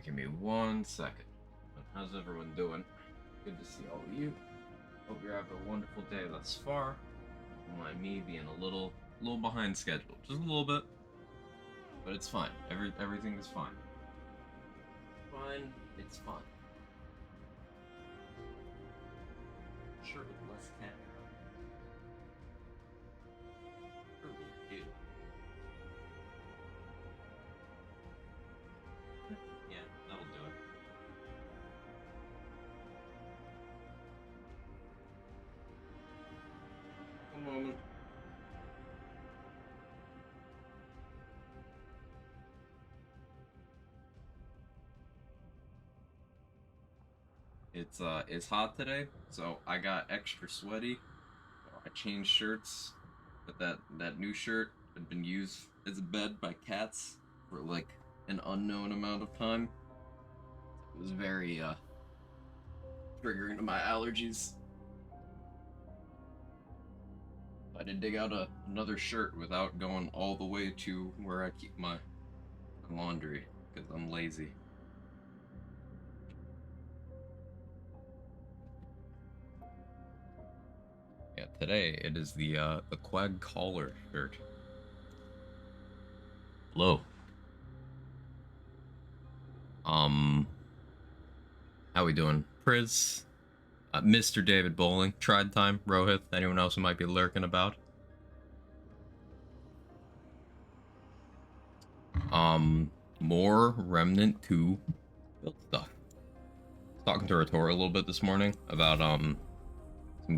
Give me 1 second. How's everyone doing? Good to see all of you. Hope you're having a wonderful day thus far. Don't mind me being a little behind schedule, just a little bit, but it's fine. Everything is fine. Fine. It's fine. Sure, with less cat hair. Dude. Yeah, that'll do it. One moment. It's hot today, so I got extra sweaty. So I changed shirts, but that new shirt had been used as a bed by cats for like an unknown amount of time. It was very triggering to my allergies. I had to dig out another shirt without going all the way to where I keep my laundry because I'm lazy. Yeah, today it is the Quag collar shirt. Hello. How we doing? Priz, Mr. David Bowling, Tried Time, Rohit, anyone else who might be lurking about? More Remnant 2 build stuff. I was talking to Rator a little bit this morning about some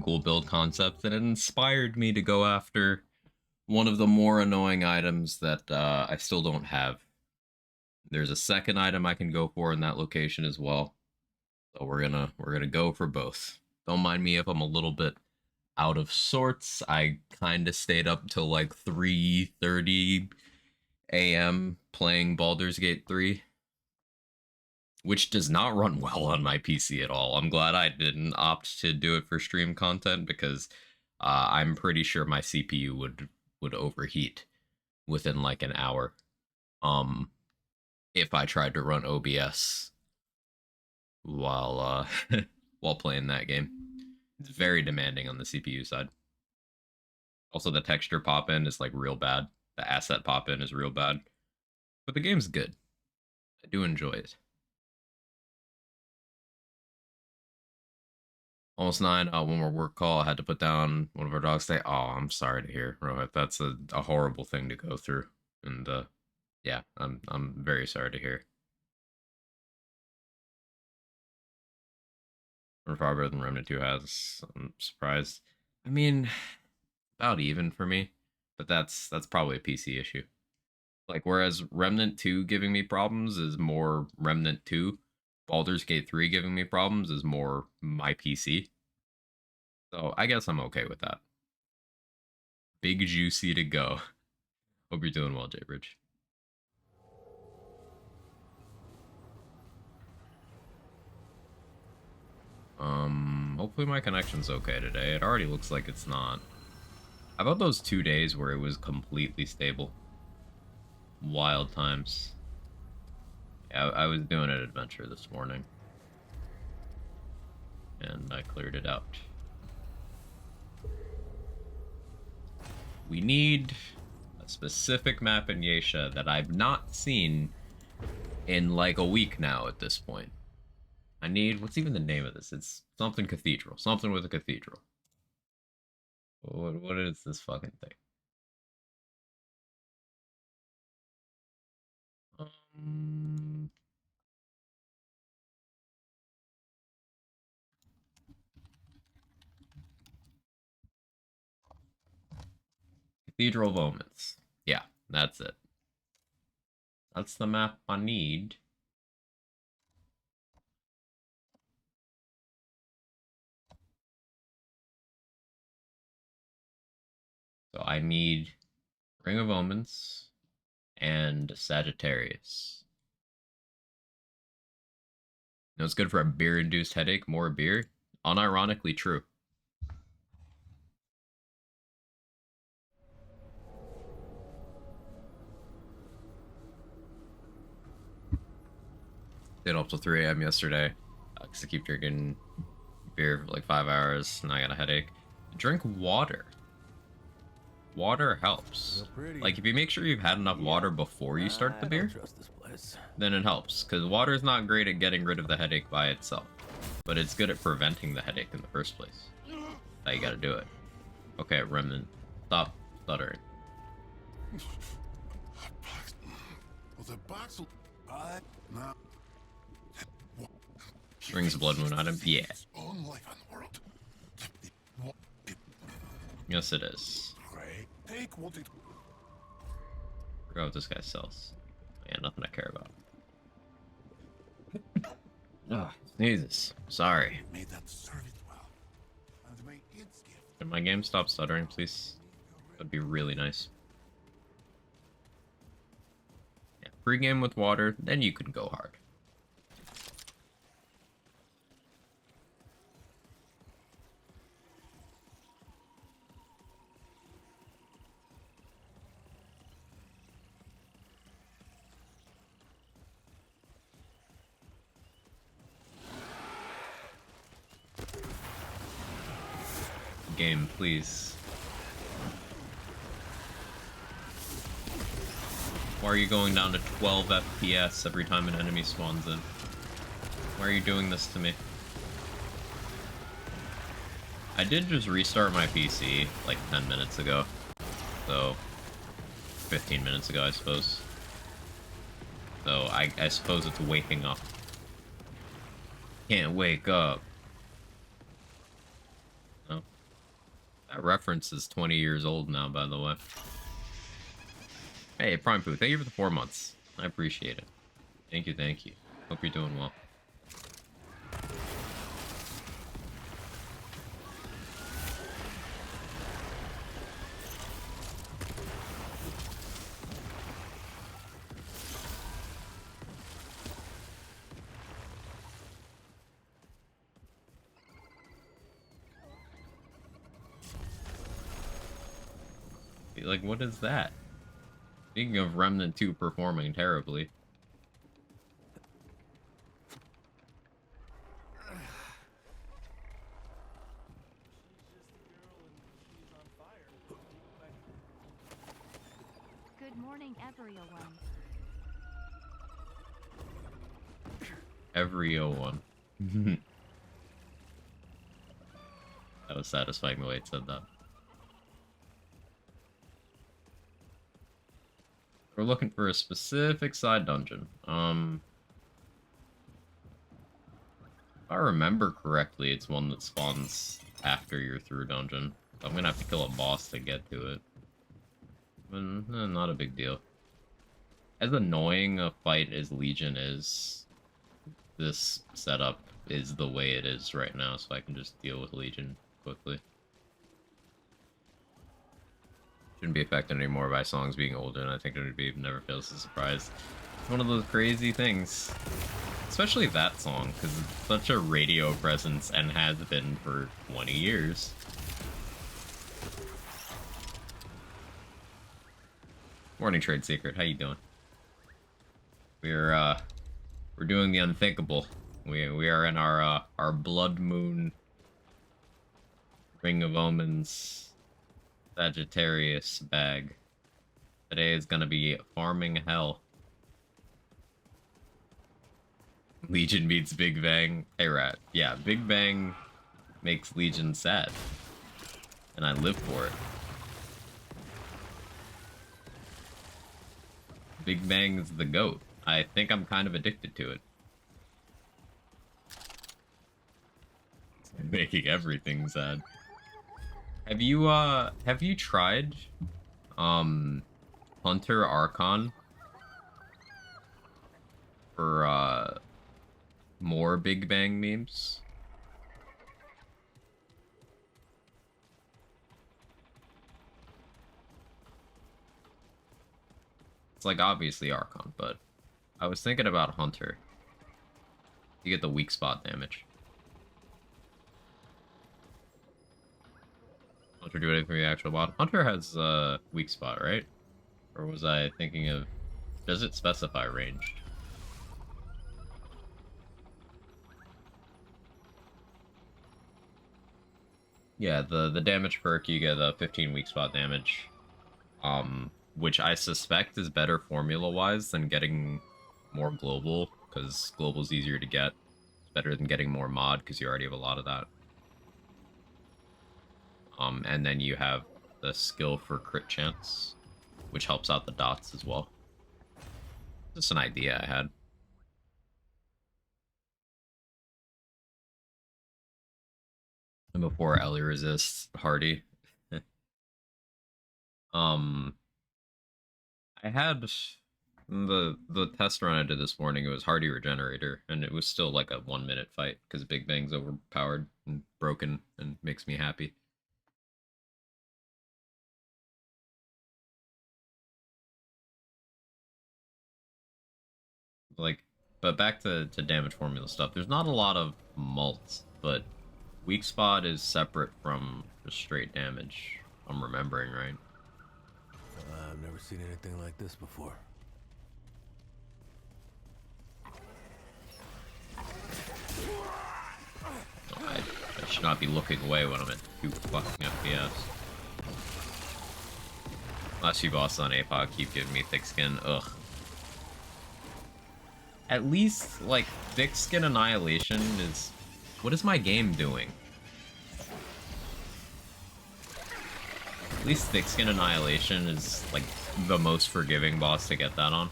cool build concepts, and it inspired me to go after one of the more annoying items that I still don't have. There's a second item I can go for in that location as well. So we're gonna go for both. Don't mind me if I'm a little bit out of sorts. I kind of stayed up till like 3:30 a.m. playing Baldur's Gate 3, which does not run well on my PC at all. I'm glad I didn't opt to do it for stream content because I'm pretty sure my CPU would overheat within like an hour. If I tried to run OBS while while playing that game. It's very demanding on the CPU side. Also, the texture pop in is like real bad. The asset pop in is real bad. But the game's good. I do enjoy it. Almost 9. One more work call. I had to put down one of our dogs today. Oh, I'm sorry to hear, Rohit. That's a horrible thing to go through. And yeah, I'm very sorry to hear. We're far better than Remnant 2 has. I'm surprised. I mean, about even for me, but that's probably a PC issue. Like, whereas Remnant 2 giving me problems is more Remnant 2, Baldur's Gate 3 giving me problems is more my PC. So I guess I'm okay with that. Big juicy to go. Hope you're doing well, Jaybridge. Hopefully my connection's okay today. It already looks like it's not. How about those 2 days where it was completely stable? Wild times. Yeah, I was doing an adventure this morning. And I cleared it out. We need a specific map in Yesha that I've not seen in like a week now at this point. I need, what's even the name of this? It's something cathedral. Something with a cathedral. What is this fucking thing? Um, Cathedral of Omens. Yeah, that's it. That's the map I need. So I need Ring of Omens and Sagittarius. You know, it's good for a beer-induced headache. More beer. Unironically true. Stayed up till 3 a.m. yesterday because I keep drinking beer for like 5 hours and I got a headache. Drink water. Water helps. Like, if you make sure you've had enough water before you start the beer, then it helps. Because water is not great at getting rid of the headache by itself. But it's good at preventing the headache in the first place. Now you gotta do it. Okay, Remnant. Stop stuttering. Brings a blood moon item? Yeah. Yes, it is. Forgot what this guy sells. Yeah, nothing I care about. Ugh, sneezes. Sorry. Can my game stop stuttering, please? That'd be really nice. Yeah, pre-game with water, then you can go hard. Game, please. Why are you going down to 12 FPS every time an enemy spawns in? Why are you doing this to me? I did just restart my PC like 10 minutes ago. So, 15 minutes ago, I suppose. So, I suppose it's waking up. Can't wake up. No. That reference is 20 years old now, by the way. Hey, Prime Poo, thank you for the 4 months. I appreciate it. Thank you, thank you. Hope you're doing well. Like, what is that? Speaking of Remnant 2 performing terribly. Good morning, everyone. Every 01. That was satisfying the way it said that. We're looking for a specific side dungeon. If I remember correctly, it's one that spawns after you're through dungeon. I'm gonna have to kill a boss to get to it. But, not a big deal. As annoying a fight as Legion is, this setup is the way it is right now, so I can just deal with Legion quickly. Shouldn't be affected anymore by songs being older, and I think it would be never fails to surprise. It's one of those crazy things. Especially that song, because it's such a radio presence and has been for 20 years. Morning, Trade Secret. How you doing? We're doing the unthinkable. We are in our Blood Moon Ring of Omens Sagittarius bag. Today is gonna be farming hell. Legion beats Big Bang. Hey Rat. Yeah, Big Bang makes Legion sad. And I live for it. Big Bang's the GOAT. I think I'm kind of addicted to it. It's making everything sad. Have you tried Hunter Archon for more Big Bang memes? It's like obviously Archon, but I was thinking about Hunter. You get the weak spot damage. Hunter do anything for the actual bot? Hunter has weak spot, right? Or was I thinking of... Does it specify ranged? Yeah, the damage perk, you get a 15 weak spot damage. Which I suspect is better formula-wise than getting more global, because global's easier to get. It's better than getting more mod, because you already have a lot of that. And then you have the skill for crit chance, which helps out the dots as well. Just an idea I had. And before Ellie resists Hardy. um, I had the test run I did this morning. It was Hardy Regenerator, and it was still like a 1 minute fight because Big Bang's overpowered and broken and makes me happy. Like, but back to damage formula stuff. There's not a lot of mults, but weak spot is separate from just straight damage. I'm remembering right. I've never seen anything like this before. I should not be looking away when I'm at 2 fucking FPS. Last few bosses on Apoc keep giving me thick skin. Ugh. At least, like, thick skin annihilation is... What is my game doing? At least thick skin annihilation is, like, the most forgiving boss to get that on.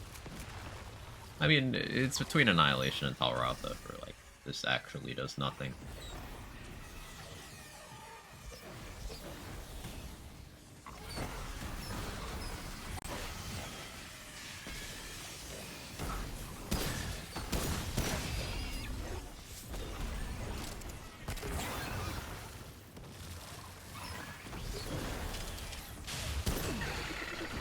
I mean, it's between annihilation and Talrata for, like, this actually does nothing.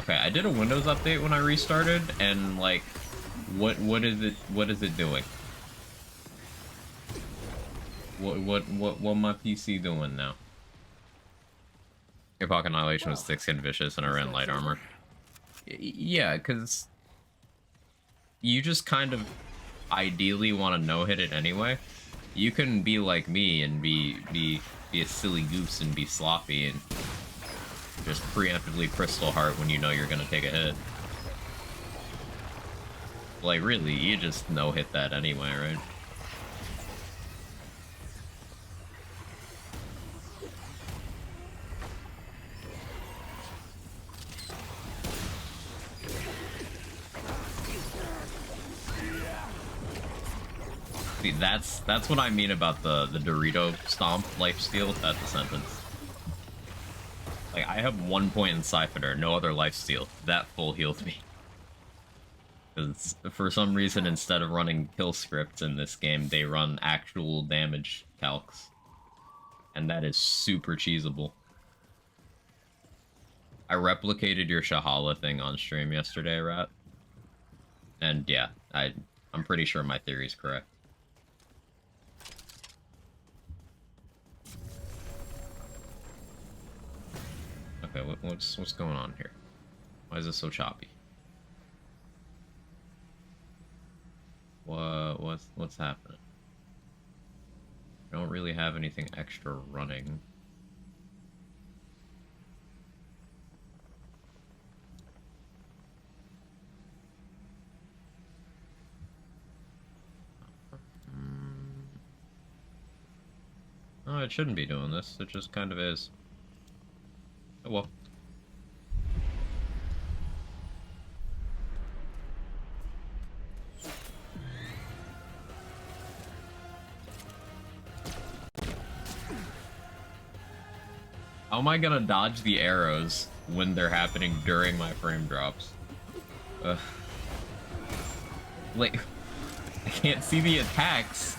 Okay, I did a Windows update when I restarted, and like, what is it doing? What my PC doing now? Apoc Annihilation was thick skin vicious, and I ran light armor. Yeah, because you just kind of ideally want to no hit it anyway. You can be like me and be a silly goose and be sloppy and just preemptively Crystal Heart when you know you're gonna take a hit. Like, really, you just no-hit that anyway, right? See, that's what I mean about the Dorito Stomp lifesteal. That's the sentence. Like, I have 1 point in Siphoner, no other lifesteal. That full healed me. Because for some reason, instead of running kill scripts in this game, they run actual damage calcs. And that is super cheesable. I replicated your Shahala thing on stream yesterday, Rat. And yeah, I'm pretty sure my theory's correct. Okay, what's going on here? Why is this so choppy? What's happening? I don't really have anything extra running. Oh, it shouldn't be doing this. It just kind of is. Oh well. How am I gonna dodge the arrows when they're happening during my frame drops? Like, I can't see the attacks.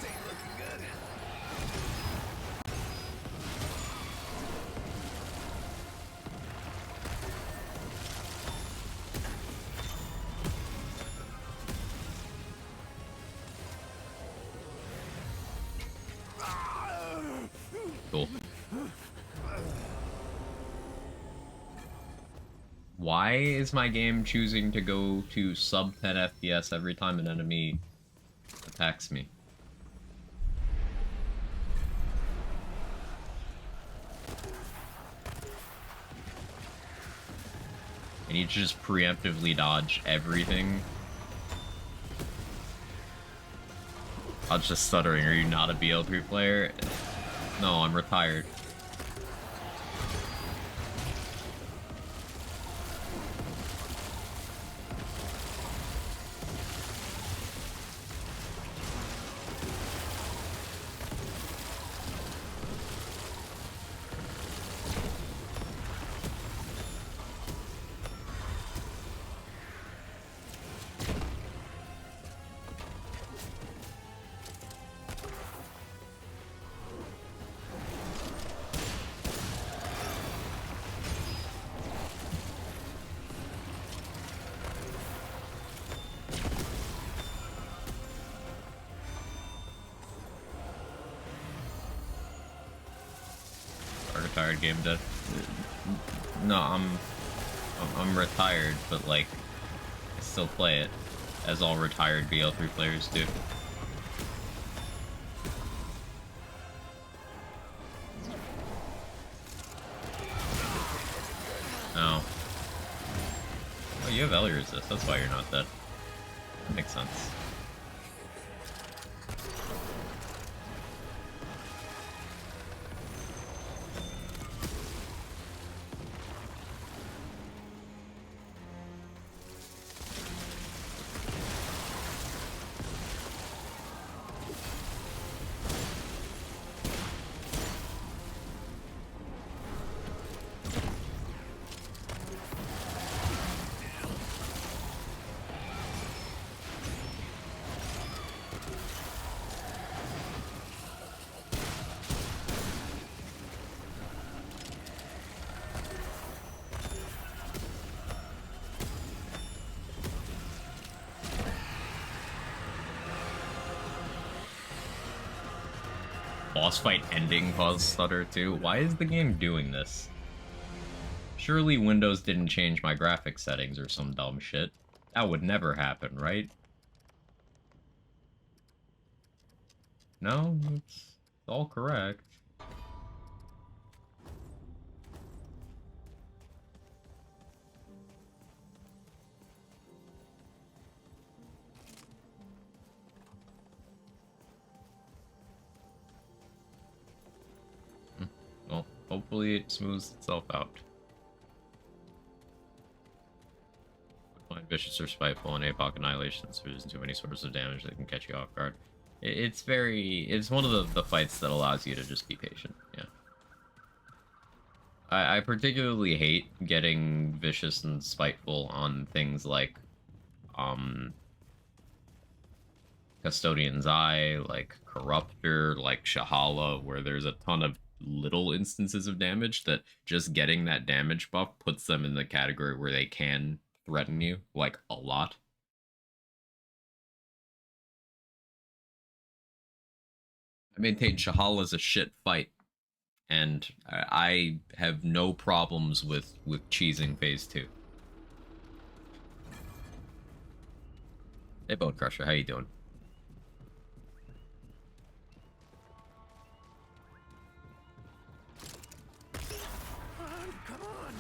Cool. Why is my game choosing to go to sub 10 FPS every time an enemy attacks me? I need to just preemptively dodge everything. I was just stuttering. Are you not a BL3 player? No, I'm retired. Retired game dev. No, I'm retired, but like I still play it, as all retired BL3 players do. No. Oh, you have Ellie resist. That's why you're not dead. That makes sense. Boss fight ending caused stutter too. Why is the game doing this? Surely Windows didn't change my graphics settings or some dumb shit. That would never happen, right? No, it's all correct. Well, hopefully it smooths itself out. Find vicious or spiteful and Apoc Annihilation, so there isn't too many sources of damage that can catch you off guard. It's one of the fights that allows you to just be patient, yeah. I particularly hate getting vicious and spiteful on things like, Custodian's Eye, like Corruptor, like Shahala, where there's a ton of little instances of damage that just getting that damage buff puts them in the category where they can threaten you, like, a lot. I maintain Shahala's a shit fight, and I have no problems with cheesing phase 2. Hey, Bone Crusher, how you doing? Come on!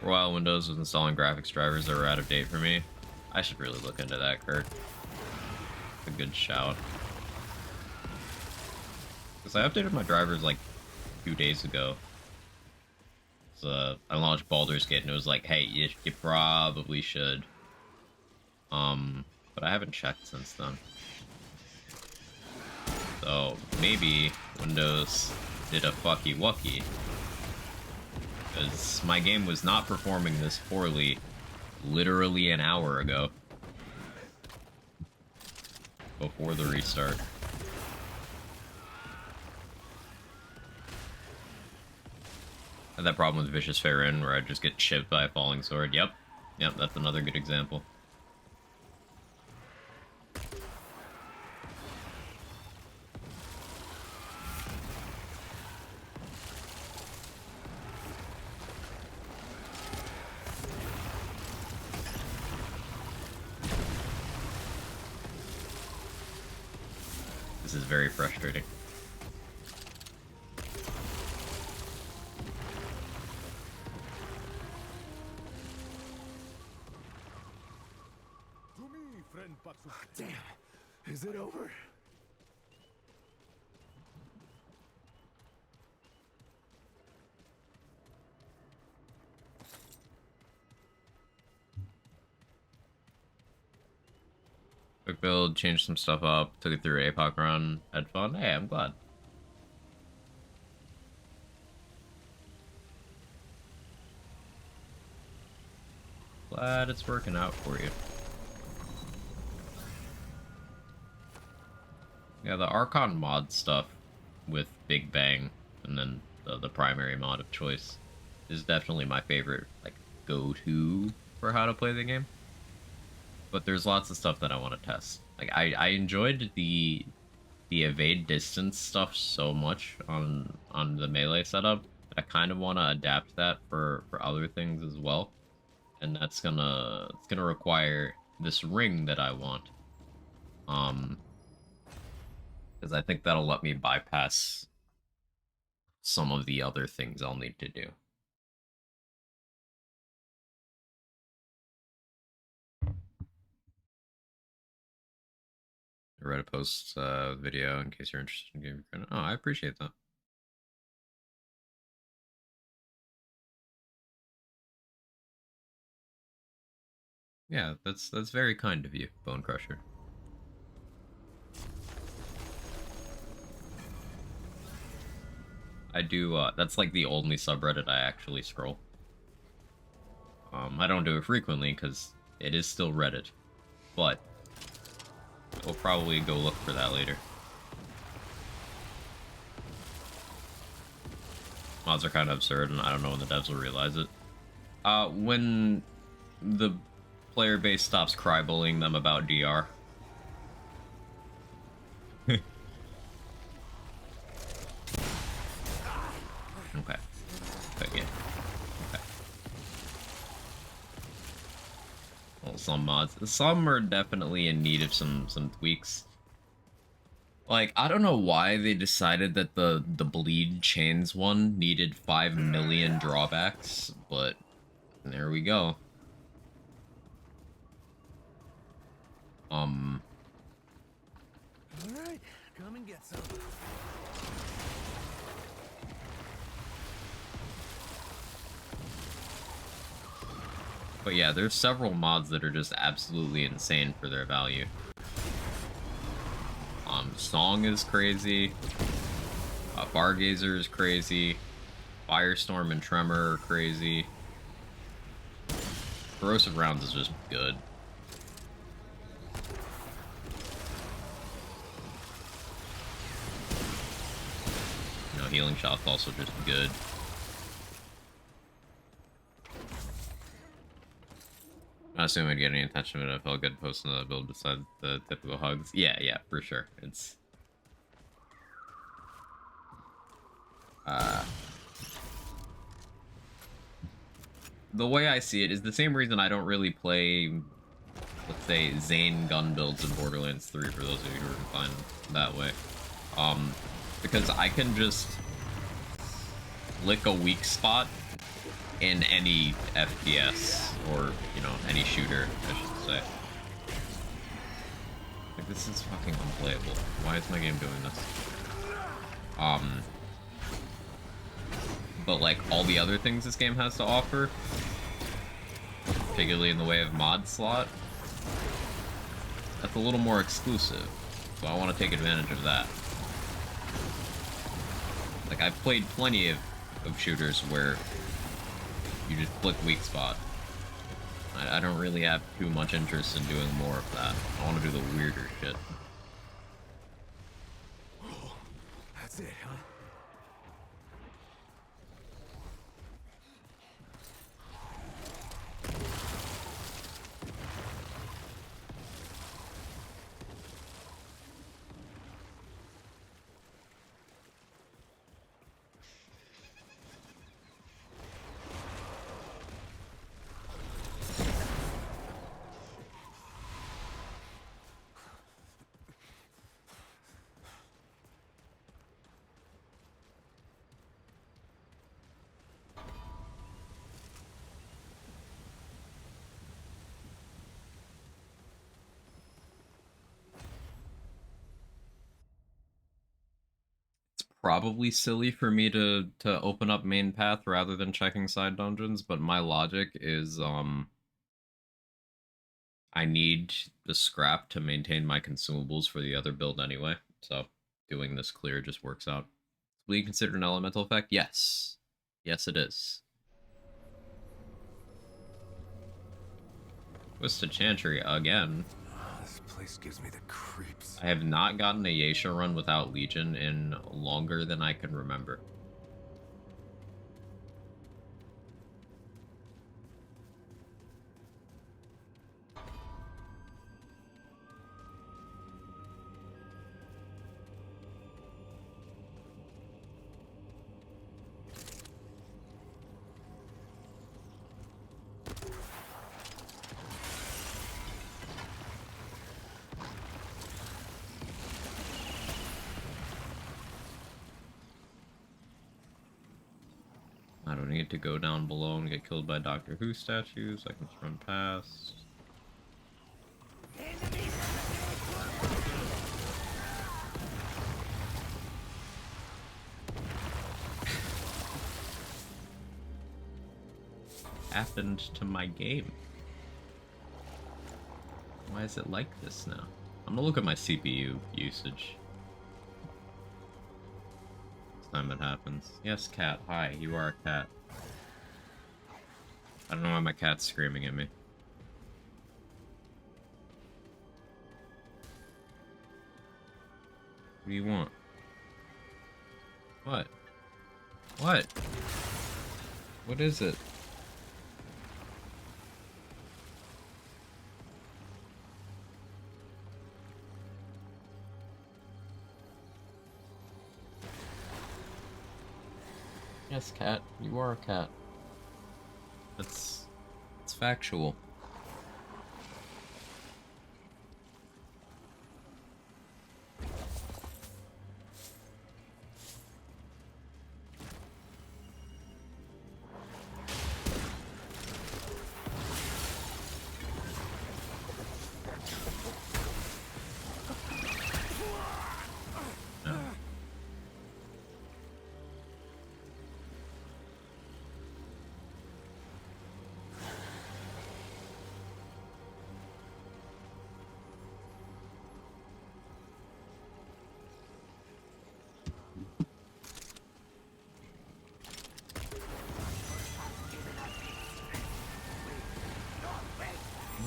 While Windows was installing graphics drivers that were out of date for me. I should really look into that, Kurt. A good shout. Because I updated my drivers like 2 days ago. So I launched Baldur's Gate and it was like, hey, you probably should. But I haven't checked since then. So maybe Windows did a fucky wucky. Because my game was not performing this poorly literally an hour ago. Before the restart. I had that problem with Vicious Farin where I just get chipped by a falling sword. Yep, that's another good example. This is very frustrating. To me, friend Patsu. Damn. Is it over? Quick build, changed some stuff up, took it through Apoc run, had fun. Hey, I'm glad. Glad it's working out for you. Yeah, the Archon mod stuff with Big Bang and then the primary mod of choice is definitely my favorite, like, go-to for how to play the game. But there's lots of stuff that I want to test. Like, I enjoyed the evade distance stuff so much on the melee setup that I kind of want to adapt that for other things as well. And it's gonna require this ring that I want. Because I think that'll let me bypass some of the other things I'll need to do. I read a post video in case you're interested in Game Credit. Oh, I appreciate that. Yeah, that's very kind of you, Bone Crusher. I do, that's like the only subreddit I actually scroll. I don't do it frequently because it is still Reddit, but we'll probably go look for that later. Mods are kind of absurd, and I don't know when the devs will realize it. When the player base stops cry-bullying them about DR. Okay. But yeah. Okay. Well, some are definitely in need of some tweaks. Like, I don't know why they decided that the Bleed Chains one needed 5 million drawbacks, but there we go. Alright, come and get some. But yeah, there's several mods that are just absolutely insane for their value. Song is crazy. Fargazer is crazy. Firestorm and Tremor are crazy. Corrosive Rounds is just good. You know, Healing Shot's also just good. I assume I'd get any attention, but I felt good posting the build besides the typical hugs. Yeah, for sure. It's the way I see it is the same reason I don't really play, let's say, Zane gun builds in Borderlands 3 for those of you who are inclined that way. Because I can just lick a weak spot in any FPS, or, you know, any shooter, I should say. Like, this is fucking unplayable. Why is my game doing this? But, like, all the other things this game has to offer, particularly in the way of mod slot, that's a little more exclusive. So I want to take advantage of that. Like, I've played plenty of shooters where you just flick weak spot. I don't really have too much interest in doing more of that. I want to do the weirder shit. That's it, huh? probably silly for me to open up main path rather than checking side dungeons, but my logic is I need the scrap to maintain my consumables for the other build anyway, so doing this clear just works out. Will you consider an elemental effect? Yes. Yes, it is. Twisted Chantry again. This place gives me the creeps. I have not gotten a Yeisha run without Legion in longer than I can remember. I don't need to go down below and get killed by Doctor Who statues. I can just run past. Happened to my game? Why is it like this now? I'm gonna look at my CPU usage. Time it happens. Yes, cat. Hi, you are a cat. I don't know why my cat's screaming at me. What do you want? What? What? What is it? Yes, cat. You are a cat. It's factual.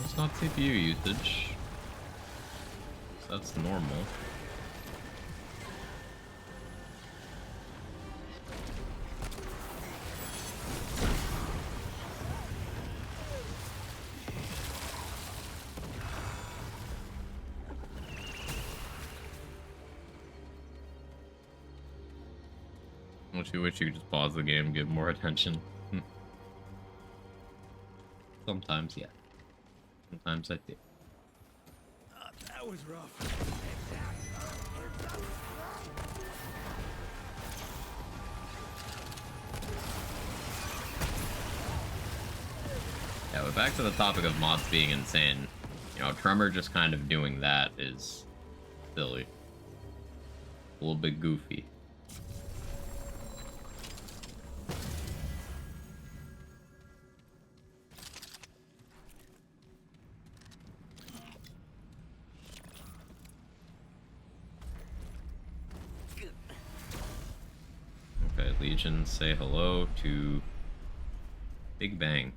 It's not CPU usage. So that's normal. Don't you wish you could just pause the game and give more attention? Sometimes, yeah. Sometimes I do. That was rough. Yeah, but back to the topic of mods being insane. You know, Tremor just kind of doing that is silly. A little bit goofy. Okay, Legion, say hello to Big Bang.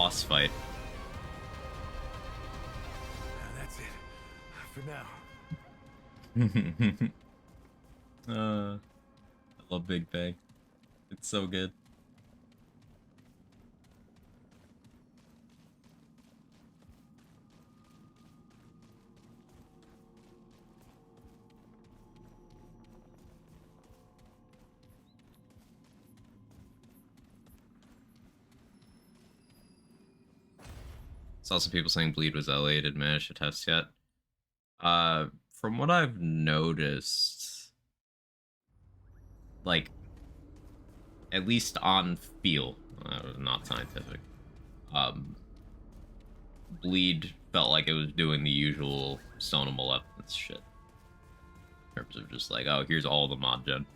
boss fight. That's it. For now. I love Big Bang. It's so good. Saw some people saying Bleed was LA, didn't manage to test yet. From what I've noticed, like, at least on feel, not scientific, Bleed felt like it was doing the usual Sona Maleficence shit. In terms of just like, oh, here's all the mod gen.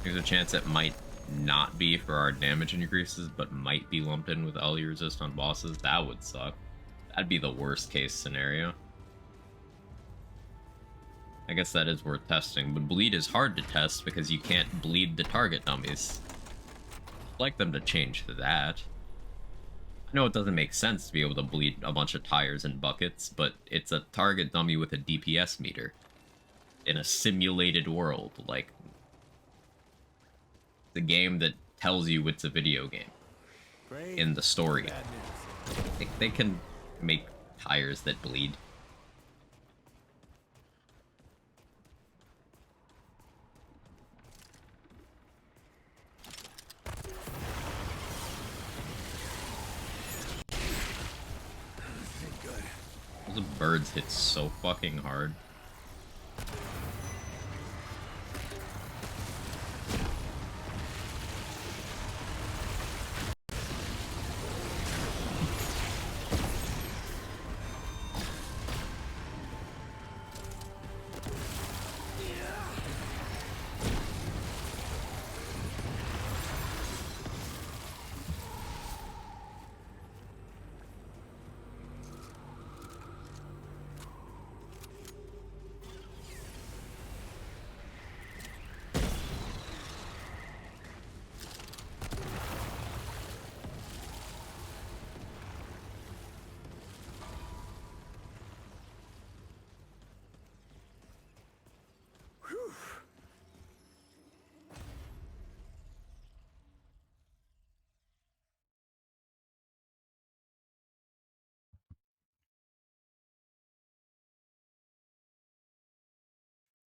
There's a chance it might not be for our damage increases, but might be lumped in with LE resist on bosses. That would suck. That'd be the worst case scenario. I guess that is worth testing, but Bleed is hard to test because you can't bleed the target dummies. I'd like them to change that. I know it doesn't make sense to be able to bleed a bunch of tires in buckets, but it's a target dummy with a DPS meter in a simulated world. Like, the game that tells you it's a video game in the story. They can make tires that bleed. Those birds hit so fucking hard.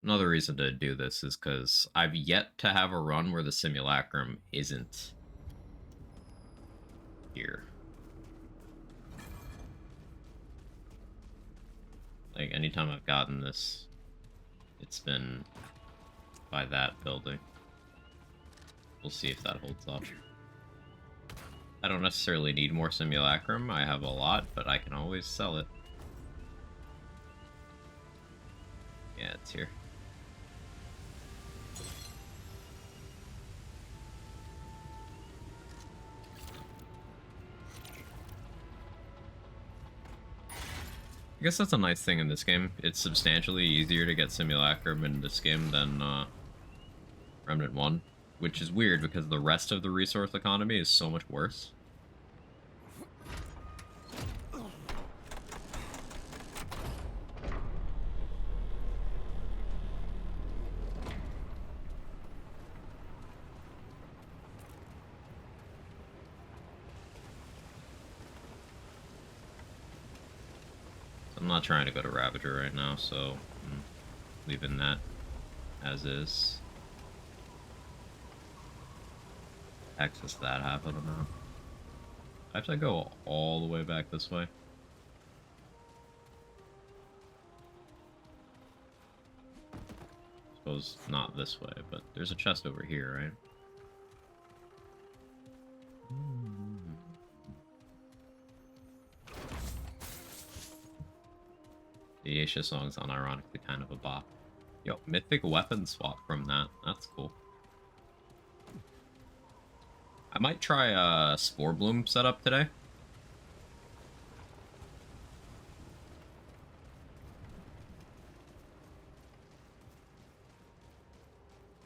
Another reason to do this is because I've yet to have a run where the simulacrum isn't here. Like, anytime I've gotten this, it's been by that building. We'll see if that holds up. I don't necessarily need more simulacrum. I have a lot, but I can always sell it. Yeah, it's here. I guess that's a nice thing in this game. It's substantially easier to get Simulacrum in this game than Remnant 1, which is weird because the rest of the resource economy is so much worse. I'm not trying to go to Ravager right now, so I'm leaving that as is. Access that half of the map. I have to go all the way back this way. Suppose not this way, but there's a chest over here, right? The Aisha song's unironically kind of a bop. Yo, mythic weapon swap from that. That's cool. I might try a Spore Bloom setup today.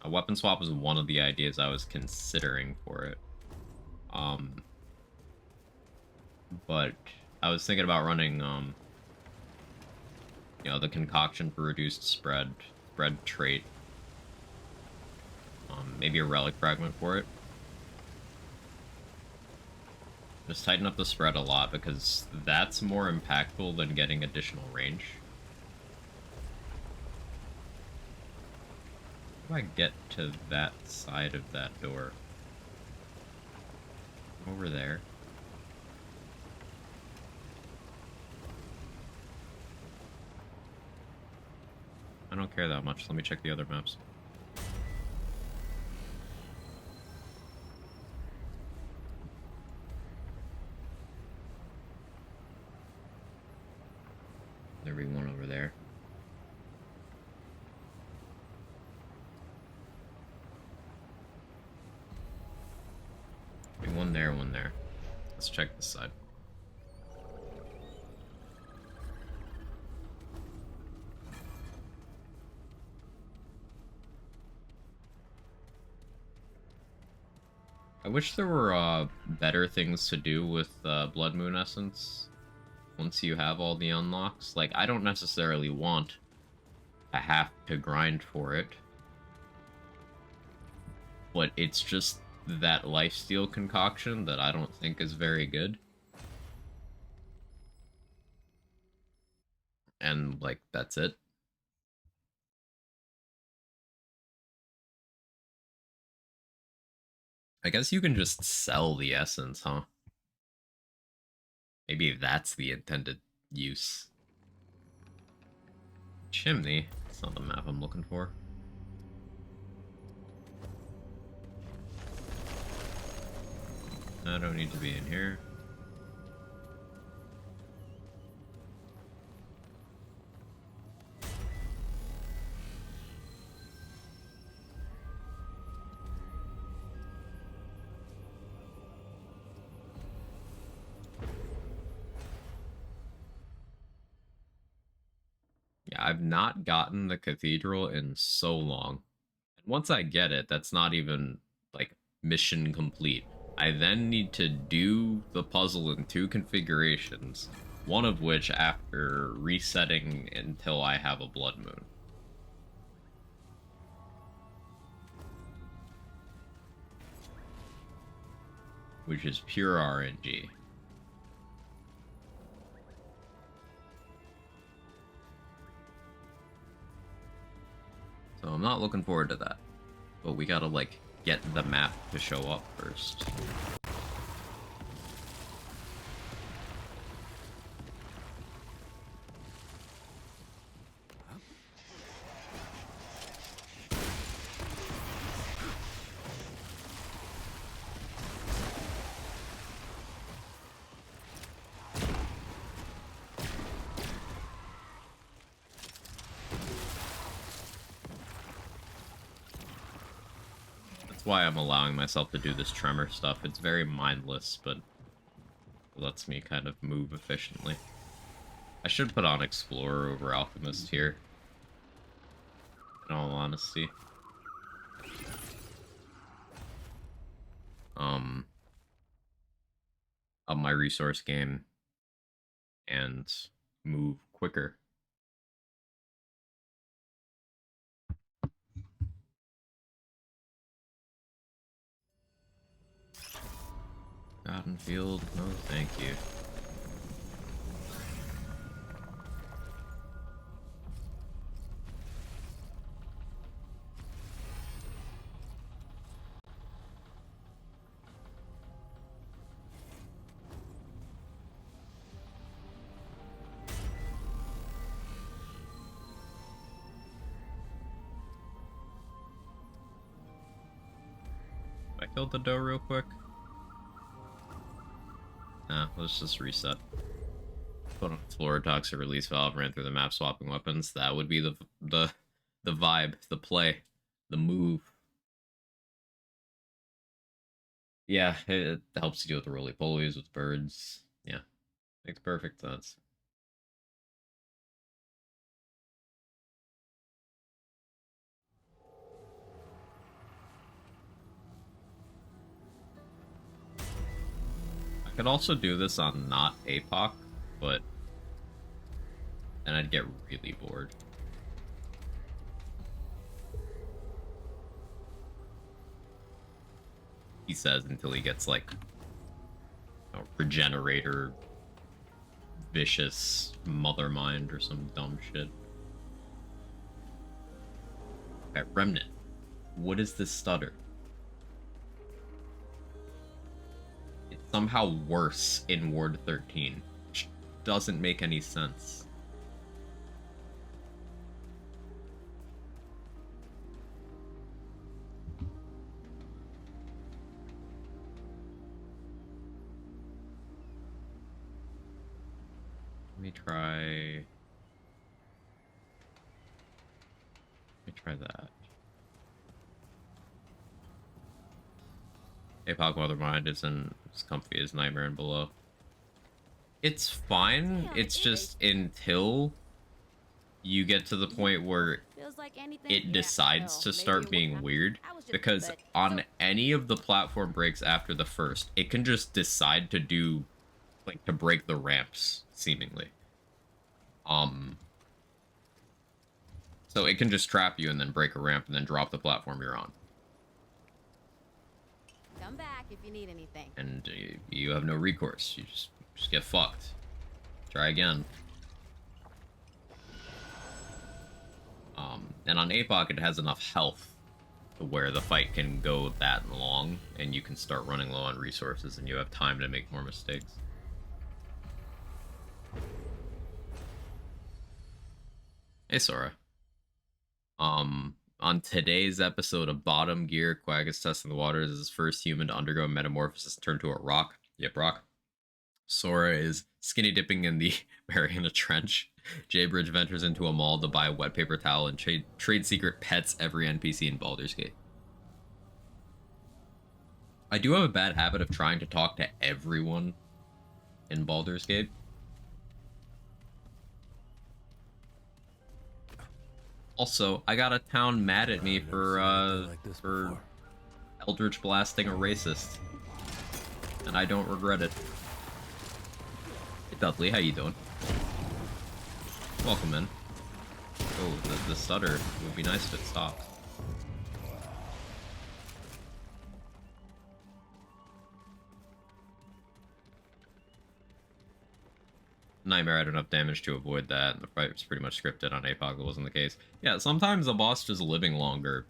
A weapon swap was one of the ideas I was considering for it. But I was thinking about running, the concoction for reduced spread trait. Maybe a relic fragment for it. Just tighten up the spread a lot, because that's more impactful than getting additional range. How do I get to that side of that door? Over there. I don't care that much. Let me check the other maps. There'll be one over there. There'll be one there, one there. Let's check this side. I wish there were better things to do with Blood Moon Essence once you have all the unlocks. Like, I don't necessarily want to have to grind for it, but it's just that lifesteal concoction that I don't think is very good. And, like, that's it. I guess you can just sell the essence, huh? Maybe that's the intended use. Chimney? That's not the map I'm looking for. I don't need to be in here. Yeah, I've not gotten the cathedral in so long. And once I get it, that's not even, like, mission complete. I then need to do the puzzle in 2 configurations, one of which after resetting until I have a blood moon. Which is pure RNG. So I'm not looking forward to that. But we gotta, like, get the map to show up first. Why I'm allowing myself to do this tremor stuff. It's very mindless, but it lets me kind of move efficiently. I should put on Explorer over Alchemist here, in all honesty. Up my resource game and move quicker. Cotton field, no thank you. I killed the doe real quick. Nah, let's just reset. Put on Explorer, Toxic Release Valve, ran through the map, swapping weapons. That would be the vibe, the play, the move. Yeah, it helps you deal with the roly-polies, with birds. Yeah, makes perfect sense. could also do this on not Apoc, but then I'd get really bored. He says until he gets like regenerator, vicious mother mind or some dumb shit. Okay, Remnant. What is this stutter? It's somehow worse in Ward 13, which doesn't make any sense. Let me try that. Apoc Mothermind isn't as comfy as Nightmare and Below. It's fine. It's just until you get to the point where it decides to start being weird. Because on any of the platform breaks after the first, it can just decide to do, like, to break the ramps, seemingly. So it can just trap you and then break a ramp and then drop the platform you're on. Come back if you need anything. And you have no recourse. You just get fucked. Try again. And on Apoc, it has enough health to where the fight can go that long, and you can start running low on resources, and you have time to make more mistakes. Hey, Sora. On today's episode of Bottom Gear, Quag is testing the waters as his first human to undergo metamorphosis and turn to a rock. Yep, rock. Sora is skinny dipping in the Mariana Trench. Jaybridge ventures into a mall to buy a wet paper towel and trade secret pets every NPC in Baldur's Gate. I do have a bad habit of trying to talk to everyone in Baldur's Gate. Also, I got a town mad at me for Eldritch blasting a racist. And I don't regret it. Hey Dudley, how you doing? Welcome in. Oh, the stutter would be nice if it stopped. Nightmare had enough damage to avoid that, and the fight was pretty much scripted. On Apoc, it wasn't the case. Yeah, sometimes a boss just living longer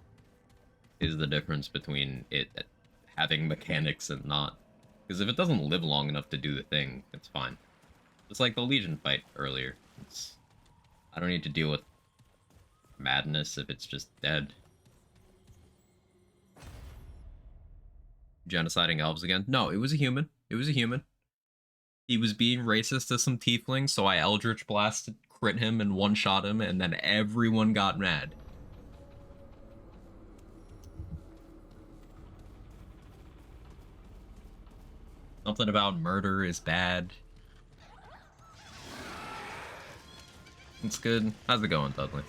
is the difference between it having mechanics and not. Because if it doesn't live long enough to do the thing, it's fine. It's like the Legion fight earlier. I don't need to deal with madness if it's just dead. Genociding elves again? No, it was a human. It was a human. He was being racist to some tieflings, so I Eldritch blasted, crit him, and one-shot him, and then everyone got mad. Something about murder is bad. It's good. How's it going, Dudley?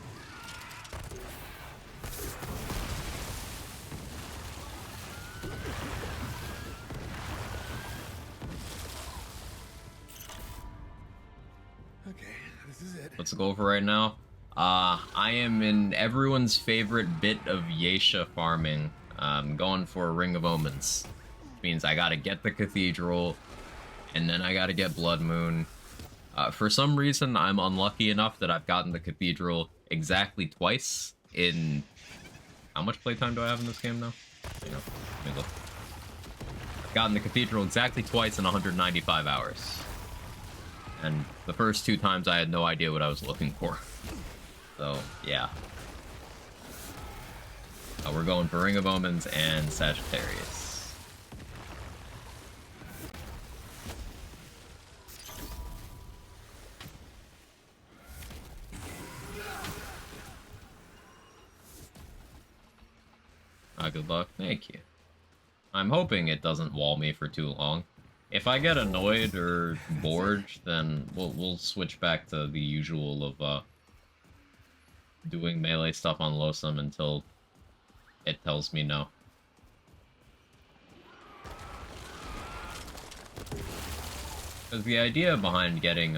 What's the goal for right now? I am in everyone's favorite bit of Yeisha farming. I'm going for a Ring of Omens. Which means I gotta get the Cathedral, and then I gotta get Blood Moon. For some reason, I'm unlucky enough that I've gotten the Cathedral exactly twice in... How much playtime do I have in this game now? You know, let me look. I've gotten the Cathedral exactly twice in 195 hours. And the first two times I had no idea what I was looking for. So, yeah. We're going for Ring of Omens and Sagittarius. Good luck. Thank you. I'm hoping it doesn't wall me for too long. If I get annoyed or bored, then we'll switch back to the usual of doing melee stuff on Losum until it tells me no. Because the idea behind getting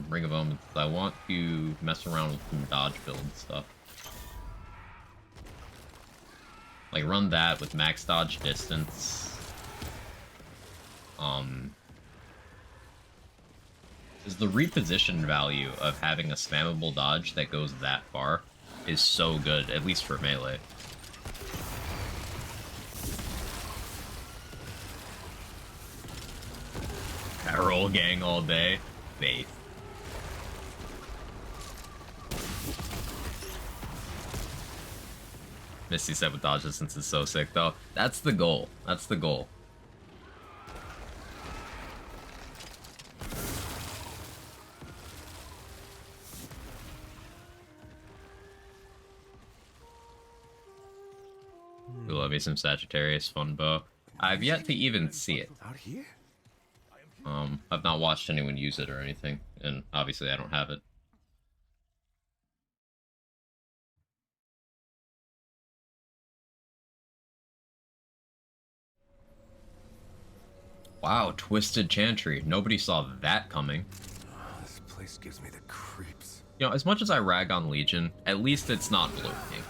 Ring of Omens is I want to mess around with some dodge build stuff. Like run that with max dodge distance. Is the reposition value of having a spammable dodge that goes that far is so good, at least for melee. Carol gang all day. Faith. Misty said with dodge distance is so sick though. That's the goal. That's the goal. We love me some Sagittarius fun bow. I've yet to even see it. Out here? I've not watched anyone use it or anything, and obviously I don't have it. Wow, Twisted Chantry. Nobody saw that coming. Oh, this place gives me the creeps. You know, as much as I rag on Legion, at least it's not Bloat King.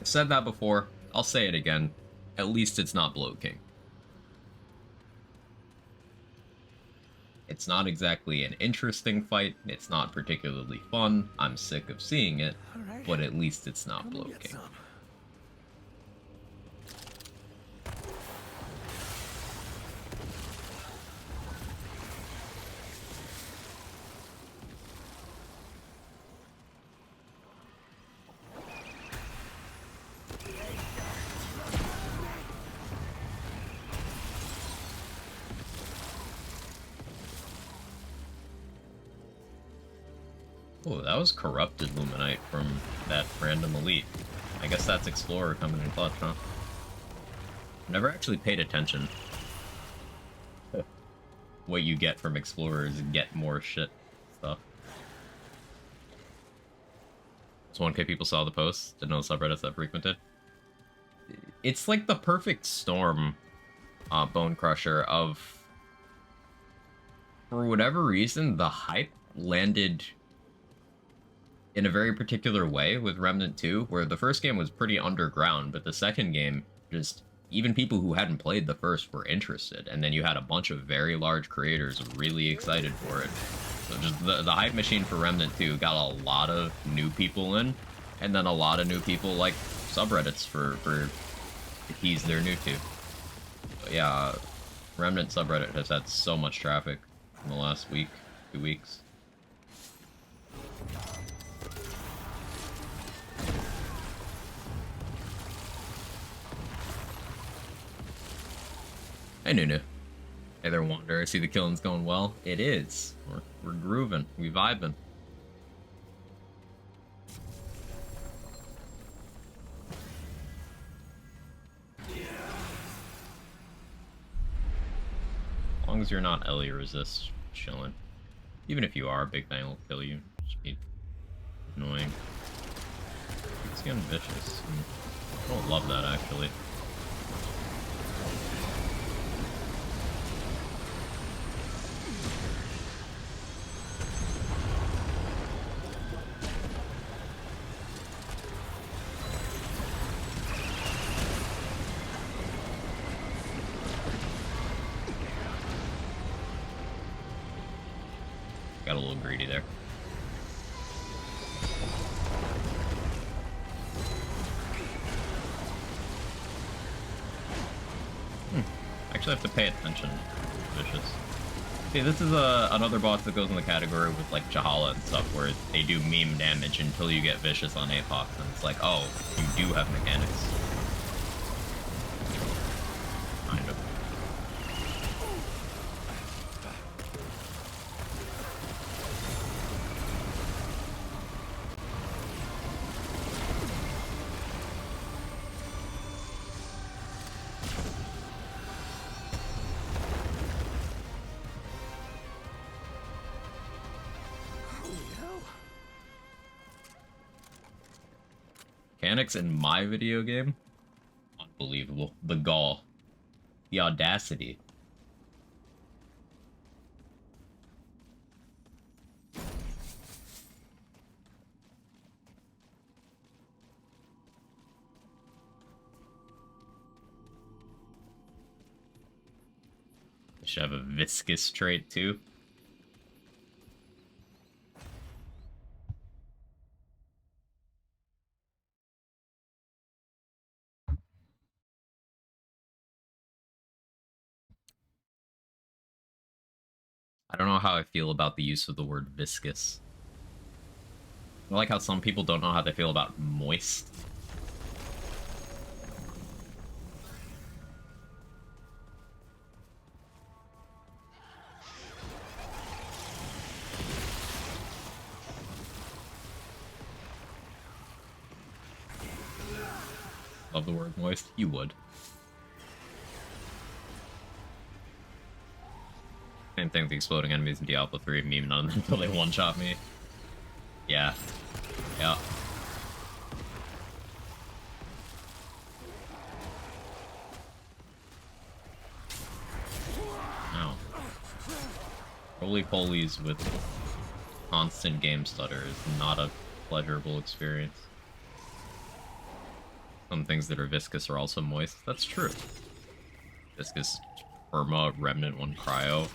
I've said that before, I'll say it again. At least it's not Bloat King. It's not exactly an interesting fight, it's not particularly fun, I'm sick of seeing it, Right. but at least it's not Come and Bloat get King. some. Oh, that was Corrupted Luminite from that random elite. I guess that's Explorer coming in clutch, huh? Never actually paid attention. What you get from Explorers is get more shit stuff. So 1K people saw the post, didn't know the subreddits that frequented. It's like the perfect storm, Bone Crusher, of... For whatever reason, the hype landed in a very particular way with Remnant 2, where the first game was pretty underground, but the second game, just even people who hadn't played the first were interested, and then you had a bunch of very large creators really excited for it. So just the hype machine for Remnant 2 got a lot of new people in, and then a lot of new people like subreddits for the keys they're new to. But yeah, Remnant subreddit has had so much traffic in the last week, 2 weeks. Hey, Nunu. Hey there, Wander. I see the killing's going well. It is. We're grooving. We vibing. As long as you're not Ellie resist, chilling. Even if you are, Big Bang will kill you. Just be annoying. It's getting vicious. I don't love that, actually. Got a little greedy there. Actually have to pay attention. Vicious. See, this is another boss that goes in the category with like Jahala and stuff, where they do meme damage until you get Vicious on Apoc, and it's like, oh, you do have mechanics. Kind of. Mechanics in my video game? Unbelievable. The gall. The audacity. should have a viscous trait too. I don't know how I feel about the use of the word viscous. I like how some people don't know how they feel about moist. Love the word moist. You would. Same thing with the exploding enemies in Diablo 3, meme none until they one-shot me. Yeah. Yeah. Ow. Roly-polies with constant game stutter is not a pleasurable experience. Some things that are viscous are also moist. That's true. Viscous, perma, remnant 1 cryo.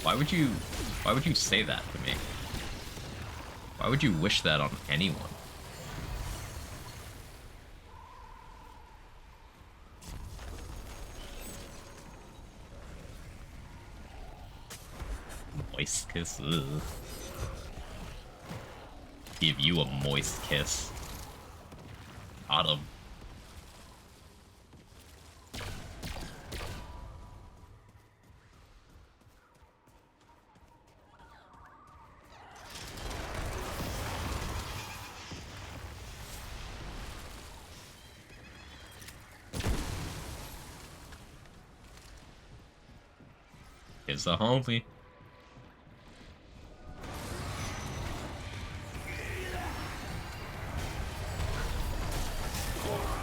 Why would you say that to me? Why would you wish that on anyone? Moist kiss. Ugh. Give you a moist kiss. Got him. It's a homie.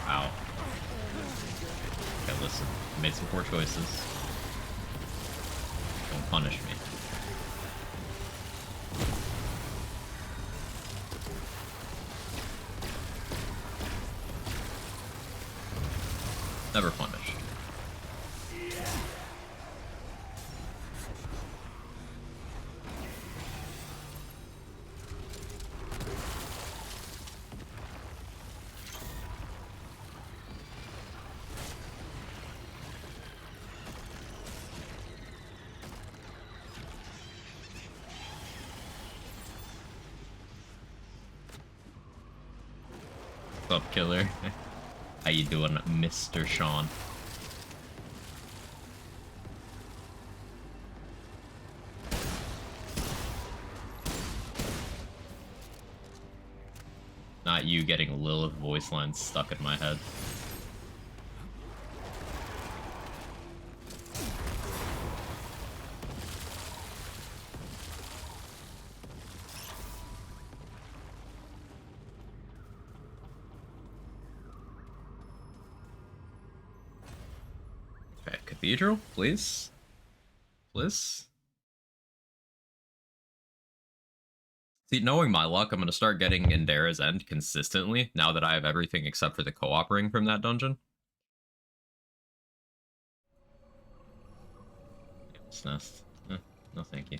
Ow. Okay, listen. I made some poor choices. Don't punish me. Never punish. What's up, killer? How you doing, Mr. Sean? Not you getting Lilith voice lines stuck in my head. Okay, Cathedral, please. Please. See, knowing my luck, I'm going to start getting Indara's End consistently, now that I have everything except for the co-op ring from that dungeon. Nest. No thank you.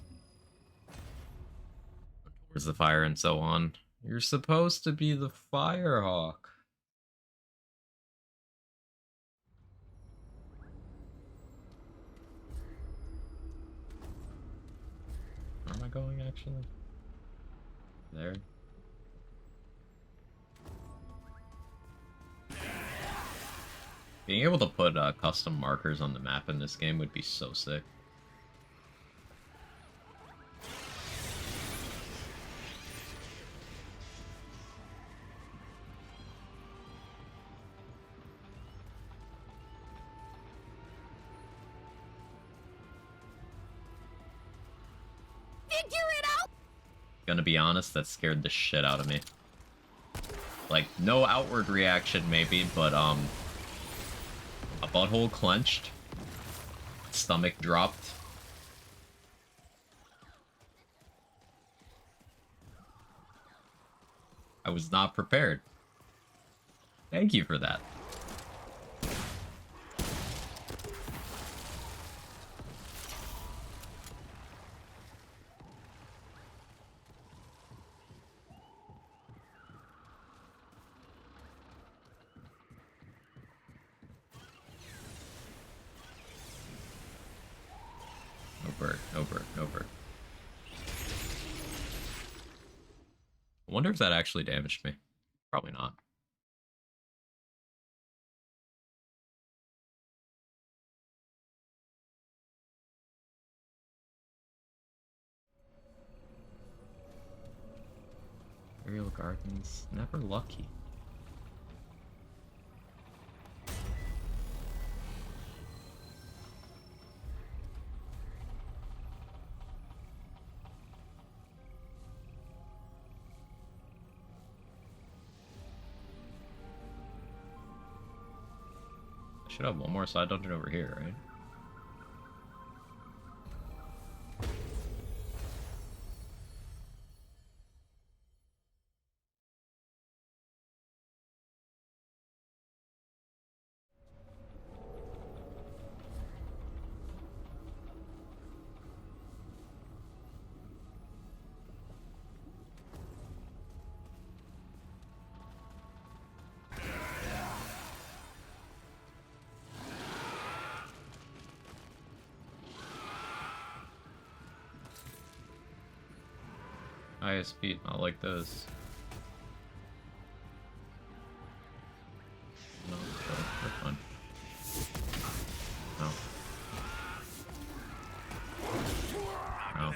Towards the fire and so on. You're supposed to be the Firehawk. Where am I going, actually? There. Being able to put custom markers on the map in this game would be so sick. Figure it out! Gonna be honest, that scared the shit out of me. Like, no outward reaction maybe, but a butthole clenched, stomach dropped. I was not prepared. Thank you for that. Over, over. I wonder if that actually damaged me. Probably not. Aerial Gardens, never lucky. I should have one more side dungeon over here, right? Highest speed, not like this. No, we're fine. No. No.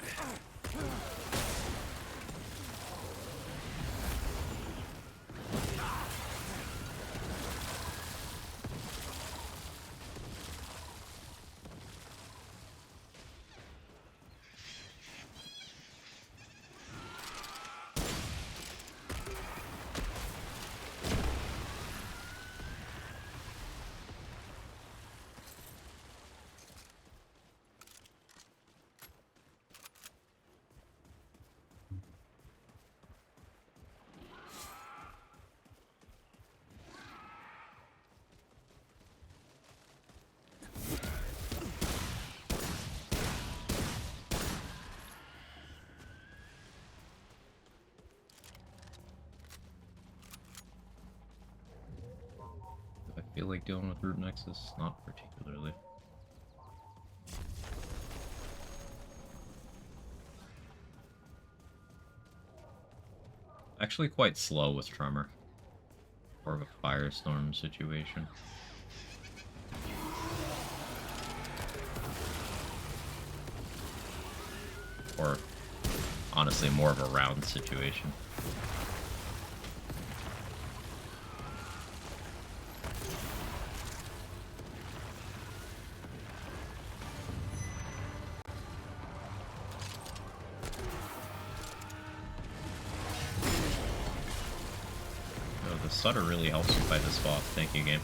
I feel like dealing with Root Nexus, not particularly. Actually quite slow with Tremor. More of a Firestorm situation. Or, honestly, more of a round situation. Sutter really helps you fight this boss. Thank you, game.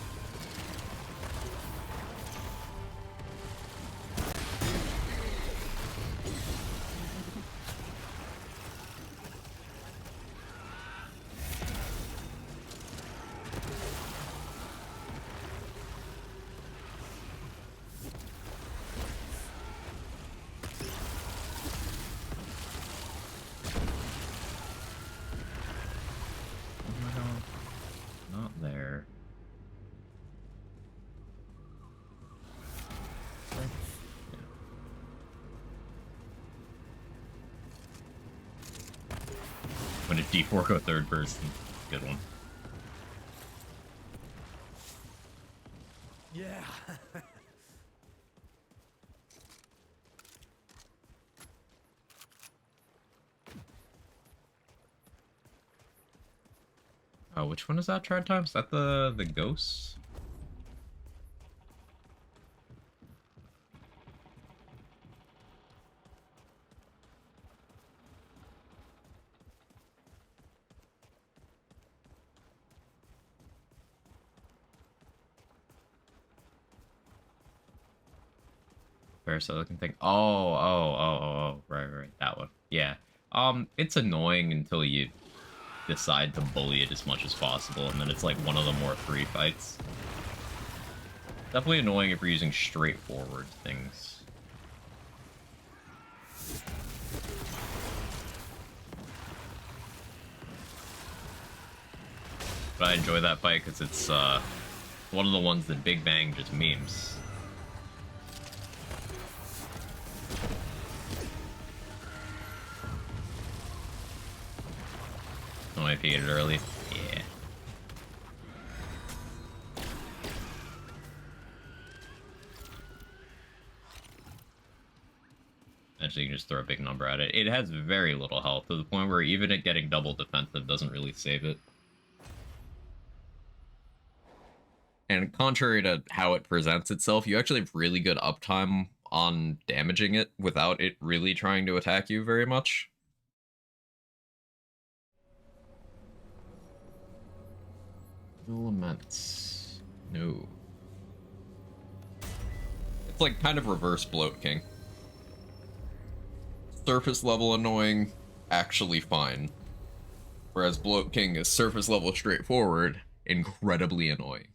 When a D4 go third person. Good one. Yeah. Oh, which one is that Trad time? Is that the ghost? Parasite looking thing. Oh, right, that one. Yeah. It's annoying until you decide to bully it as much as possible, and then it's like one of the more free fights. Definitely annoying if you're using straightforward things. But I enjoy that fight because it's one of the ones that Big Bang just memes. Oh, I figured it early. Yeah. Actually, you can just throw a big number at it. It has very little health, to the point where even it getting double defensive doesn't really save it. And contrary to how it presents itself, you actually have really good uptime on damaging it without it really trying to attack you very much. Elements. No. It's like kind of reverse Bloat King. Surface level annoying, actually fine. Whereas Bloat King is surface level straightforward, incredibly annoying.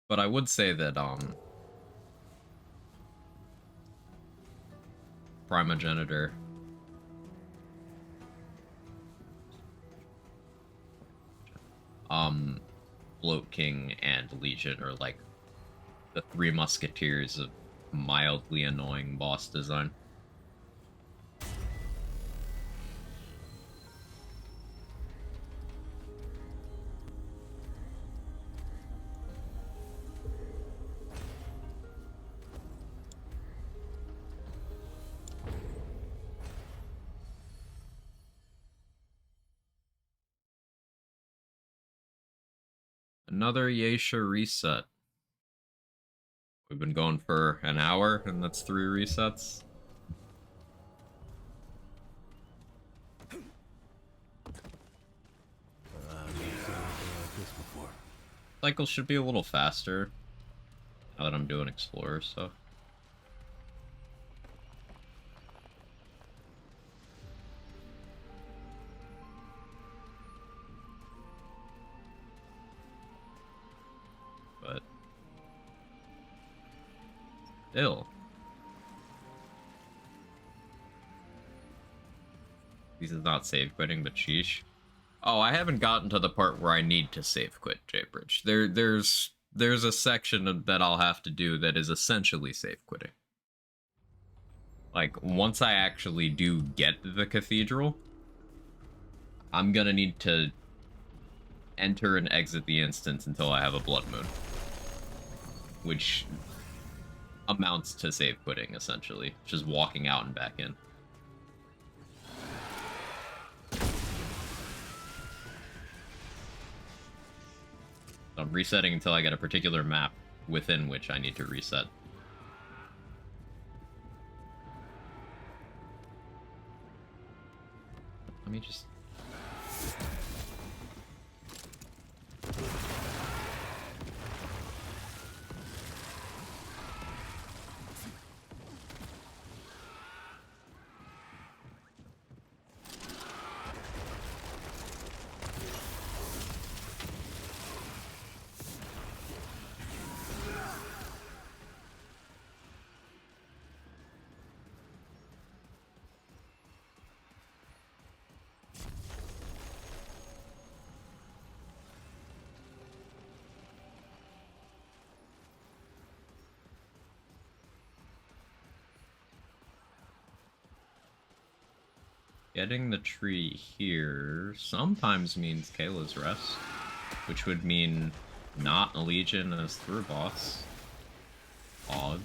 But I would say that Primogenitor Bloat King and Legion are like the three musketeers of mildly annoying boss design. Another Yeisha reset. We've been going for an hour, and that's 3 resets. I've never seen anything like this before. Cycle should be a little faster now that I'm doing Explorer stuff. But still, this is not save quitting, but sheesh. Oh, I haven't gotten to the part where I need to save quit J-Bridge. There's a section that I'll have to do that is essentially save quitting. Like, once I actually do get the cathedral, I'm gonna need to enter and exit the instance until I have a blood moon. Which amounts to save quitting, essentially. Just walking out and back in. I'm resetting until I get a particular map within which I need to reset. Let me just... Getting the tree here sometimes means Kayla's Rest, which would mean not a Legion as through boss. Og.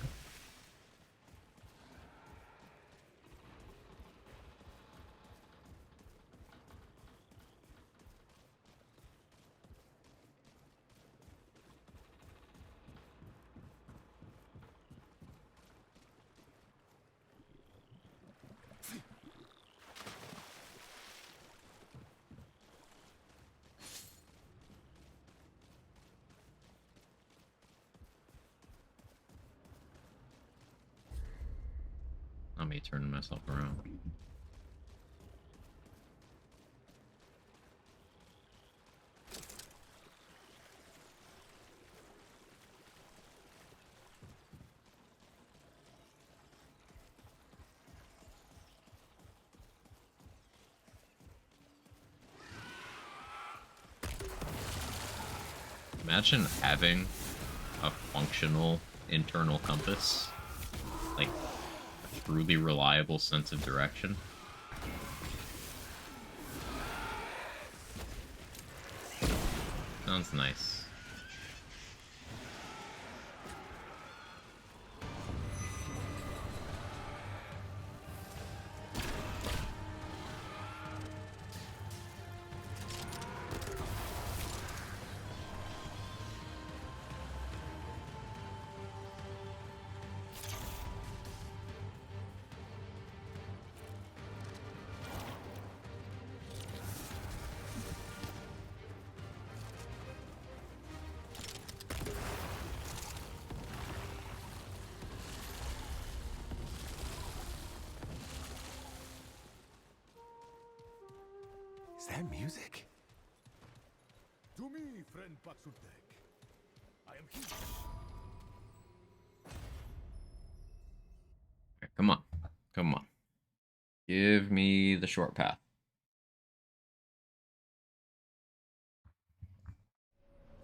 I'm me turning myself around. Imagine having a functional internal compass, like a truly reliable sense of direction. Sounds nice. Is that music? To me, friend Paksutek. I am here. Okay, come on. Come on. Give me the short path.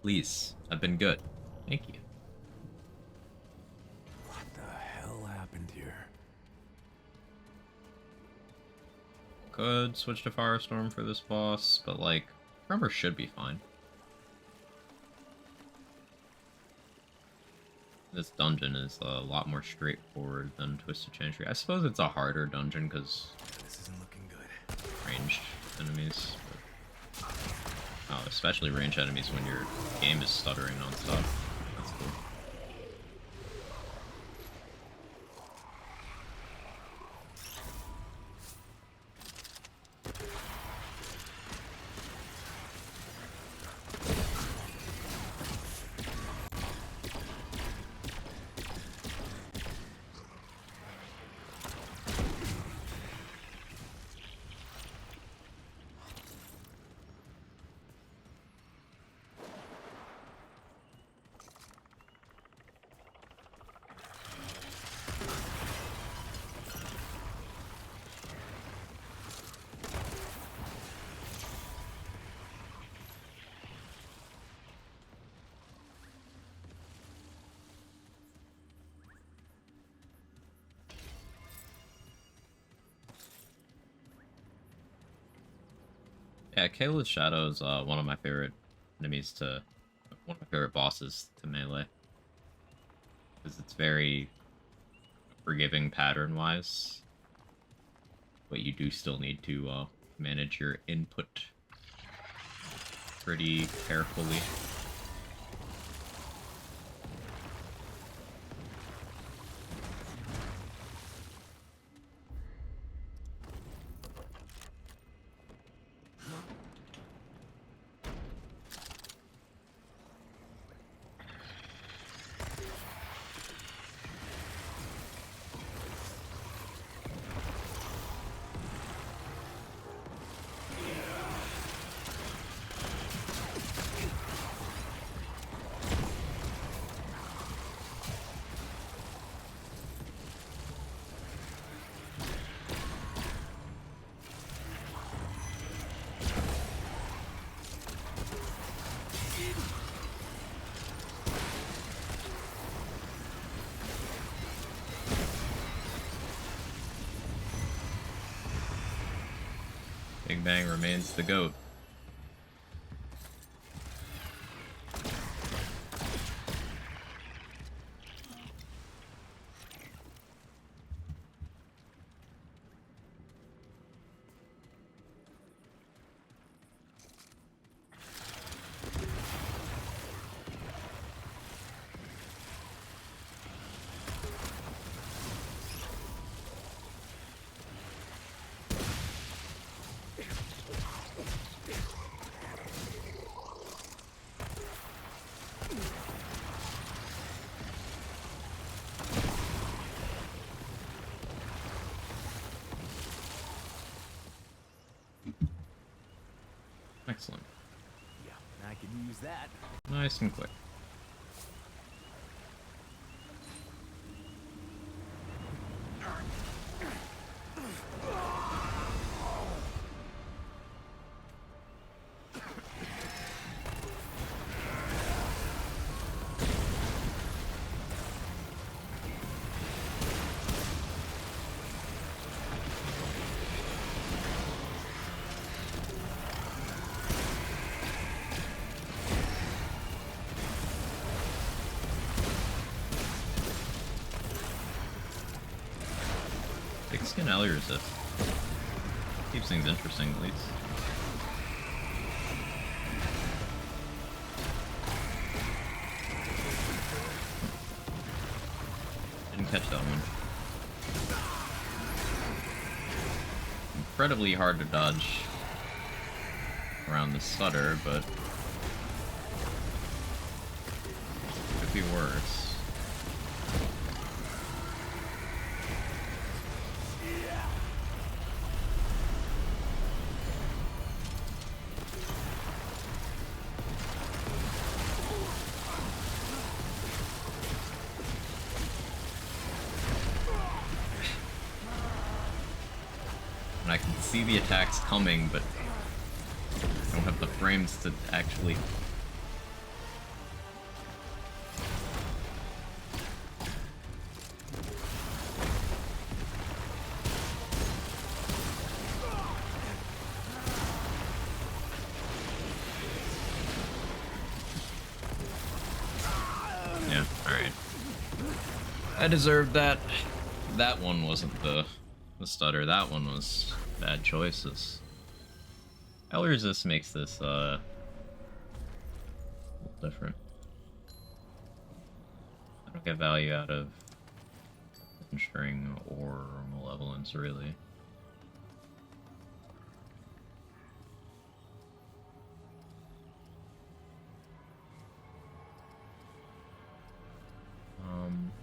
Please. I've been good. Thank you. What the hell happened here? Could switch to Firestorm for this boss, but like, Tremor should be fine. This dungeon is a lot more straightforward than Twisted Chancery. I suppose it's a harder dungeon because This isn't looking good. ranged enemies. But, oh, especially ranged enemies when your game is stuttering nonstop. That's cool. Yeah, Kayla's Shadow is one of my favorite enemies to... one of my favorite bosses to melee. Because it's very forgiving pattern-wise. But you do still need to manage your input pretty carefully. Big Bang remains the GOAT. Excellent. Yeah, I could use that. Nice and quick. Thick skin alley resist. Keeps things interesting, at least. Didn't catch that one. Incredibly hard to dodge around the stutter, but could be worse. And I can see the attacks coming, but I don't have the frames to actually... Yeah, alright. I deserved that. That one wasn't the stutter, that one was bad choices. Alley resist makes this, a little different. I don't get value out of ensuring or malevolence, really.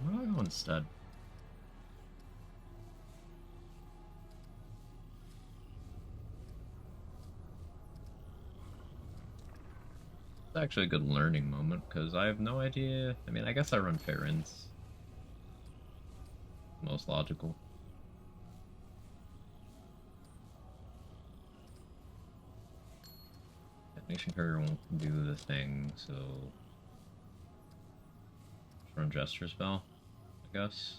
What do I go instead? It's actually a good learning moment, because I have no idea. I mean, I guess I run Farron's. Most logical. Nation Courier won't do the thing, so... just run Gesture Spell, I guess.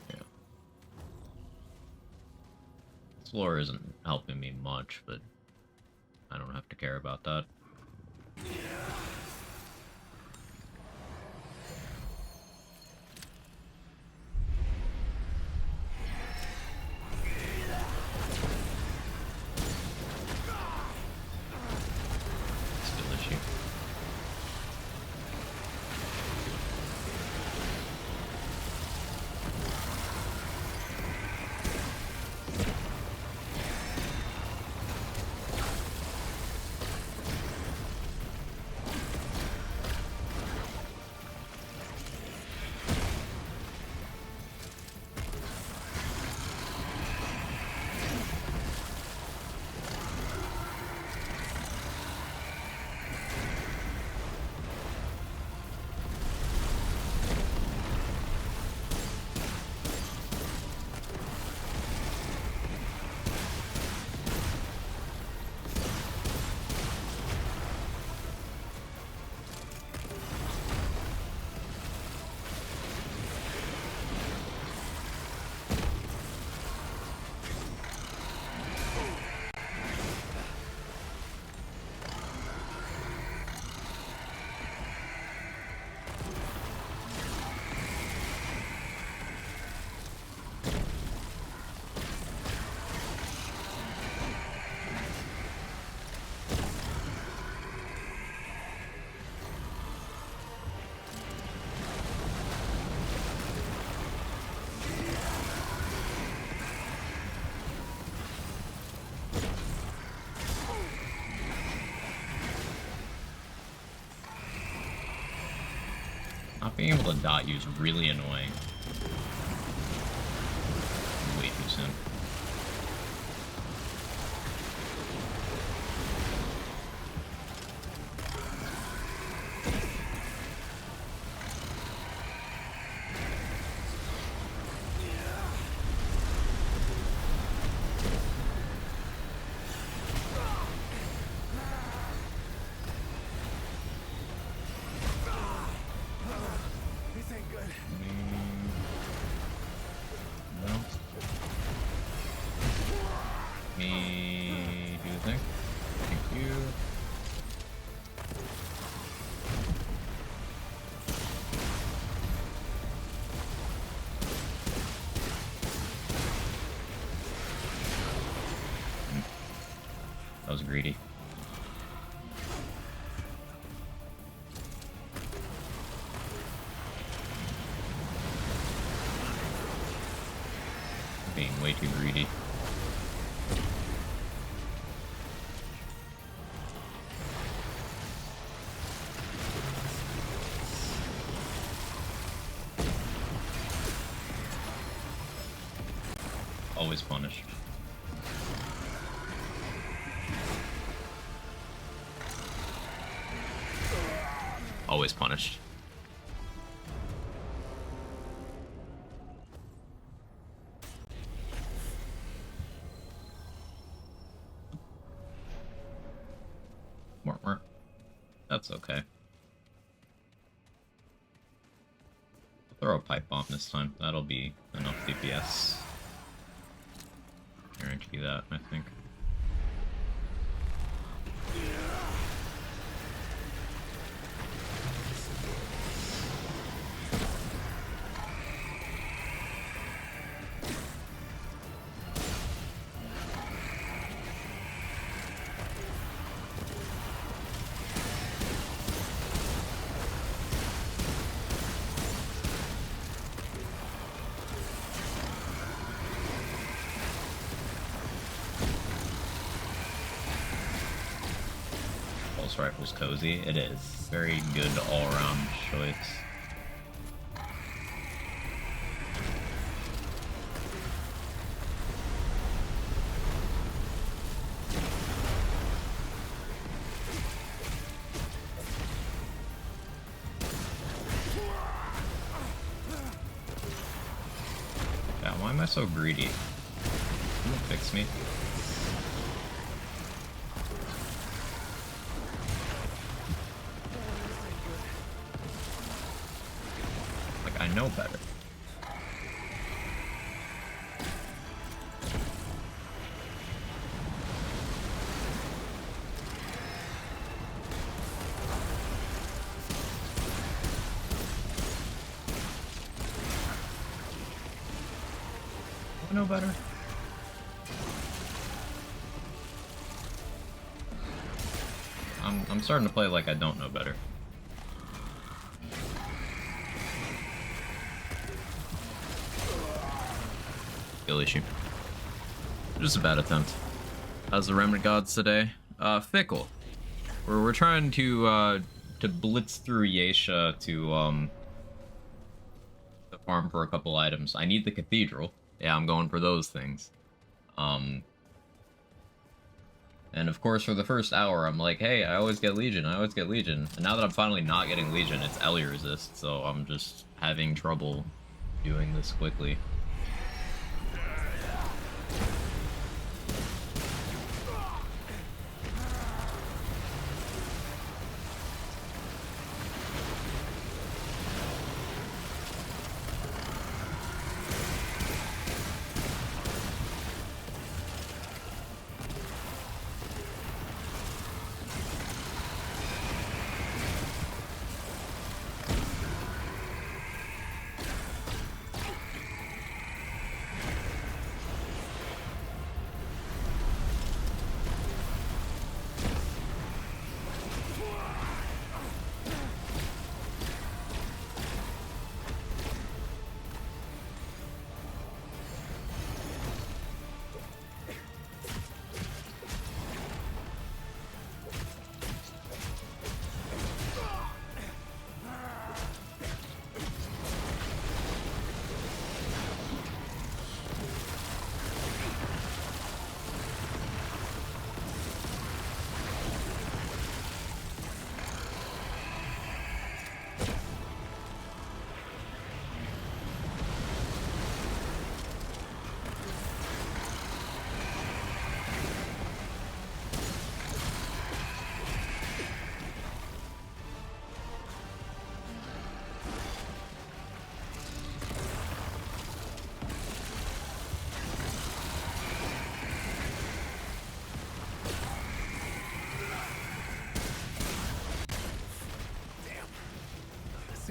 Yeah. This lore isn't helping me much, but I don't have to care about that. Skill issue. Not being able to dot you is really annoying. Way too soon. This ain't good. No. Me do the thing. Thank you. That was greedy. Being way too greedy. Always punish. Always punished. That's okay. I'll throw a pipe bomb this time. That'll be enough DPS. Guarantee that, I think. Pulse rifle's cozy. It is. Very good all-around choice. Yeah, why am I so greedy? Can you fix me? I know better. I know better. I'm starting to play like I don't know better. Skill issue. Just a bad attempt. How's the Remnant Gods today? Fickle. We're trying to blitz through Yesha to farm for a couple items. I need the Cathedral. Yeah, I'm going for those things. And of course, for the first hour, I'm like, hey, I always get Legion, I always get Legion. And now that I'm finally not getting Legion, it's Ellie resist, so I'm just having trouble doing this quickly.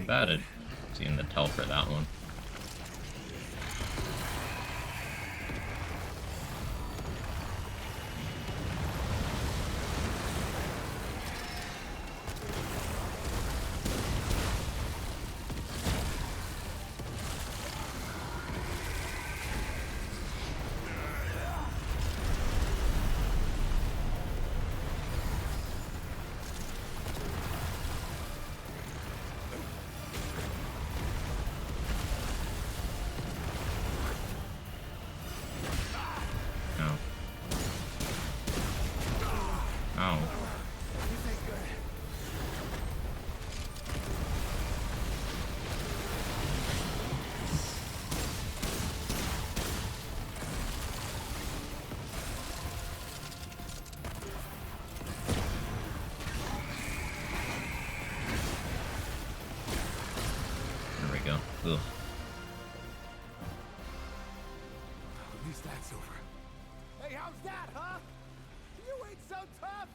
Bad at seeing the tell for that one. least that's over. Hey, how's that, huh? You ain't so tough!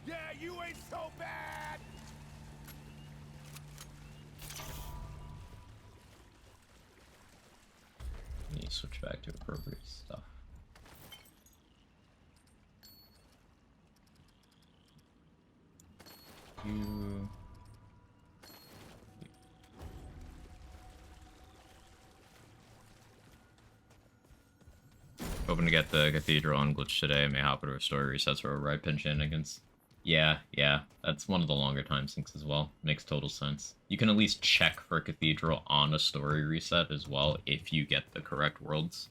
Yeah, you ain't so bad! Let me switch back to appropriate stuff. You... Hoping to get the cathedral unglitched today. May hop into a story resets or right pin shenanigans. Yeah, that's one of the longer time sinks as well. Makes total sense. You can at least check for cathedral on a story reset as well if you get the correct worlds.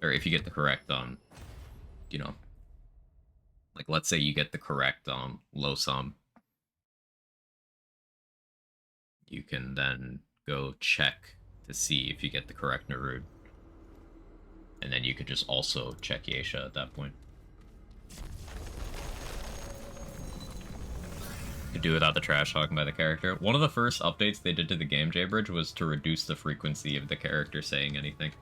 Or if you get the correct, you know, like let's say you get the correct, low sum. You can then go check to see if you get the correct Narud. And then you could just also check Yesha at that point. Could do without the trash talking by the character. One of the first updates they did to the game, Jaybridge, was to reduce the frequency of the character saying anything.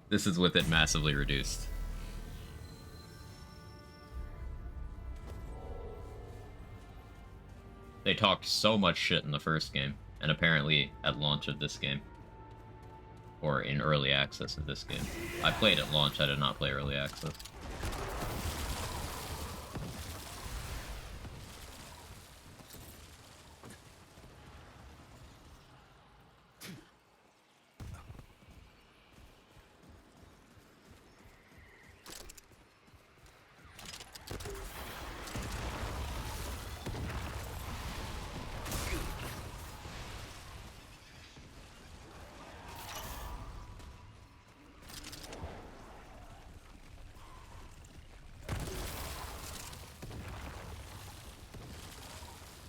This is with it massively reduced. They talked so much shit in the first game, and apparently at launch of this game. Or in early access of this game. I played at launch, I did not play early access.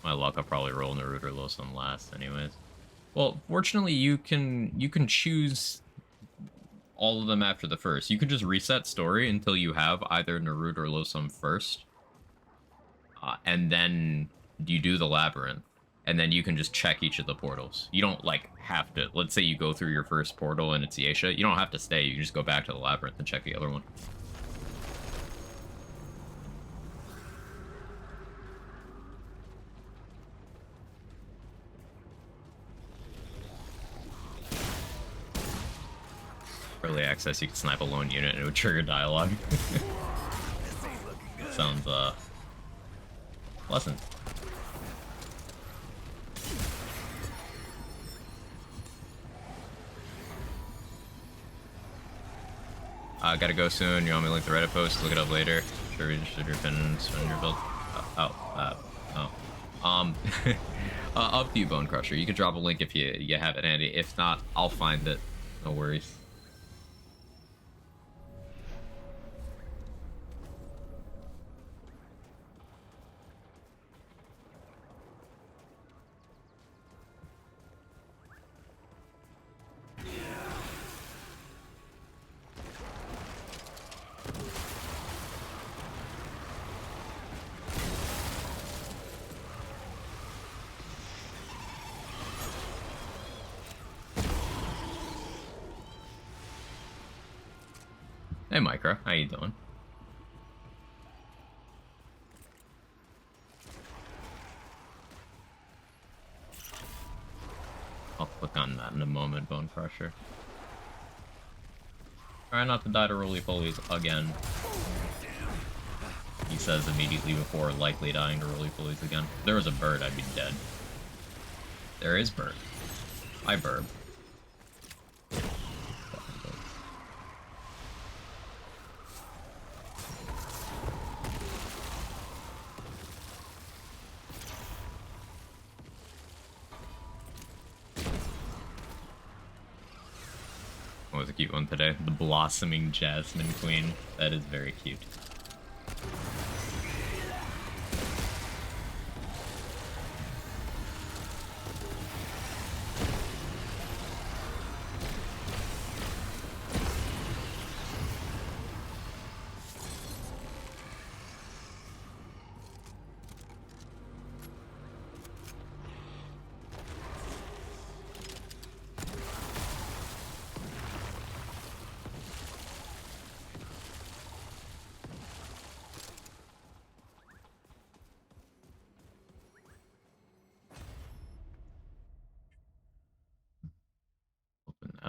My luck, I'll probably roll Naruto or Losum last anyways. Well, fortunately you can choose all of them after the first. You can just reset story until you have either Naruto or Losum first. And then you do the labyrinth. And then you can just check each of the portals. You don't, like, have to... Let's say you go through your first portal and it's Yesha. You don't have to stay. You can just go back to the labyrinth and check the other one. Early access, you can snipe a lone unit and it would trigger dialogue. Sounds, pleasant. Gotta go soon. You want me to link the Reddit post? Look it up later. Sure, registered your pin, spend your build. Up to you, Bone Crusher. You can drop a link if you have it handy. If not, I'll find it. No worries. Hey Micro, how you doing? I'll click on that in a moment, Bone Crusher. Try not to die to roly-polies again. He says immediately before likely dying to roly-polies again. If there was a bird, I'd be dead. There is bird. Hi, bird. What was a cute one today? The Blossoming Jasmine Queen. That is very cute.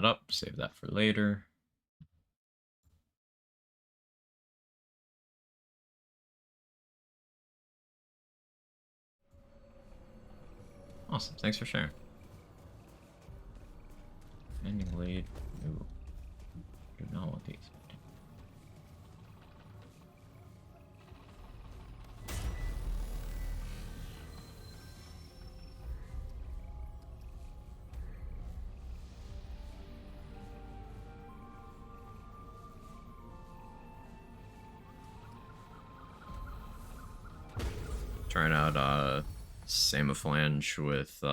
that up, save that for later. Awesome, thanks for sharing. Ending late. No. Do not want the expecting. Trying out Samophalange with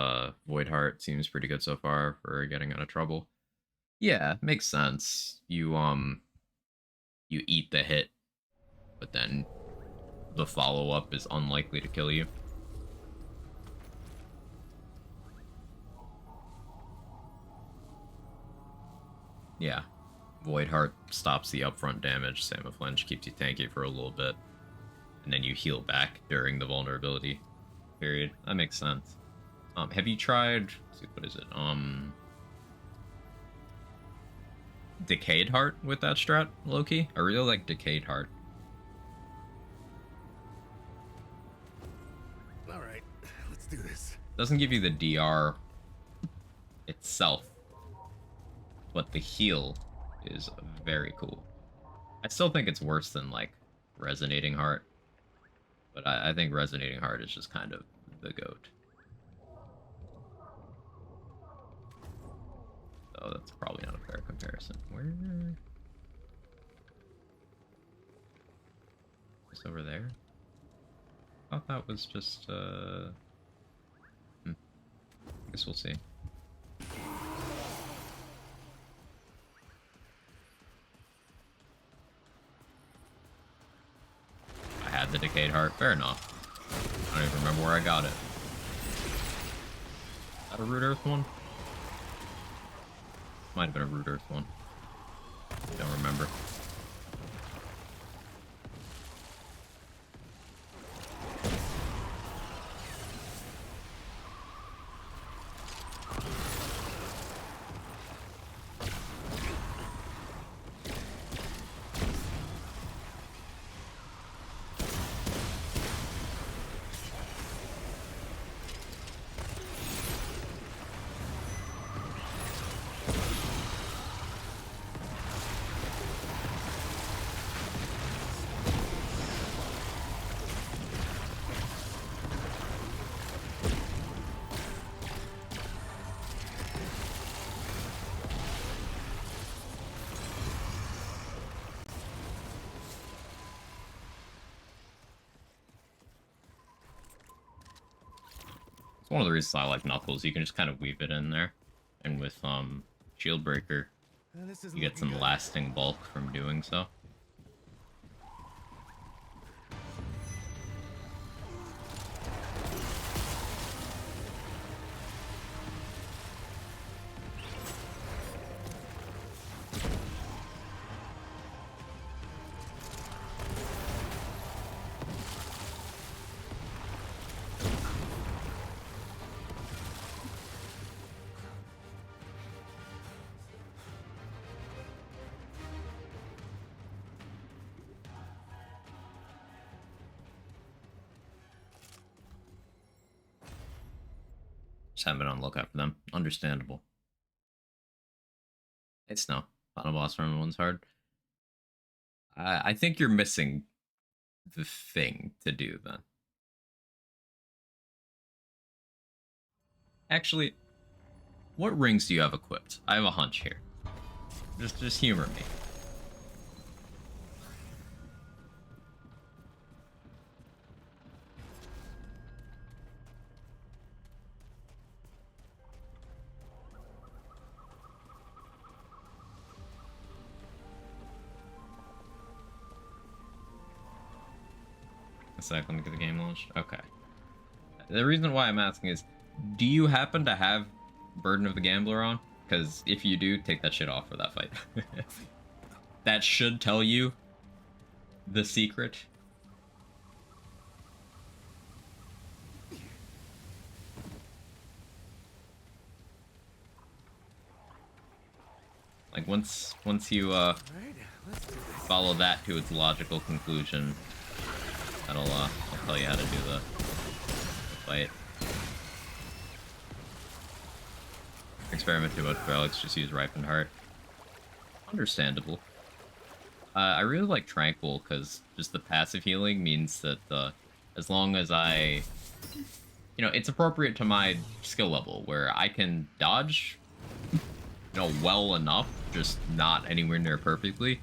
Void Heart seems pretty good so far for getting out of trouble. Yeah, makes sense. You eat the hit, but then the follow-up is unlikely to kill you. Yeah. Void Heart stops the upfront damage, Samophalange keeps you tanky for a little bit, and then you heal back during the vulnerability period. That makes sense. Have you tried, let's see, what is it? Decayed Heart with that strat, Loki? I really like Decayed Heart. Alright, let's do this. Doesn't give you the DR itself, but the heal is very cool. I still think it's worse than, like, Resonating Heart, but I think Resonating Heart is just kind of the GOAT. So that's probably not a fair comparison. Where? Just over there? I thought that was just, I guess we'll see. I had the Decayed Heart. Fair enough. I don't even remember where I got it. Is that a Root Earth one? Might have been a Root Earth one. Don't remember. One of the reasons I like Knuckles, you can just kind of weave it in there. And with Shield Breaker, you get some lasting bulk from doing so. Just haven't been on the lookout for them. Understandable. It's no. Final boss run one's hard. I think you're missing the thing to do then. Actually, what rings do you have equipped? I have a hunch here. Just humor me. A second to get the game launched? Okay. The reason why I'm asking is, do you happen to have Burden of the Gambler on? Because if you do, take that shit off for that fight. That should tell you the secret. Like once you Alright, let's do this. follow that to its logical conclusion, I'll tell you how to do the fight. Experiment too much, but Alex just use Ripened Heart. Understandable. I really like Tranquil because just the passive healing means that as long as it's appropriate to my skill level where I can dodge, well enough, just not anywhere near perfectly.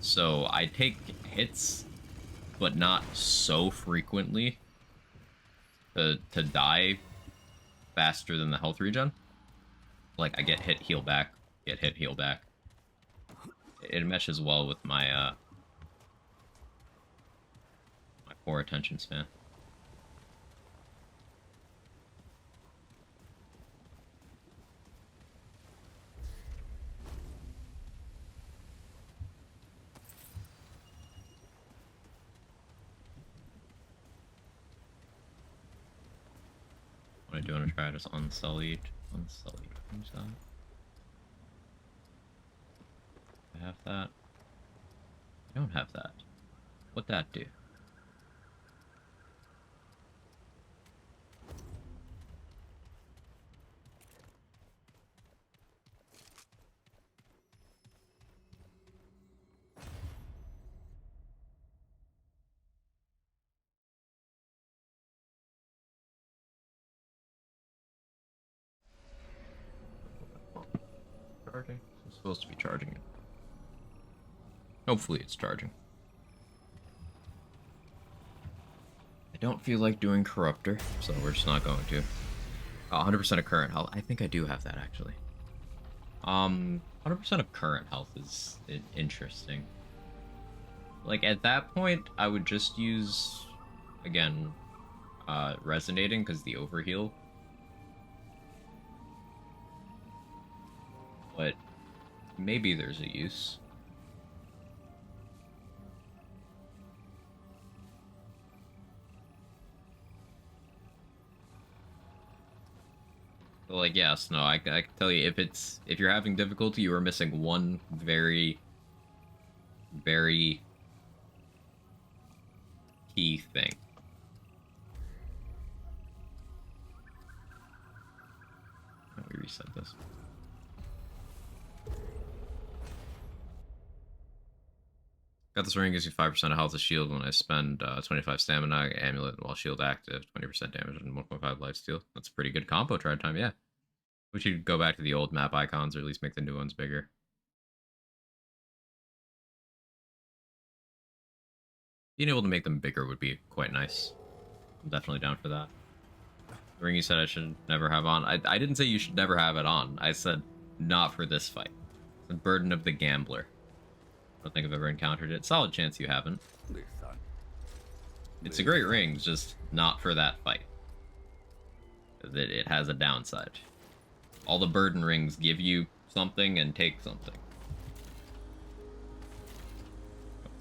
So I take hits, but not so frequently to die faster than the health regen. Like I get hit, heal back, get hit, heal back. It meshes well with my my poor attention span. What I do want to try is Unsullied. Unsullied. Who's that? I have that. I don't have that. What'd that do? Charging? It's supposed to be charging it. Hopefully it's charging. I don't feel like doing Corruptor, so we're just not going to. 100% of current health. I think I do have that, actually. 100% of current health is interesting. Like, at that point, I would just use, again, Resonating, because the overheal. But maybe there's a use. Like, yes, no, I can tell you, if you're having difficulty, you are missing one very, very key thing. Let me reset this. Got this ring, gives you 5% of health as shield when I spend 25 stamina, amulet while shield active, 20% damage and 1.5 life steal. That's a pretty good combo try time, yeah. We should go back to the old map icons or at least make the new ones bigger. Being able to make them bigger would be quite nice. I'm definitely down for that. The ring you said I should never have on. I didn't say you should never have it on. I said not for this fight. It's the burden of the gambler. I don't think I've ever encountered it. Solid chance you haven't. It's a great ring, just not for that fight. It has a downside. All the burden rings give you something and take something.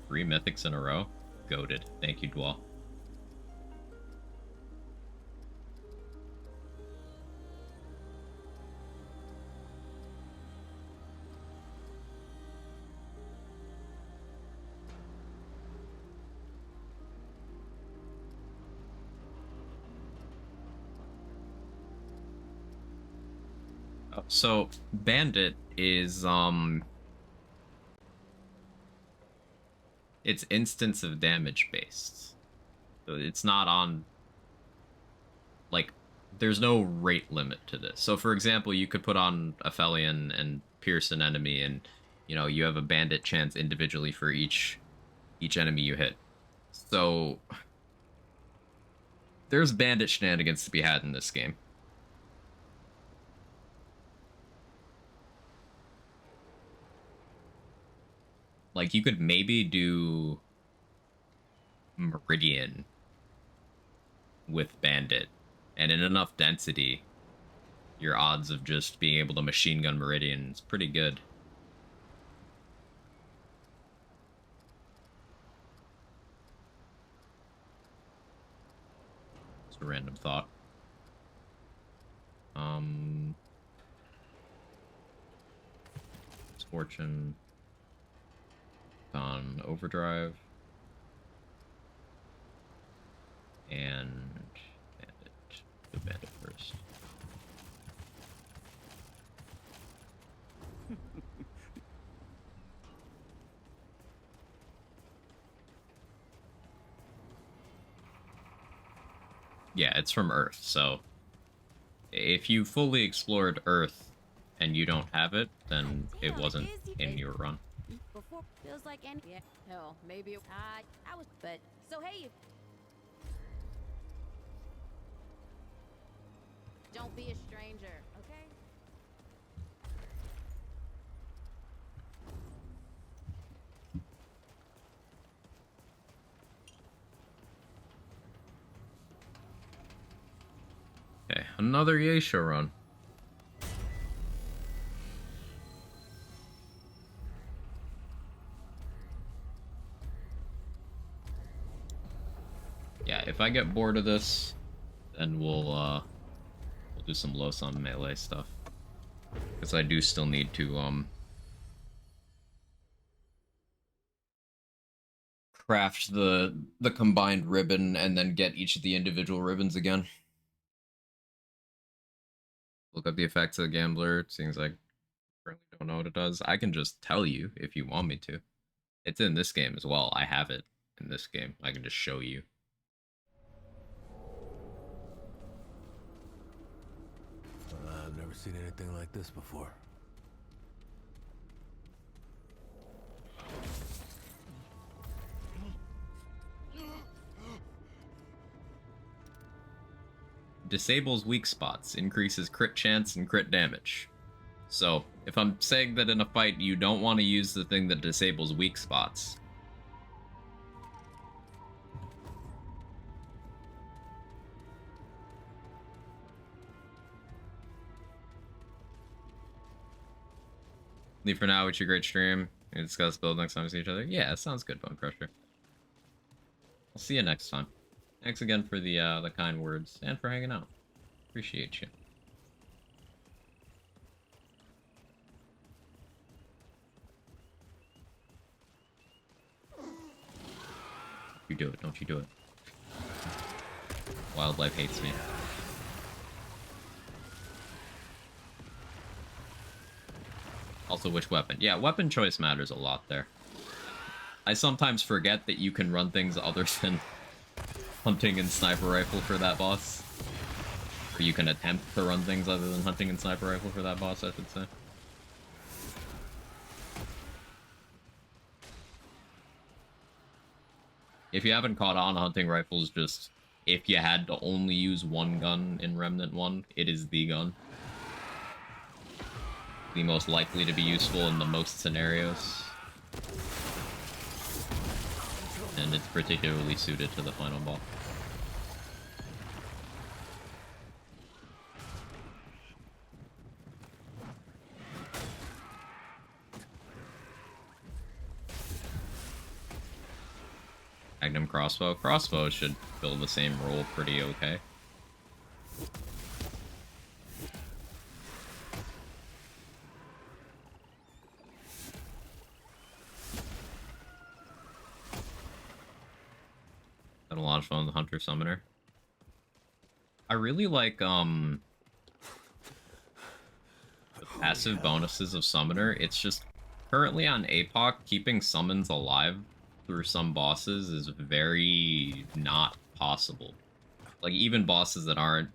3 mythics in a row? Goated. Thank you, Dwell. So, Bandit is, it's instance of damage based. So it's not on, like, there's no rate limit to this. So, for example, you could put on Aphelion and pierce an enemy, and, you have a Bandit chance individually for each enemy you hit. So, there's Bandit shenanigans to be had in this game. Like, you could maybe do Meridian with Bandit, and in enough density, your odds of just being able to machine gun Meridian is pretty good. It's a random thought. Misfortune on Overdrive. And Bandit. Do Bandit first. Yeah, it's from Earth, so if you fully explored Earth and you don't have it, then it wasn't in your run. Before feels like any. Yeah. Hell, maybe. I was. But so hey. Don't be a stranger, okay? Okay, another Geisha run. Yeah, if I get bored of this, then we'll do some low sum melee stuff. Because I do still need to craft the combined ribbon and then get each of the individual ribbons again. Look up the effects of the gambler. It seems like I really don't know what it does. I can just tell you if you want me to. It's in this game as well. I have it in this game. I can just show you. I've never seen anything like this before. Disables weak spots, increases crit chance and crit damage. So, if I'm saying that in a fight you don't want to use the thing that disables weak spots, leave for now, with your great stream. We discuss build next time we see each other. Yeah, that sounds good, Bone Crusher. I'll see you next time. Thanks again for the kind words and for hanging out. Appreciate you. You do it, don't you do it. Wildlife hates me. Also, which weapon? Yeah, weapon choice matters a lot there. I sometimes forget that you can run things other than hunting and sniper rifle for that boss. Or you can attempt to run things other than hunting and sniper rifle for that boss, I should say. If you haven't caught on, hunting rifles just... If you had to only use one gun in Remnant 1, it is the gun. The most likely to be useful in the most scenarios. And it's particularly suited to the final ball. Magnum crossbow. Crossbow should fill the same role pretty okay. Had a lot of fun with the Hunter Summoner. I really like the passive bonuses of Summoner. It's just currently on Apoc, keeping summons alive through some bosses is very not possible. Like, even bosses that aren't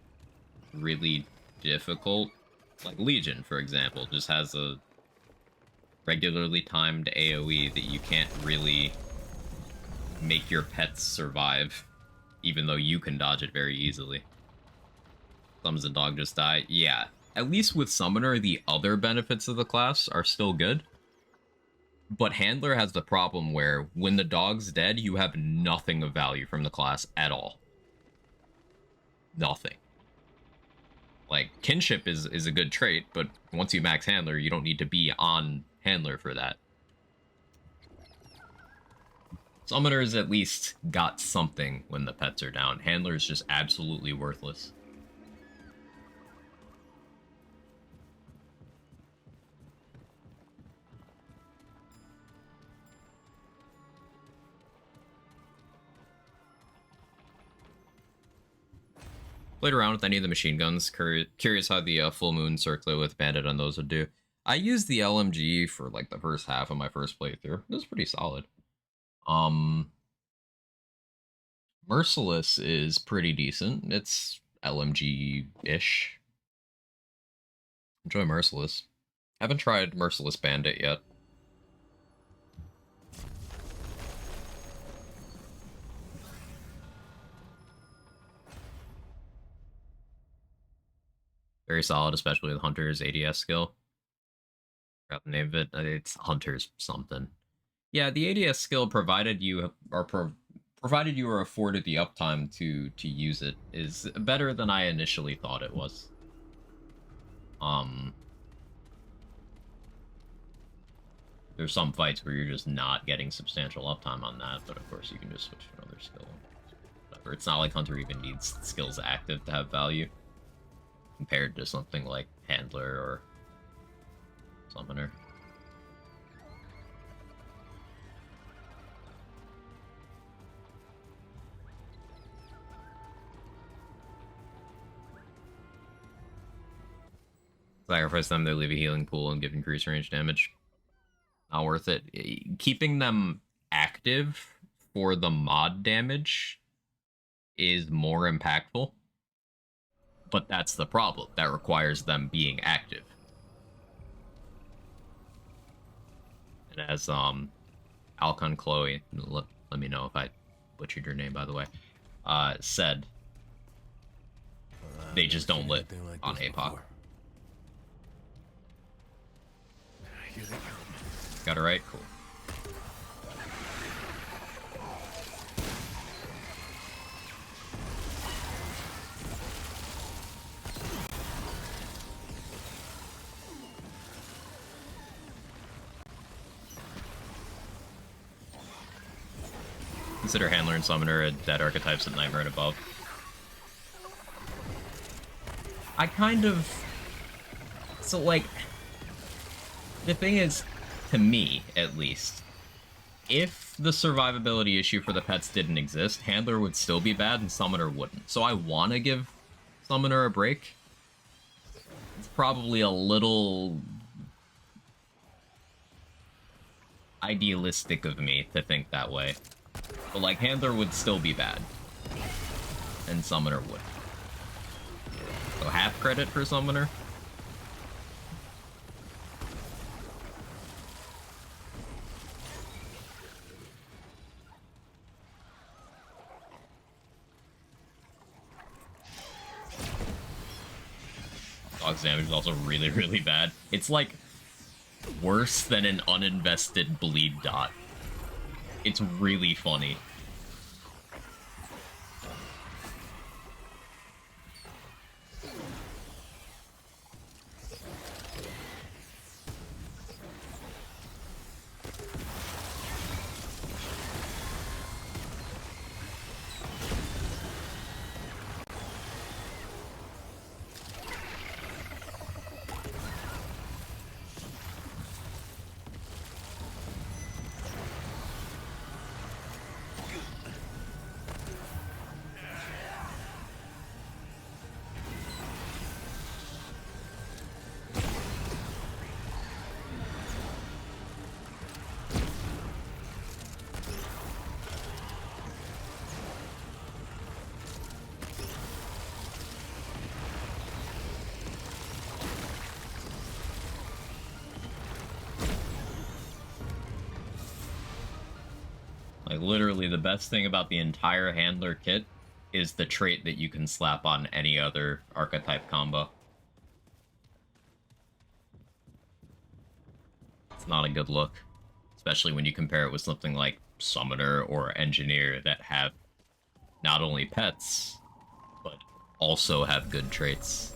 really difficult, like Legion, for example, just has a regularly timed AoE that you can't really make your pets survive, even though you can dodge it very easily. Summons and dog just die. Yeah, at least with Summoner, the other benefits of the class are still good. But Handler has the problem where, when the dog's dead, you have nothing of value from the class at all. Nothing. Like, Kinship is a good trait, but once you max Handler, you don't need to be on Handler for that. Summoner's at least got something when the pets are down. Handler's just absolutely worthless. Played around with any of the machine guns. Curious how the full moon circlet with bandit on those would do. I used the LMG for like the first half of my first playthrough. It was pretty solid. Merciless is pretty decent. It's LMG-ish. Enjoy Merciless. Haven't tried Merciless Bandit yet. Very solid, especially with Hunter's ADS skill. Forgot the name of it. It's Hunter's something. Yeah, the ADS skill, provided you are afforded the uptime to use it, is better than I initially thought it was. There's some fights where you're just not getting substantial uptime on that, but of course you can just switch to another skill. Whatever. It's not like Hunter even needs skills active to have value, compared to something like Handler or Summoner. Sacrifice them, they leave a healing pool and give increased range damage. Not worth it. Keeping them active for the mod damage is more impactful. But that's the problem. That requires them being active. And as Alcon Chloe, let me know if I butchered your name, by the way, said, they just don't live on Apoc. Got it right? Cool. Consider Handler and Summoner dead archetypes at Nightmare and above. I kind of... So, like... The thing is, to me, at least, if the survivability issue for the pets didn't exist, Handler would still be bad and Summoner wouldn't. So I want to give Summoner a break. It's probably a little idealistic of me to think that way. But, like, Handler would still be bad. And Summoner would. So half credit for Summoner. Dog's damage is also really, really bad. It's like worse than an uninvested bleed dot. It's really funny. Like, literally, the best thing about the entire Handler kit is the trait that you can slap on any other archetype combo. It's not a good look, especially when you compare it with something like Summoner or Engineer that have not only pets, but also have good traits.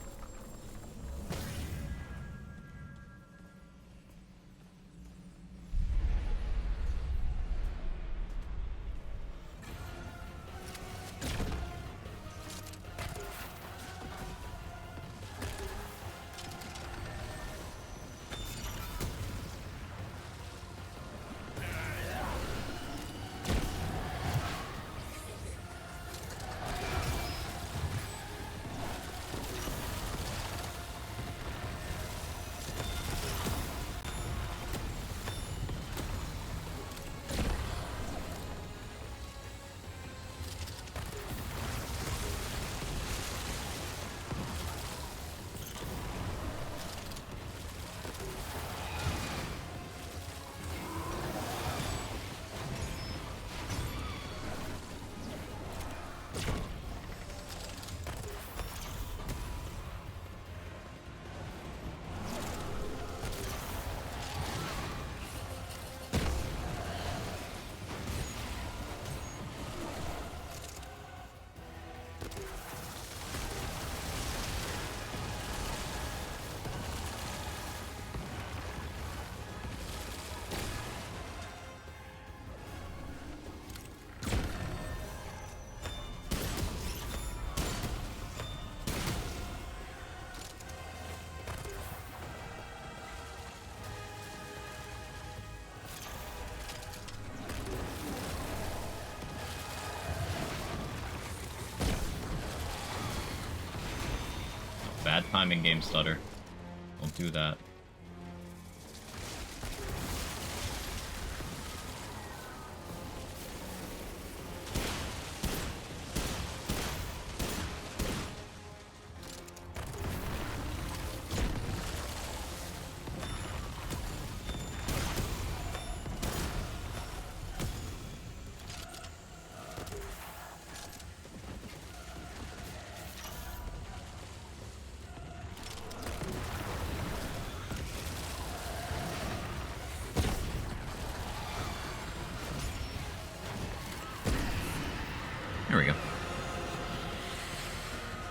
time in game stutter. Don't do that. There we go.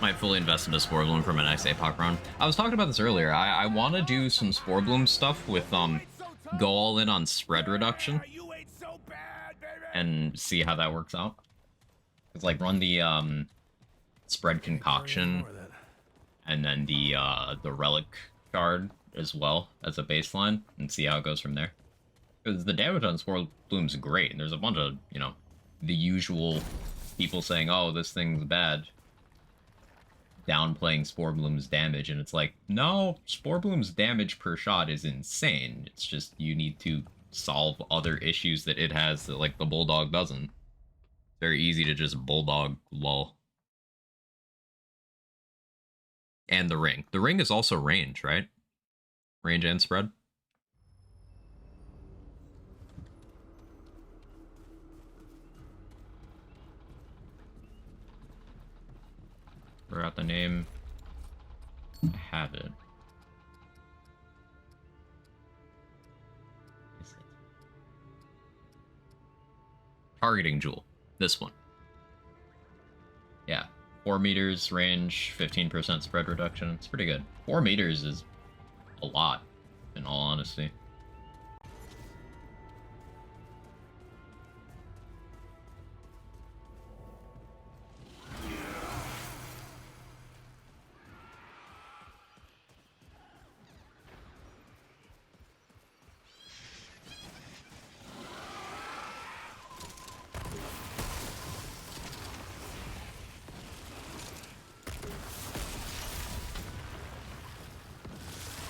Might fully invest into Spore Bloom for my next Apoc run. I was talking about this earlier. I want to do some Spore Bloom stuff with, go all in on spread reduction. You ain't so bad, baby. And see how that works out. It's like, run the, spread concoction, and then the relic shard as well as a baseline, and see how it goes from there. Because the damage on Spore Bloom's great, and there's a bunch of, you know, the usual people saying, oh, this thing's bad, downplaying Spore Bloom's damage, and it's like, no, Spore Bloom's damage per shot is insane. It's just you need to solve other issues that it has that, like, the Bulldog doesn't. It's very easy to just Bulldog lull. And the ring. The ring is also range, right? Range and spread. Forgot the name. I have it. Is it? Targeting Jewel. This one. Yeah. 4 meters range, 15% spread reduction. It's pretty good. 4 meters is a lot, in all honesty.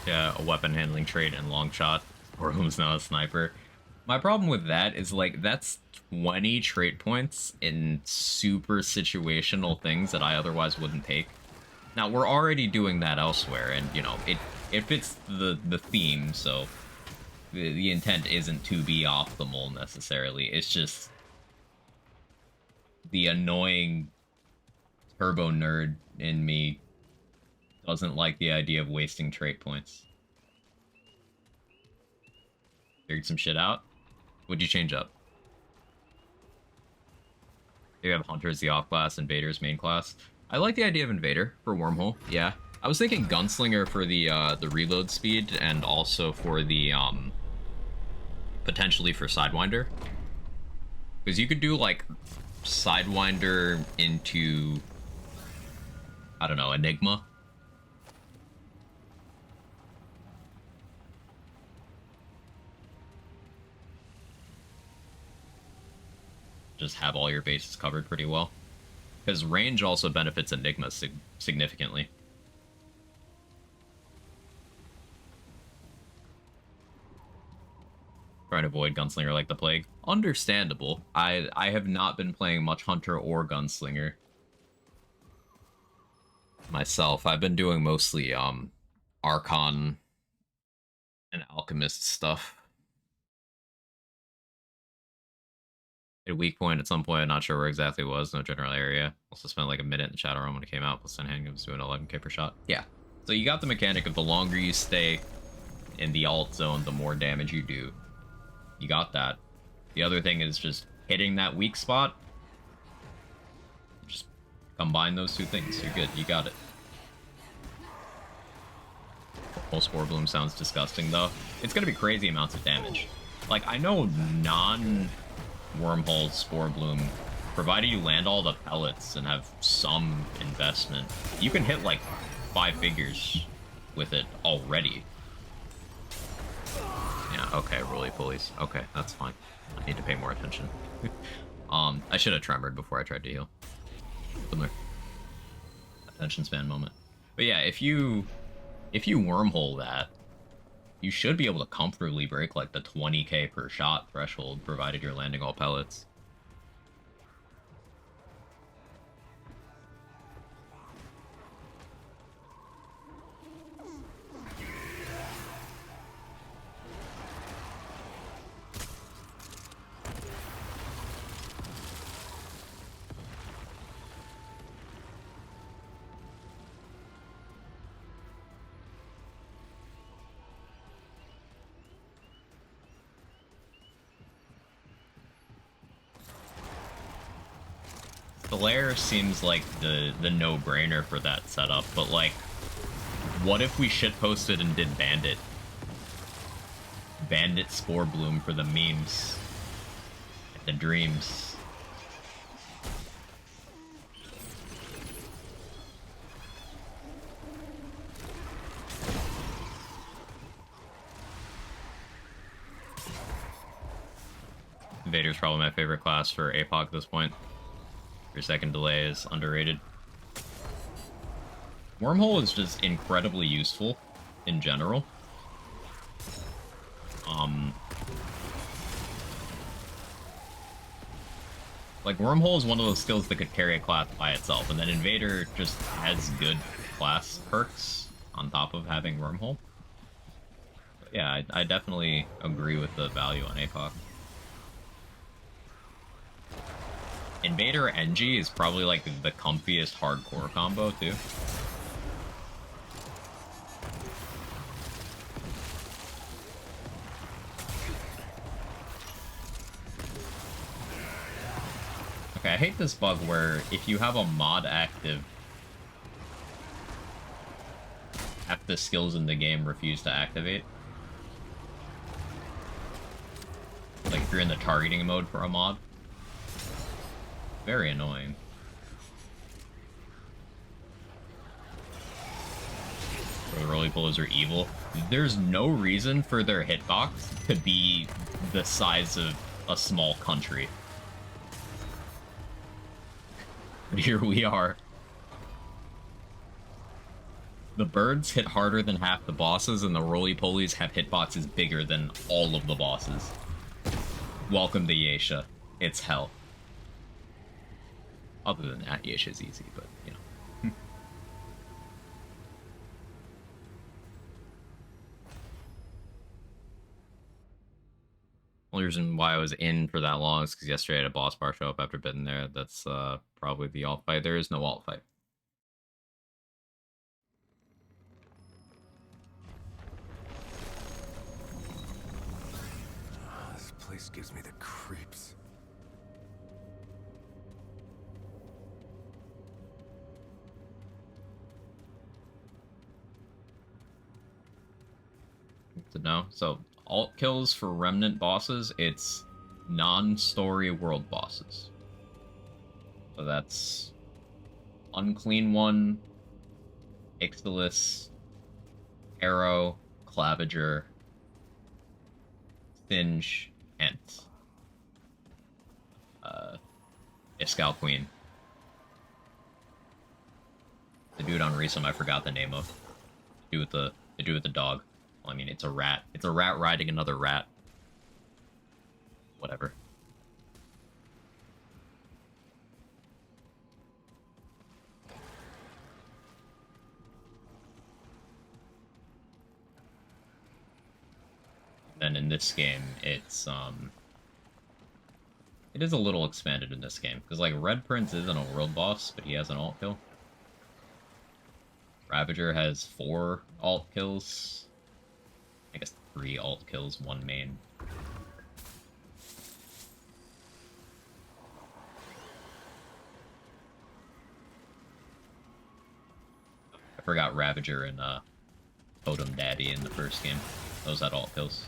Yeah, a weapon handling trait and long shot, or who's now a sniper. My problem with that is, like, that's 20 trait points in super situational things that I otherwise wouldn't take. Now, we're already doing that elsewhere, and, you know, it fits the theme, so the intent isn't to be optimal, necessarily. It's just the annoying turbo nerd in me doesn't like the idea of wasting trait points. Figured some shit out. What'd you change up? You have Hunter as the off class, Invader as main class. I like the idea of Invader for Wormhole, yeah. I was thinking Gunslinger for the reload speed, and also for the, potentially for Sidewinder. Because you could do, like, Sidewinder into, I don't know, Enigma. Just have all your bases covered pretty well. Because range also benefits Enigma significantly. Trying to avoid Gunslinger like the plague. Understandable. I have not been playing much Hunter or Gunslinger myself. I've been doing mostly Archon and Alchemist stuff. A weak point at some point, not sure where exactly it was, no general area. Also spent like a minute in the shadow room when it came out, plus 10 handguns doing 11k per shot. Yeah, so you got the mechanic of the longer you stay in the alt zone, the more damage you do. You got that. The other thing is just hitting that weak spot. Just combine those two things, you're good, you got it. Whole Spore Bloom sounds disgusting though. It's gonna be crazy amounts of damage. Like, I know Wormhole Spore Bloom, provided you land all the pellets and have some investment, you can hit like 5 figures with it already. Yeah, okay, roly polies. Okay, that's fine. I need to pay more attention. I should have tremored before I tried to heal. Come there. Attention span moment. But yeah, if you wormhole that, you should be able to comfortably break like the 20k per shot threshold, provided you're landing all pellets. The lair seems like the no-brainer for that setup, but like, what if we shitposted and did Bandit? Bandit Spore Bloom for the memes. The dreams. Invader's probably my favorite class for Apoc at this point. Your second delay is underrated. Wormhole is just incredibly useful in general. Like, Wormhole is one of those skills that could carry a class by itself, and then Invader just has good class perks on top of having Wormhole. But yeah, I definitely agree with the value on Apoc. Invader NG is probably like the comfiest hardcore combo too. Okay, I hate this bug where if you have a mod active, half the skills in the game refuse to activate. Like if you're in the targeting mode for a mod. Very annoying. The roly polies are evil. There's no reason for their hitbox to be the size of a small country. But here we are. The birds hit harder than half the bosses, and the roly polies have hitboxes bigger than all of the bosses. Welcome to Yeisha. It's hell. Other than that, Yesha's easy, but, you know. Only reason why I was in for that long is because yesterday I had a boss bar show up after bidding there. That's probably the alt fight. There is no alt fight. This place gives me the creeps. To know. So, alt kills for Remnant bosses, it's non-story world bosses. So that's Unclean One, Ixtalis, Arrow, Claviger, Singe, Ent. Iskal Queen. The dude on Resum I forgot the name of. The dude with the dog. Well, I mean, it's a rat. It's a rat riding another rat. Whatever. Then in this game, it's it is a little expanded in this game because like Red Prince isn't a world boss, but he has an alt kill. Ravager has 4 alt kills. I guess 3 alt kills, 1 main. I forgot Ravager and Totem Daddy in the first game. Those had alt kills.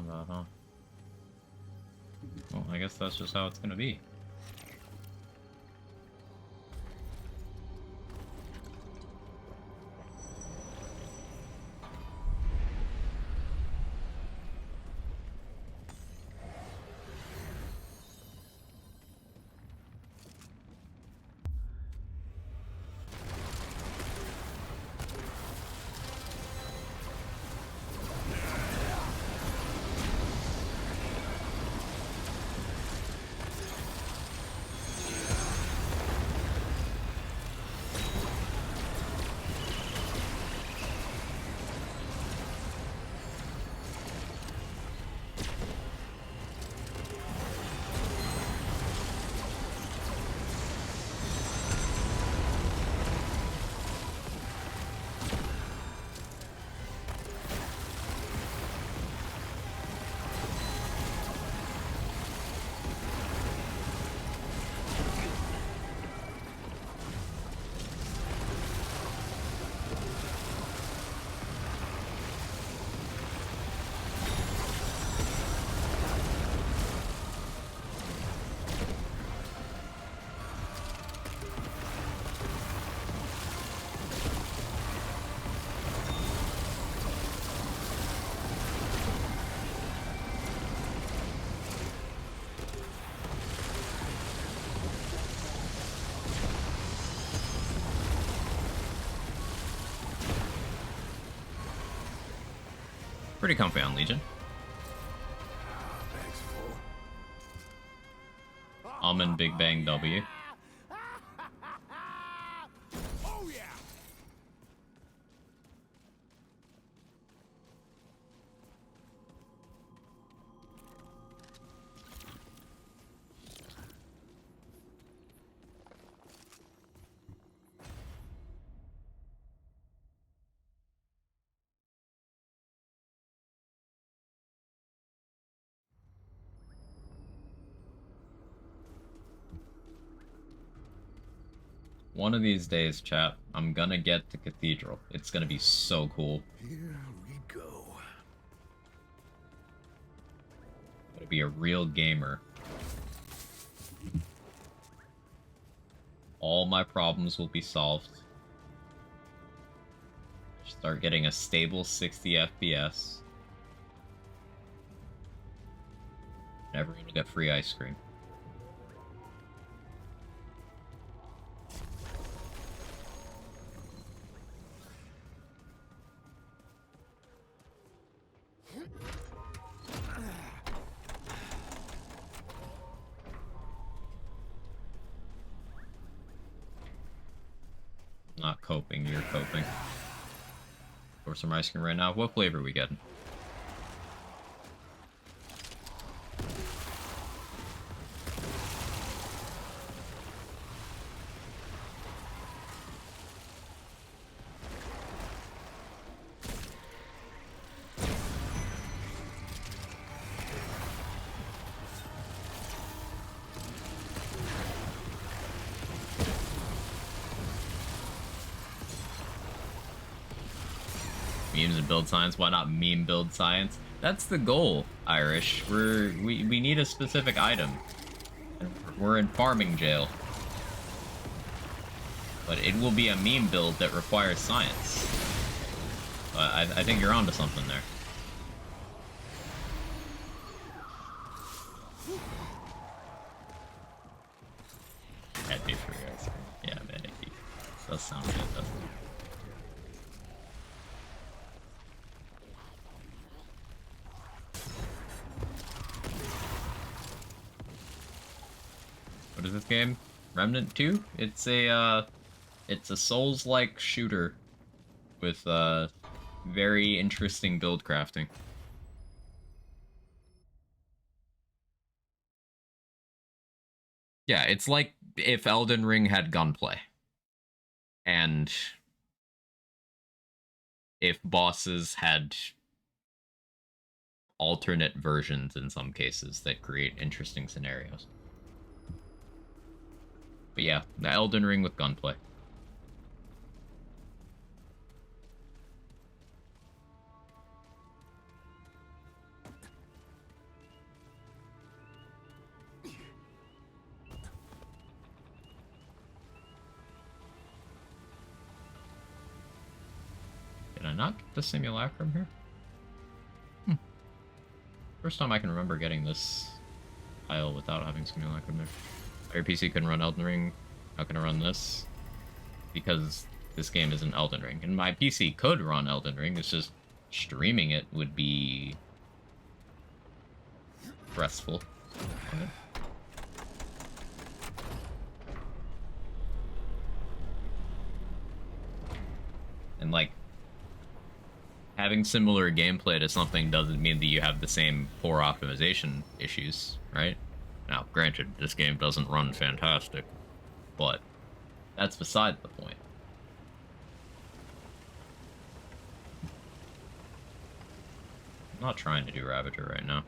about, huh? Well, I guess that's just how it's gonna be. Pretty comfy on Legion. Bag's full. Almond Big Bang W. Oh yeah. One of these days, chat, I'm gonna get to Cathedral. It's gonna be so cool. Here we go. Gonna be a real gamer. All my problems will be solved. Start getting a stable 60 FPS. And everyone will get free ice cream. Not coping, you're coping. For some ice cream right now. What flavor are we getting? Memes and build science. Why not meme build science? That's the goal, Irish. We need a specific item. And we're in farming jail. But it will be a meme build that requires science. I think you're onto something there. That'd be free ice cream. Yeah, man, it does sound good, doesn't it? What is this game? Remnant 2? It's a Souls-like shooter with very interesting build crafting. Yeah, it's like if Elden Ring had gunplay. And if bosses had alternate versions in some cases that create interesting scenarios. But yeah, the Elden Ring with gunplay. not get the simulacrum here? First time I can remember getting this tile without having simulacrum there. Your PC couldn't run Elden Ring. How can I run this? Because this game isn't Elden Ring. And my PC could run Elden Ring, it's just streaming it would be stressful. And like, having similar gameplay to something doesn't mean that you have the same poor optimization issues, right? Now, granted, this game doesn't run fantastic, but that's beside the point. I'm not trying to do Ravager right now.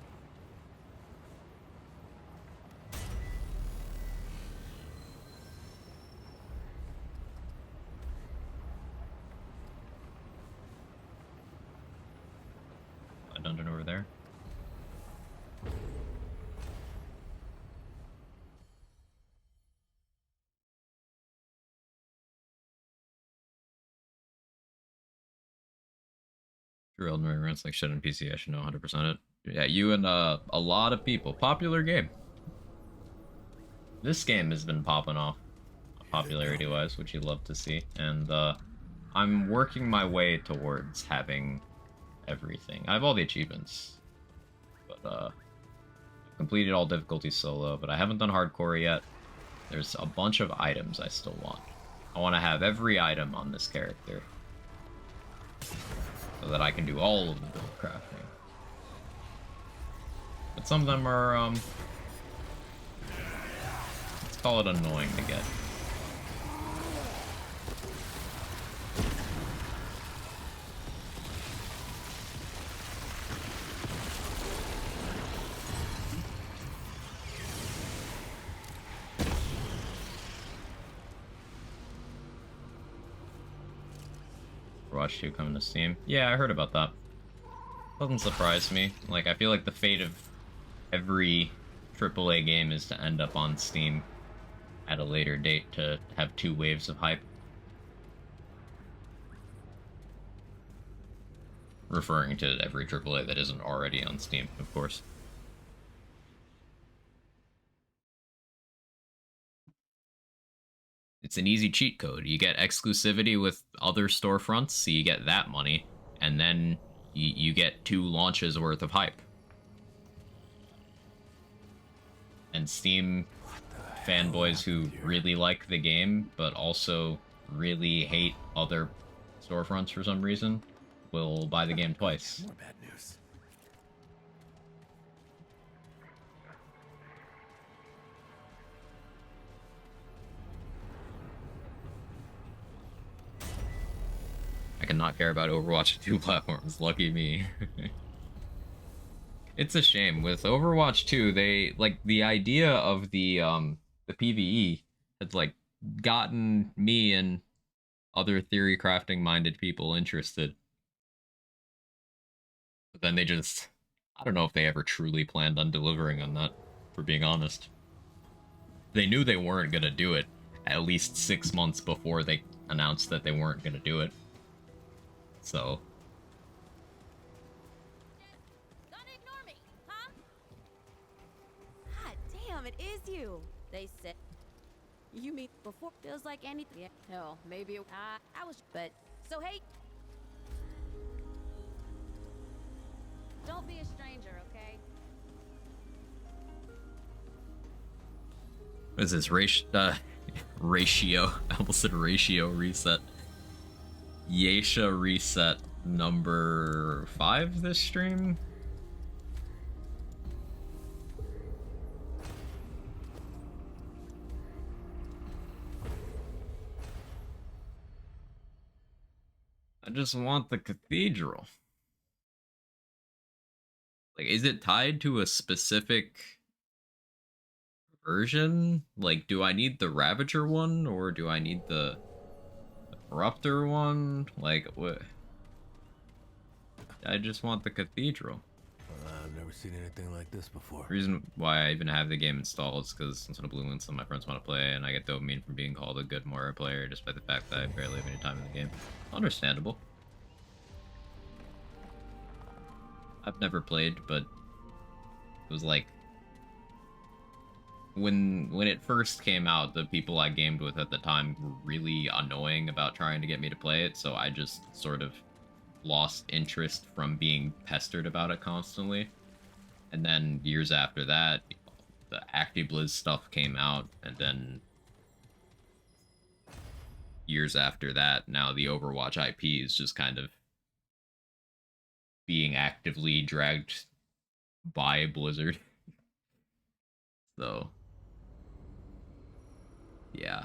A dungeon over there. True, Elden Ring runs like shit on PC. I should know 100% it. Yeah, you and a lot of people. Popular game. This game has been popping off popularity-wise, which you love to see. And I'm working my way towards having everything. I have all the achievements. But I've completed all difficulties solo, but I haven't done hardcore yet. There's a bunch of items I still want. I want to have every item on this character, so that I can do all of the build crafting. But some of them are, let's call it annoying to get. Overwatch 2 coming to Steam. Yeah, I heard about that. Doesn't surprise me. Like, I feel like the fate of every AAA game is to end up on Steam at a later date to have 2 waves of hype. Referring to every AAA that isn't already on Steam, of course. It's an easy cheat code. You get exclusivity with other storefronts, so you get that money, and then you get 2 launches worth of hype. And Steam fanboys who really like the game, but also really hate other storefronts for some reason, will buy the game twice. More bad news. I cannot care about Overwatch 2 platforms. Lucky me. It's a shame. With Overwatch 2, they like the idea of the PvE has like gotten me and other theory crafting minded people interested. But then they just, I don't know if they ever truly planned on delivering on that, for being honest. They knew they weren't gonna do it at least 6 months before they announced that they weren't gonna do it. So Don't ignore me, huh? God damn, it is you. They said you meet before. Feels like anything. Yeah, hell, maybe I was, but so hey. Don't be a stranger, okay? what is this ratio? I almost said ratio reset. Yeisha reset number 5 this stream. I just want the cathedral. Like, is it tied to a specific version? Like, do I need the Ravager one, or do I need the Corruptor one? Like, what? I just want the cathedral. I've never seen anything like this before. The reason why I even have the game installed is because some of Blue and some of my friends want to play, and I get dopamine from being called a good Mora player, despite the fact that I barely have any time in the game. Understandable. I've never played, but it was like when it first came out, the people I gamed with at the time were really annoying about trying to get me to play it, so I just sort of lost interest from being pestered about it constantly. And then years after that, the ActiBliz stuff came out, and then years after that, now the Overwatch IP is just kind of being actively dragged by Blizzard. So, yeah.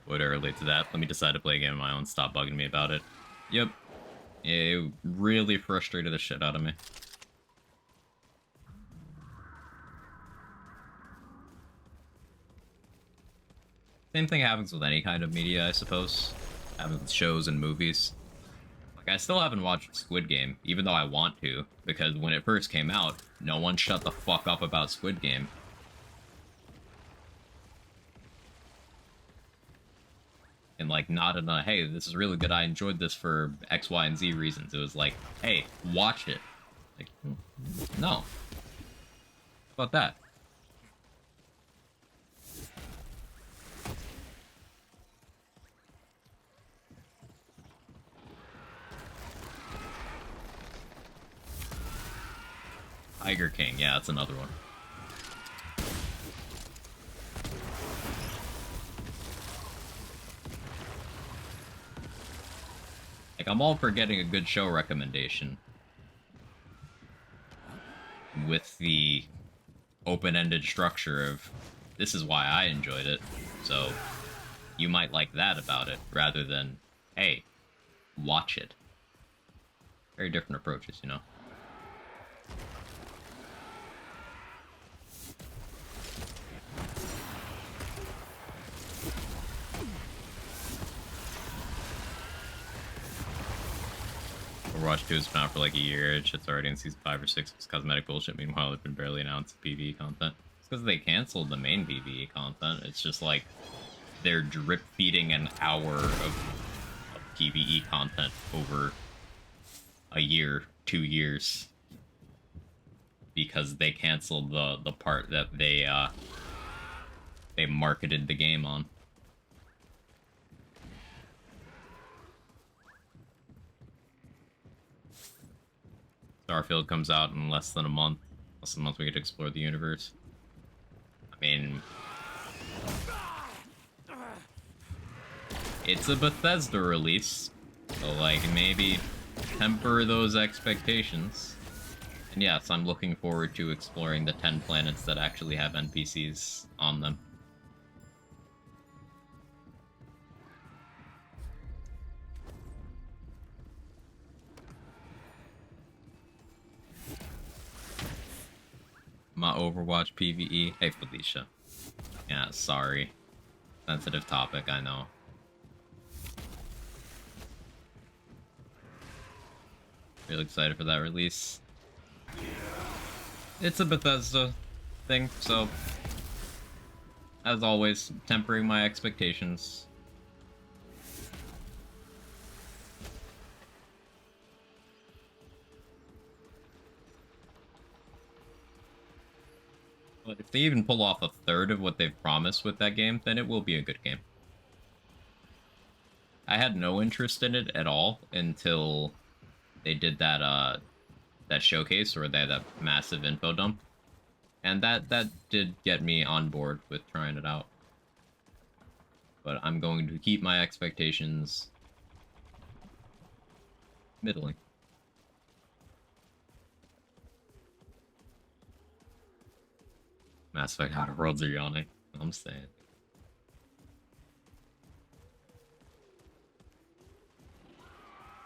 Would relate to that. Let me decide to play a game of my own. Stop bugging me about it. Yep. It really frustrated the shit out of me. Same thing happens with any kind of media, I suppose. Happens with shows and movies. Like, I still haven't watched Squid Game, even though I want to, because when it first came out, no one shut the fuck up about Squid Game. And, like, not in a, hey, this is really good, I enjoyed this for X, Y, and Z reasons. It was like, hey, watch it. Like, no. How about that? Tiger King, yeah, that's another one. Like, I'm all for getting a good show recommendation with the open-ended structure of, this is why I enjoyed it, so you might like that about it, rather than, hey, watch it. Very different approaches, you know? Overwatch 2 has been out for like a year. Shit's already in season 5 or 6. It's cosmetic bullshit. Meanwhile, it's been barely announced PvE content. It's because they canceled the main PvE content. It's just like they're drip feeding an hour of PvE content over a year, 2 years, because they canceled the part that they marketed the game on. Starfield comes out in less than a month. Less than a month we get to explore the universe. I mean, it's a Bethesda release, so like maybe temper those expectations. And yes, I'm looking forward to exploring the 10 planets that actually have NPCs on them. My Overwatch PvE. Hey, Felicia. Yeah, sorry. Sensitive topic, I know. Really excited for that release. It's a Bethesda thing, so as always, tempering my expectations. But if they even pull off a third of what they've promised with that game, then it will be a good game. I had no interest in it at all until they did that that showcase, or that massive info dump. And that did get me on board with trying it out. But I'm going to keep my expectations middling. Mass Effect Outer Worlds are yawning. I'm saying.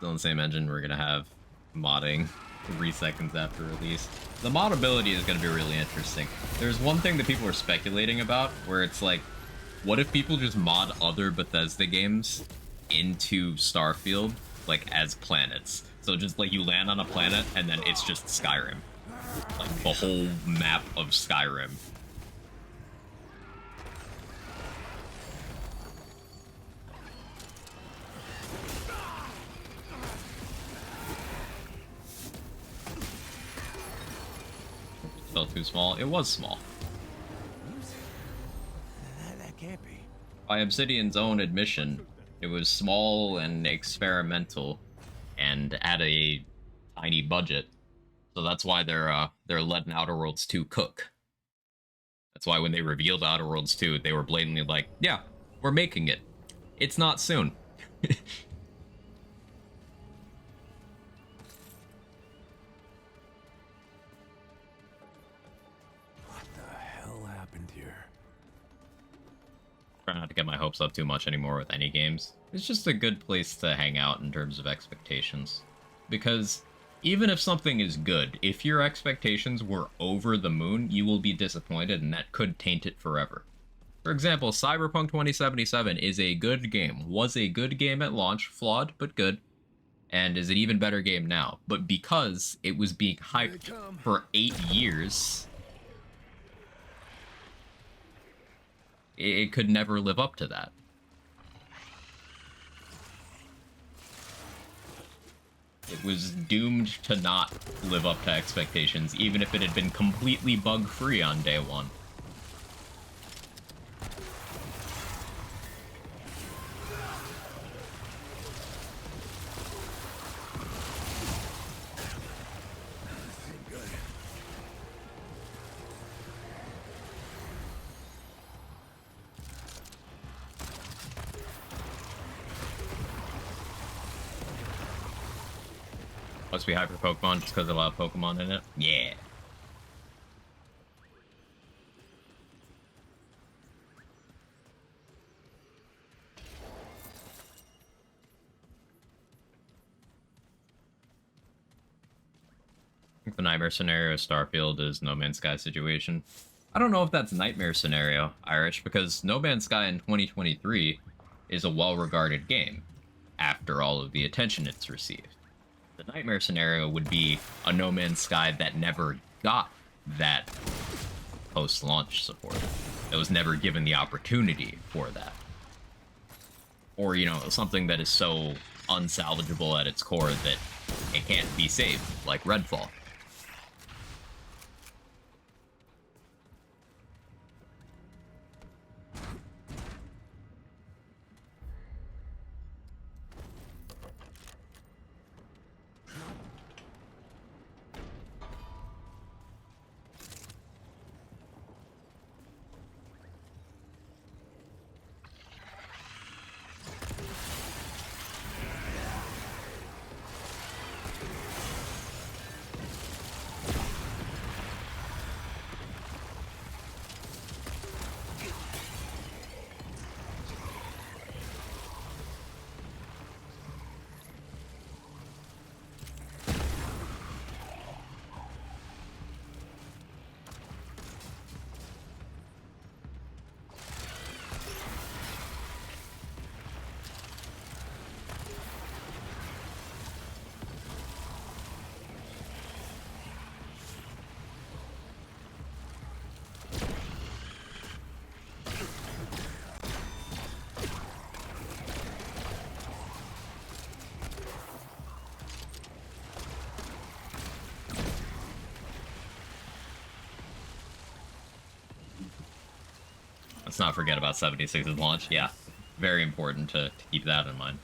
Still in the same engine, we're gonna have modding 3 seconds after release. The modability is gonna be really interesting. There's one thing that people are speculating about, where it's like, what if people just mod other Bethesda games into Starfield, like, as planets? So just, like, you land on a planet, and then it's just Skyrim. Like, the whole map of Skyrim. Felt too small. It was small. That can't be. By Obsidian's own admission, it was small and experimental, and at a tiny budget. So that's why they're letting Outer Worlds 2 cook. That's why when they revealed Outer Worlds 2, they were blatantly like, "Yeah, we're making it. It's not soon." What the hell happened here? Try not to get my hopes up too much anymore with any games. It's just a good place to hang out in terms of expectations. Because even if something is good, if your expectations were over the moon, you will be disappointed, and that could taint it forever. For example, Cyberpunk 2077 is a good game, was a good game at launch, flawed, but good, and is an even better game now. But because it was being hyped for 8 years, it could never live up to that. It was doomed to not live up to expectations, even if it had been completely bug-free on day one. Must be hyper Pokemon just because of a lot of Pokemon in it. Yeah. I think the nightmare scenario of Starfield is No Man's Sky situation. I don't know if that's nightmare scenario, Irish, because No Man's Sky in 2023 is a well-regarded game after all of the attention it's received. The nightmare scenario would be a No Man's Sky that never got that post-launch support. It was never given the opportunity for that. Or, you know, something that is so unsalvageable at its core that it can't be saved, like Redfall. Let's not forget about 76's launch. Yeah, very important to keep that in mind.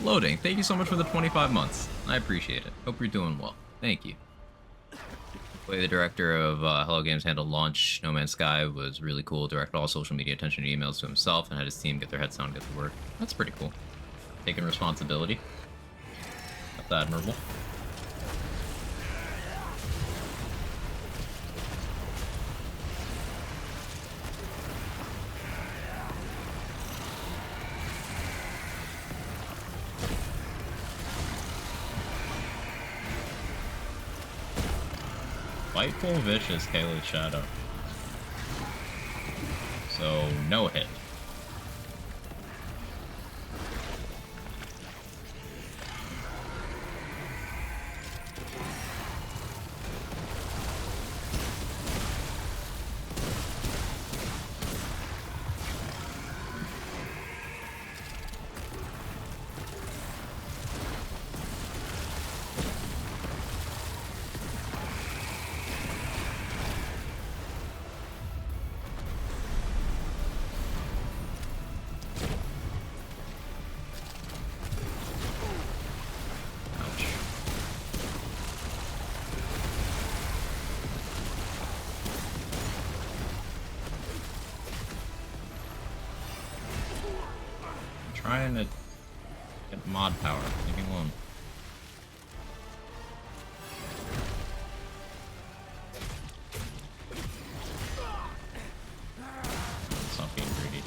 Loading, thank you so much for the 25 months. I appreciate it. Hope you're doing well. Thank you. The way the director of Hello Games handled launch No Man's Sky was really cool. Directed all social media attention and emails to himself and had his team get their heads down and get to work. That's pretty cool. Taking responsibility. That's admirable. Spiteful, Vicious, Kayla's Shadow. So, no hit. Trying to get mod power. Leave me alone. Stop being greedy.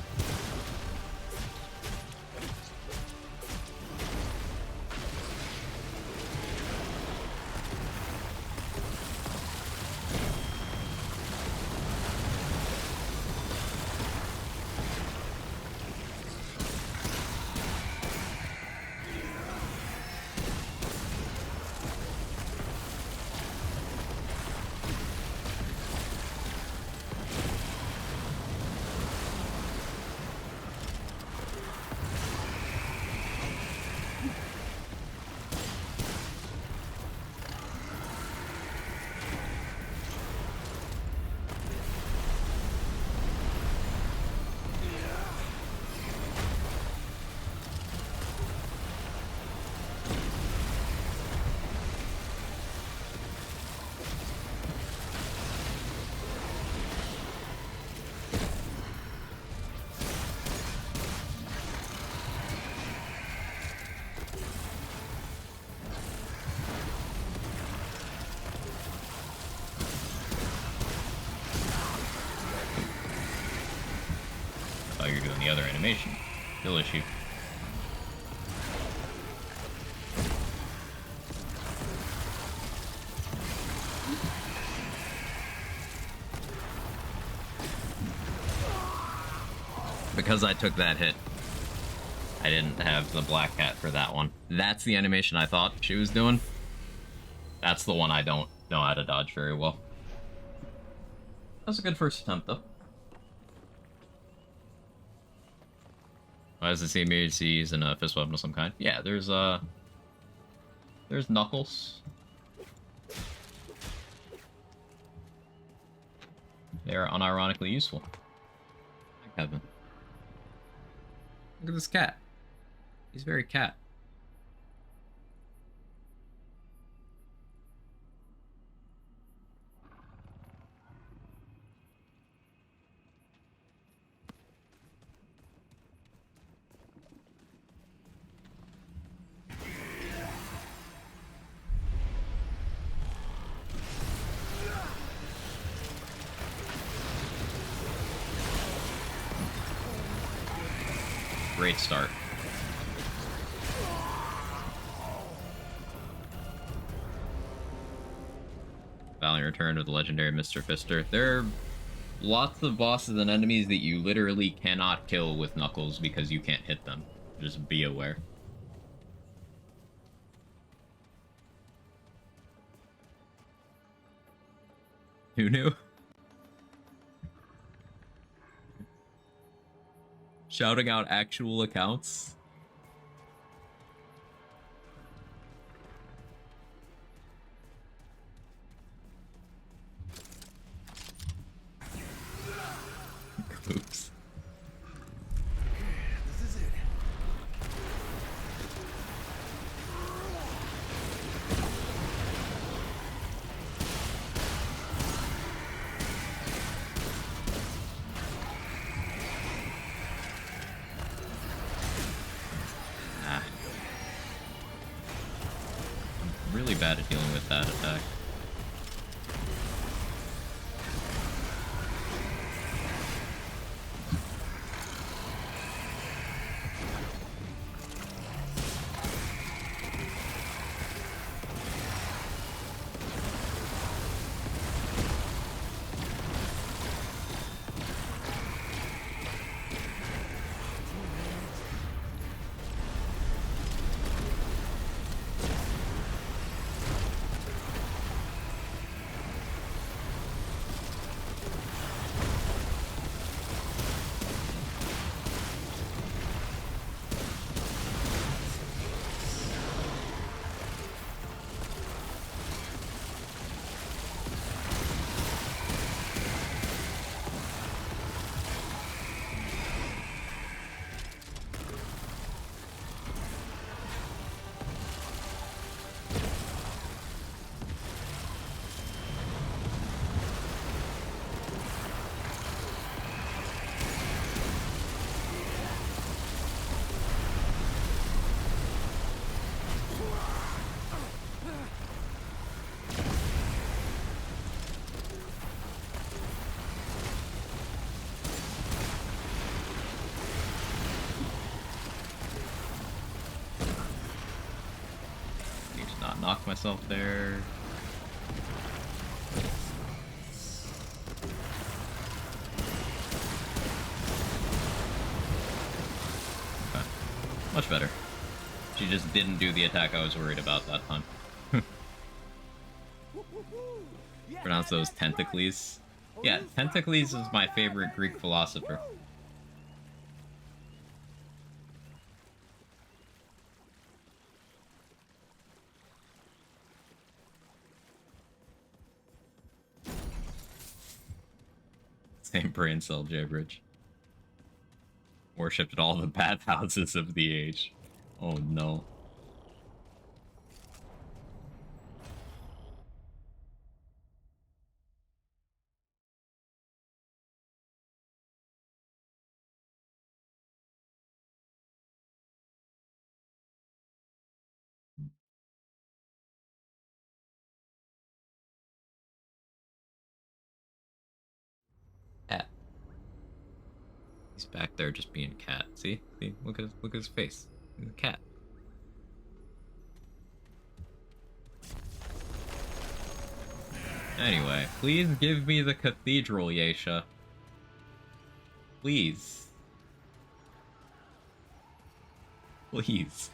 Oh, you're doing the other animation. Still issue. Because I took that hit, I didn't have the black cat for that one. That's the animation I thought she was doing. That's the one I don't know how to dodge very well. That was a good first attempt, though. Why does it seem me to use a fist weapon of some kind? Yeah, there's Knuckles. They are unironically useful. Hi, Kevin. Look at this cat. He's very cat. Great start. Valiant return of the legendary Mr. Fister. There are lots of bosses and enemies that you literally cannot kill with Knuckles because you can't hit them. Just be aware. Who knew? Shouting out actual accounts. Oops. This is it. Ah. I'm really bad at dealing with that attack. myself there. Okay. Much better. She just didn't do the attack I was worried about that time. Pronounce those Tentacles. Yeah, Tentacles is my favorite Greek philosopher. Same brain cell J-Bridge. Worshipped at all the bathhouses of the age. Oh no. Cat. He's back there just being cat. See? See? Look at his face. He's a cat. Anyway, please give me the cathedral, Yesha. Please. Please.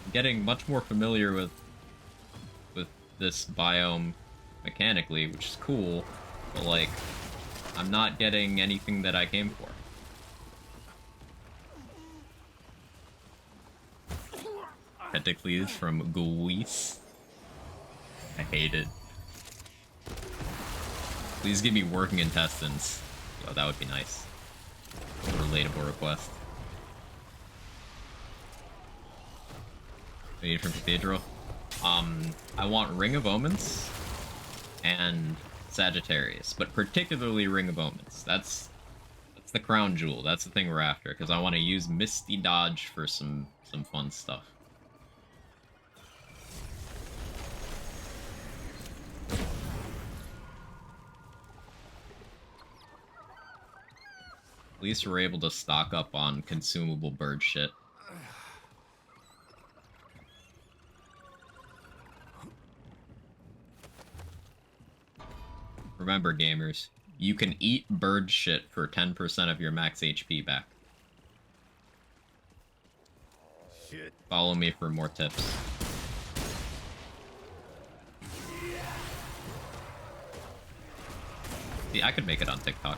I'm getting much more familiar with this biome mechanically, which is cool, but like, I'm not getting anything that I came for. Tentacles from Greece. I hate it. Please give me working intestines. Oh, that would be nice. A relatable request. What do you need from Cathedral? I want Ring of Omens and Sagittarius, but particularly Ring of Omens. That's the crown jewel. That's the thing we're after, because I want to use Misty Dodge for some fun stuff. At least we're able to stock up on consumable bird shit. Remember, gamers, you can eat bird shit for 10% of your max HP back. Shit. Follow me for more tips. See, I could make it on TikTok.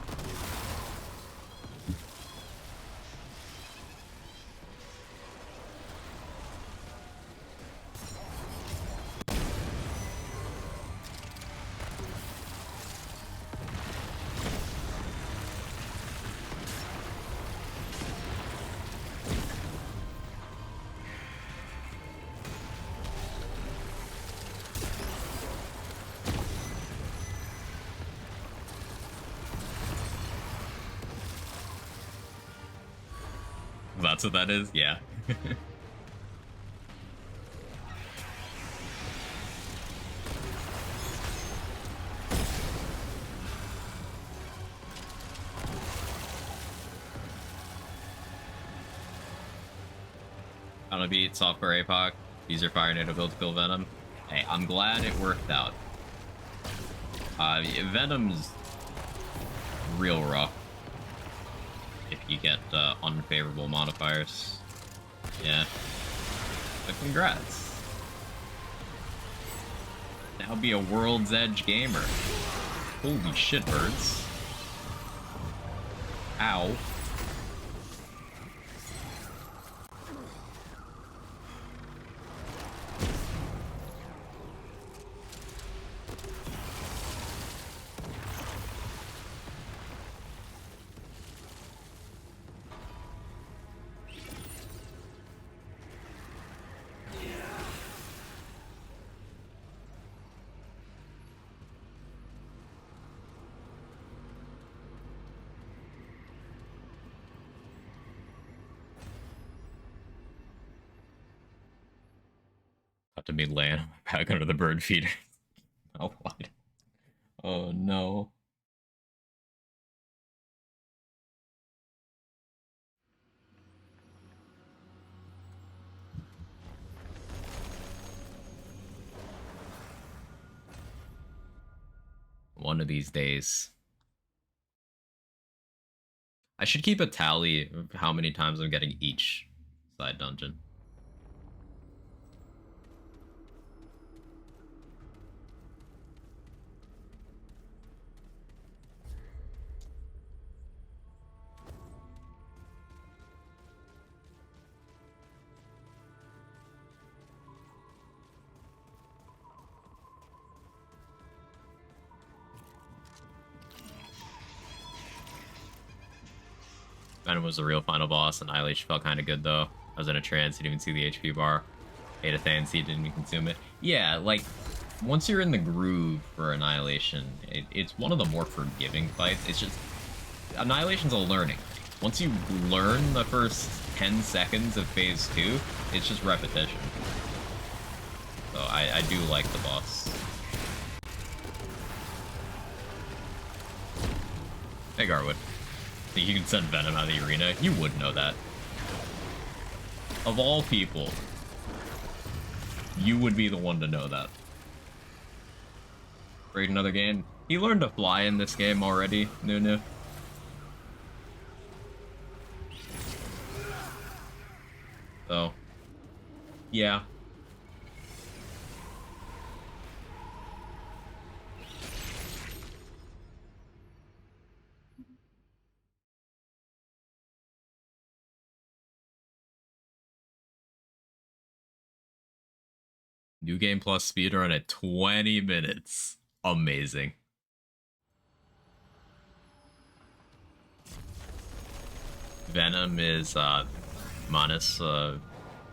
That's what that is? Yeah. Gonna beat software Apoc. Use your fire native build to kill Venom. Hey, I'm glad it worked out. Venom's real rough if you get unfavorable modifiers. Yeah. But congrats. Now be a World's Edge gamer. Holy shit, birds. Ow. Got to be laying back under the bird feeder. Oh, what? Oh, no. one of these days. I should keep a tally of how many times I'm getting each side dungeon. Venom was the real final boss. Annihilation felt kind of good, though. I was in a trance, didn't even see the HP bar. Ate a Thansy, didn't even consume it. Yeah, like, once you're in the groove for Annihilation, it's one of the more forgiving fights. It's just... Annihilation's a learning. Once you learn the first 10 seconds of Phase 2, it's just repetition. So I do like the boss. Hey, Garwood. Think you can send Venom out of the arena? You would know that. Of all people, you would be the one to know that. Raid another game. He learned to fly in this game already, Nunu. So, yeah. New Game Plus speedrun at 20 minutes. Amazing. Venom is minus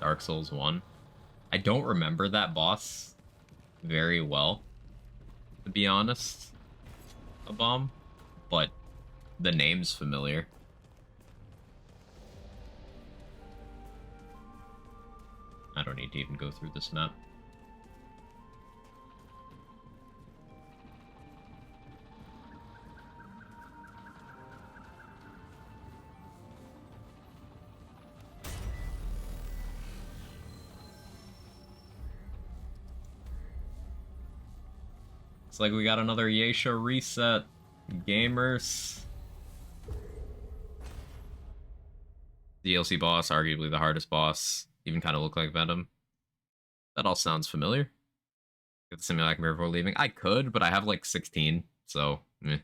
Dark Souls 1. I don't remember that boss very well, to be honest, a bomb, but the name's familiar. I don't need to even go through this map. It's like we got another Yesha reset. Gamers. DLC boss, arguably the hardest boss. Even kind of look like Venom. That all sounds familiar. Get the Simulacrum before leaving. I could, but I have like 16, so meh.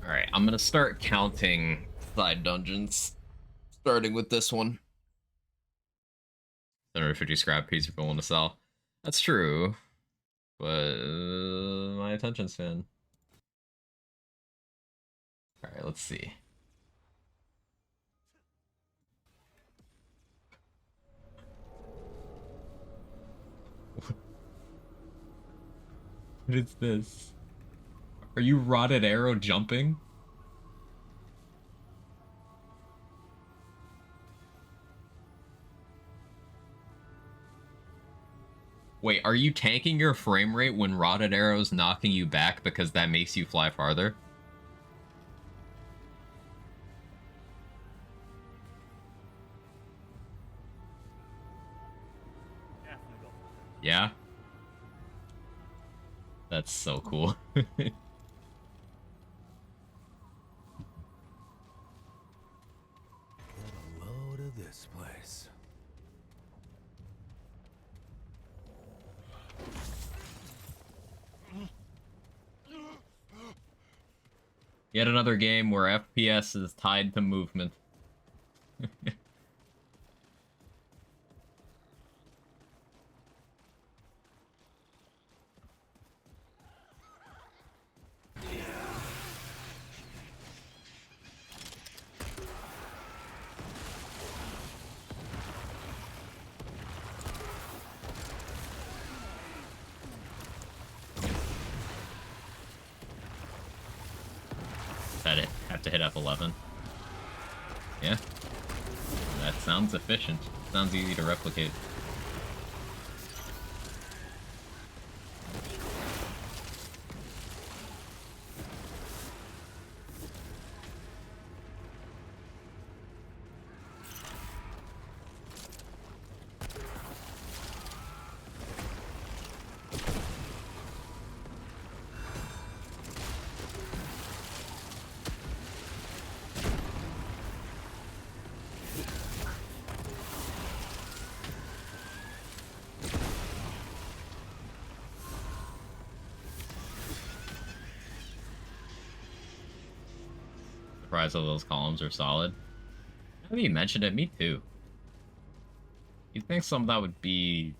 Alright, I'm gonna start counting side dungeons, starting with this one. 750 scrap piece you're willing to sell. That's true, but my attention span. Alright, let's see. What is this? Are you Rotted Arrow jumping? Wait, are you tanking your frame rate when Rotted Arrow's knocking you back because that makes you fly farther? Yeah? That's so cool. Get a load of this place. Yet another game where FPS is tied to movement. That it. to hit F11. Yeah. That sounds efficient. Sounds easy to replicate. Surprised all those columns are solid. Now that you mentioned it, me too. You'd think some of that would be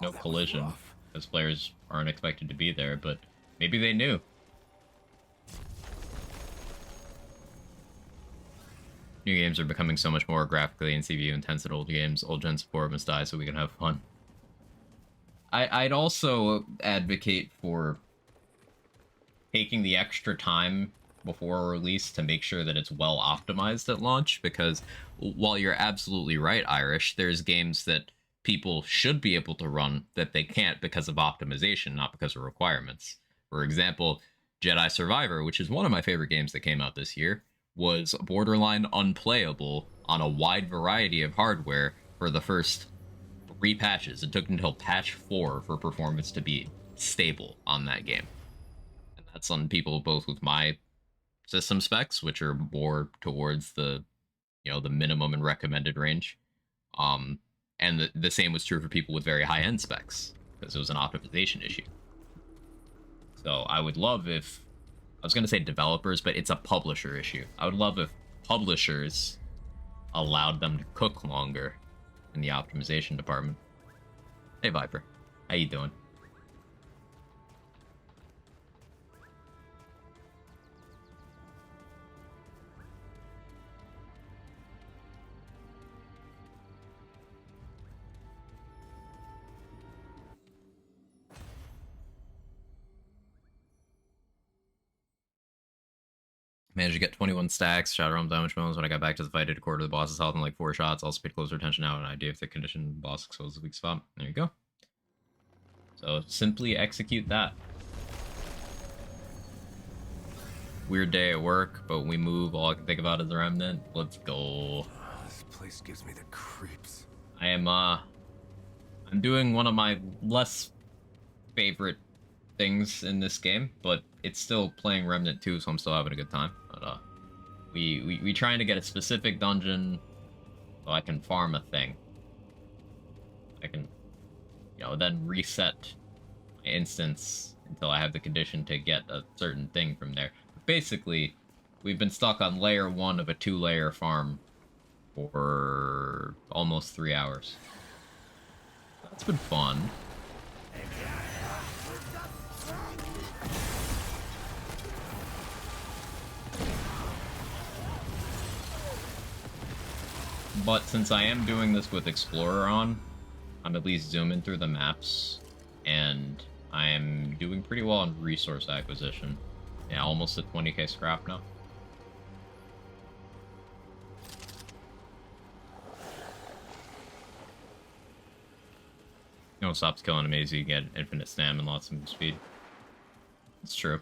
no that was collision, rough. because players aren't expected to be there, but maybe they knew. New games are becoming so much more graphically and CPU intense than old games. Old gen support must die so we can have fun. I'd also advocate for taking the extra time before release to make sure that it's well optimized at launch, because while you're absolutely right, Irish, there's games that people should be able to run that they can't because of optimization, not because of requirements. For example, Jedi Survivor, which is one of my favorite games that came out this year, was borderline unplayable on a wide variety of hardware for the first 3 patches. It took until patch 4 for performance to be stable on that game. And that's on people both with my system specs, which are more towards the, you know, the minimum and recommended range. And the same was true for people with very high-end specs, because it was an optimization issue. So I would love if, I was going to say developers, but it's a publisher issue. I would love if publishers allowed them to cook longer in the optimization department. Hey Viper, how you doing? Managed to get 21 stacks, shot around damage bonus. When I got back to the fight, I did a quarter of the boss's health in like 4 shots. Also paid closer attention now, an idea if the condition boss exposes the weak spot. There you go. So simply execute that. Weird day at work, but when we move, all I can think about is the remnant. Let's go. This place gives me the creeps. I'm doing one of my less favorite things in this game, but it's still playing Remnant 2, so I'm still having a good time. But we trying to get a specific dungeon so I can farm a thing. I can, you know, then reset my instance until I have the condition to get a certain thing from there. But basically, we've been stuck on layer 1 of a 2-layer farm for almost 3 hours. That's been fun. But since I am doing this with Explorer on, I'm at least zooming through the maps, and I'm doing pretty well on resource acquisition. Yeah, almost at 20k scrap now. You know what stops killing enemies? You get infinite stam and lots of move speed. It's true.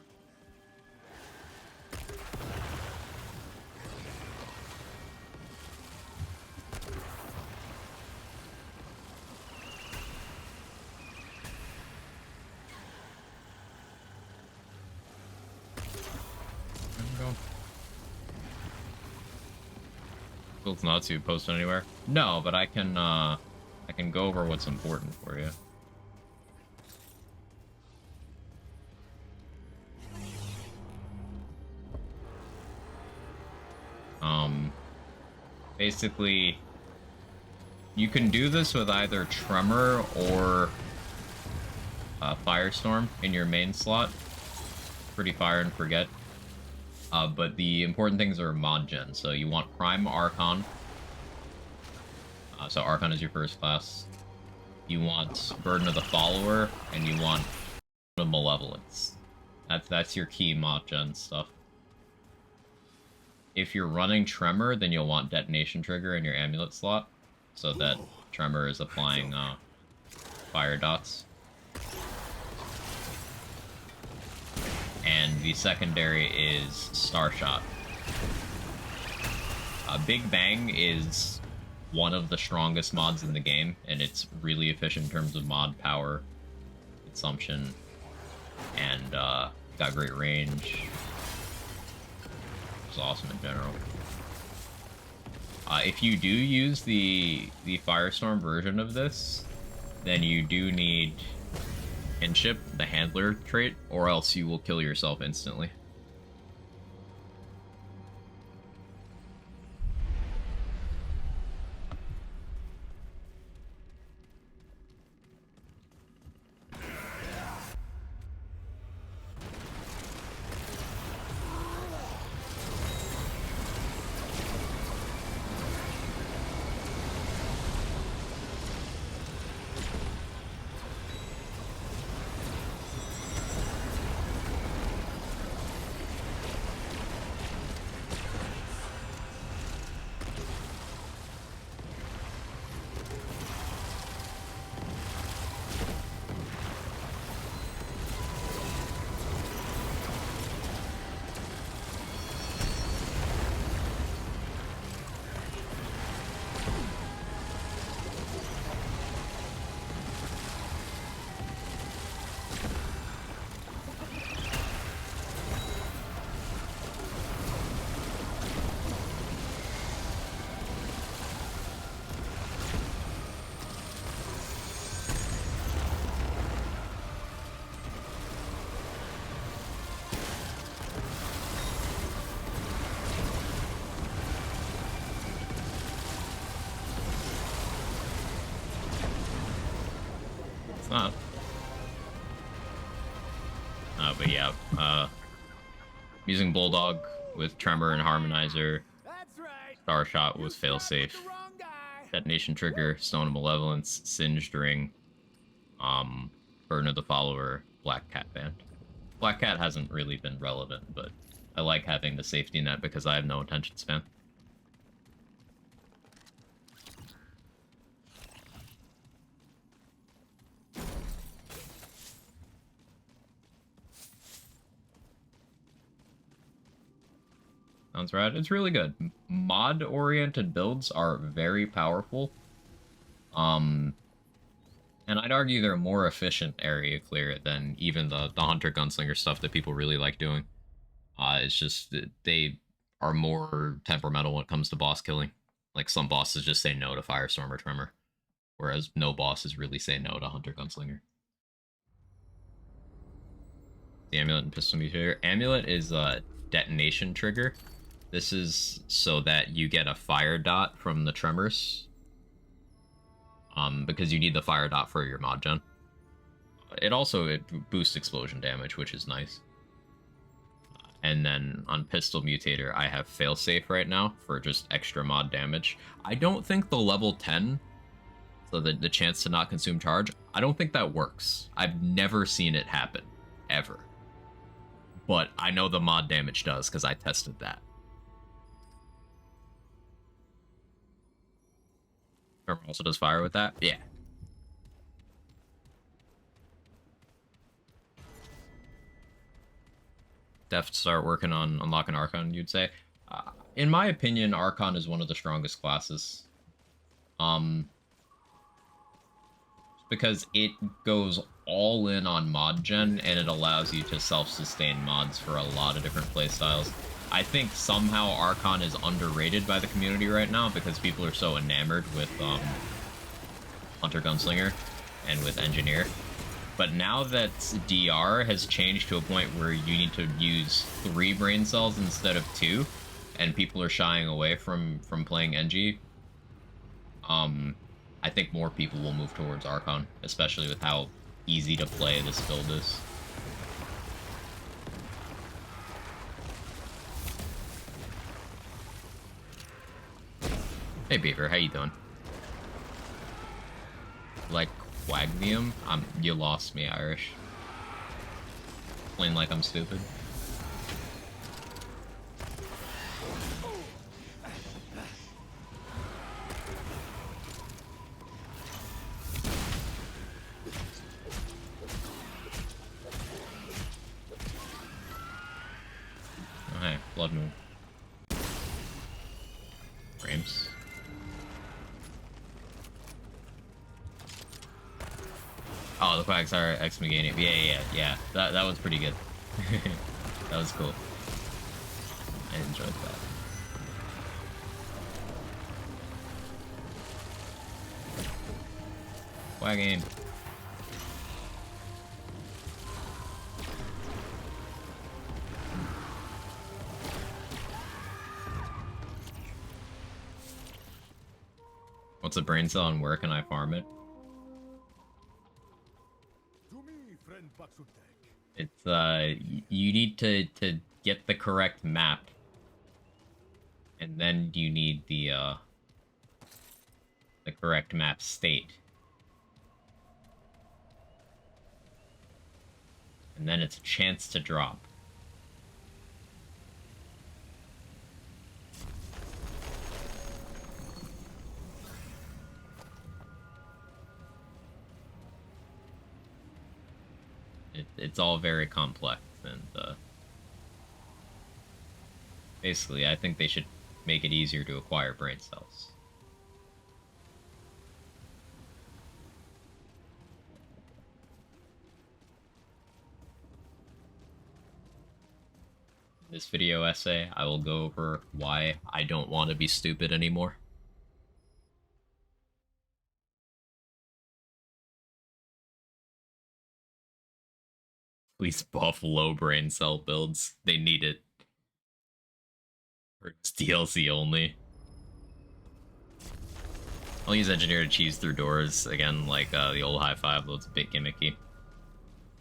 It's not to post it anywhere. No, but I can go over what's important for you. Basically, you can do this with either Tremor or Firestorm in your main slot. Pretty fire and forget. But the important things are mod gen. So you want Prime Archon. So Archon is your first class. You want Burden of the Follower, and you want Malevolence. That's your key mod gen stuff. if you're running Tremor, then you'll want Detonation Trigger in your amulet slot, so that Tremor is applying fire dots. And the secondary is Starshot. Big Bang is one of the strongest mods in the game, and it's really efficient in terms of mod power, consumption, and got great range. It's awesome in general. If you do use the Firestorm version of this, then you do need Kinship, the handler trait, or else you will kill yourself instantly. Not. But yeah, using Bulldog with Tremor and Harmonizer, That's right. Starshot with Failsafe, The wrong guy. Detonation Trigger, Stone of Malevolence, Singed Ring, Burden of the Follower, Black Cat Band. Black Cat hasn't really been relevant, but I like having the safety net because I have no attention span. Sounds rad. It's really good. Mod-oriented builds are very powerful. And I'd argue they're more efficient area clear than even the Hunter Gunslinger stuff that people really like doing. It's just that they are more temperamental when it comes to boss killing. Like, some bosses just say no to Firestorm or Tremor, whereas no bosses really say no to Hunter Gunslinger. The Amulet and Pistol Mutator. Amulet is a Detonation Trigger. This is so that you get a fire dot from the Tremors. Because you need the fire dot for your mod gen. It boosts explosion damage, which is nice. And then on Pistol Mutator, I have Failsafe right now for just extra mod damage. I don't think the level 10, so the chance to not consume charge, I don't think that works. I've never seen it happen, ever. But I know the mod damage does, because I tested that. Tremor also does fire with that? Yeah. Def start working on unlocking Archon, you'd say? In my opinion, Archon is one of the strongest classes. Because it goes all in on mod gen, and it allows you to self-sustain mods for a lot of different playstyles. I think somehow Archon is underrated by the community right now because people are so enamored with Hunter Gunslinger and with Engineer. But now that DR has changed to a point where you need to use 3 brain cells instead of 2, and people are shying away from playing Engie, I think more people will move towards Archon, especially with how easy to play this build is. Hey Beaver, how you doing? Like Quagmium? You lost me, Irish. Plain like I'm stupid. Blood moon. Frames. Oh, the quacks are X Megane. Yeah. That was pretty good. That was cool. I enjoyed that. Wagging. What's a brain cell and where can I farm it? To me, friend Baksutek. It's you need to get the correct map. And then you need the correct map state. And then it's a chance to drop. It's all very complex, and basically I think they should make it easier to acquire brain cells. In this video essay, I will go over why I don't want to be stupid anymore. Please buff low brain cell builds. They need it. Or it's DLC only. I'll use engineer to cheese through doors again, like the old high five, though it's a bit gimmicky.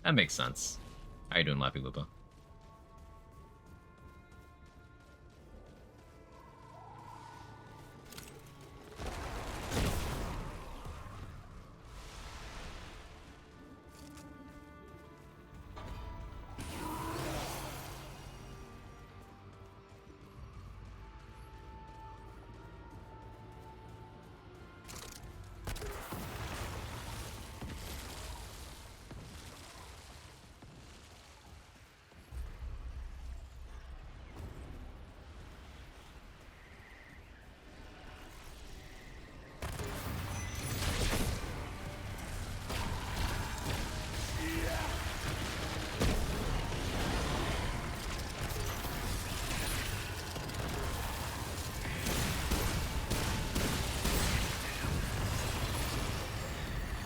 That makes sense. How you doing, Lappy Lupa?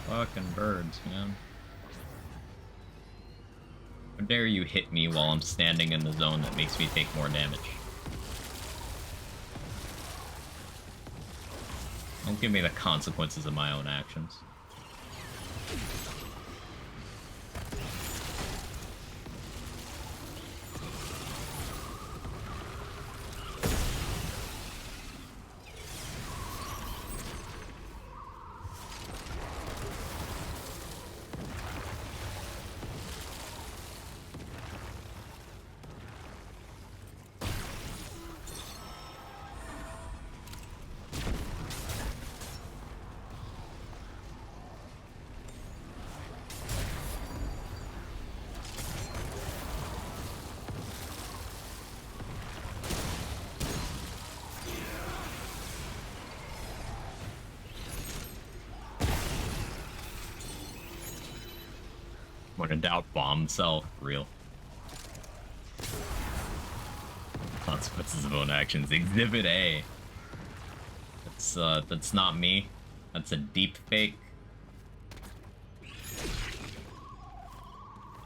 Fucking birds, man. How dare you hit me while I'm standing in the zone that makes me take more damage? Don't give me the consequences of my own actions. When in doubt, bomb cell. Real. Consequences of own actions. Exhibit A. That's not me. That's a deep fake.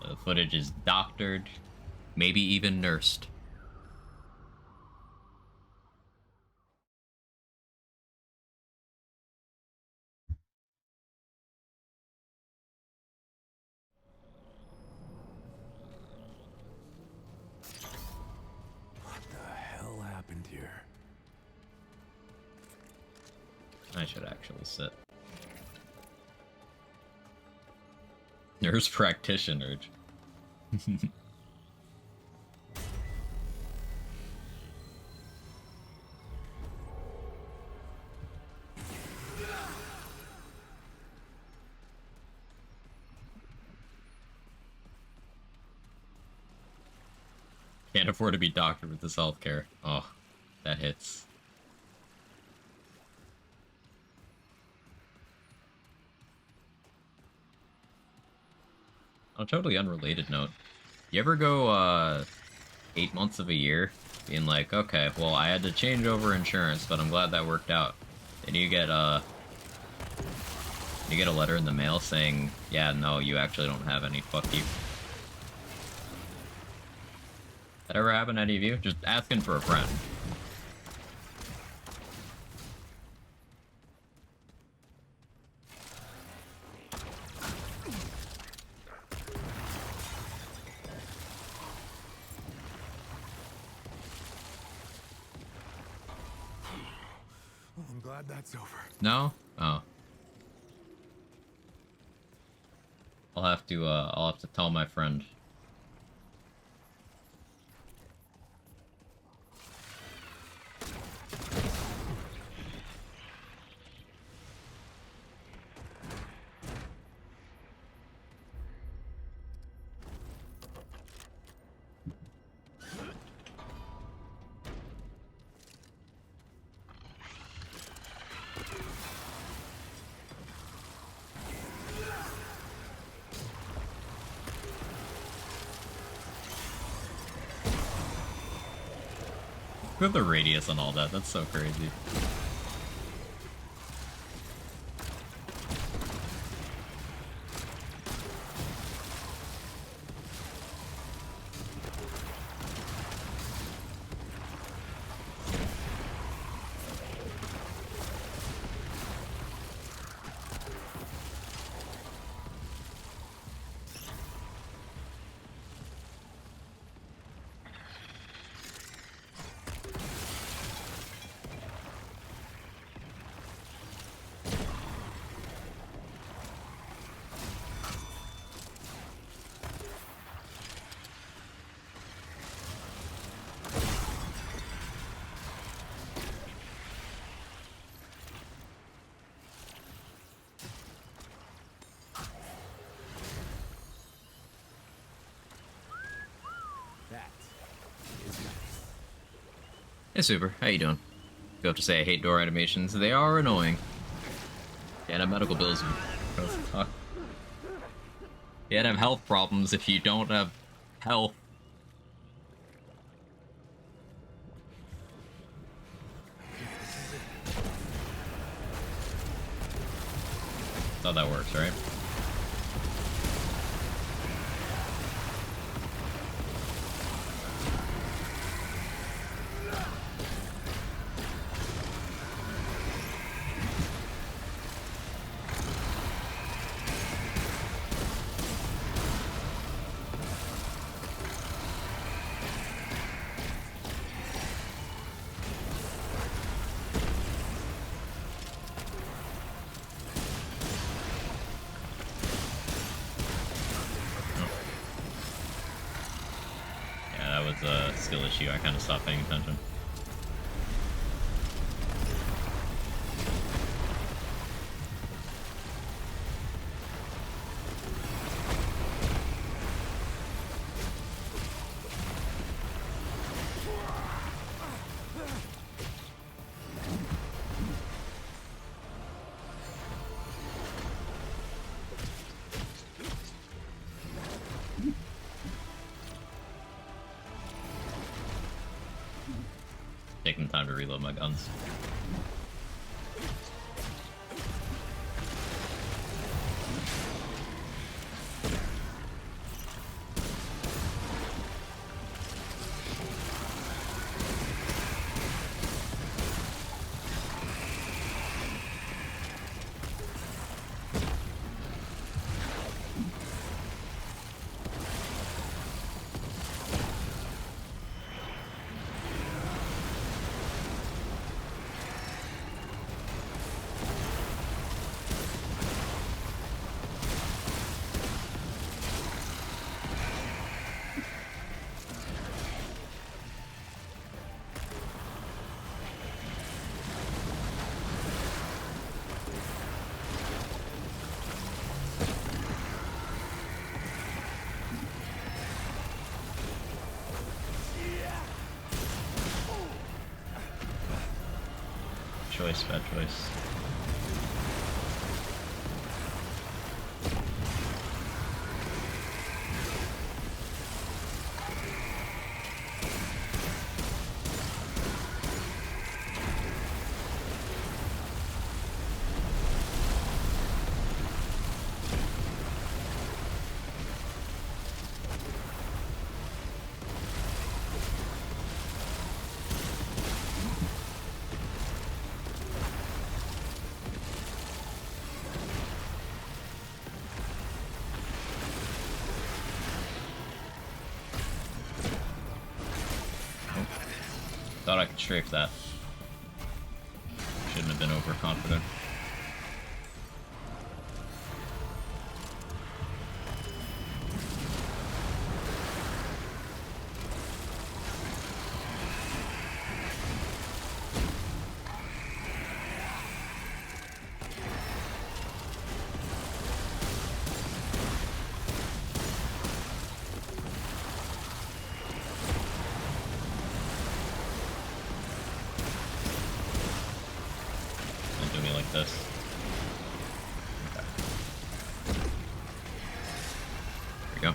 The footage is doctored. Maybe even nursed. What the hell happened here? I should actually sit. Nurse practitioner. Can't afford to be doctor with this healthcare. Oh, that hits. On a totally unrelated note, you ever go 8 months of a year being like, okay, well, I had to change over insurance, but I'm glad that worked out. Then you get a letter in the mail saying, yeah, no, you actually don't have any. Fuck you. That ever happen to any of you? Just asking for a friend. Well, I'm glad that's over. No? Oh. I'll have to tell my friend. Look at the radius and all that, that's so crazy. That is nice. Hey Super, how you doing? Do have to say I hate door animations. They are annoying. Can't have medical bills. Can't have health problems if you don't have health. That's how that works, right? A skill issue. I kind of stopped paying attention. Taking time to reload my guns. choice, bad choice. Thought I could strafe that. Shouldn't have been overconfident. This. Okay. There we go.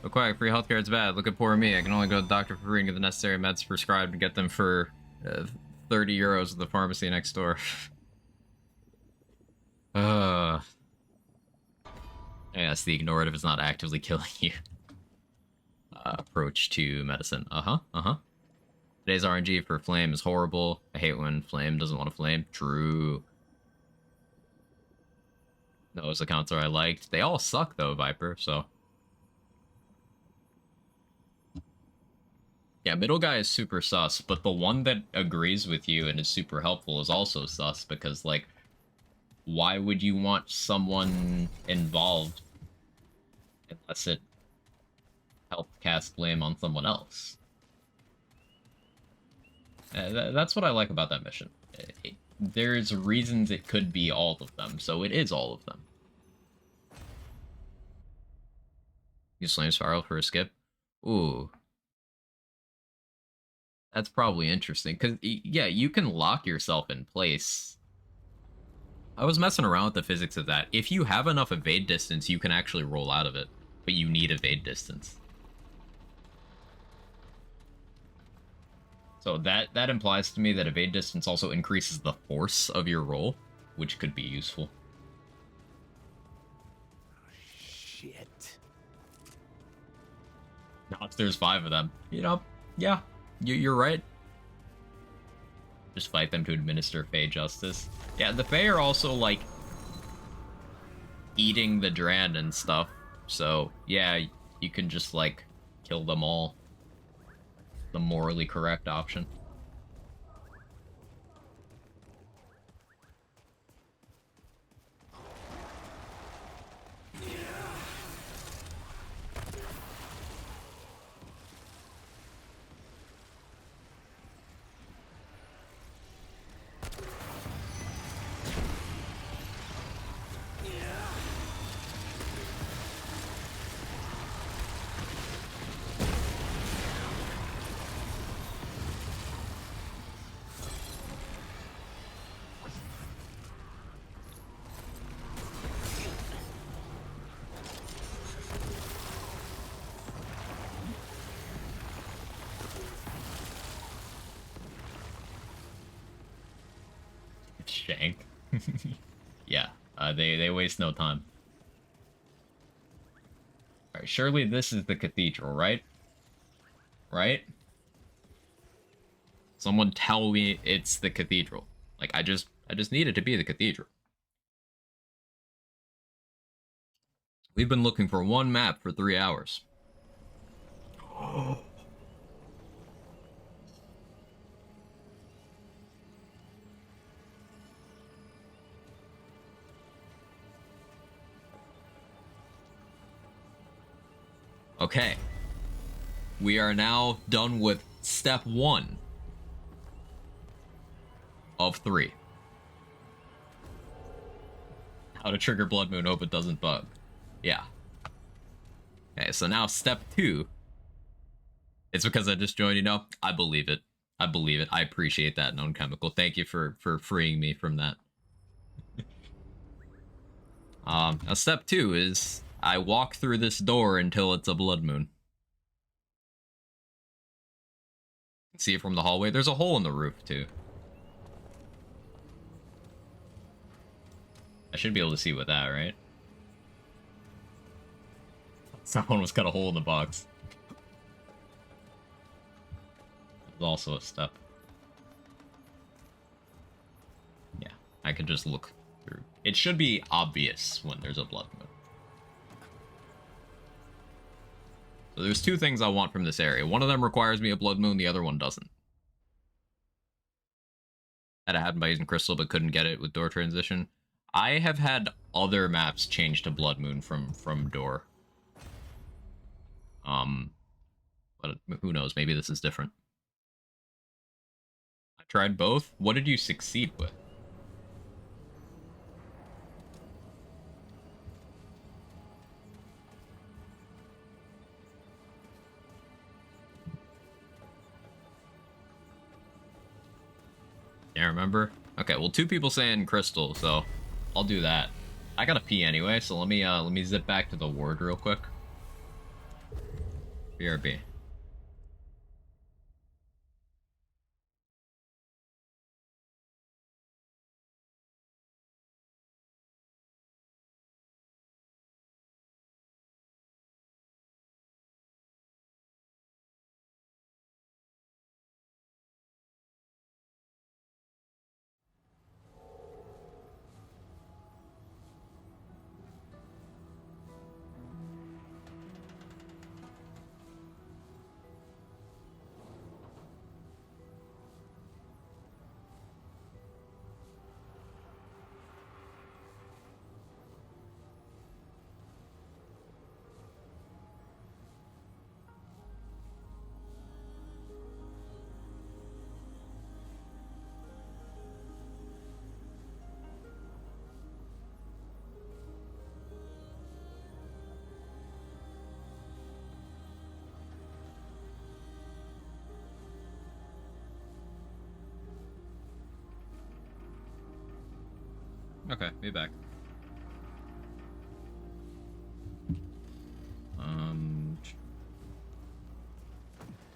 Look quick, free healthcare is bad. Look at poor me. I can only go to the doctor for free and get the necessary meds prescribed and get them for 30 euros at the pharmacy next door. Yeah, that's the ignore it if it's not actively killing you. Approach to medicine. Today's RNG for Flame is horrible. I hate when Flame doesn't want to flame. True. That was the counter I liked. They all suck though, Viper, so. Yeah, middle guy is super sus, but the one that agrees with you and is super helpful is also sus, because, like, why would you want someone involved unless it helped cast blame on someone else? That's what I like about that mission. There's reasons it could be all of them, so it is all of them. Use Flame Spiral for a skip? Ooh. That's probably interesting, because, yeah, you can lock yourself in place. I was messing around with the physics of that. If you have enough evade distance, you can actually roll out of it, but you need evade distance. So that implies to me that evade distance also increases the force of your roll, which could be useful. Shit. Not there's 5 of them. You know, yeah, you're right. Just fight them to administer Fey justice. Yeah, the Fey are also, like, eating the Dran and stuff. So, yeah, you can just, like, kill them all. The morally correct option. Shank. Yeah, they waste no time. Alright, surely this is the cathedral, right? Right? Someone tell me it's the cathedral. Like, I just need it to be the cathedral. We've been looking for one map for 3 hours. Okay. We are now done with step 1 of 3. How to trigger Blood Moon, hope it doesn't bug. Yeah. Okay, so now step 2 It's because I just joined, you know? I believe it. I believe it. I appreciate that, known chemical. Thank you for freeing me from that. Now step 2 is I walk through this door until it's a blood moon. See it from the hallway. There's a hole in the roof, too. I should be able to see with that, right? Someone was cut a hole in the box. There's also a step. Yeah, I could just look through. It should be obvious when there's a blood moon. So there's 2 things I want from this area. One of them requires me a blood moon, the other one doesn't. Had it happen by using crystal, but couldn't get it with door transition. I have had other maps change to blood moon from door. But who knows? Maybe this is different. I tried both. What did you succeed with? Can't remember. Okay, well, 2 people saying crystal, so I'll do that. I gotta pee anyway, so let me zip back to the ward real quick. BRB. Okay, be back.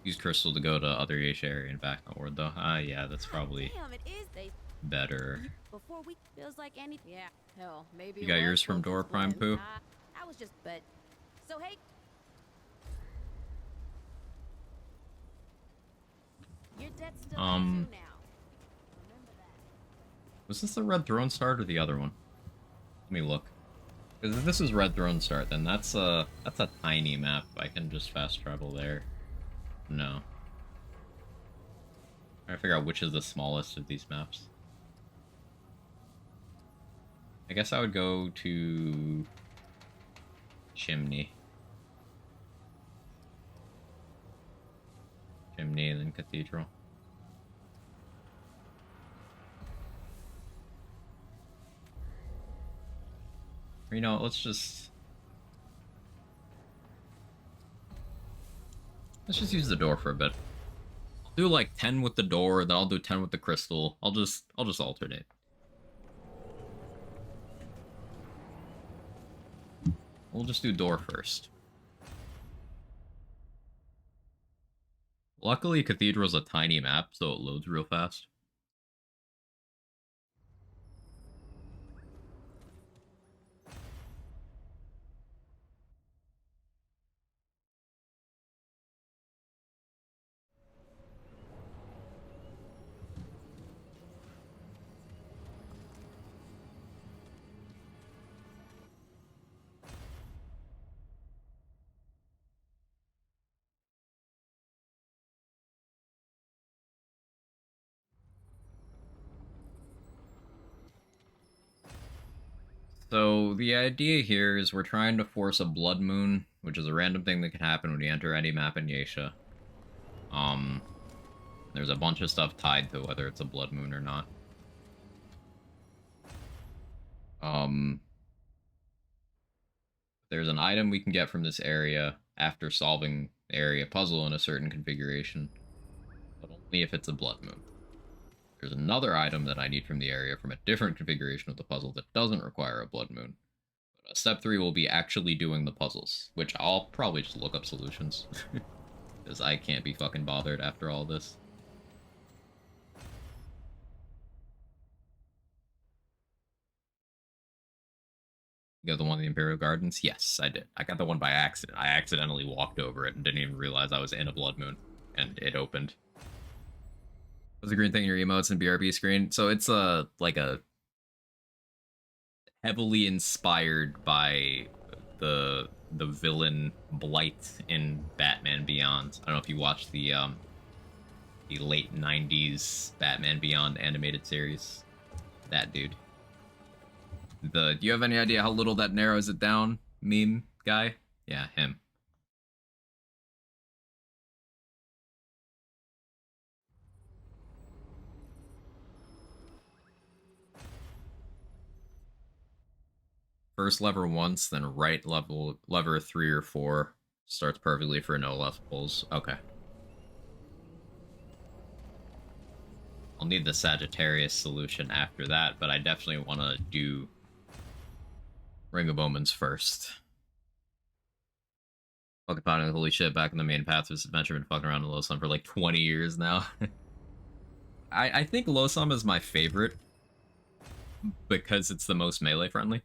Use crystal to go to other Asia area and back on ward though. Yeah, that's probably Damn, it is. They better. before we feels like anything. Yeah. Hell, maybe. You it got was yours from Wilkins' Door Prime blend. Poo? I was just, but so hey. Your debt's still on you now. Remember that. Was this the Red Throne start or the other one? Let me look. Because if this is Red Throne start, then that's a tiny map. I can just fast travel there. No. Trying to figure out which is the smallest of these maps. I guess I would go to Chimney. Chimney and then Cathedral. Or, you know, let's just use the door for a bit. I'll do like 10 with the door, then I'll do 10 with the crystal. I'll just alternate. We'll just do door first. Luckily, Cathedral's a tiny map, so it loads real fast. So the idea here is we're trying to force a blood moon, which is a random thing that can happen when you enter any map in Yeisha. There's a bunch of stuff tied to whether it's a blood moon or not. There's an item we can get from this area after solving area puzzle in a certain configuration, but only if it's a blood moon. There's another item that I need from the area from a different configuration of the puzzle that doesn't require a blood moon. But step 3 will be actually doing the puzzles, which I'll probably just look up solutions. Because I can't be fucking bothered after all this. You got the one in the Imperial Gardens? Yes, I did. I got the one by accident. I accidentally walked over it and didn't even realize I was in a blood moon. And it opened. What's the green thing in your emotes and BRB screen? So it's like a heavily inspired by the villain Blight in Batman Beyond. I don't know if you watched the late 90s Batman Beyond animated series. That dude. Do you have any idea how little that narrows it down meme guy? Yeah, him. First lever once, then right lever 3 or 4 starts perfectly for no left pulls. Okay. I'll need the Sagittarius solution after that, but I definitely want to do Ring of Omens first. Fucking pounding, holy shit, back in the main path of this adventure, been fucking around in Losum for like 20 years now. I think Losum is my favorite because it's the most melee friendly.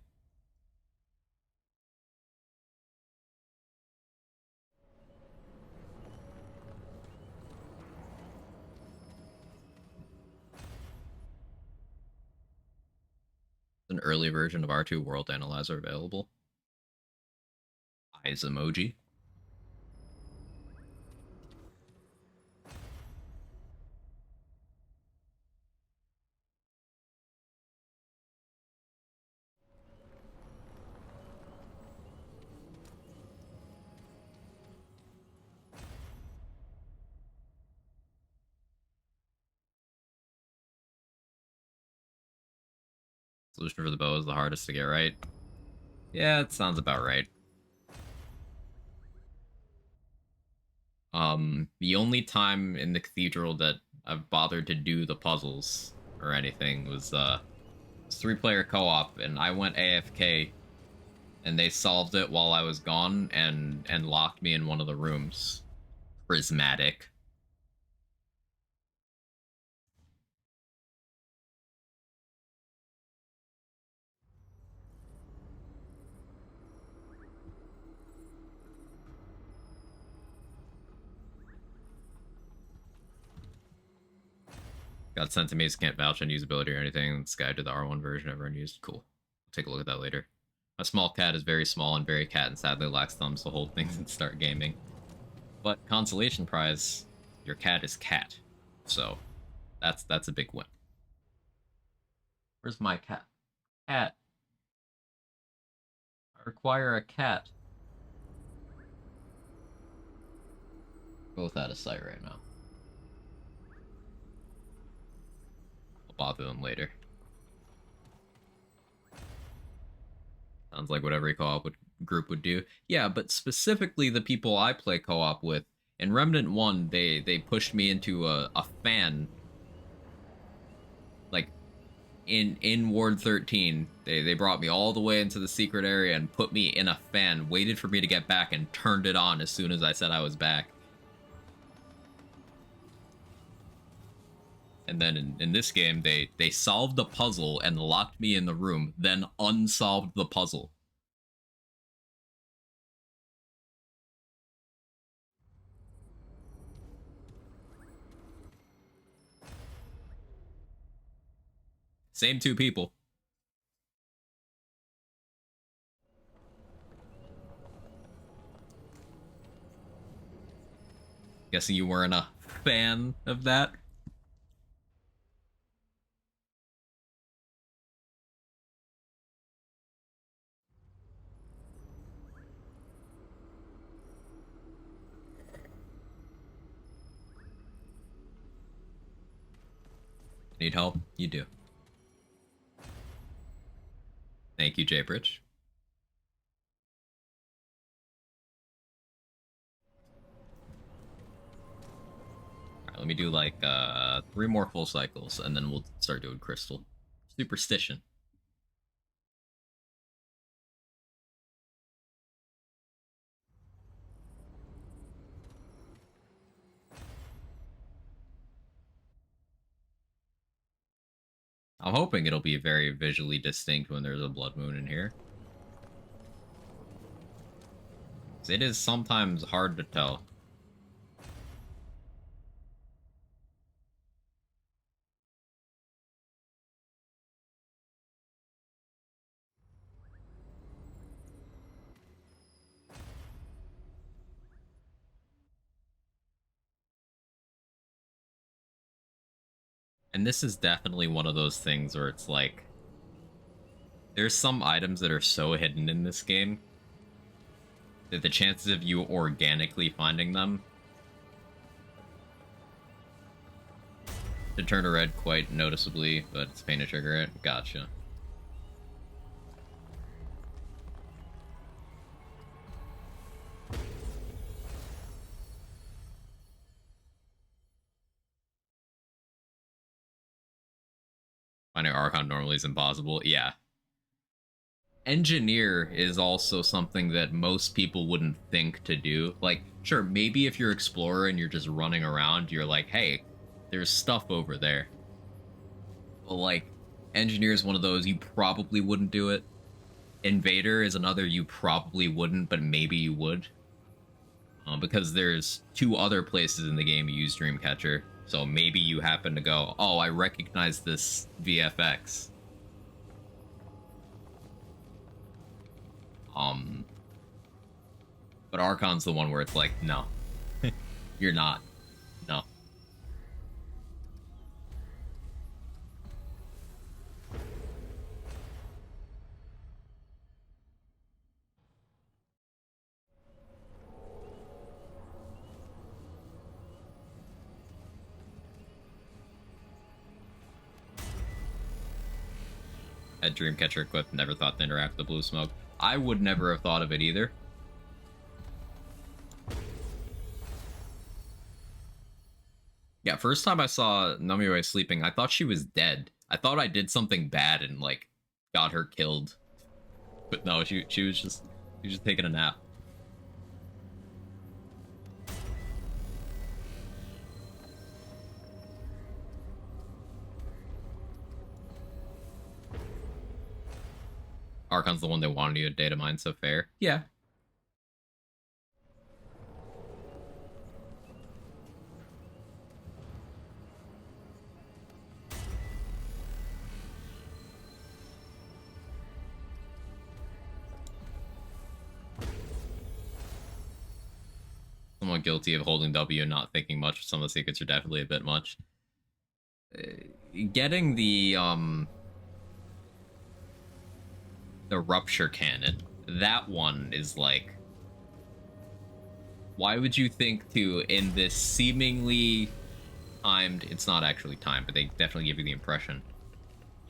An early version of R2 World Analyzer available. Eyes emoji. Solution for the bow is the hardest to get right. Yeah, it sounds about right. The only time in the cathedral that I've bothered to do the puzzles or anything was 3-player co-op, and I went AFK, and they solved it while I was gone and locked me in one of the rooms. Prismatic. Got sent to me, so can't vouch on usability or anything. This guy did the R1 version everyone used. Cool. I'll take a look at that later. A small cat is very small and very cat and sadly lacks thumbs to hold things and start gaming. But consolation prize, your cat is cat. So that's a big win. Where's my cat? Cat. I require a cat. Both out of sight right now. I'll bother them later. Sounds like what every co-op group would do. Yeah, but specifically the people I play co-op with, in Remnant 1, they pushed me into a fan. Like, in Ward 13, they brought me all the way into the secret area and put me in a fan, waited for me to get back, and turned it on as soon as I said I was back. And then in this game, they solved the puzzle and locked me in the room, then unsolved the puzzle. Same 2 people. Guessing you weren't a fan of that? Need help? You do. Thank you, J-Bridge. Let me do like 3 more full cycles, and then we'll start doing crystal. Superstition. I'm hoping it'll be very visually distinct when there's a blood moon in here. It is sometimes hard to tell. And this is definitely one of those things where it's like, there's some items that are so hidden in this game that the chances of you organically finding them to turn to red quite noticeably, but it's pain to trigger it. Gotcha. Finding Archon normally is impossible. Yeah. Engineer is also something that most people wouldn't think to do. Like, sure, maybe if you're Explorer and you're just running around, you're like, hey, there's stuff over there. But, like, Engineer is one of those you probably wouldn't do it. Invader is another you probably wouldn't, but maybe you would. Because there's 2 other places in the game you use Dreamcatcher. So maybe you happen to go, oh, I recognize this VFX. But Archon's the one where it's like, no. You're not. No. Had Dreamcatcher equipped, never thought to interact with the blue smoke. I would never have thought of it either. Yeah, first time I saw Namioe sleeping, I thought she was dead. I thought I did something bad and, like, got her killed. But no, she was just taking a nap. Archon's the one that wanted you to data mine, so fair. Yeah. Somewhat guilty of holding W and not thinking much. Some of the secrets are definitely a bit much. Getting the rupture cannon, that one is like, why would you think to, in this seemingly timed, it's not actually timed, but they definitely give you the impression,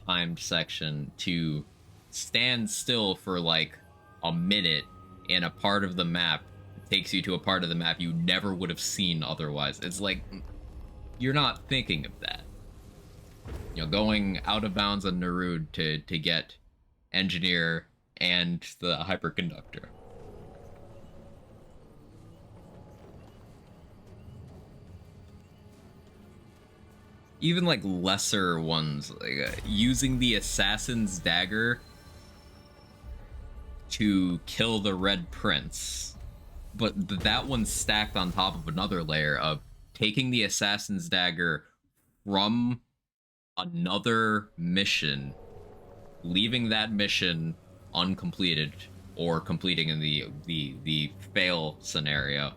timed section, to stand still for like a minute in a part of the map takes you to a part of the map you never would have seen otherwise. It's like, you're not thinking of that. You know, going out of bounds on Narud to get Engineer and the hyperconductor. Even like lesser ones, like using the assassin's dagger to kill the Red Prince. But that one's stacked on top of another layer of taking the assassin's dagger from another mission, leaving that mission uncompleted or completing in the fail scenario,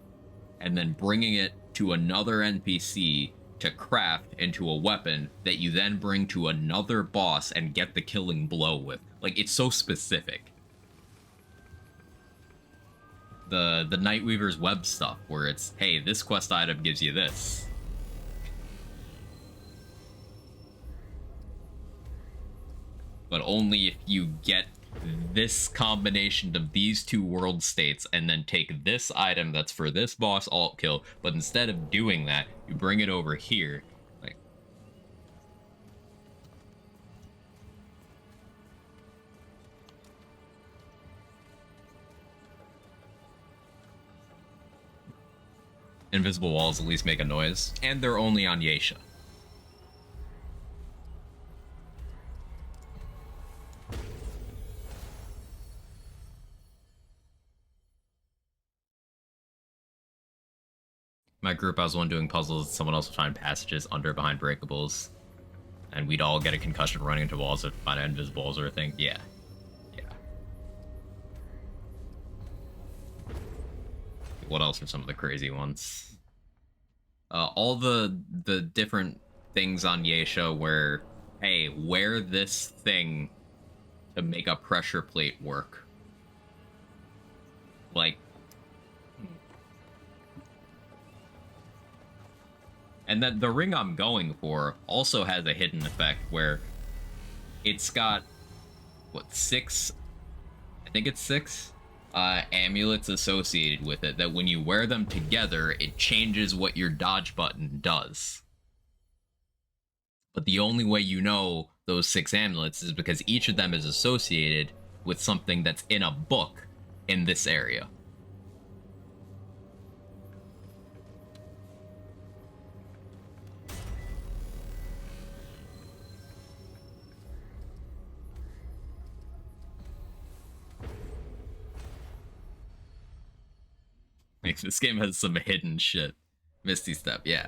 and then bringing it to another NPC to craft into a weapon that you then bring to another boss and get the killing blow with. Like, it's so specific. The Nightweaver's web stuff, where it's, hey, this quest item gives you this. But only if you get this combination of these two world states and then take this item that's for this boss alt kill, but instead of doing that, you bring it over here. Like, invisible walls at least make a noise, and they're only on Yeisha. My group, I was the one doing puzzles, someone else would find passages under behind breakables, and we'd all get a concussion running into walls if find invisible walls or a thing. Yeah. Yeah. What else are some of the crazy ones? All the different things on Yeisha where, hey, wear this thing to make a pressure plate work. Like, and then the ring I'm going for also has a hidden effect where it's got, what, 6? I think it's 6 amulets associated with it that when you wear them together, it changes what your dodge button does. But the only way you know those 6 amulets is because each of them is associated with something that's in a book in this area. Like, this game has some hidden shit. Misty Step, yeah.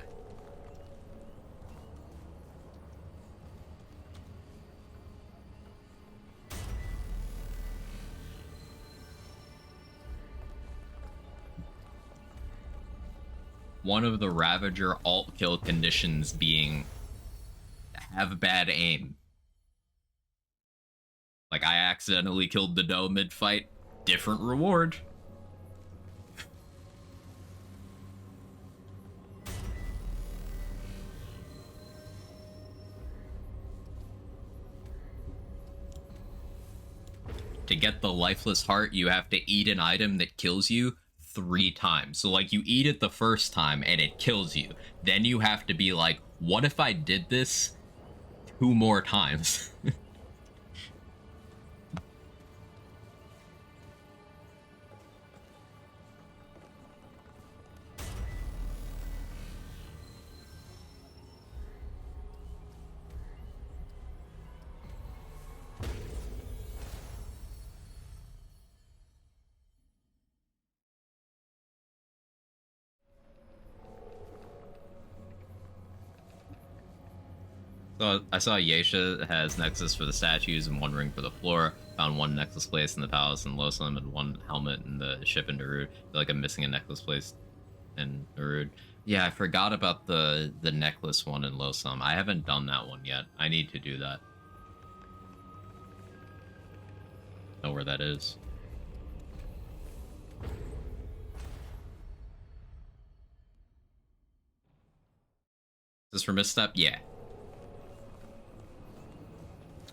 One of the Ravager alt kill conditions being have bad aim. Like, I accidentally killed the doe mid-fight. Different reward. To get the lifeless heart, you have to eat an item that kills you 3 times. So, like, you eat it the first time and it kills you. Then you have to be like, what if I did this 2 more times? So I saw Yeisha has Nexus for the statues and 1 ring for the floor. Found 1 necklace place in the palace in Losum and 1 helmet in the ship in Darude. I feel like I'm missing a necklace place in Darude. Yeah, I forgot about the necklace one in Losum. I haven't done that one yet. I need to do that. Know where that is. Is this for Misstep? Yeah.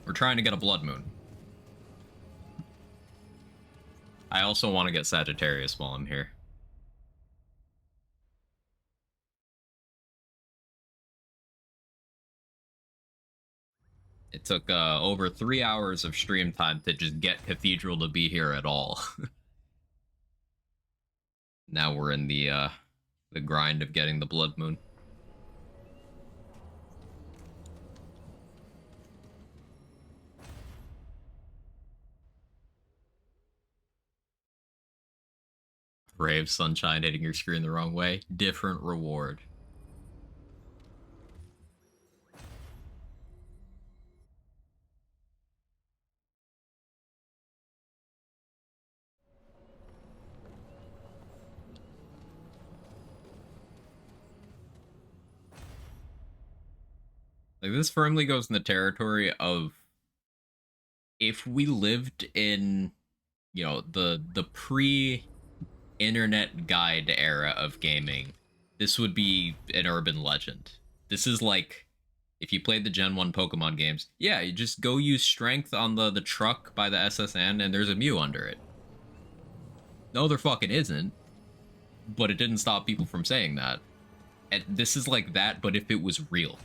We're trying to get a Blood Moon. I also want to get Sagittarius while I'm here. It took over 3 hours of stream time to just get Cathedral to be here at all. Now we're in the grind of getting the Blood Moon. Brave sunshine hitting your screen the wrong way. Different reward. Like, this firmly goes in the territory of if we lived in, you know, the pre-internet guide era of gaming, this would be an urban legend. This is like if you played the Gen 1 Pokemon games, yeah, you just go use strength on the truck by the SSN and there's a Mew under it. No, there fucking isn't. But it didn't stop people from saying that. And this is like that, but if it was real.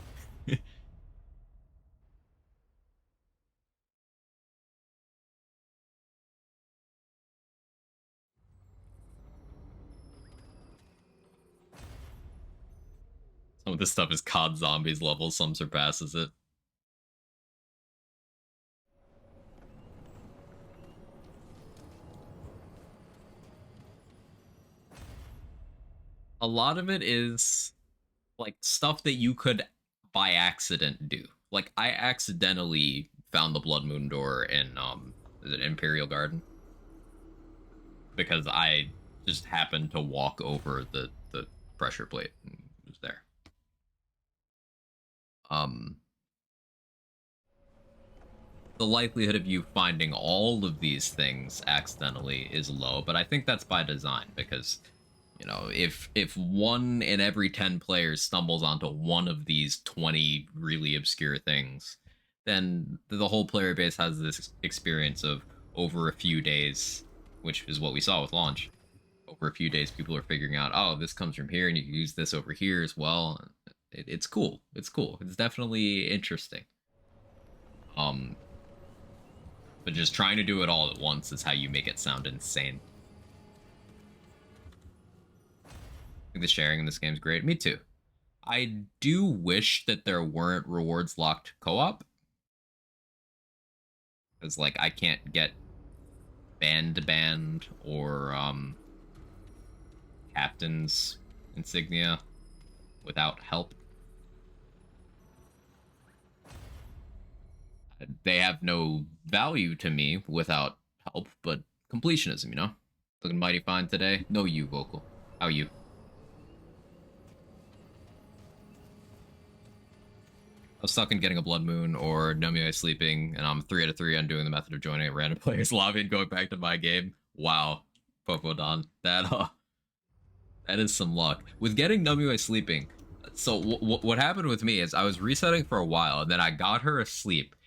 Some of this stuff is COD Zombies level, some surpasses it. A lot of it is like stuff that you could by accident do. Like I accidentally found the Blood Moon door in is it Imperial Garden? Because I just happened to walk over the pressure plate and it was there. The likelihood of you finding all of these things accidentally is low, but I think that's by design because, you know, if 1 in every 10 players stumbles onto one of these 20 really obscure things, then the whole player base has this experience of over a few days, which is what we saw with launch. Over a few days, people are figuring out, oh, this comes from here, and you can use this over here as well. It's cool. It's cool. It's definitely interesting. But just trying to do it all at once is how you make it sound insane. I think the sharing in this game is great. Me too. I do wish that there weren't rewards locked co-op. Because, like, I can't get band or captain's insignia without help. They have no value to me without help, but completionism, you know? Looking mighty fine today. No, you, Vocal. How you? I was stuck in getting a Blood Moon or Nomio sleeping, and I'm 3 out of 3 on doing the method of joining a random player's lobby and going back to my game. Wow. Popodon. That is some luck. With getting Nomio sleeping, so what happened with me is I was resetting for a while, and then I got her asleep.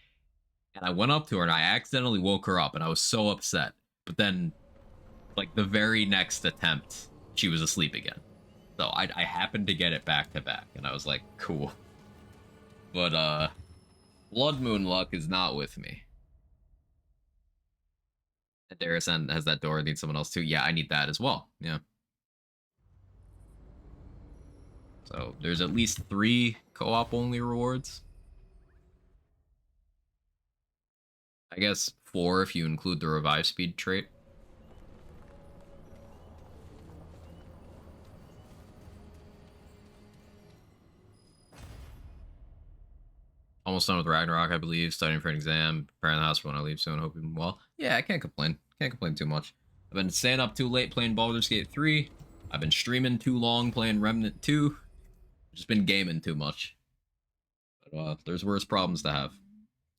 And I went up to her and I accidentally woke her up and I was so upset. But then, like, the very next attempt, she was asleep again. So I happened to get it back to back and I was like, cool. But, Blood Moon luck is not with me. And Darison has that door, needs someone else too. Yeah, I need that as well. Yeah. So there's at least 3 co-op only rewards. I guess 4 if you include the revive speed trait. Almost done with Ragnarok, I believe. Studying for an exam. Preparing the house for when I leave soon. Hoping well. Yeah, I can't complain. Can't complain too much. I've been staying up too late playing Baldur's Gate 3. I've been streaming too long playing Remnant 2. Just been gaming too much. But there's worse problems to have.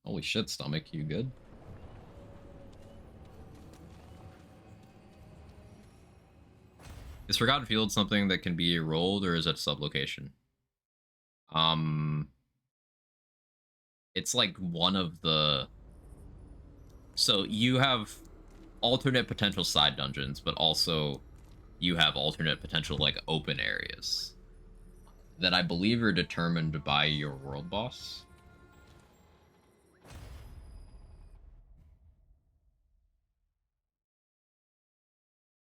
Holy shit, stomach. You good? Is Forgotten Field something that can be rolled, or is it a sublocation? It's like one of the... So you have alternate potential side dungeons, but also you have alternate potential, like, open areas that I believe are determined by your world boss.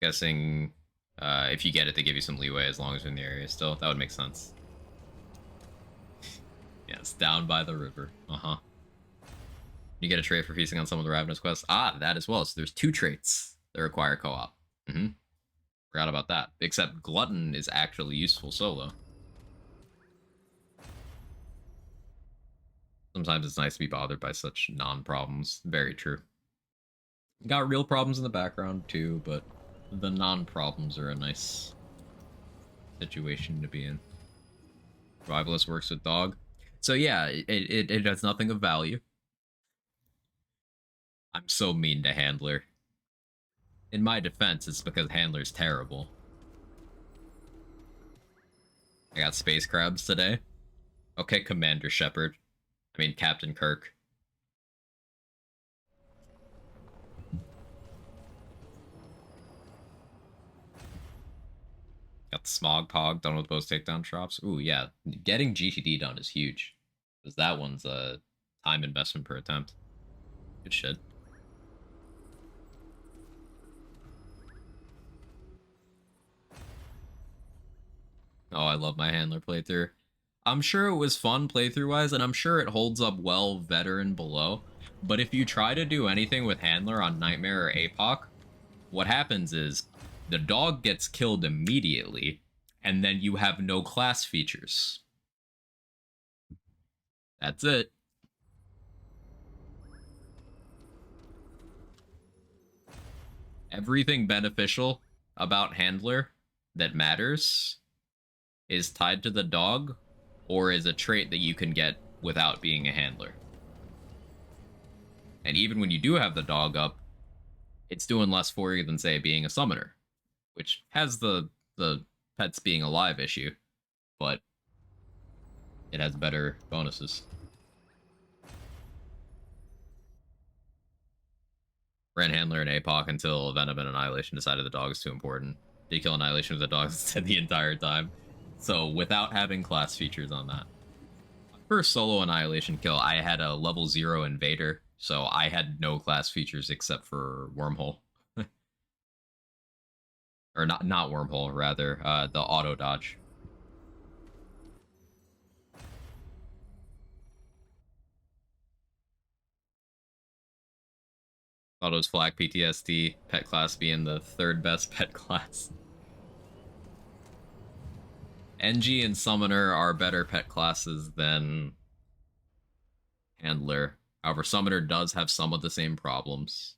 Guessing... if you get it, they give you some leeway as long as you're in the area still. That would make sense. Yes, down by the river. Uh-huh. You get a trait for feasting on some of the Ravenous quests. Ah, that as well. So there's 2 traits that require co-op. Forgot about that. Except Glutton is actually useful solo. Sometimes it's nice to be bothered by such non-problems. Very true. Got real problems in the background too, but the non-problems are a nice situation to be in. Revivalist works with dog. So yeah, it has nothing of value. I'm so mean to Handler. In my defense, it's because Handler's terrible. I got space crabs today. Okay, Commander Shepard. I mean, Captain Kirk. Got the Smog Pog done with both takedown drops. Ooh, yeah. Getting GTD done is huge. Because that one's a time investment per attempt. Good shit. Oh, I love my handler playthrough. I'm sure it was fun playthrough-wise, and I'm sure it holds up well veteran below. But if you try to do anything with handler on Nightmare or Apoc, what happens is the dog gets killed immediately, and then you have no class features. That's it. Everything beneficial about handler that matters is tied to the dog or is a trait that you can get without being a handler. And even when you do have the dog up, it's doing less for you than, say, being a summoner, which has the pets being alive issue, but it has better bonuses. Ran handler and Apoc until Venom and Annihilation decided the dog is too important. Did kill Annihilation with the dog instead the entire time. So without having class features on that. First solo Annihilation kill, I had a level 0 Invader, so I had no class features except for Wormhole. Or not Wormhole, rather, the auto dodge. Thought it was Flak PTSD, pet class being the third best pet class. NG and Summoner are better pet classes than Handler. However, Summoner does have some of the same problems.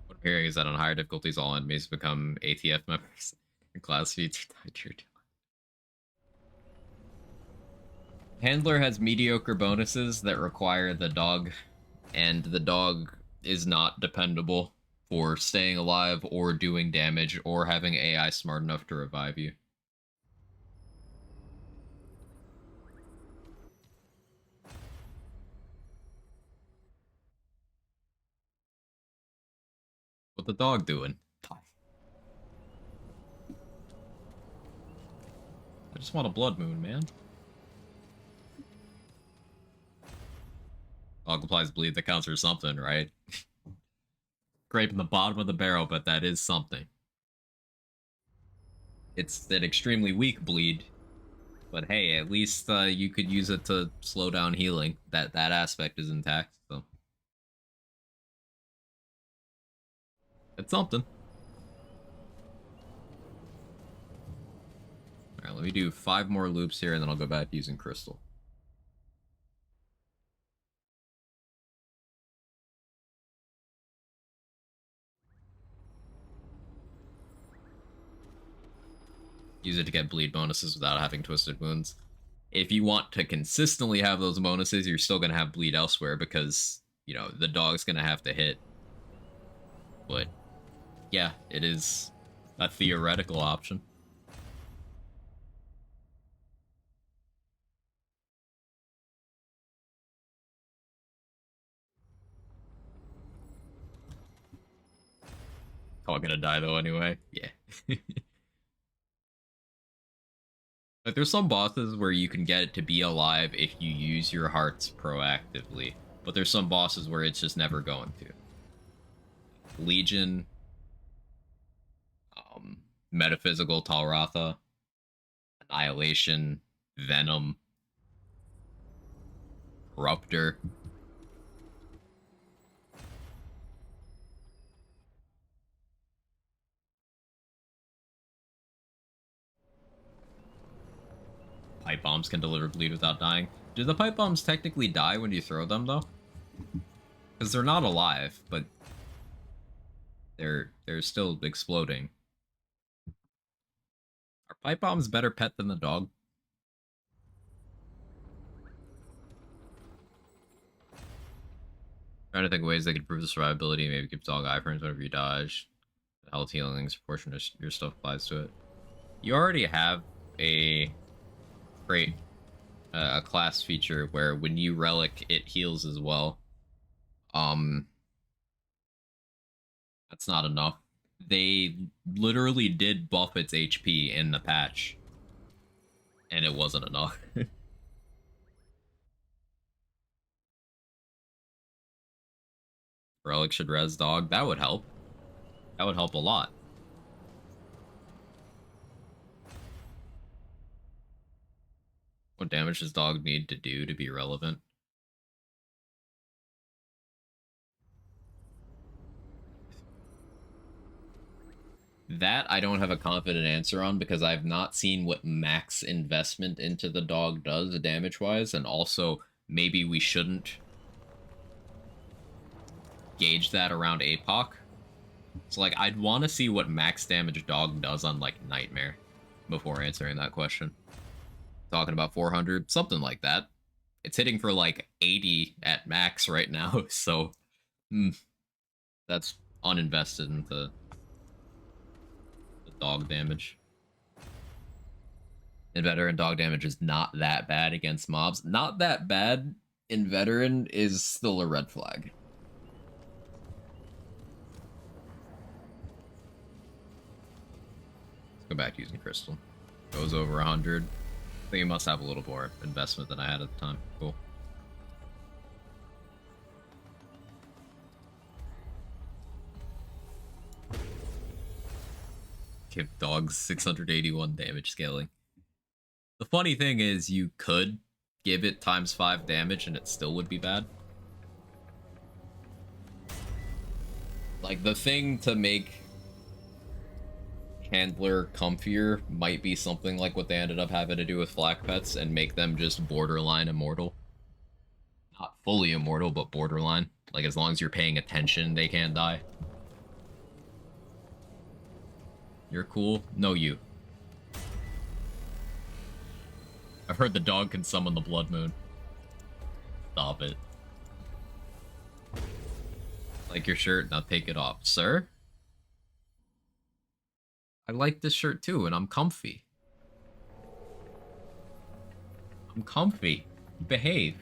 What I'm hearing is that on higher difficulties, all enemies become ATF members and class feats are tied to your deal. Handler has mediocre bonuses that require the dog, and the dog is not dependable for staying alive or doing damage or having AI smart enough to revive you. What the dog doing? I just want a blood moon, man. Dog applies bleed, that counts for something, right? Scraping the bottom of the barrel, but that is something. It's an extremely weak bleed, but hey, at least you could use it to slow down healing. That aspect is intact, so it's something. All right, let me do 5 more loops here, and then I'll go back using Crystal. Use it to get bleed bonuses without having twisted wounds. If you want to consistently have those bonuses, you're still going to have bleed elsewhere because, you know, the dog's going to have to hit. But, yeah, it is a theoretical option. All gonna die though anyway. Yeah. Like there's some bosses where you can get it to be alive if you use your hearts proactively, but there's some bosses where it's just never going to. Legion, Metaphysical Talratha, Annihilation, Venom, Corruptor. Pipe bombs can deliver bleed without dying. Do the pipe bombs technically die when you throw them though? Because they're not alive, but they're still exploding. Are pipe bombs better pet than the dog? Trying to think of ways they could improve the survivability. Maybe give dog iframes whenever you dodge. Health healing is proportionate. Your stuff applies to it. You already have a trait, a class feature where when you relic, it heals as well. Um, that's not enough. They literally did buff its HP in the patch, and it wasn't enough. Relic should res dog. That would help. That would help a lot. What damage does dog need to do to be relevant? That I don't have a confident answer on because I've not seen what max investment into the dog does damage-wise, and also maybe we shouldn't gauge that around Apoc. So, like, I'd want to see what max damage dog does on, like, Nightmare before answering that question. Talking about 400, something like that. It's hitting for, like, 80 at max right now, so that's uninvested into the dog damage. And veteran dog damage is not that bad against mobs. Not that bad in veteran is still a red flag. Let's go back to using crystal. Goes over 100. I think it must have a little more investment than I had at the time. Cool. Give dogs 681 damage scaling. The funny thing is you could give it ×5 damage and it still would be bad. Like, the thing to make handler comfier might be something like what they ended up having to do with flak pets and make them just borderline immortal. Not fully immortal, but borderline. Like, as long as you're paying attention, they can't die. You're cool? No, you. I've heard the dog can summon the blood moon. Stop it. Like your shirt, now take it off. Sir? I like this shirt too, and I'm comfy. I'm comfy. Behave.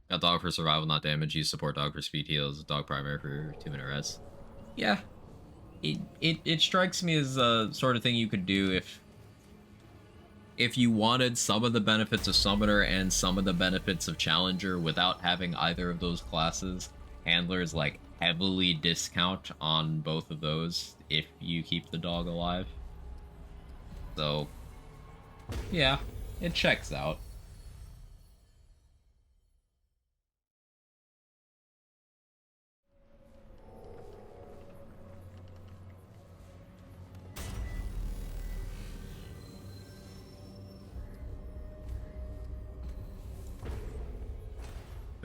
Got dog for survival, not damage. Use support dog for speed heals. Dog primary for 2-minute rest. Yeah. It strikes me as a sort of thing you could do if you wanted some of the benefits of Summoner and some of the benefits of Challenger without having either of those classes. Handlers, like, heavily discount on both of those if you keep the dog alive. So, yeah, it checks out.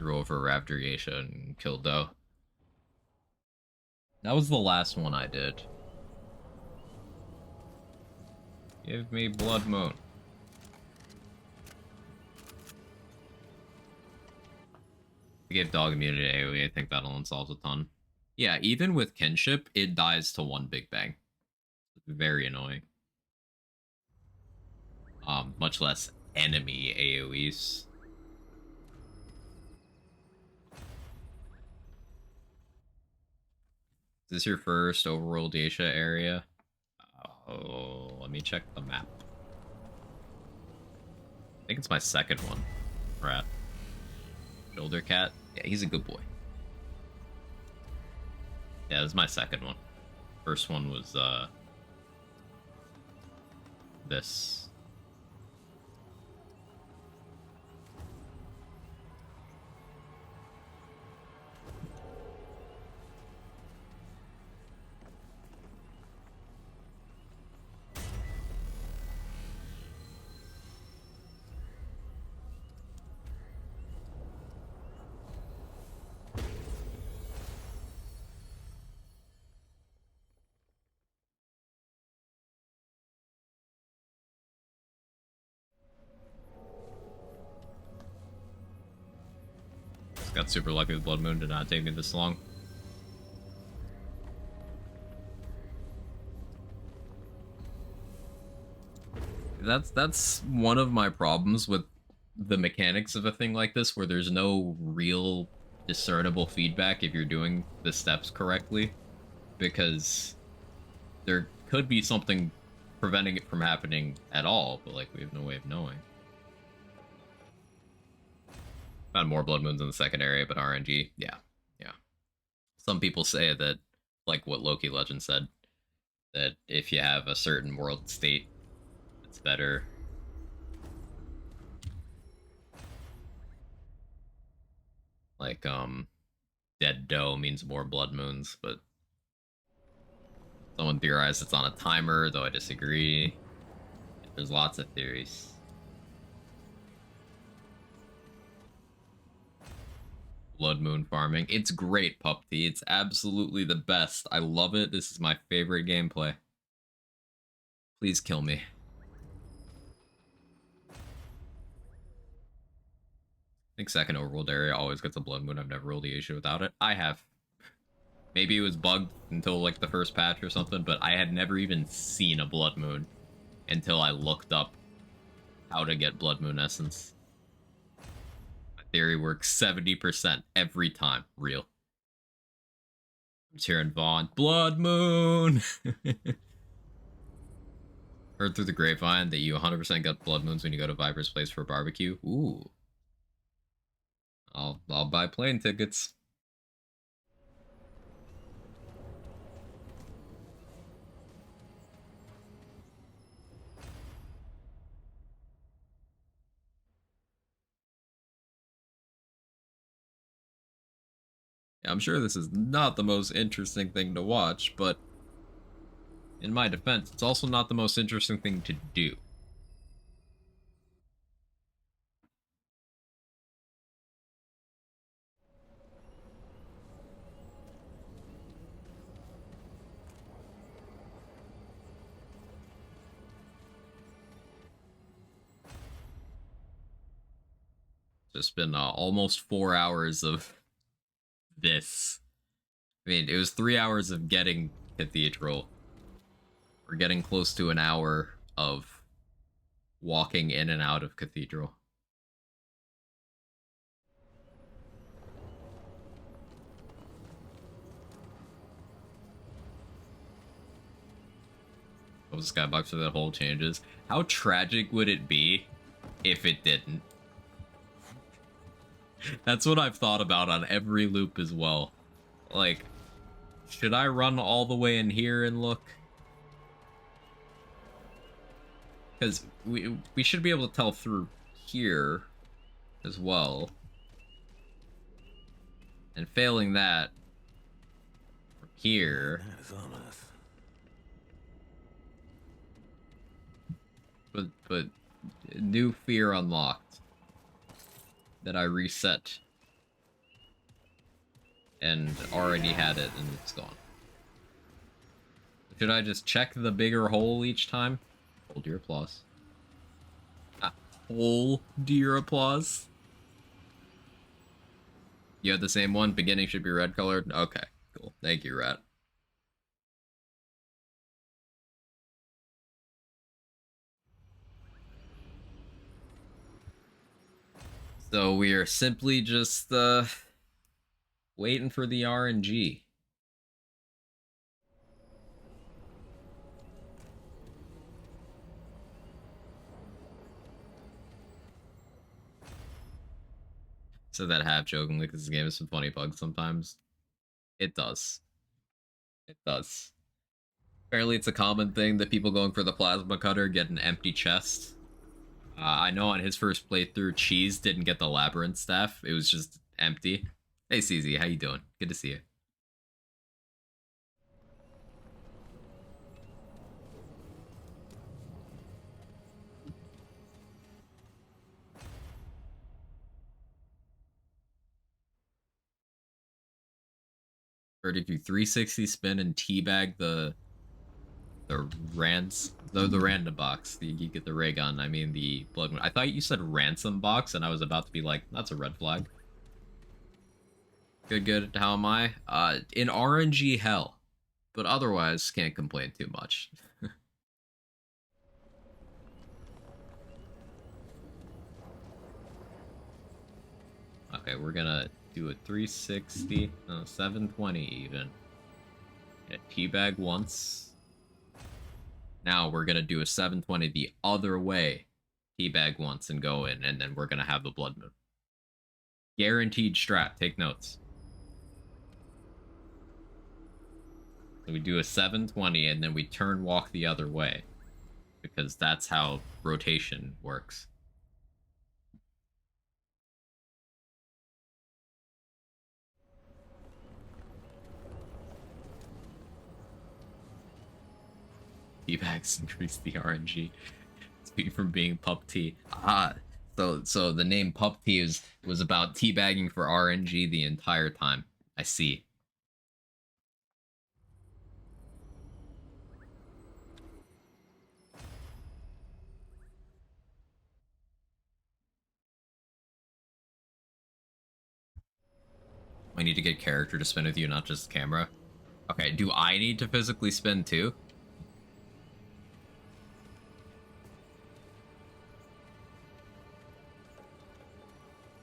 Roll for Raptor Geisha and kill Doe. That was the last one I did. Give me Blood Moon. To give dog immunity to AoE, I think that'll unsolve a ton. Yeah, even with kinship, it dies to one big bang. Very annoying. Much less enemy AoEs. Is this your first overworld Geisha area? Oh, let me check the map. I think it's my second one. Rat. Shoulder cat. Yeah, he's a good boy. Yeah, this is my second one. First one was, this. Just got super lucky with Blood Moon. Did not take me this long. That's one of my problems with the mechanics of a thing like this, where there's no real discernible feedback if you're doing the steps correctly, because there could be something preventing it from happening at all, but like we have no way of knowing. Found more Blood Moons in the second area, but RNG, yeah. Some people say that, like what Loki Legend said, that if you have a certain world state, it's better. Like, Dead Doe means more Blood Moons, but someone theorized it's on a timer, though I disagree. There's lots of theories. Blood Moon farming. It's great, Pup T. It's absolutely the best. I love it. This is my favorite gameplay. Please kill me. I think second overworld area always gets a Blood Moon. I've never rolled the issue without it. I have. Maybe it was bugged until like the first patch or something, but I had never even seen a Blood Moon until I looked up how to get Blood Moon Essence. My theory works 70% every time. Real. I'm cheering Vaughn. Blood Moon! Heard through the grapevine that you 100% got Blood Moons when you go to Viper's place for a barbecue. Ooh. I'll buy plane tickets. Yeah, I'm sure this is not the most interesting thing to watch, but in my defense, it's also not the most interesting thing to do. Just been almost 4 hours of this. I mean, it was 3 hours of getting Cathedral. We're getting close to an hour of walking in and out of Cathedral. Those skybox for that whole changes. How tragic would it be if it didn't? That's what I've thought about on every loop as well. Like, should I run all the way in here and look? Because we should be able to tell through here as well. And failing that, from here... That is ominous. But new fear unlocked. That I reset. And already had it and it's gone. Should I just check the bigger hole each time? Hold your applause. Hold your applause. You had the same one? Beginning should be red colored? Okay, cool. Thank you, Rat. So we are simply just waiting for the RNG. Said that half jokingly because this game has some funny bugs sometimes. It does. It does. Apparently it's a common thing that people going for the plasma cutter get an empty chest. I know on his first playthrough, Cheese didn't get the labyrinth staff. It was just empty. Hey, CZ, how you doing? Good to see you. Or if you 360 spin and teabag the random box, you get the ray gun. I mean the blood. I thought you said ransom box, and I was about to be like, that's a red flag. Good, good. How am I? In RNG hell. But otherwise, can't complain too much. Okay, we're gonna do a 360, no, 720 even. Get teabag once. Now we're gonna do a 720 the other way. Teabag once and go in, and then we're gonna have the blood moon. Guaranteed strat, take notes. So we do a 720 and then we turn walk the other way. Because that's how rotation works. Teabags increase the RNG. Speed from being pup tea. So the name pup tea was about teabagging for RNG the entire time. I see. I need to get character to spin with you, not just camera. Okay, do I need to physically spin too?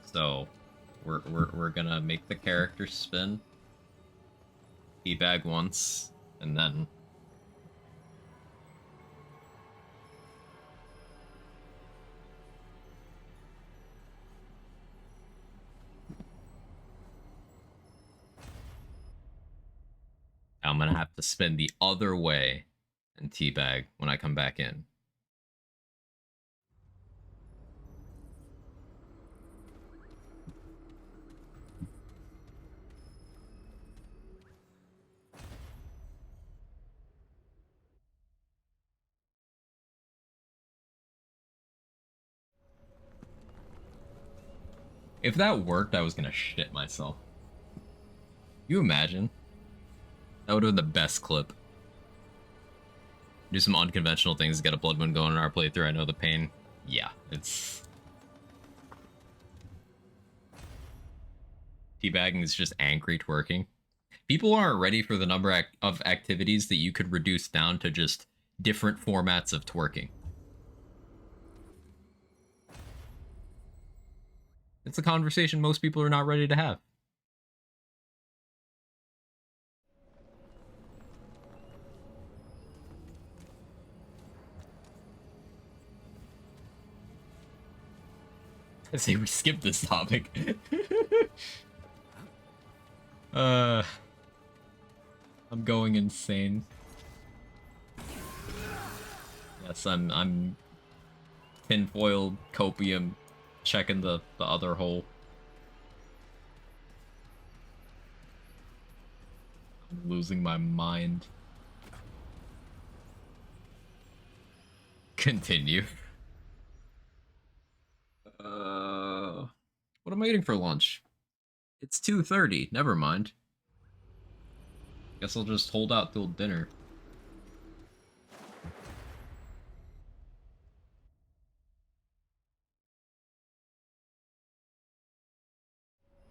So, we're gonna make the character spin. Teabag once, and then... I'm gonna have to spin the other way and teabag when I come back in. If that worked, I was gonna shit myself. You imagine? That would have been the best clip. Do some unconventional things to get a blood moon going in our playthrough. I know the pain. Yeah, it's... Teabagging is just angry twerking. People aren't ready for the number of activities that you could reduce down to just different formats of twerking. It's a conversation most people are not ready to have. I say we skip this topic. I'm going insane. Yes, I'm tinfoil copium checking the other hole. I'm losing my mind. Continue. What am I eating for lunch? It's 2:30. Never mind. Guess I'll just hold out till dinner.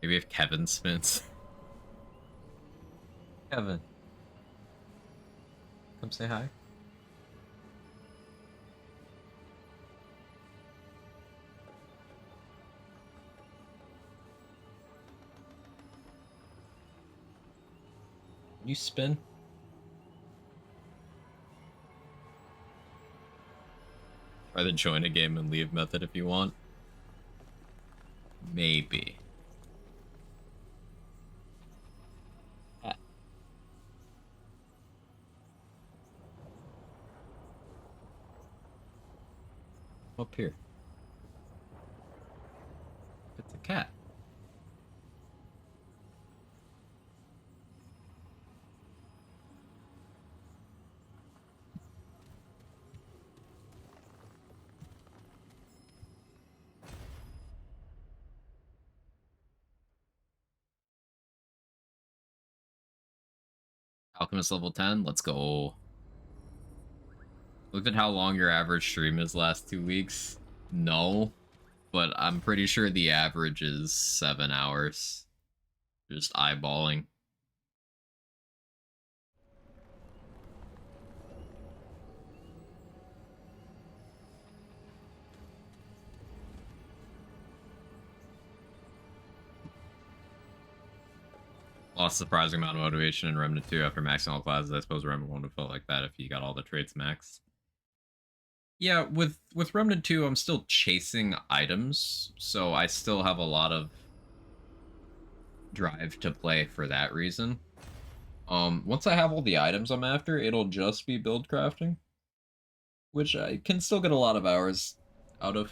Maybe if Kevin spins. Kevin. Come say hi. You spin? Try the join a game and leave method if you want. Maybe. Up here. It's a cat. Alchemist level 10, let's go. Looked at how long your average stream is last 2 weeks. No, but I'm pretty sure the average is 7 hours. Just eyeballing. Lost a surprising amount of motivation in Remnant 2 after maxing all classes. I suppose Remnant 1 would have felt like that if you got all the traits maxed. Yeah, with Remnant 2, I'm still chasing items, so I still have a lot of drive to play for that reason. Once I have all the items I'm after, it'll just be build crafting, which I can still get a lot of hours out of.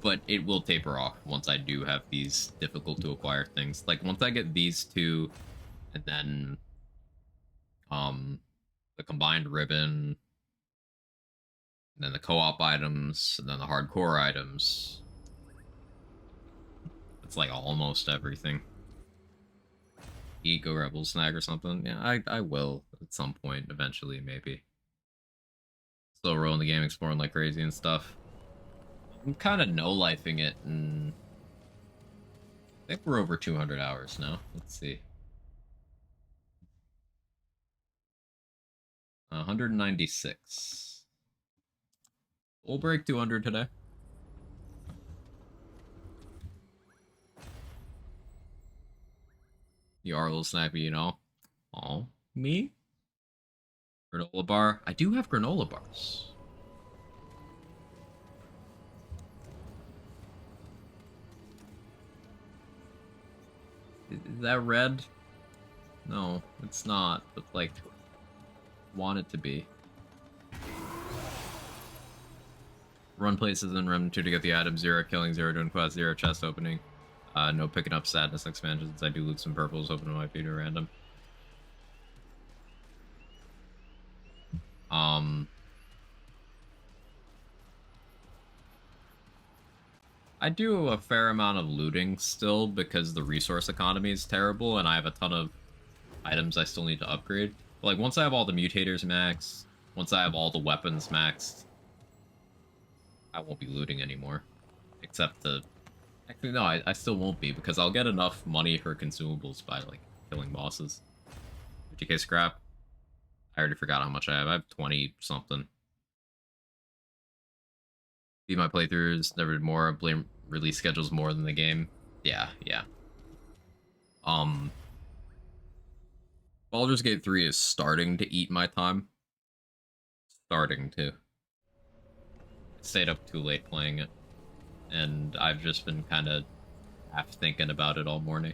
But it will taper off once I do have these difficult to acquire things. Like once I get these two, and then the combined ribbon, and then the co-op items, and then the hardcore items. It's like almost everything. Eco Rebel snag or something. Yeah, I will at some point eventually, maybe. Still rolling the game, exploring like crazy and stuff. I'm kind of no-lifing it, and I think we're over 200 hours now. Let's see. 196. We'll break 200 today. You are a little snappy, you know. Oh, me? Granola bar. I do have granola bars. Is that red? No, it's not, but like, want it to be. Run places in Remnant 2 to get the item, 0 killing, 0 doing quest, 0 chest opening. No picking up sadness expansions. I do loot some purples, hoping it might be too random. I do a fair amount of looting still because the resource economy is terrible and I have a ton of items I still need to upgrade. But like once I have all the mutators maxed, once I have all the weapons maxed, I won't be looting anymore. Except to... Actually, no, I still won't be because I'll get enough money for consumables by like killing bosses. 50k scrap. I already forgot how much I have. I have 20 something. Beat my playthroughs, never did more. Blame release schedules more than the game. Yeah. Baldur's Gate 3 is starting to eat my time. Starting to. I stayed up too late playing it. And I've just been kind of half thinking about it all morning.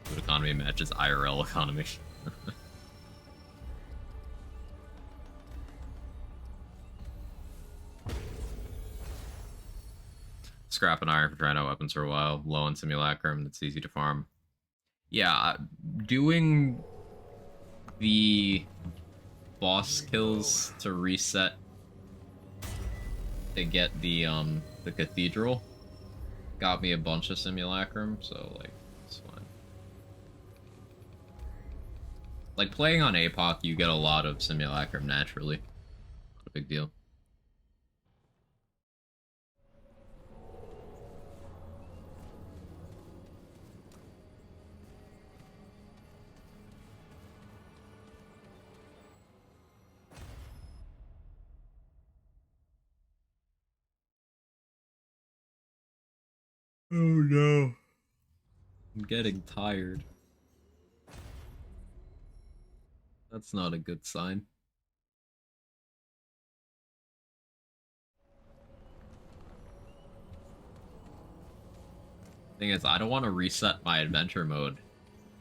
Food economy matches IRL economy. Scrap and iron for trying out weapons for a while. Low on simulacrum, that's easy to farm. Yeah, doing the boss kills to reset to get the cathedral got me a bunch of simulacrum, so like it's fine. Like playing on Apoc, you get a lot of simulacrum naturally. Not a big deal. Oh no. I'm getting tired. That's not a good sign. Thing is, I don't want to reset my adventure mode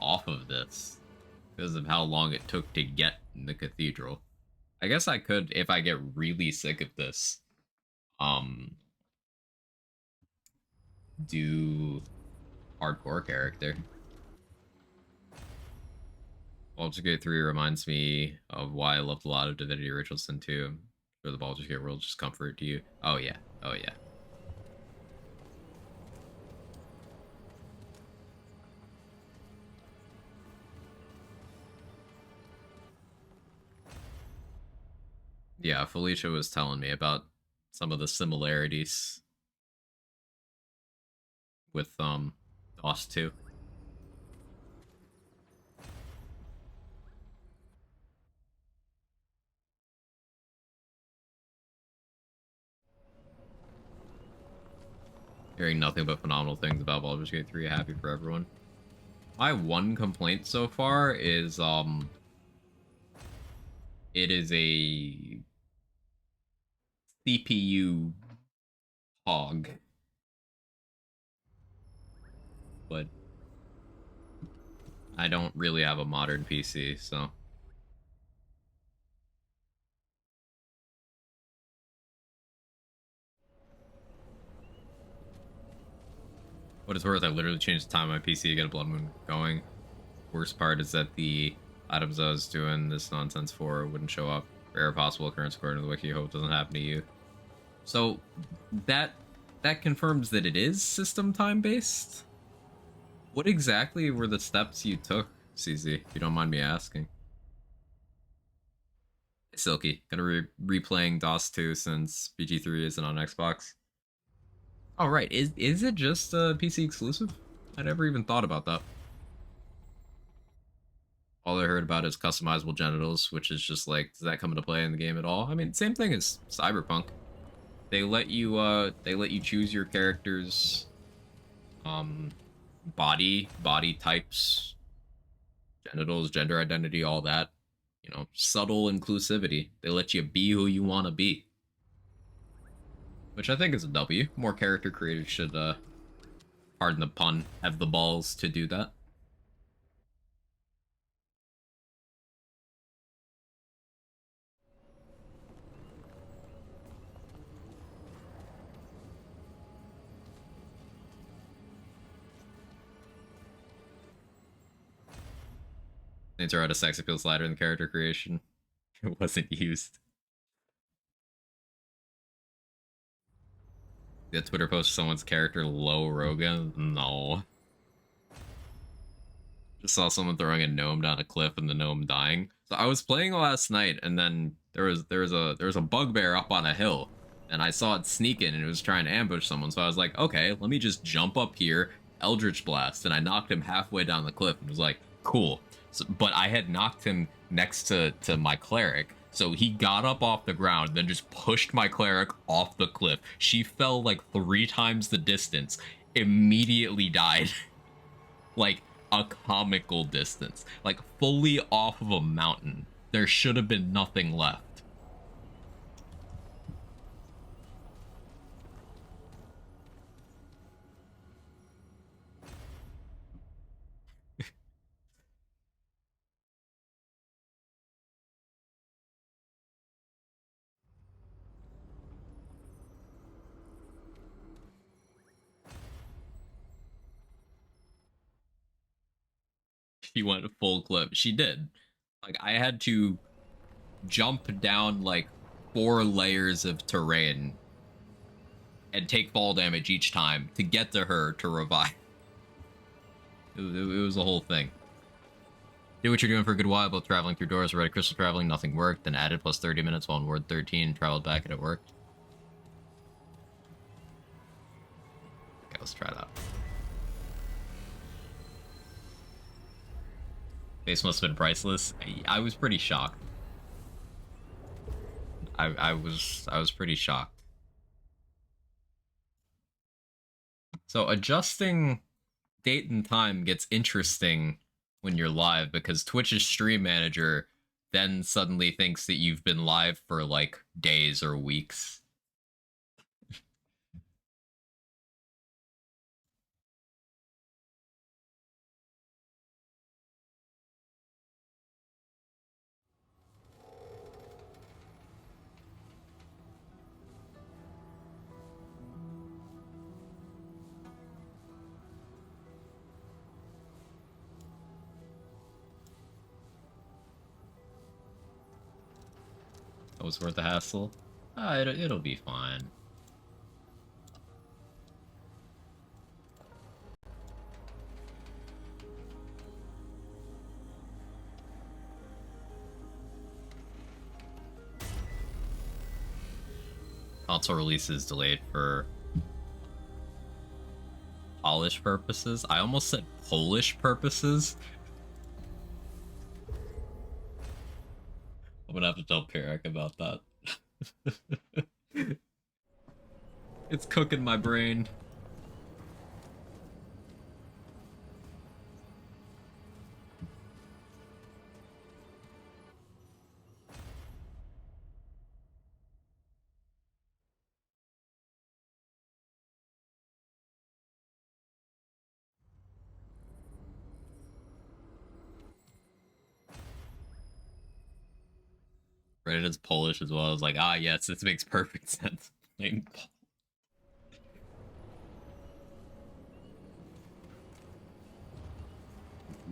off of this because of how long it took to get in the cathedral. I guess I could if I get really sick of this. Do hardcore character. Baldur's Gate 3 reminds me of why I loved a lot of Divinity Original Sin 2. For the Baldur's Gate world, just comfort to you. Oh yeah, oh yeah. Yeah, Felicia was telling me about some of the similarities with DOS 2. Hearing nothing but phenomenal things about Baldur's Gate 3. Happy for everyone. My one complaint so far is it is a CPU hog. But I don't really have a modern PC, so what it's worth, I literally changed the time on my PC to get a Blood Moon going. Worst part is that the items I was doing this nonsense for wouldn't show up. Rare possible occurrence according to the wiki. Hope doesn't happen to you. So that confirms that it is system time based. What exactly were the steps you took, CZ, if you don't mind me asking? Silky, gonna replaying DOS 2 since BG3 isn't on Xbox. Oh right, is it just a PC exclusive? I never even thought about that. All I heard about is customizable genitals, which is just like, does that come into play in the game at all? I mean, same thing as Cyberpunk. They let you choose your character's body types, genitals, gender identity, all that. You know, subtle inclusivity. They let you be who you want to be. Which I think is a W. More character creators should, pardon the pun, have the balls to do that. They throw out a sex appeal slider in the character creation. It wasn't used. The Twitter post of someone's character low Rogan? No. Just saw someone throwing a gnome down a cliff and the gnome dying. So I was playing last night and then there was a bugbear up on a hill and I saw it sneaking and it was trying to ambush someone. So I was like, okay, let me just jump up here, Eldritch Blast, and I knocked him halfway down the cliff and was like, cool. So, but I had knocked him next to my cleric. So he got up off the ground, then just pushed my cleric off the cliff. She fell like 3 times the distance, immediately died. Like a comical distance. Like fully off of a mountain. There should have been nothing left. She went full clip. She did. Like, I had to jump down like 4 layers of terrain and take fall damage each time to get to her to revive. It was a whole thing. Did what you're doing for a good while, both traveling through doors, red crystal traveling, nothing worked, then added plus 30 minutes while in Ward 13, traveled back and it worked. Okay, let's try that. Face must have been priceless. I was pretty shocked. I was pretty shocked. So adjusting date and time gets interesting when you're live because Twitch's stream manager then suddenly thinks that you've been live for like days or weeks. That was worth the hassle. It'll be fine. Console release is delayed for Polish purposes. I almost said Polish purposes. I'm gonna have to tell Perek about that. It's cooking my brain. Read it as Polish as well. I was like, ah, yes, this makes perfect sense. Plain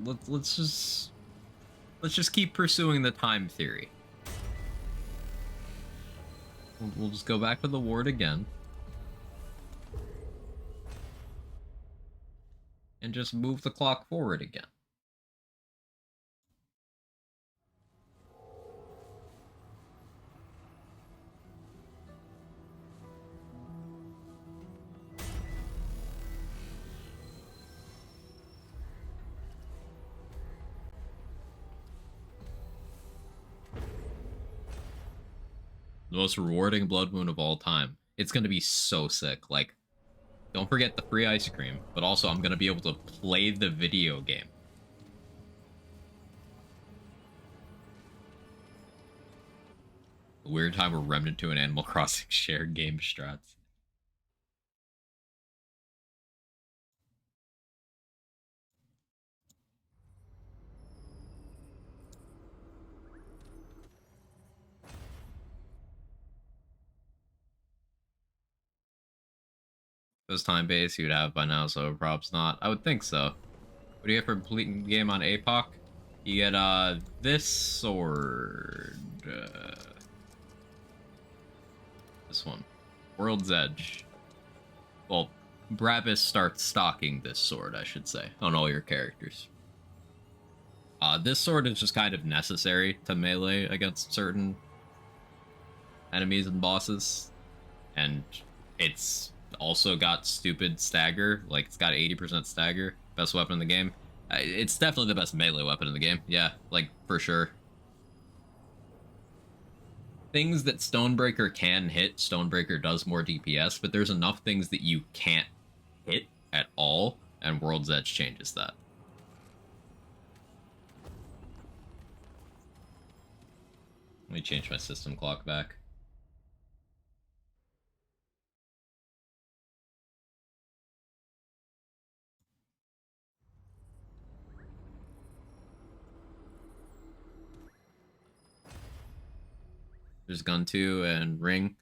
Pol- let's just keep pursuing the time theory. We'll just go back to the ward again. And just move the clock forward again. The most rewarding blood moon of all time. It's gonna be so sick. Like, don't forget the free ice cream, but also I'm gonna be able to play the video game. A weird time where Remnant 2 and Animal Crossing share game strats. If it was time-based, you'd have by now, so props not. I would think so. What do you get for completing the game on Apoc? You get, this sword. This one. World's Edge. Well, Brabus starts stocking this sword, I should say, on all your characters. This sword is just kind of necessary to melee against certain enemies and bosses. And it's also got stupid stagger. Like, it's got 80% stagger. Best weapon in the game. It's definitely the best melee weapon in the game. Yeah, like, for sure. Things that Stonebreaker can hit, Stonebreaker does more DPS, but there's enough things that you can't hit at all, and World's Edge changes that. Let me change my system clock back. There's Gun 2 and Ring.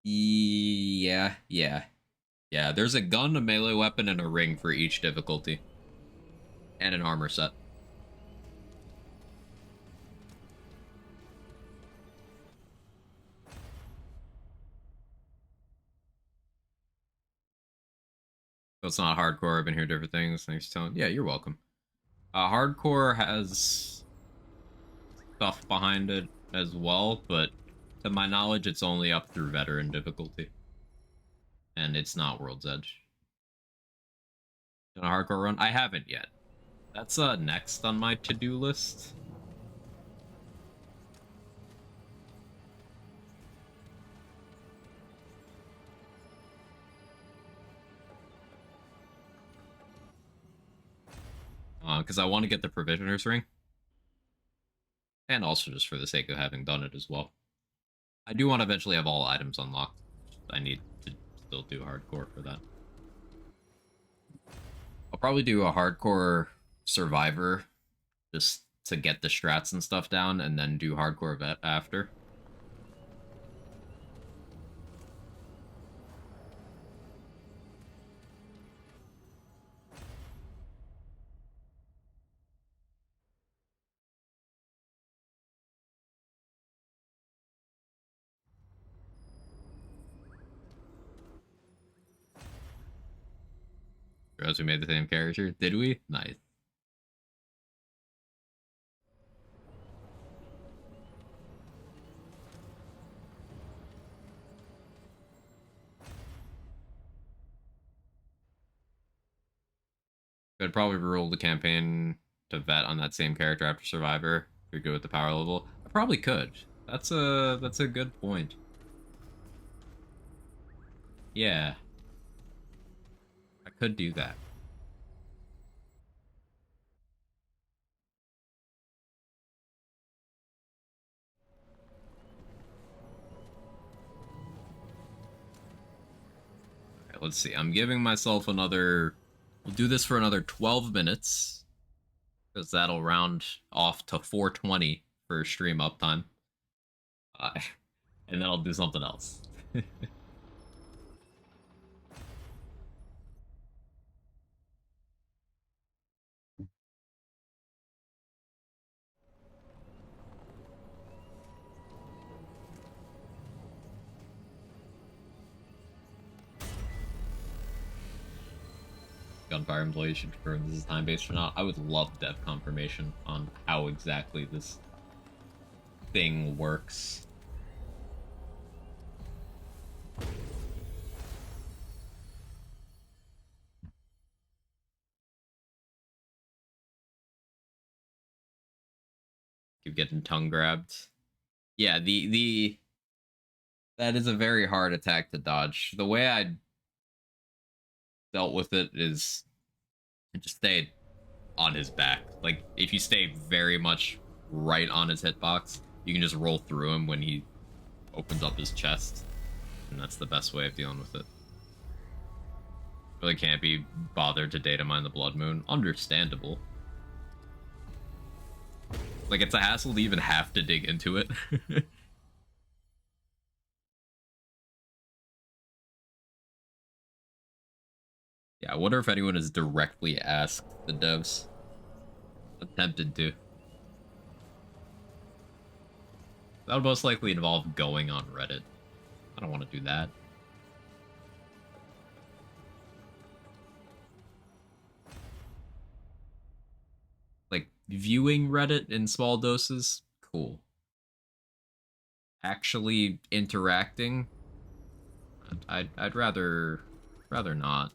Yeah. Yeah, there's a gun, a melee weapon, and a ring for each difficulty. And an armor set. So it's not hardcore. I've been hearing different things. Thanks for telling. Yeah, you're welcome. Hardcore has stuff behind it as well, but to my knowledge, it's only up through veteran difficulty. And it's not World's Edge. Done a hardcore run? I haven't yet. That's next on my to-do list. Because I want to get the Provisioner's Ring. And also just for the sake of having done it as well. I do want to eventually have all items unlocked. I need to still do hardcore for that. I'll probably do a hardcore survivor just to get the strats and stuff down, and then do hardcore vet after. Realize we made the same character. Did we? Nice. I'd probably roll the campaign to vet on that same character after Survivor. If you're good with the power level, I probably could. That's a good point. Yeah, I could do that. Okay, let's see. I'm giving myself another. We'll do this for another 12 minutes because that'll round off to 420 for stream uptime. Uh, and then I'll do something else. Gunfire employees should confirm this is time-based or not. I would love dev confirmation on how exactly this thing works. Keep getting tongue grabbed. Yeah, the that is a very hard attack to dodge. The way I dealt with it is just stay on his back. Like, if you stay very much right on his hitbox, you can just roll through him when he opens up his chest. And that's the best way of dealing with it. Really can't be bothered to data mine the Blood Moon. Understandable. Like, it's a hassle to even have to dig into it. Yeah, I wonder if anyone has directly asked the devs. Attempted to. That would most likely involve going on Reddit. I don't want to do that. Like, viewing Reddit in small doses? Cool. Actually interacting? I'd rather not.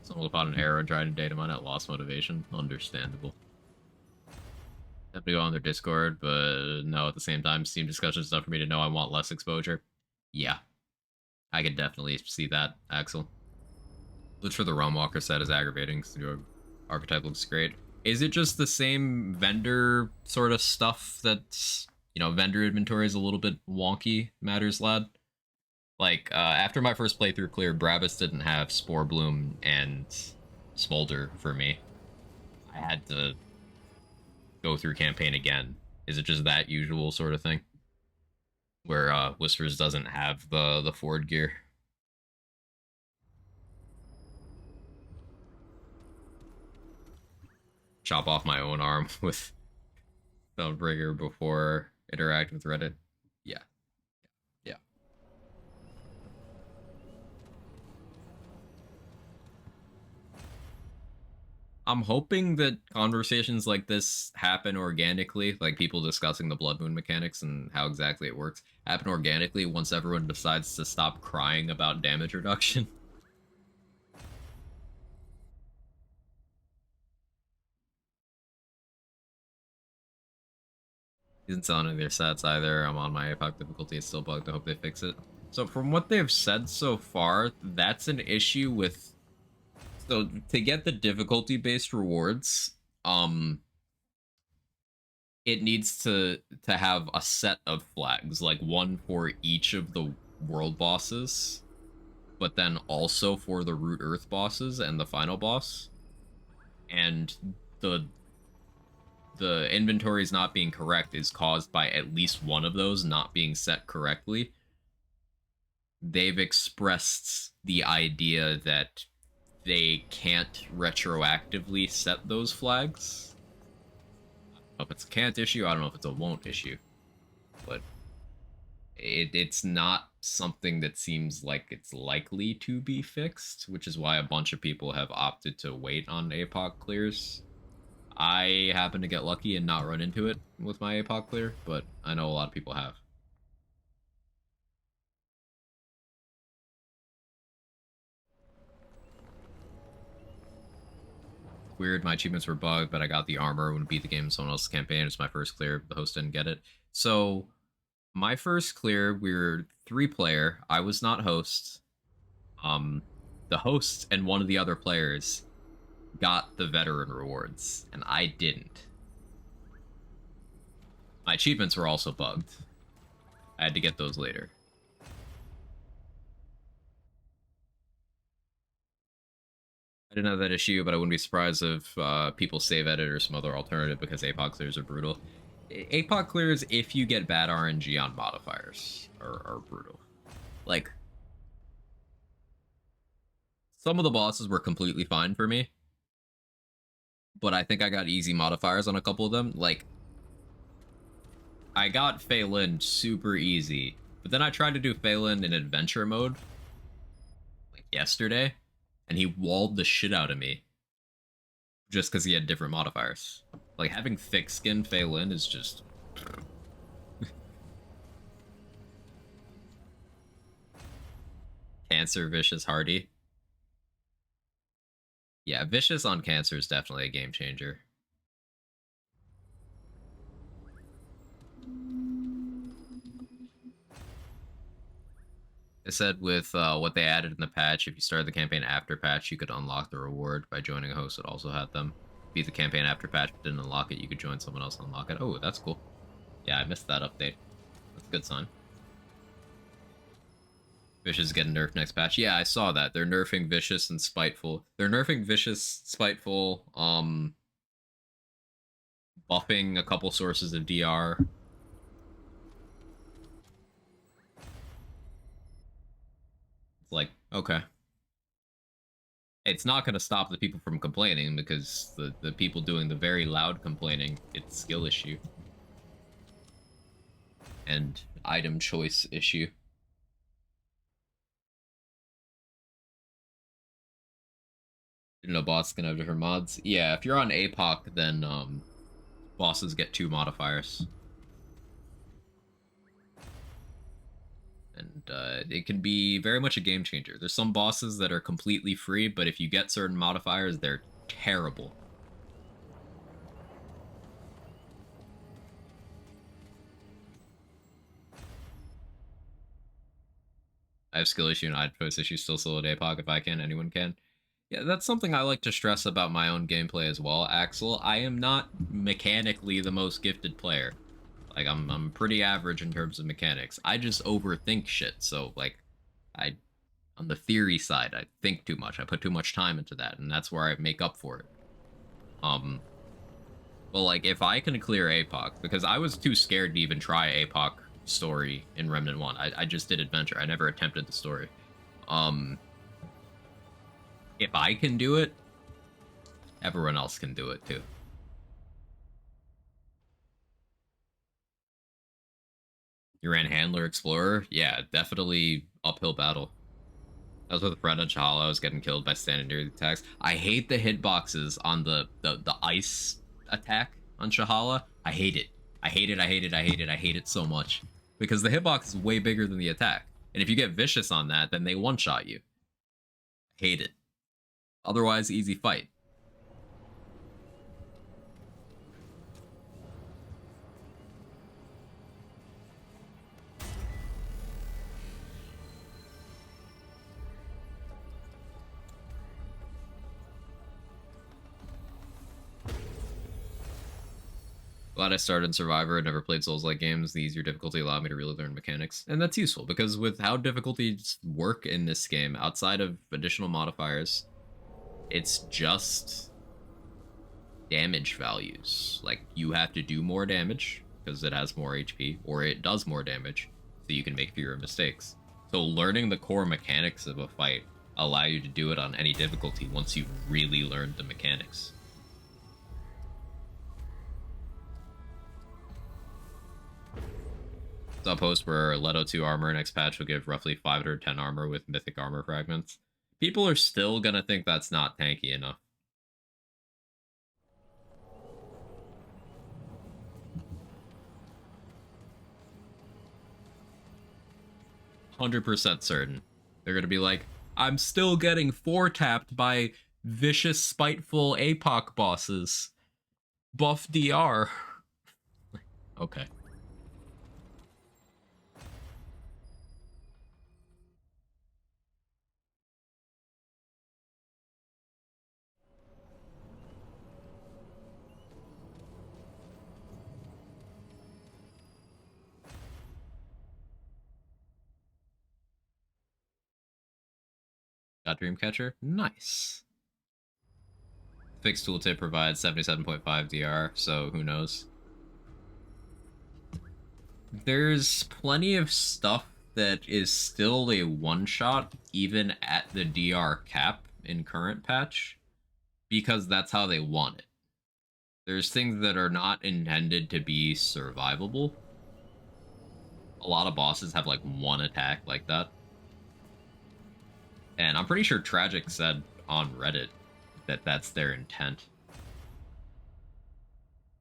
Someone about an arrow trying to data mine at lost motivation. Understandable. Have to go on their Discord, but no, at the same time, Steam discussion is enough for me to know I want less exposure. Yeah. I could definitely see that, Axel. Which for the Realm Walker set is aggravating because the archetype looks great. Is it just the same vendor sort of stuff that's, you know, vendor inventory is a little bit wonky, Matters Lad? Like, after my first playthrough cleared, Brabus didn't have Spore Bloom and Smolder for me. I had to go through campaign again. Is it just that usual sort of thing? Where Whispers doesn't have the Ford gear? Chop off my own arm with Spellbreaker before interact with Reddit. Yeah. Yeah. I'm hoping that conversations like this happen organically, like people discussing the Blood Moon mechanics and how exactly it works, happen organically once everyone decides to stop crying about damage reduction. Isn't selling any of their sets either. I'm on my Apoc difficulty. It's still bugged. I hope they fix it. So from what they've said so far, that's an issue with... So to get the difficulty-based rewards, it needs to have a set of flags, like one for each of the world bosses, but then also for the Root Earth bosses and the final boss. And the inventories not being correct is caused by at least one of those not being set correctly. They've expressed the idea that they can't retroactively set those flags. I don't know if it's a can't issue, I don't know if it's a won't issue. But it's not something that seems like it's likely to be fixed, which is why a bunch of people have opted to wait on APOC clears. I happen to get lucky and not run into it with my Apoc clear, but I know a lot of people have. Weird, my achievements were bugged, but I got the armor when I beat the game in someone else's campaign. It's my first clear, the host didn't get it. So, my first clear, we were 3-player. I was not host. The host and one of the other players got the veteran rewards, and I didn't. My achievements were also bugged. I had to get those later. I didn't have that issue, but I wouldn't be surprised if people save edit or some other alternative because APOC clears are brutal. APOC clears, if you get bad RNG on modifiers, are brutal. Like, some of the bosses were completely fine for me, but I think I got easy modifiers on a couple of them. Like, I got Phelan super easy, but then I tried to do Phelan in adventure mode, like yesterday, and he walled the shit out of me just because he had different modifiers. Like, having thick skin Phelan is just... Cancer, Vicious, Hardy. Yeah, Vicious on Cancer is definitely a game changer. It said with what they added in the patch, if you started the campaign after patch, you could unlock the reward by joining a host that also had them. Beat the campaign after patch but didn't unlock it, you could join someone else and unlock it. Oh, that's cool. Yeah, I missed that update. That's a good sign. Vicious is getting nerfed next patch. Yeah, I saw that. They're nerfing Vicious and Spiteful. They're nerfing Vicious, Spiteful, buffing a couple sources of DR. It's like, okay. It's not going to stop the people from complaining because the people doing the very loud complaining, it's skill issue. And item choice issue. Didn't know bosses can have different mods. Yeah, if you're on APOC, then bosses get 2 modifiers. And it can be very much a game changer. There's some bosses that are completely free, but if you get certain modifiers, they're terrible. I have skill issue and I'd post issue still solo at APOC if I can, anyone can. Yeah, that's something I like to stress about my own gameplay as well, Axel. I am not mechanically the most gifted player. Like, I'm pretty average in terms of mechanics. I just overthink shit, so, like, on the theory side, I think too much. I put too much time into that, and that's where I make up for it. Well, like, if I can clear APOC, because I was too scared to even try APOC story in Remnant 1. I just did adventure. I never attempted the story. If I can do it, everyone else can do it too. You ran Handler Explorer? Yeah, definitely uphill battle. I was with a friend on Shahala. I was getting killed by standing near the attacks. I hate the hitboxes on the ice attack on Shahala. I hate it. I hate it, I hate it, I hate it, I hate it so much. Because the hitbox is way bigger than the attack. And if you get vicious on that, then they one-shot you. I hate it. Otherwise, easy fight. Glad I started in Survivor. I'd never played Souls-like games. The easier difficulty allowed me to really learn mechanics. And that's useful, because with how difficulties work in this game, outside of additional modifiers, it's just damage values. Like, you have to do more damage, because it has more HP, or it does more damage, so you can make fewer mistakes. So learning the core mechanics of a fight allow you to do it on any difficulty once you've really learned the mechanics. Saw a post where Leto 2 armor next patch will give roughly 510 armor with mythic armor fragments. People are still gonna think that's not tanky enough. 100% certain. They're gonna be like, I'm still getting 4-tapped by vicious, spiteful Apoc bosses. Buff DR. Okay. Got Dreamcatcher? Nice. Fixed tooltip provides 77.5 DR, so who knows. There's plenty of stuff that is still a one-shot, even at the DR cap in current patch, because that's how they want it. There's things that are not intended to be survivable. A lot of bosses have like one attack like that. And I'm pretty sure Tragic said on Reddit that that's their intent.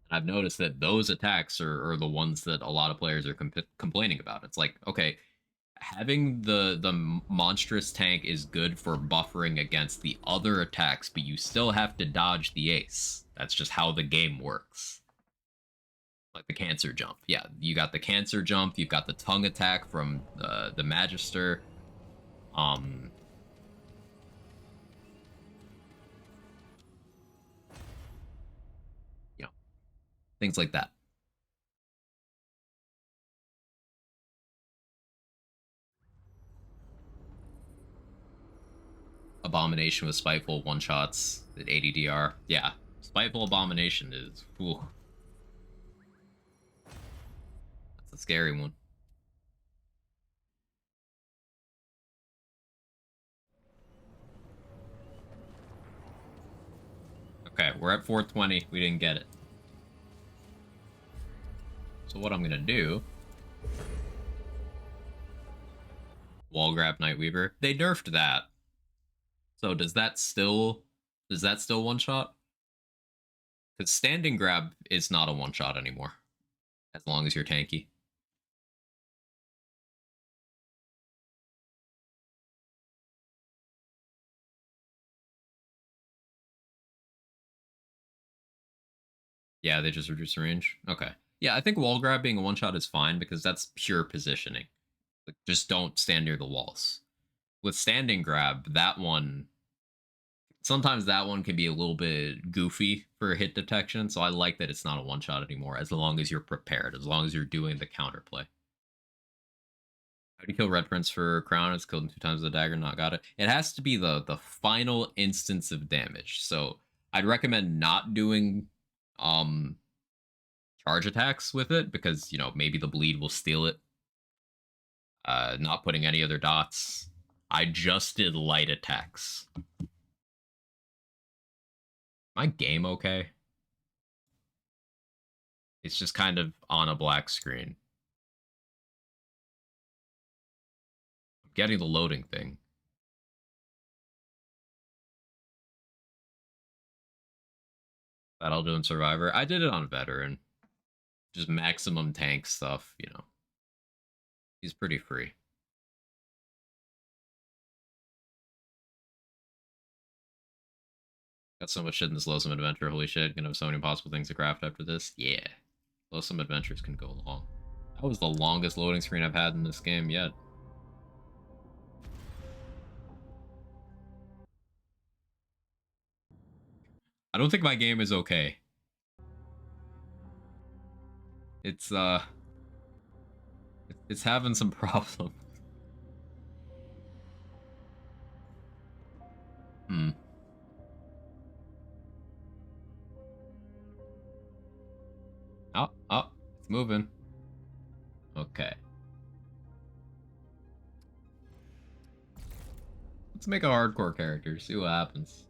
And I've noticed that those attacks are the ones that a lot of players are complaining about. It's like, okay, having the monstrous tank is good for buffering against the other attacks, but you still have to dodge the ace. That's just how the game works. Like the cancer jump. Yeah, you got the cancer jump, you've got the tongue attack from the Magister. You know, things like that. Abomination with Spiteful one-shots at 80 DR. Yeah, Spiteful Abomination is... Ooh. That's a scary one. Okay, we're at 420. We didn't get it. So what I'm gonna do... Wall grab Nightweaver. They nerfed that. So does that still one shot? Because standing grab is not a one shot anymore, as long as you're tanky. Yeah, they just reduce the range. Okay. Yeah, I think wall grab being a one shot is fine because that's pure positioning. Like, just don't stand near the walls. With standing grab, that one sometimes that one can be a little bit goofy for hit detection, so I like that it's not a one-shot anymore, as long as you're prepared, as long as you're doing the counterplay. How do you kill Red Prince for Crown? It's killed him 2 times with a dagger, not got it. It has to be the final instance of damage, so I'd recommend not doing charge attacks with it, because, you know, maybe the bleed will steal it. Not putting any other dots. I just did light attacks. My game okay? It's just kind of on a black screen. I'm getting the loading thing. That I'll do in Survivor. I did it on Veteran. Just maximum tank stuff, you know. He's pretty free. Got so much shit in this Lonesome Adventure. Holy shit. Gonna have so many possible things to craft after this. Yeah. Lonesome Adventures can go long. That was the longest loading screen I've had in this game yet. I don't think my game is okay. It's it's having some problems. Oh, it's moving. Okay. Let's make a hardcore character, see what happens.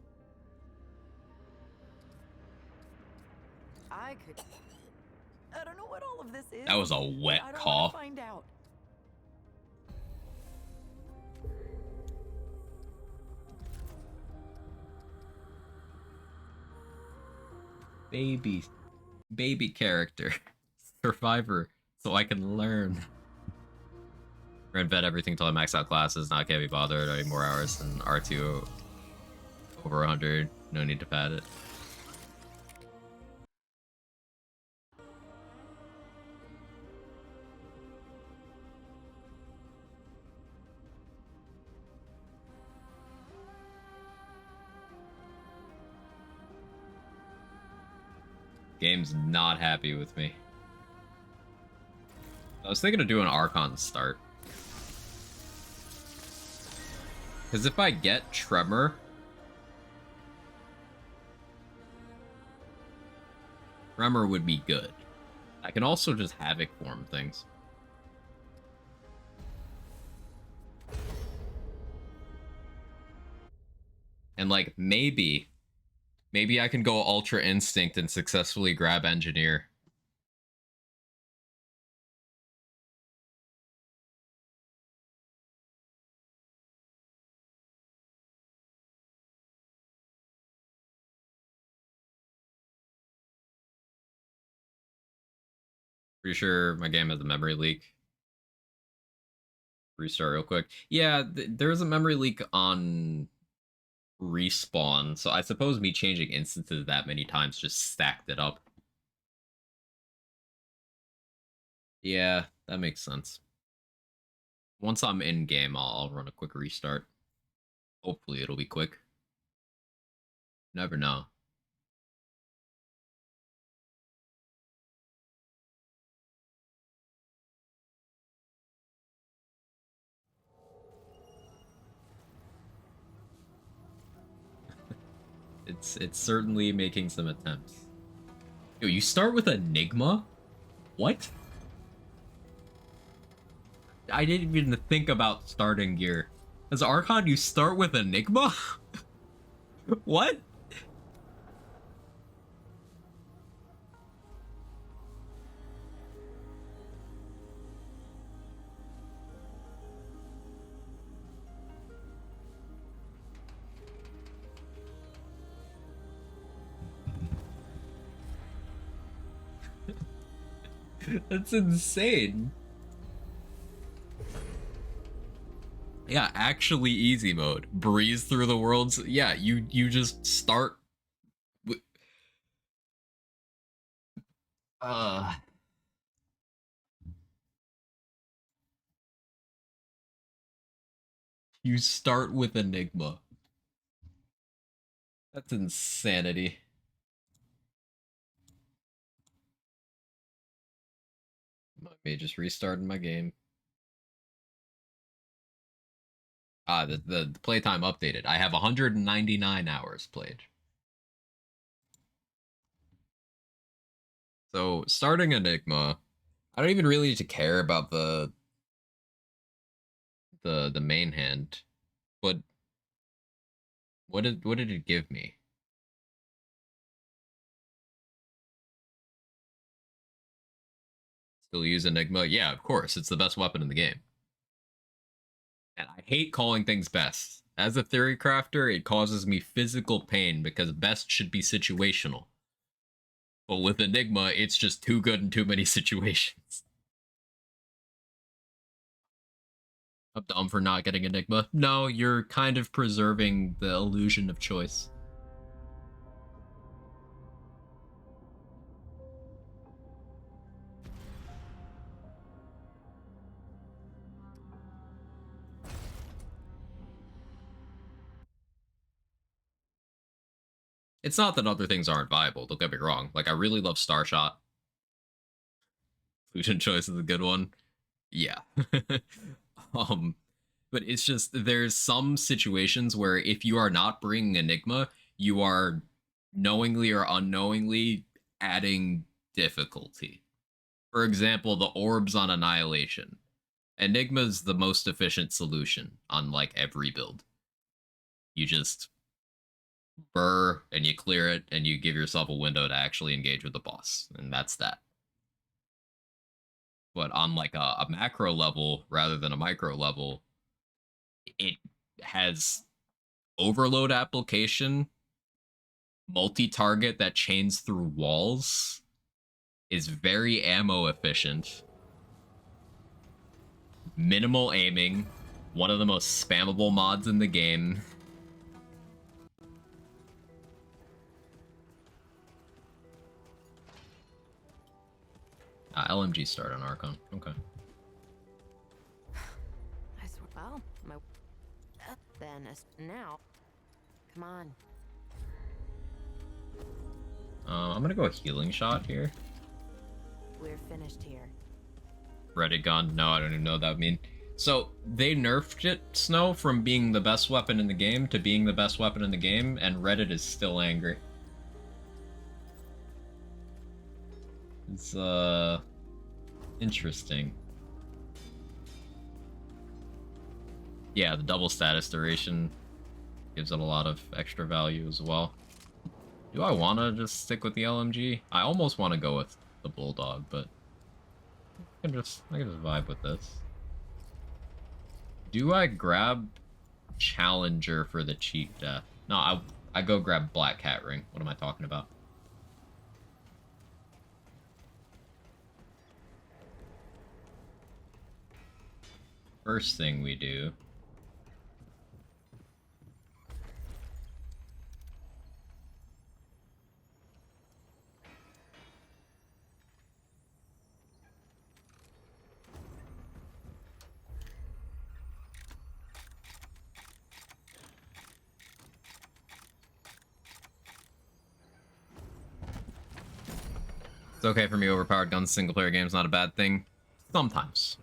I don't know what all of this is. That was a wet I don't cough. want to find out. Baby character. Survivor, so I can learn. Red vet everything till I max out classes. Now I can't be bothered. I need more hours than R2 over 100. No need to pad it. Game's not happy with me. I was thinking of doing Archon start. Because if I get Tremor... Tremor would be good. I can also just Havoc form things. And like, maybe I can go Ultra Instinct and successfully grab Engineer. Pretty sure my game has a memory leak. Restart real quick. Yeah, there's a memory leak on Respawn, so I suppose me changing instances that many times just stacked it up. Yeah, that makes sense. Once I'm in game, I'll run a quick restart. Hopefully it'll be quick. Never know. It's certainly making some attempts. Yo, you start with Enigma? What? I didn't even think about starting gear. As Archon, you start with Enigma? What? That's insane. Yeah, actually easy mode. Breeze through the worlds. Yeah, you just start with you start with Enigma. That's insanity. May just restarting my game. The playtime updated. I have 199 hours played. So starting Enigma, I don't even really need to care about the main hand, but what did it give me? Still use Enigma? Yeah, of course. It's the best weapon in the game. And I hate calling things best. As a theory crafter, it causes me physical pain because best should be situational. But with Enigma, it's just too good in too many situations. I'm dumb for not getting Enigma. No, you're kind of preserving the illusion of choice. It's not that other things aren't viable, don't get me wrong. Like, I really love Starshot. Illusion choice is a good one. Yeah. um, but it's just, there's some situations where if you are not bringing Enigma, you are knowingly or unknowingly adding difficulty. For example, the orbs on Annihilation. Enigma's the most efficient solution on like every build. You just burr and you clear it and you give yourself a window to actually engage with the boss, and that's that. But on like a macro level rather than a micro level, it has overload application, multi-target that chains through walls, is very ammo efficient, minimal aiming, one of the most spammable mods in the game. LMG start on Archon. Okay. I swear. Well, my. Then now. Come on. I'm gonna go a healing shot here. We're finished here. Reddit gone? No, I don't even know what that would mean. So, they nerfed it, Snow, from being the best weapon in the game to being the best weapon in the game, and Reddit is still angry. It's, interesting. Yeah, the double status duration gives it a lot of extra value as well. Do I want to just stick with the LMG? I almost want to go with the Bulldog, but I can just vibe with this. Do I grab Challenger for the cheap death? No, I go grab Black Cat Ring. What am I talking about? First thing we do. It's okay for me, overpowered guns, single player games, not a bad thing. Sometimes.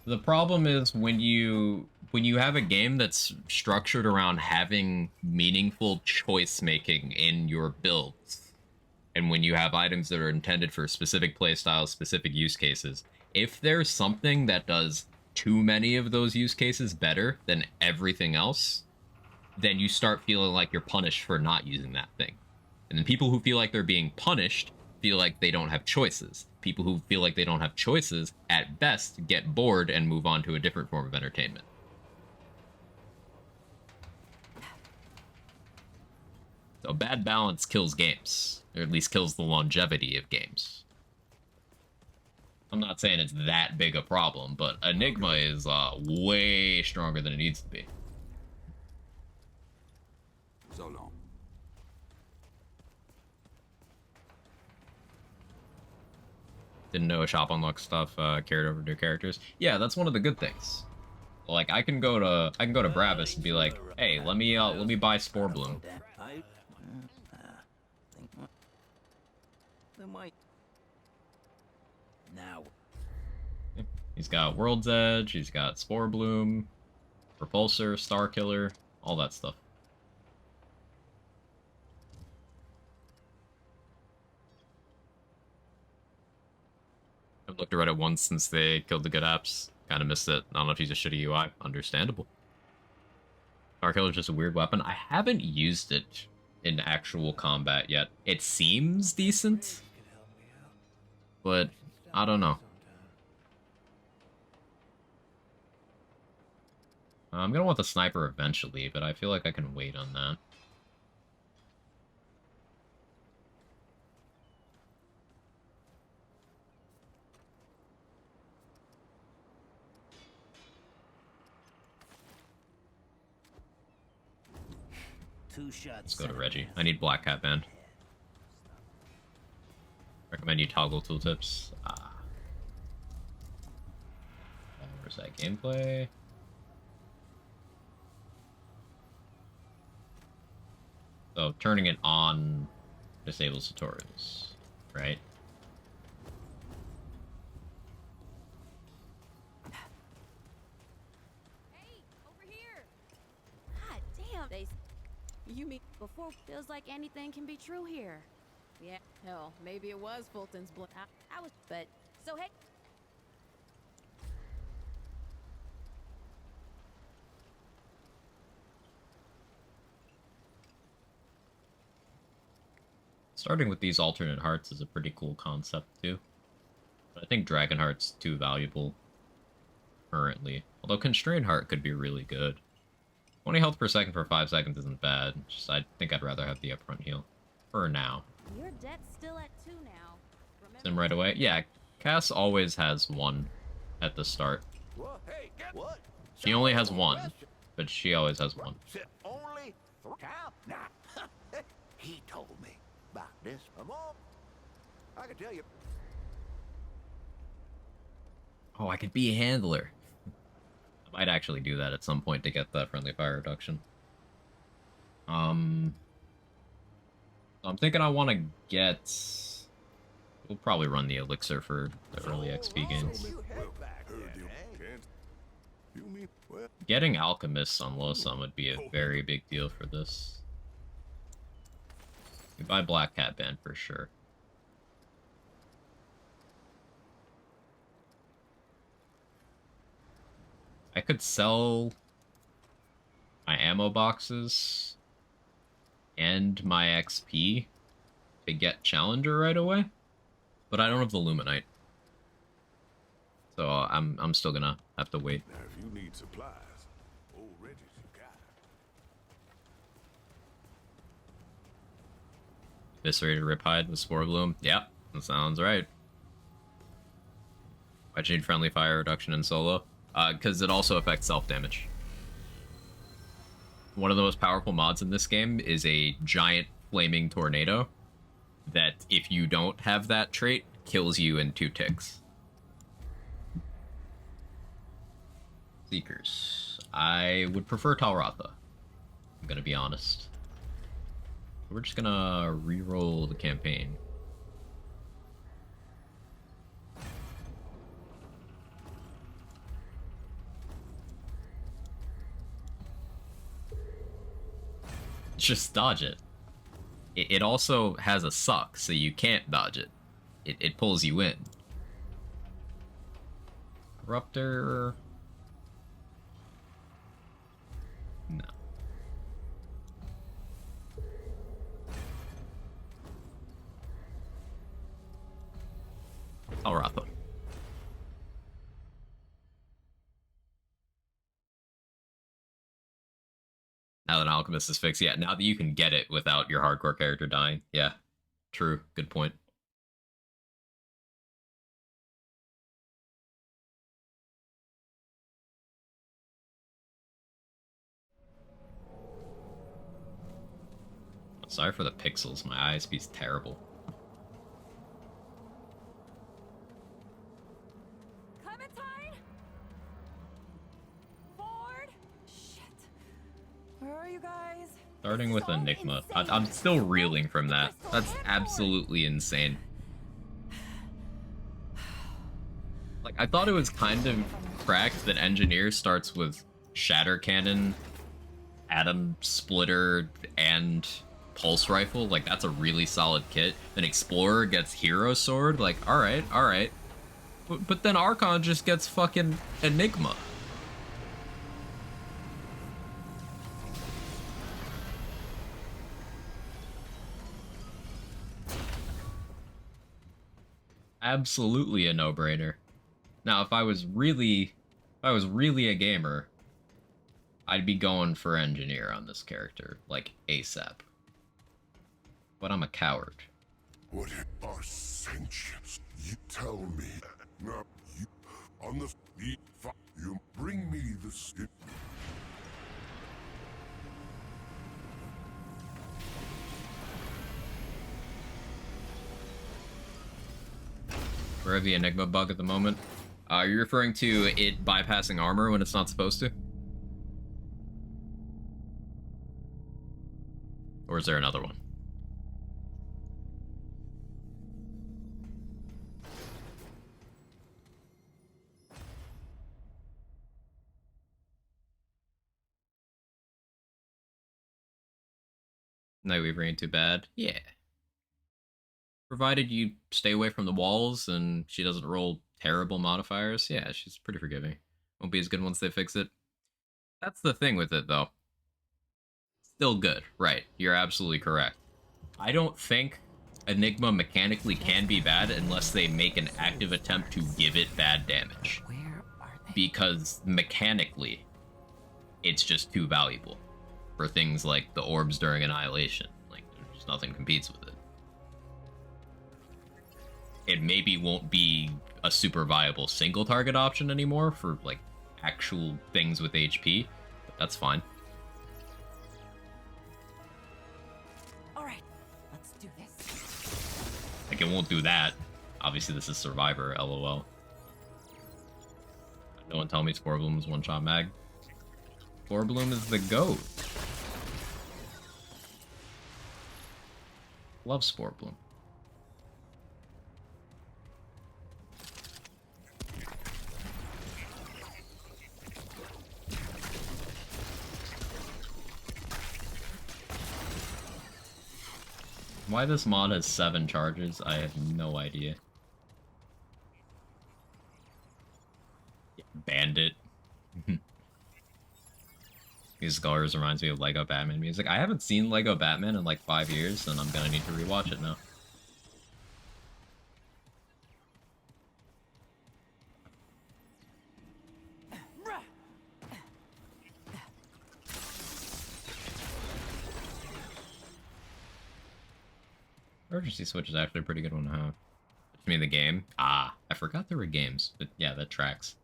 The problem is when you have a game that's structured around having meaningful choice making in your builds, and when you have items that are intended for specific playstyles, specific use cases, if there's something that does too many of those use cases better than everything else, then you start feeling like you're punished for not using that thing. And then people who feel like they're being punished feel like they don't have choices. People who feel like they don't have choices, at best, get bored and move on to a different form of entertainment. So bad balance kills games, or at least kills the longevity of games. I'm not saying it's that big a problem, but Enigma is way stronger than it needs to be. So long. Didn't know a shop unlock stuff carried over to characters. Yeah, that's one of the good things. Like I can go to Brabus and be like, hey, let me buy Spore Bloom. Now. He's got World's Edge, he's got Spore Bloom, Repulsor, Star Killer, all that stuff. I've looked at Reddit once since they killed the good apps. Kind of missed it. I don't know if he's a shitty UI. Understandable. Star Killer is just a weird weapon. I haven't used it in actual combat yet. It seems decent, but I don't know. I'm gonna want the sniper eventually, but I feel like I can wait on that. Two shots. Let's go to Reggie. I need Black Cat Band. Recommend you toggle tooltips. Where's that gameplay? So turning it on disables tutorials, right? Hey, over here! God damn, you mean before feels like anything can be true here. Yeah, hell, maybe it was Fulton's blood. I was, but, so hey. Starting with these alternate hearts is a pretty cool concept too. But I think Dragon Heart's too valuable currently. Although Constrained Heart could be really good. 20 health per second for 5 seconds isn't bad. Just I think I'd rather have the upfront heal. For now. Your debt's still at 2 now. Sim right away. Yeah, Cass always has 1. at the start. Well, hey, what? She only has one, but she always has one. Only cow? Nah. He told me about this. I'm on. I can tell you. Oh, I could be a handler. I might actually do that at some point to get that friendly fire reduction. I'm thinking I want to get... We'll probably run the elixir for the early XP gains. Getting alchemists on low sum would be a very big deal for this. We buy Black Cat Band for sure. I could sell my ammo boxes and my XP to get Challenger right away, but I don't have the Luminite, so I'm still gonna have to wait. Now, if you need supplies, old Reggie's you got it. Eviscerated Riphide with Spore Bloom. Yeah, that sounds right. Why'd you need friendly fire reduction in solo? Because it also affects self-damage. One of the most powerful mods in this game is a giant flaming tornado that, if you don't have that trait, kills you in 2 ticks. Seekers. I would prefer Talratha. I'm gonna be honest. We're just gonna re-roll the campaign. Just dodge it. It also has a suck, so you can't dodge it. It pulls you in. Corruptor. No. Alratha. Now that Alchemist is fixed, yeah, now that you can get it without your hardcore character dying. Yeah, true. Good point. Sorry for the pixels. My ISP's terrible. Clementine? Ford? Shit. Where are you guys? Starting with Enigma. I'm still reeling from that. That's absolutely insane. Like, I thought it was kind of cracked that Engineer starts with Shatter Cannon, Atom Splitter, and Pulse Rifle. Like, that's a really solid kit. Then Explorer gets Hero Sword. Like, alright, alright. But then Archon just gets fucking Enigma. Absolutely a no-brainer. Now, if I was really a gamer, I'd be going for Engineer on this character, like ASAP. But I'm a coward. What are sentience? You tell me. Now, you on the you bring me the skip. We're at the Enigma bug at the moment. Are you referring to it bypassing armor when it's not supposed to? Or is there another one? Nightweaver ain't too bad. Yeah. Provided you stay away from the walls and she doesn't roll terrible modifiers, yeah, she's pretty forgiving. Won't be as good once they fix it. That's the thing with it, though. Still good, right. You're absolutely correct. I don't think Enigma mechanically can be bad unless they make an active attempt to give it bad damage. Where are they? Because mechanically, it's just too valuable for things like the orbs during Annihilation. Like, there's nothing competes with it. it maybe won't be a super viable single target option anymore for like actual things with HP, but that's fine. All right, let's do this. Like, it won't do that. Obviously, this is Survivor, lol. No one tell me Spore Bloom is one-shot mag. Spore Bloom is the GOAT. Love Spore Bloom. Why this mod has 7 charges, I have no idea. Bandit. These colors reminds me of Lego Batman music. I haven't seen Lego Batman in like 5 years, and I'm gonna need to rewatch it now. Urgency Switch is actually a pretty good one to have. You mean the game? Ah, I forgot there were games, but yeah, that tracks.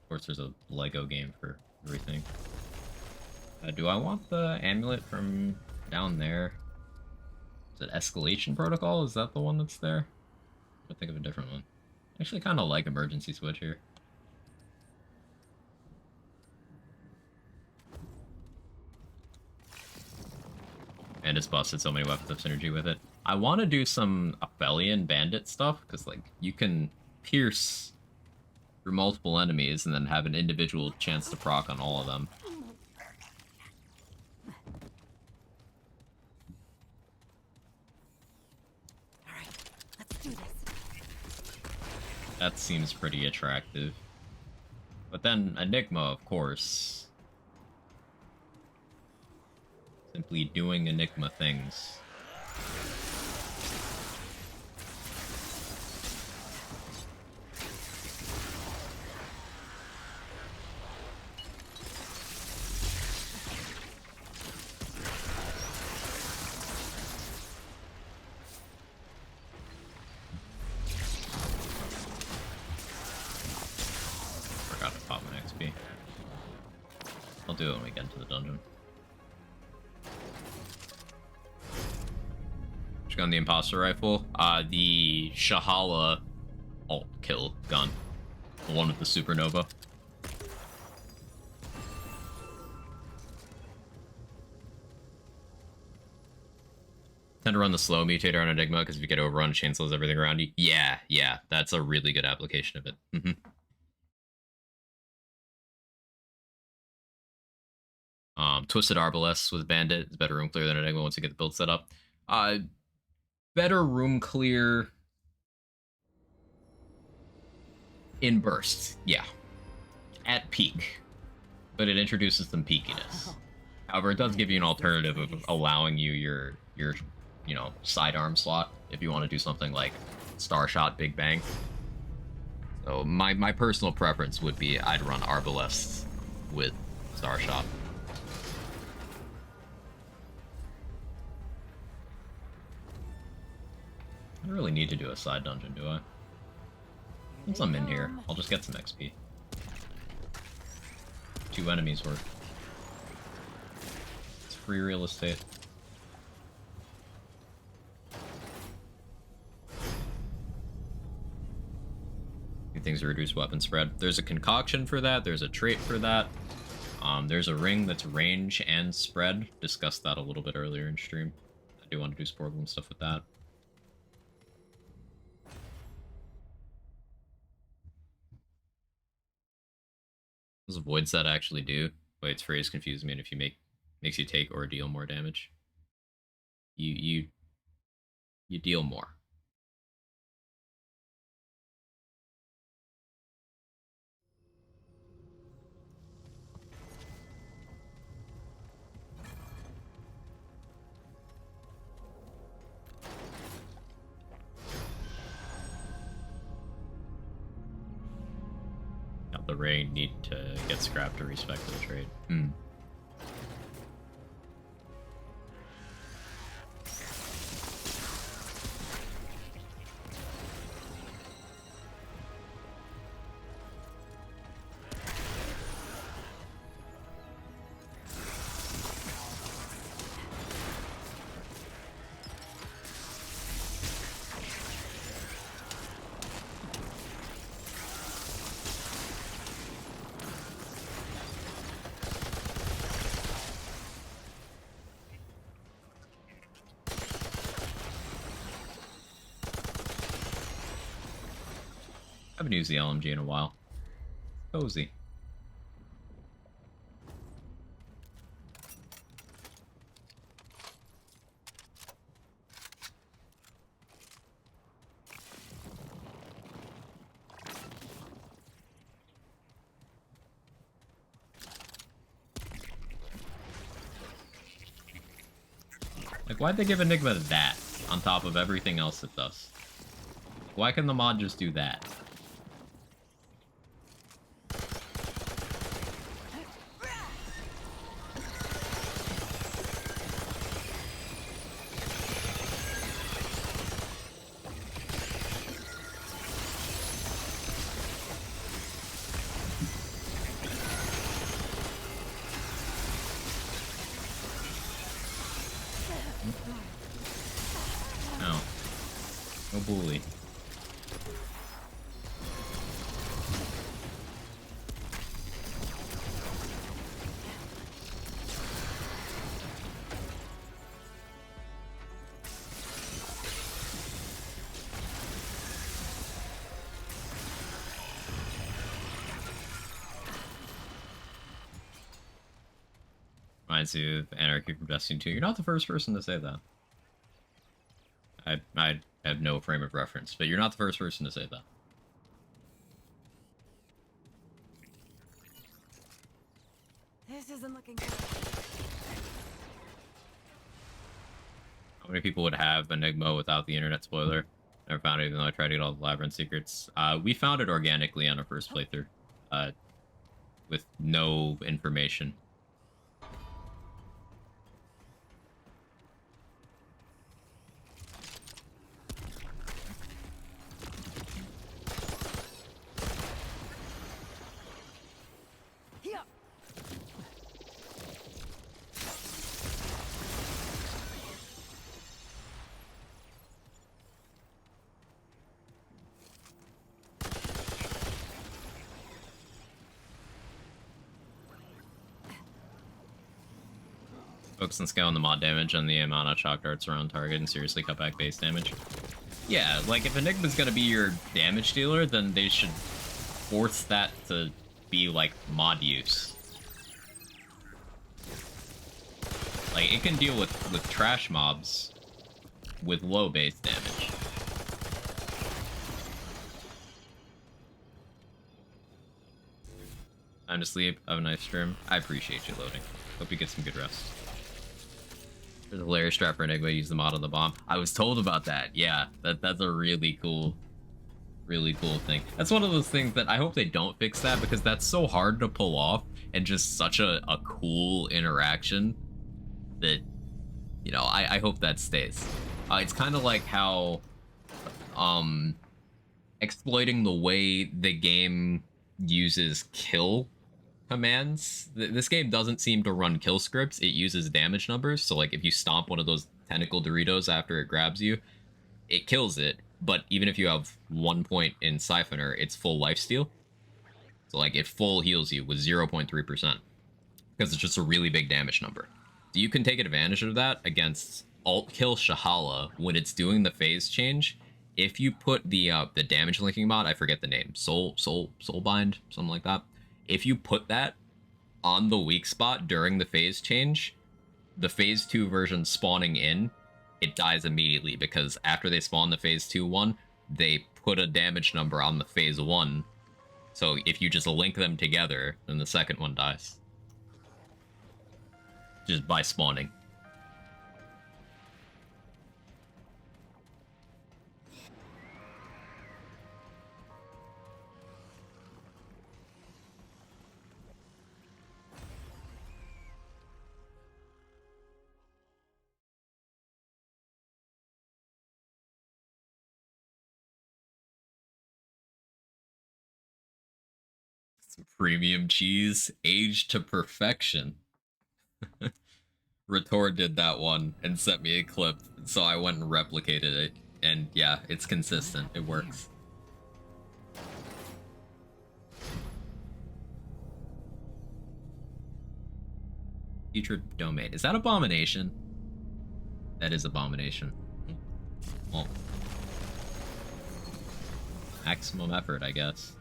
Of course, there's a Lego game for everything. Do I want the amulet from down there? Is it Escalation Protocol? Is that the one that's there? I think of a different one. I actually kind of like Emergency Switch here. And it's busted so many weapons of synergy with it. I want to do some Aphelion Bandit stuff, because like you can pierce through multiple enemies and then have an individual chance to proc on all of them. All right, let's do this. That seems pretty attractive. But then Enigma, of course. Simply doing Enigma things. Forgot to pop my XP. I'll do it when we get into the dungeon. Gun the imposter rifle, the Shahala alt kill gun, the one with the supernova. Tend to run the slow mutator on Enigma because if you get overrun, it chainsaws everything around you. Yeah, that's a really good application of it. Twisted Arbalest with Bandit is better room clear than Enigma once you get the build set up. Better room clear in bursts, yeah. At peak. But it introduces some peakiness. However, it does give you an alternative of allowing you your you know, sidearm slot if you want to do something like Starshot Big Bang. So my personal preference would be I'd run Arbalest with Starshot. I don't really need to do a side dungeon, do I? Once I'm in here, I'll just get some XP. 2 enemies worth. It's free real estate. New things to reduce weapon spread. There's a concoction for that, there's a trait for that. There's a ring that's range and spread. Discussed that a little bit earlier in stream. I do want to do Spore Bloom stuff with that. What does a void set actually do? Wait, its phrase confuses me, and if you makes you take or deal more damage. You deal more. Now the ring need to get scrapped to respect the trade. haven't used the LMG in a while. Cozy. Like, why'd they give Enigma that on top of everything else it does? Why can the mod just do that? No. No bully. Reminds you of Anarchy from Destiny 2. You're not the first person to say that. I have no frame of reference, but you're not the first person to say that. This isn't looking good. How many people would have Enigma without the internet spoiler? Never found it, even though I tried to get all the Labyrinth secrets. We found it organically on our first playthrough, with no information. Here. Focus on scaling the mod damage and the amount of shock darts around target and seriously cut back base damage. Yeah, like if Enigma's gonna be your damage dealer, then they should force that to be like mod use. Like it can deal with trash mobs with low base damage. Time to sleep. Have a nice stream. I appreciate you loading. Hope you get some good rest. There's a hilarious strat for Enigma. Use the mod on the bomb. I was told about that. Yeah, that's a really cool thing. That's one of those things that I hope they don't fix that, because that's so hard to pull off and just such a cool interaction that, you know, I hope that stays. It's kind of like how exploiting the way the game uses kill commands. This game doesn't seem to run kill scripts. It uses damage numbers. So like if you stomp one of those tentacle Doritos after it grabs you, it kills it. But even if you have 1 point in Siphoner, it's full lifesteal. So like it full heals you with 0.3%. Because it's just a really big damage number. So you can take advantage of that against alt kill Shahala when it's doing the phase change. If you put the damage linking mod, I forget the name, Soulbind, something like that. If you put that on the weak spot during the phase change, the phase 2 version spawning in, it dies immediately, because after they spawn the phase 2 one, they put a damage number on the phase 1. So if you just link them together, then the second one dies. Just by spawning. Some premium cheese, aged to perfection. Retort did that one and sent me a clip, so I went and replicated it. And yeah, it's consistent. It works. Future domain. Is that Abomination? That is Abomination. Well. maximum effort, I guess.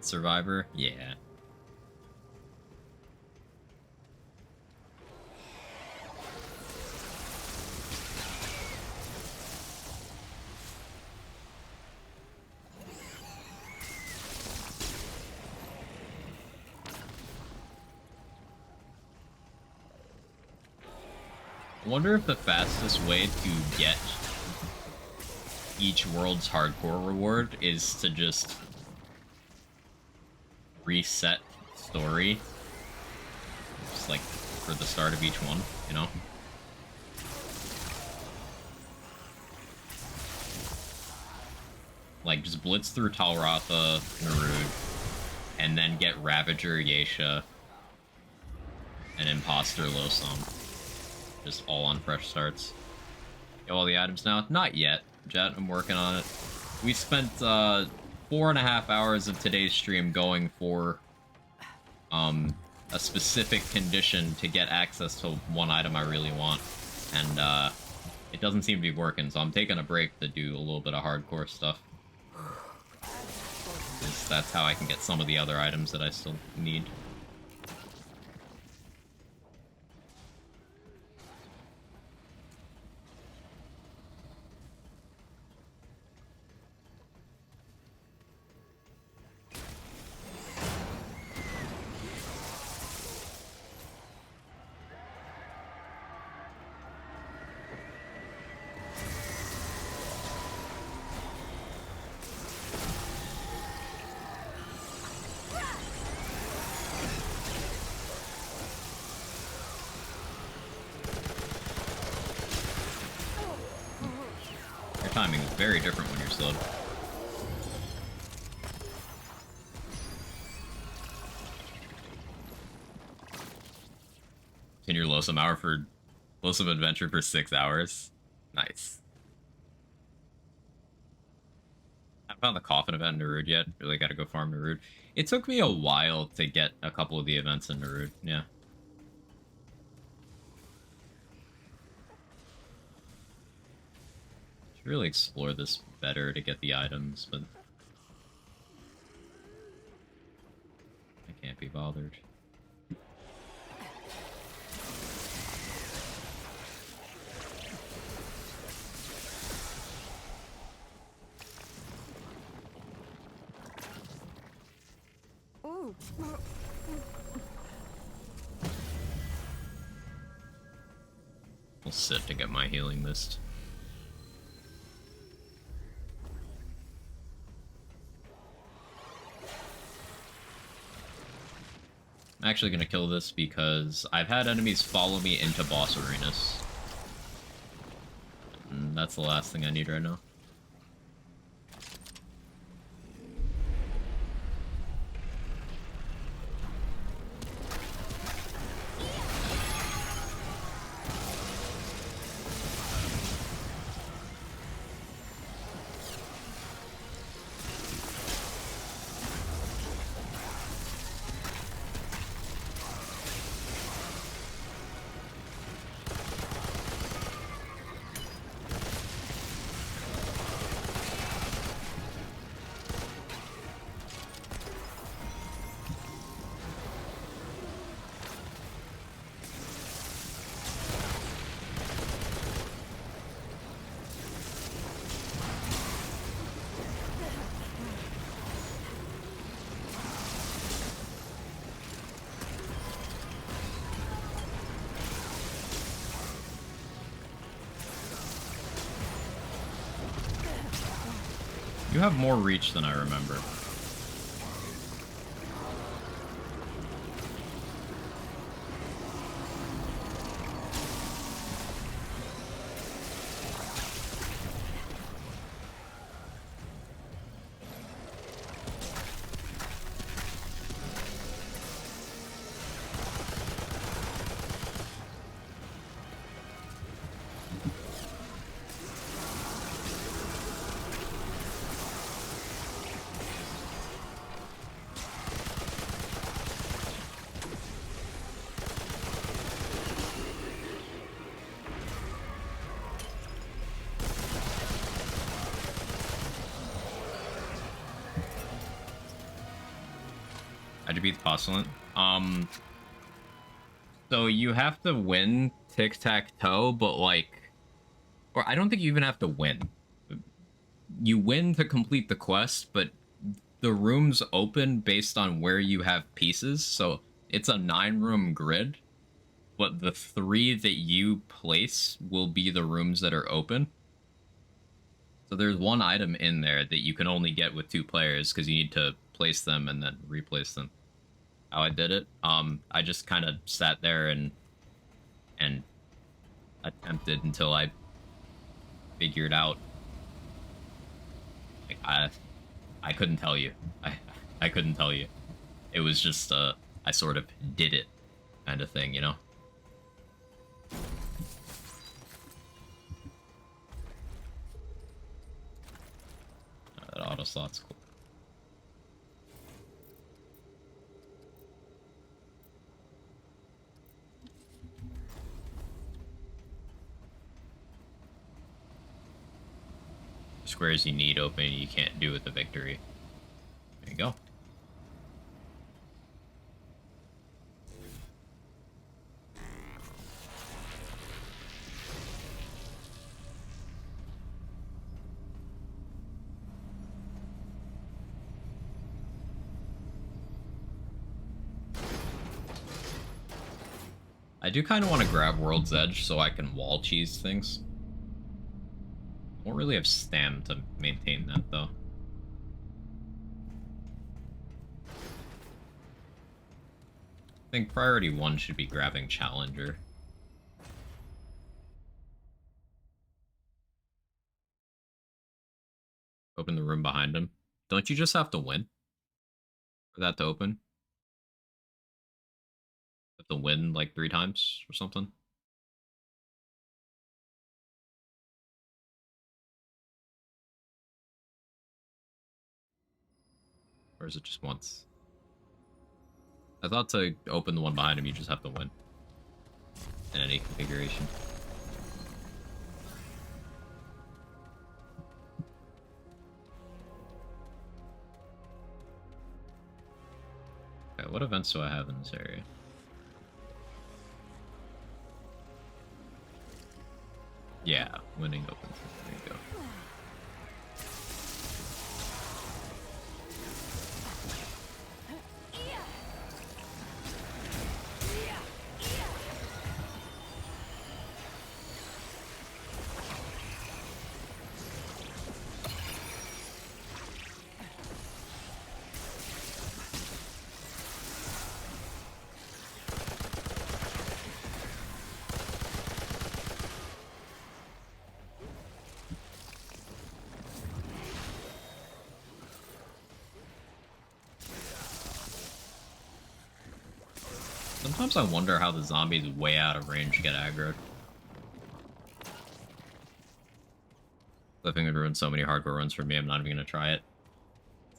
Survivor? Yeah. I wonder if the fastest way to get each world's hardcore reward is to just reset story, just like for the start of each one, you know? Like, just blitz through Talratha, Narud, and then get Ravager, Yeisha, and Imposter Losum. Just all on fresh starts. Get all the items now? Not yet, Jet. I'm working on it. We spent 4.5 hours of today's stream going for a specific condition to get access to one item I really want, and it doesn't seem to be working, so I'm taking a break to do a little bit of hardcore stuff. That's how I can get some of the other items that I still need. Timing is very different when you're slowed. Continue your Losum adventure for 6 hours. Nice. I haven't found the coffin event in Narud yet. Really gotta go farm Narud. It took me a while to get a couple of the events in Narud, yeah. Really explore this better to get the items, but I can't be bothered. Ooh. I'll sit to get my healing mist. I'm actually gonna kill this because I've had enemies follow me into boss arenas. And that's the last thing I need right now. You have more reach than I remember. to beat the Postulant. So you have to win tic-tac-toe, but like, or I don't think you even have to win. You win to complete the quest, but the rooms open based on where you have pieces. So it's a 9-room grid, but the 3 that you place will be the rooms that are open. So there's one item in there that you can only get with 2 players because you need to place them and then replace them. How I did it, I just kind of sat there and attempted until I figured out. Like, I couldn't tell you. I couldn't tell you. It was just I sort of did it kind of thing, you know. That auto slot's cool. Squares you need open, you can't do with the victory. There you go. I do kind of want to grab World's Edge so I can wall cheese things. Won't really have stam to maintain that, though. I think priority 1 should be grabbing Challenger. Open the room behind him. Don't you just have to win for that to open? Have to win like 3 times or something? Or is it just once? I thought to open the one behind him, you just have to win. In any configuration. Okay, what events do I have in this area? Yeah, winning opens. There you go. Sometimes I wonder how the zombies way out of range get aggroed. I think it ruined so many hardcore runs for me, I'm not even gonna try it.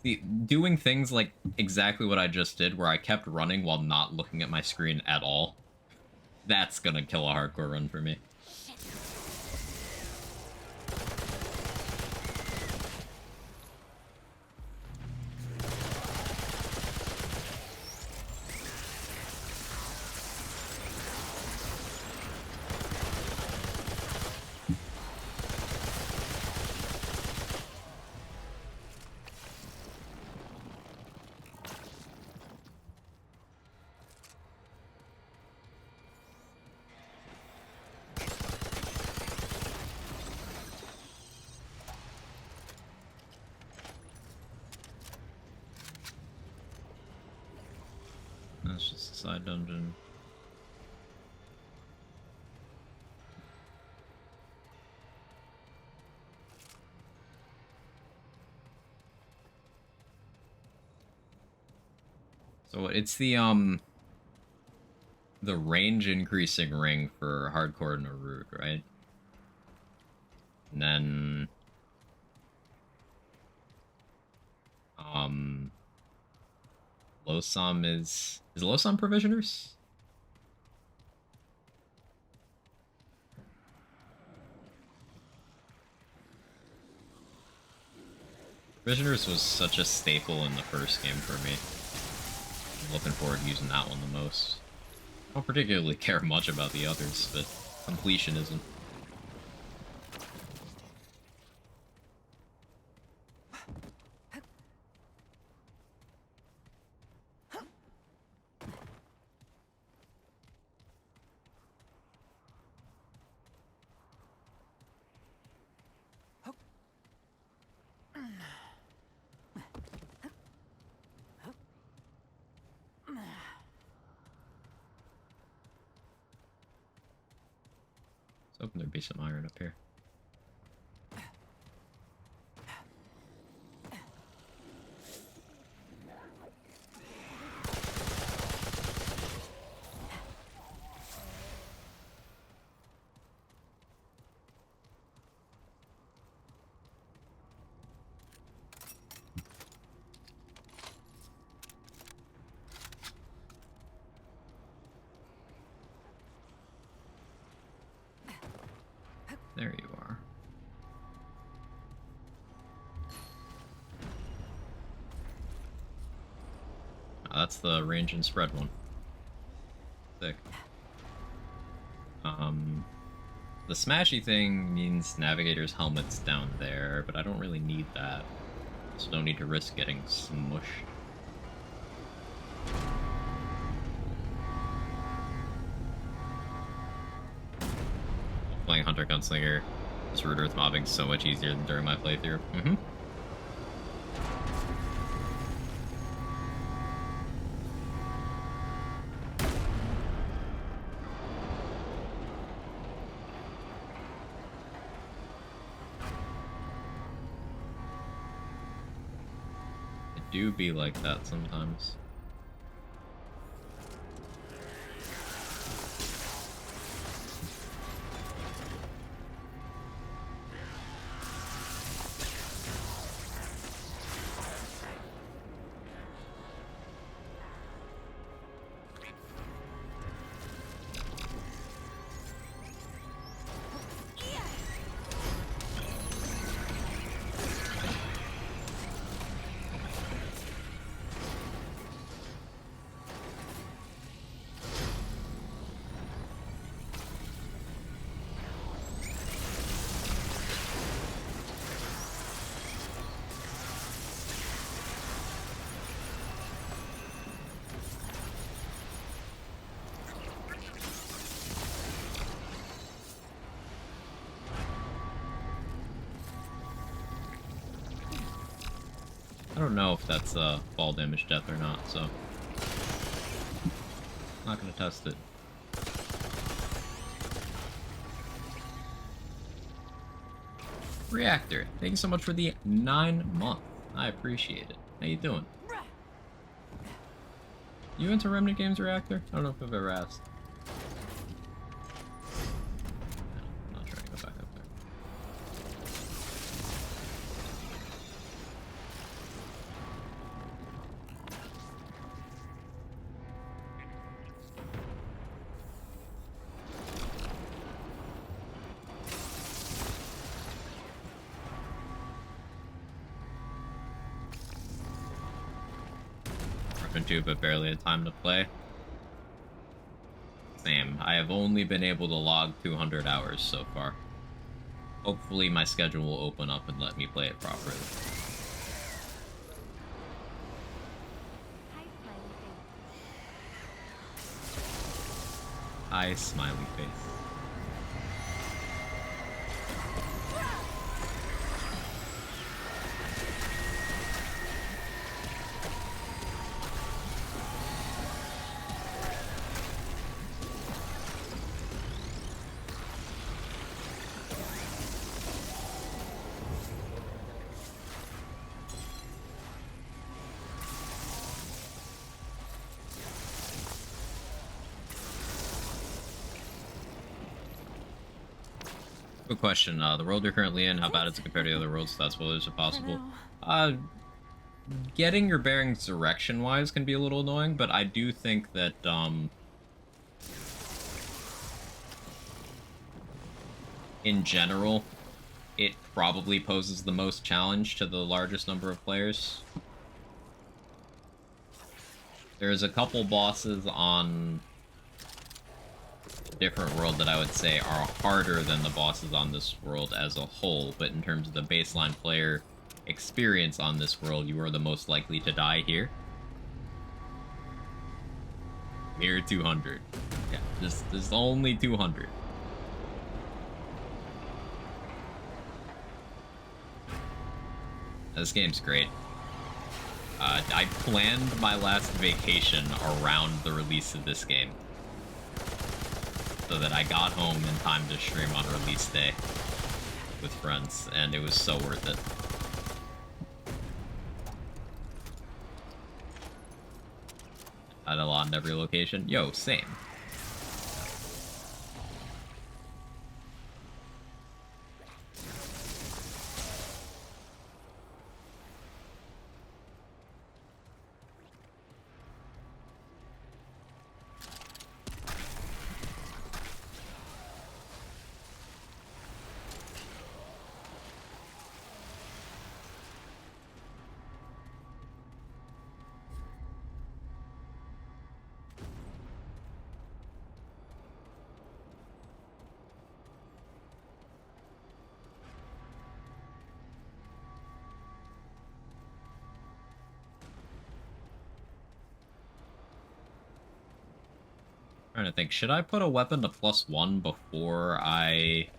See, doing things like exactly what I just did, where I kept running while not looking at my screen at all, that's gonna kill a hardcore run for me. That's just a side dungeon. So it's the range increasing ring for hardcore Naruk, right? And then Losam is Losam Provisioners? Provisioners was such a staple in the first game for me. looking forward to using that one the most. I don't particularly care much about the others, but completionism. Hoping there'd be some iron up here. There you are. Oh, that's the range and spread one. Sick. The smashy thing means navigator's helmet's down there, but I don't really need that. So no need to risk getting smushed. Playing Hunter Gunslinger, this Root Earth mobbing so much easier than during my playthrough. It do be like that sometimes. I don't know if that's fall damage death or not, so not gonna test it. Reactor, thank you so much for the 9-month. I appreciate it. How you doing? You into Remnant Games, Reactor? I don't know if I've ever asked. No, I'm not trying to go back up there. Into, but barely had time to play. Same. I have only been able to log 200 hours so far. Hopefully my schedule will open up and let me play it properly. Hi, smiley face. Good question. The world you're currently in, how bad is it compared to the other worlds? That's spoilers if possible. Getting your bearings direction-wise can be a little annoying, but I do think that, in general, it probably poses the most challenge to the largest number of players. There's a couple bosses on a different world that I would say are harder than the bosses on this world as a whole, but in terms of the baseline player experience on this world, you are the most likely to die here. Mere 200. Yeah, there's only 200. This game's great. I planned my last vacation around the release of this game, so that I got home in time to stream on release day with friends, and it was so worth it. I had a lot in every location. Yo, same. Trying to think, should I put a weapon to +1 before I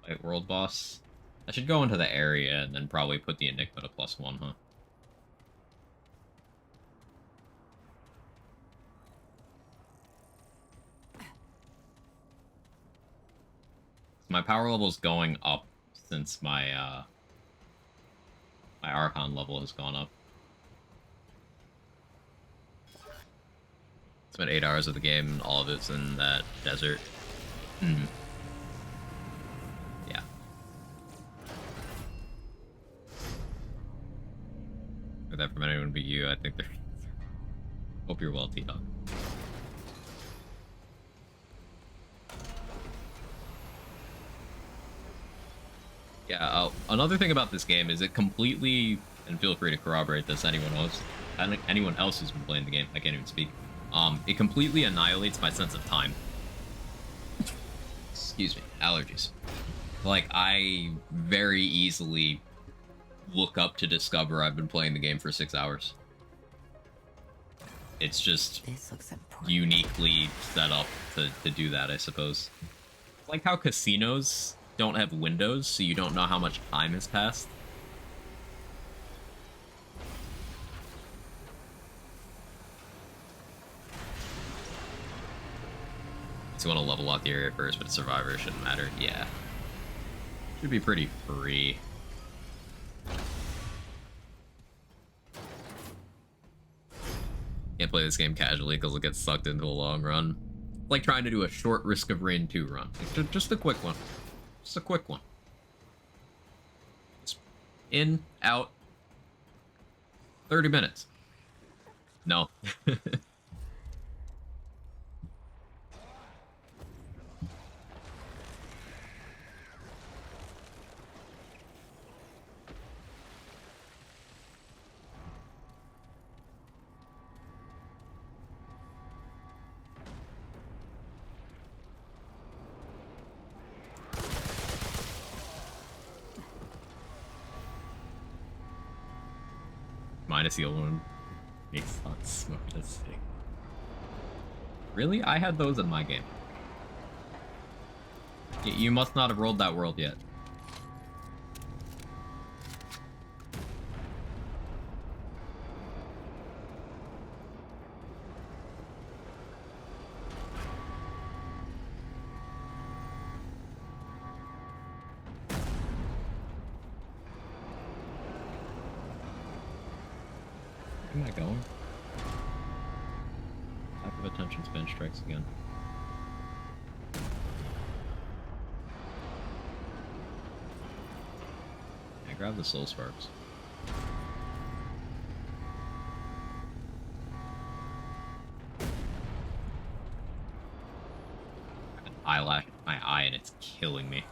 fight world boss? I should go into the area and then probably put the Enigma to +1, huh? My power level's going up since my my Archon level has gone up. Spent 8 hours of the game, and all of it's in that desert. Yeah. Heard that from anyone but you. I think they're... Hope you're well, T-Dog. Yeah, another thing about this game is it completely, and feel free to corroborate this, anyone else who's been playing the game, I can't even speak. It completely annihilates my sense of time. Excuse me, allergies. Like, I very easily look up to discover I've been playing the game for 6 hours. It's just uniquely set up to do that, I suppose. Like how casinos don't have windows, so you don't know how much time has passed. So you want to level out the area first, but Survivor shouldn't matter. Yeah. Should be pretty free. Can't play this game casually because it'll get sucked into a long run. Like trying to do a short Risk of Rain 2 run. Like, just a quick one. Just a quick one. Just in, out. 30 minutes. No. Minus the old one. Makes not smoke this thing. Really? I had those in my game. You must not have rolled that world yet. Where am I going? Lack of attention span strikes again. I grab the soul sparks. I have an eyelash in my eye and it's killing me.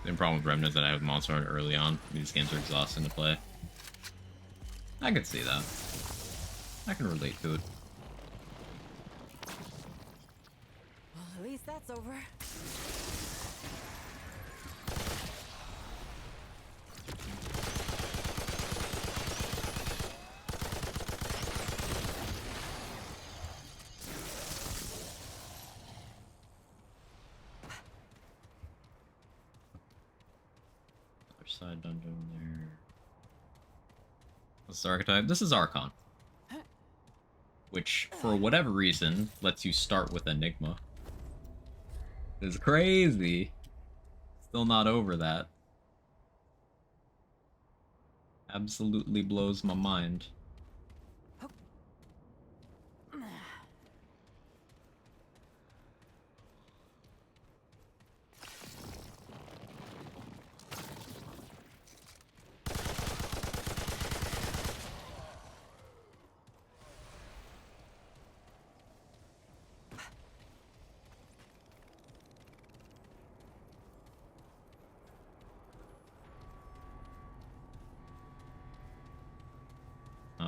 The problem with Remnant is that I have Monster Hunter early on. These games are exhausting to play. I can see that. I can relate to it. Well, at least that's over. Other side dungeon there. This is Archetype. This is Archon. Which, for whatever reason, lets you start with Enigma. It's crazy. Still not over that. Absolutely blows my mind.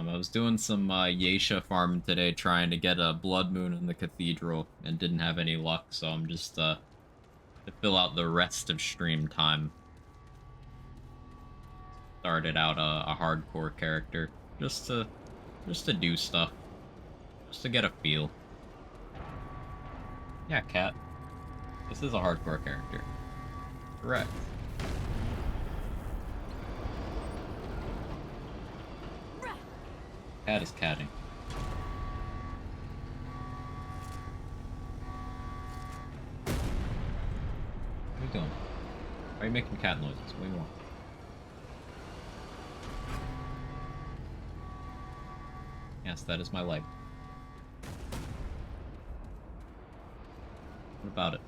I was doing some Yeisha farming today trying to get a blood moon in the cathedral and didn't have any luck, so I'm just to fill out the rest of stream time. Started out a hardcore character just to do stuff. Just to get a feel. Yeah, Cat. This is a hardcore character. Correct. Cat is catting. What are you doing? Why are you making cat noises? What do you want? Yes, that is my leg. What about it?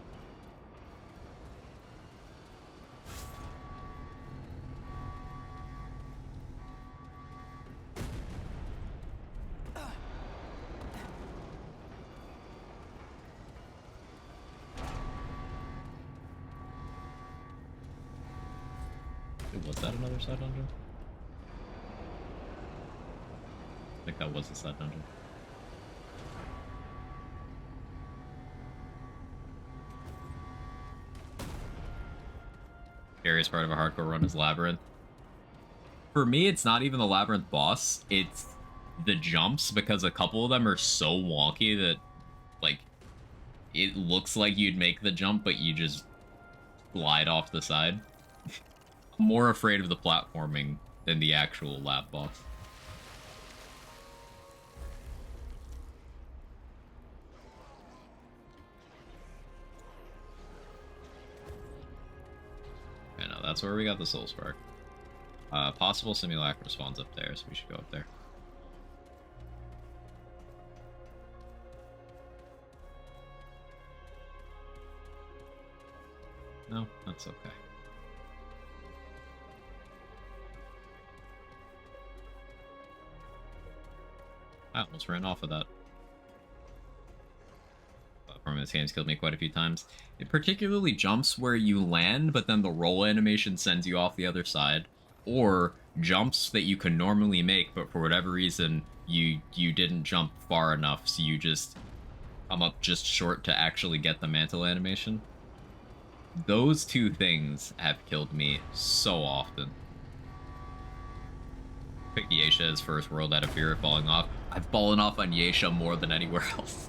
Was that another side dungeon? I think that was the side dungeon. Scariest part of a hardcore run is Labyrinth. For me, it's not even the Labyrinth boss, it's the jumps, because a couple of them are so wonky that, like, it looks like you'd make the jump, but you just glide off the side. I'm more afraid of the platforming than the actual lab boss. I know, that's where we got the Soul Spark. Possible Simulacra spawns up there, so we should go up there. No, that's okay. I almost ran off of that. Platform in this game's killed me quite a few times. It particularly jumps where you land, but then the roll animation sends you off the other side. Or jumps that you can normally make, but for whatever reason, you didn't jump far enough, so you just come up just short to actually get the mantle animation. Those two things have killed me so often. Picked Yeisha as first world out of fear of falling off. I've fallen off on Yeisha more than anywhere else.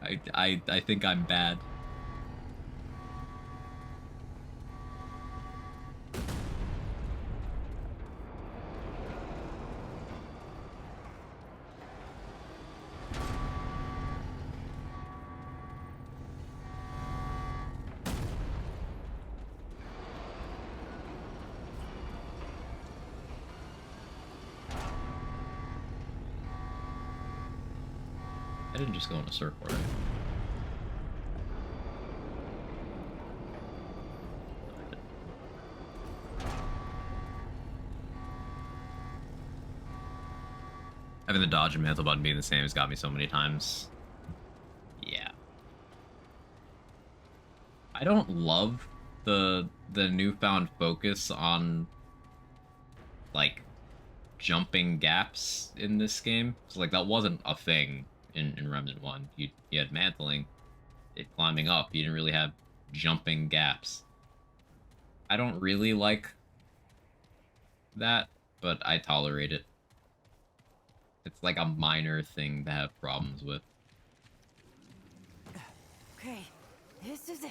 I think I'm bad. I didn't just go in a circle, right? Having the dodge and mantle button being the same has got me so many times. Yeah. I don't love the newfound focus on like jumping gaps in this game. So like that wasn't a thing in Remnant 1. You had mantling, it climbing up. You didn't really have jumping gaps. I don't really like that, but I tolerate it. It's like a minor thing to have problems with. Okay, this is it.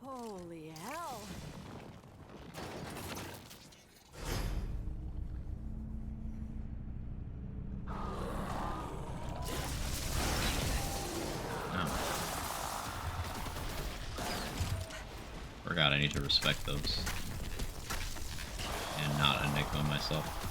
Holy hell. Oh. Forgot I need to respect those. And not Enigma myself.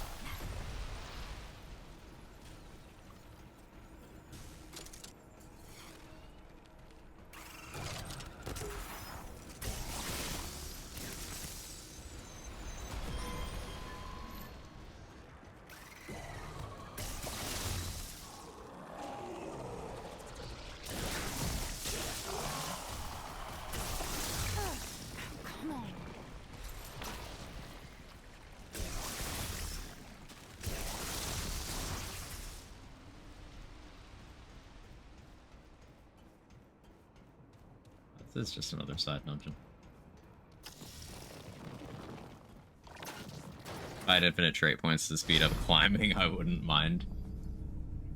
Come on. This is just another side dungeon. If I had infinite trait points to speed up climbing, I wouldn't mind.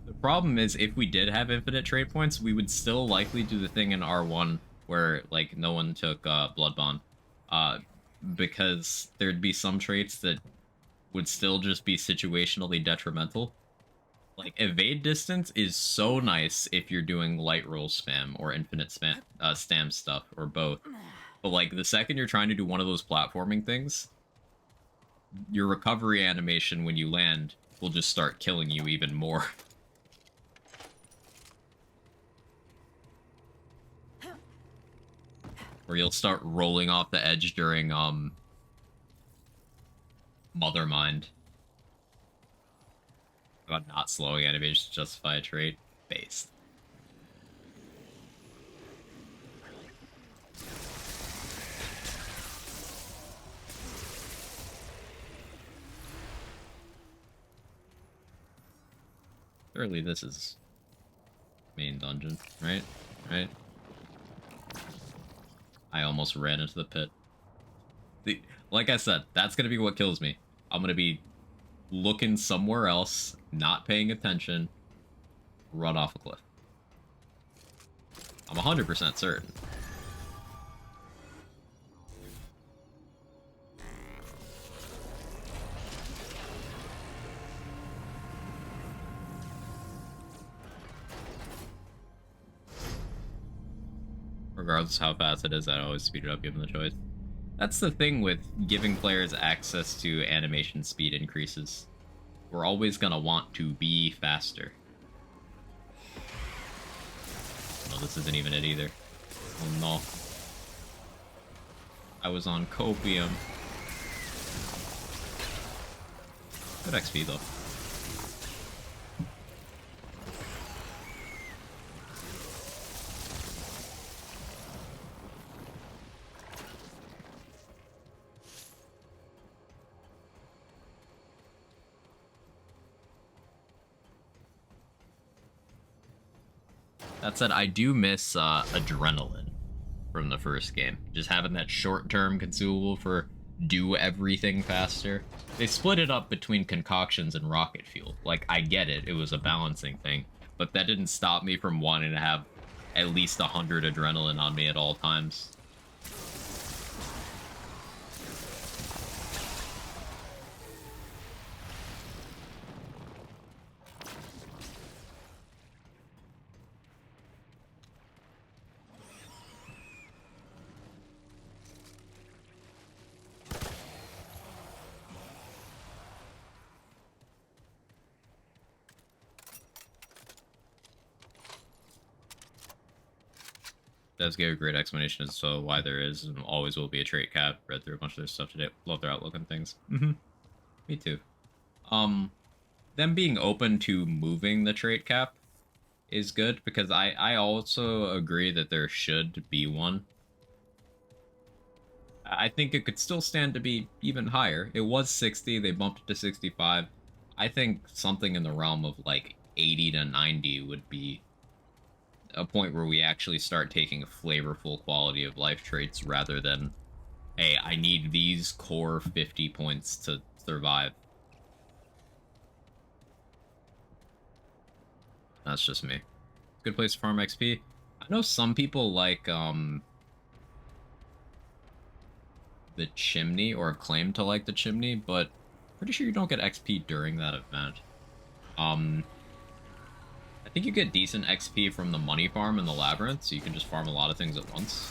The problem is, if we did have infinite trait points, we would still likely do the thing in R1 where, like, no one took Blood Bond. Because there'd be some traits that would still just be situationally detrimental. Like, evade distance is so nice if you're doing light roll spam or infinite spam, stam stuff, or both. But, like, the second you're trying to do one of those platforming things, your recovery animation when you land will just start killing you even more. Or you'll start rolling off the edge during, Mother Mind. About not slowing animation to justify a trait. Based. Surely this is main dungeon, right? Right? I almost ran into the pit. Like I said, that's gonna be what kills me. I'm gonna be looking somewhere else, not paying attention, run off a cliff. I'm 100% certain. Regardless of how fast it is, I'd always speed it up given the choice. That's the thing with giving players access to animation speed increases. We're always gonna want to be faster. No, this isn't even it either. Oh no. I was on copium. Good XP though. That said, I do miss adrenaline from the first game. Just having that short-term consumable for do everything faster. They split it up between concoctions and rocket fuel. Like, I get it, it was a balancing thing, but that didn't stop me from wanting to have at least 100 adrenaline on me at all times. does give a great explanation as to why there is and always will be a trait cap. Read through a bunch of their stuff today. Love their outlook on things. Me too. Them being open to moving the trait cap is good because I also agree that there should be one. I think it could still stand to be even higher. It was 60, they bumped it to 65. I think something in the realm of like 80 to 90 would be a point where we actually start taking flavorful quality of life traits rather than, hey, I need these core 50 points to survive. That's just me. Good place to farm XP. I know some people like the chimney, or claim to like the chimney, but pretty sure you don't get XP during that event. I think you get decent XP from the money farm in the labyrinth, so you can just farm a lot of things at once.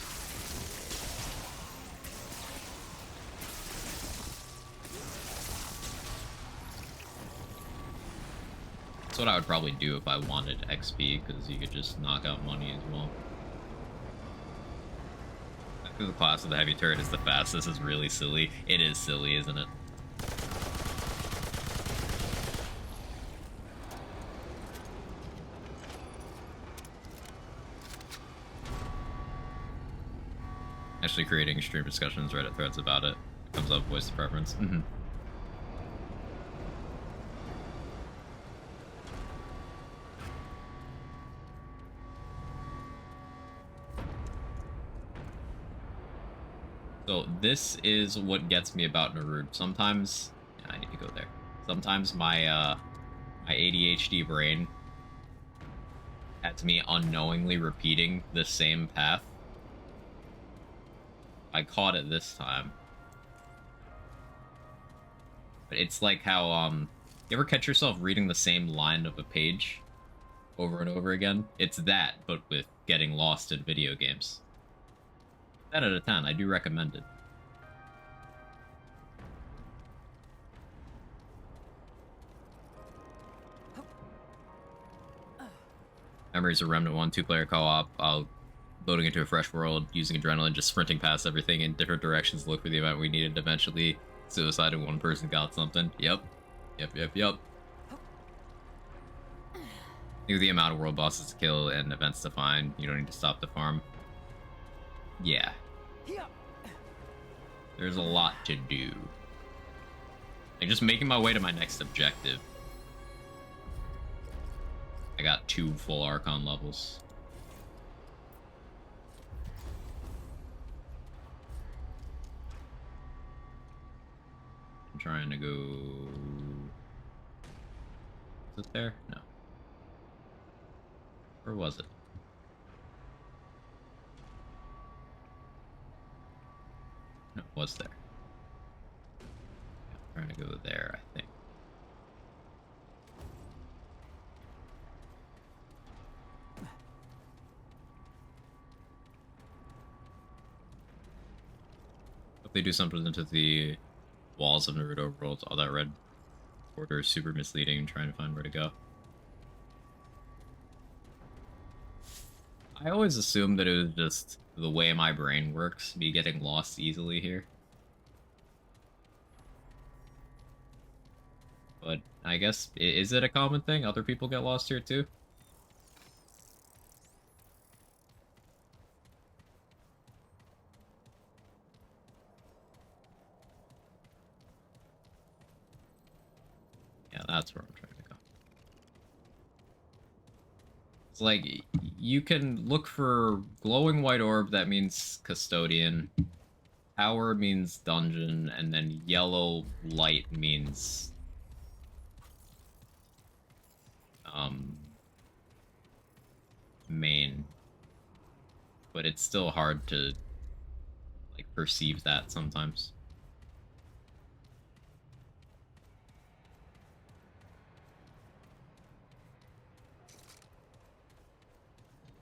That's what I would probably do if I wanted XP, because you could just knock out money as well. Because the class of the heavy turret is the fastest is really silly. It is silly, isn't it? Actually creating stream discussions, Reddit threads about it. Comes up voice of preference. So this is what gets me about Naruto. Sometimes I need to go there. Sometimes my my ADHD brain has me unknowingly repeating the same path. I caught it this time. But it's like how you ever catch yourself reading the same line of a page over and over again? It's that, but with getting lost in video games. 10 out of 10, I do recommend it. Memories of Remnant 1 2-player co-op. Loading into a fresh world, using adrenaline, just sprinting past everything in different directions to look for the event we needed. Eventually, suicide and one person got something. Yep. Think of the amount of world bosses to kill and events to find. You don't need to stop the farm. Yeah. There's a lot to do. Like, just making my way to my next objective. I got 2 full Archon levels. I'm trying to go... Is it there? No. Where was it? No, it was there. I'm trying to go there, I think. Hope they do something into the walls of Naruto worlds. All that red border is super misleading and trying to find where to go. I always assumed that it was just the way my brain works, me getting lost easily here. But I guess, is it a common thing? Other people get lost here too? Yeah, that's where I'm trying to go. It's like, you can look for glowing white orb, that means custodian. Tower means dungeon, and then yellow light means... main. But it's still hard to, like, perceive that sometimes.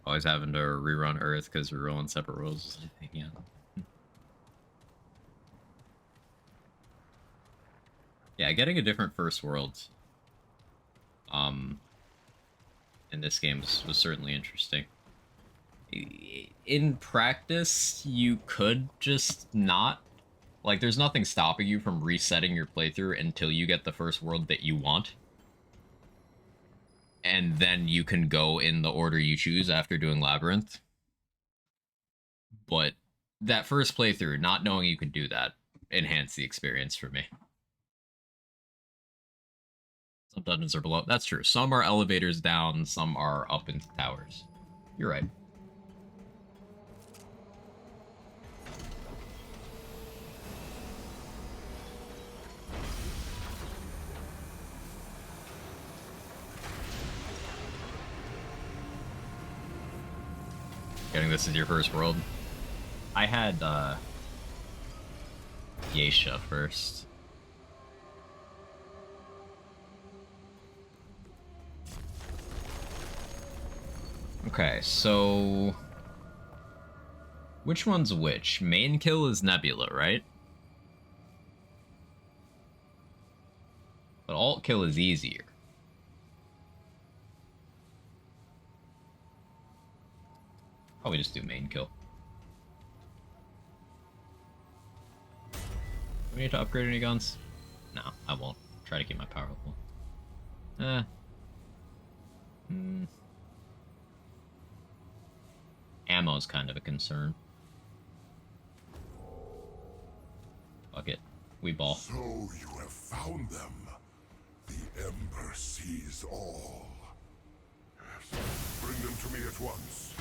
Always having to rerun Earth because we're rolling separate rolls. Yeah. Yeah, getting a different first world in this game was certainly interesting. In practice, you could just not. Like, there's nothing stopping you from resetting your playthrough until you get the first world that you want. And then you can go in the order you choose after doing Labyrinth. But that first playthrough, not knowing you could do that, enhanced the experience for me. Some dungeons are below. That's true. Some are elevators down, some are up into towers. You're right. Getting this as your first world. I had Geisha first. Okay, so which one's which? Main kill is Nebula, right? But alt kill is easier. Probably just do main kill. Do we need to upgrade any guns? No, I won't. Try to keep my power level. Ammo's kind of a concern. Fuck it. We ball. So you have found them. The Ember sees all. Yes. Bring them to me at once.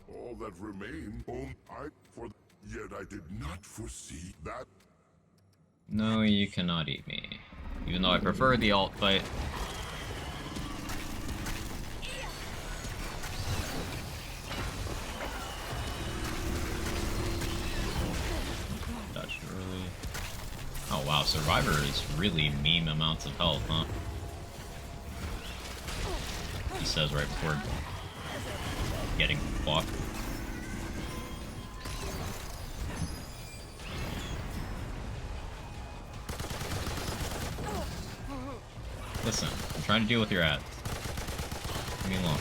All that remain, yet I did not foresee that. No, you cannot eat me. Even though I prefer the alt fight. Dodged early. Oh wow, Survivor is really meme amounts of health, huh? He says right before getting fucked. Listen, I'm trying to deal with your ads. Leave me alone.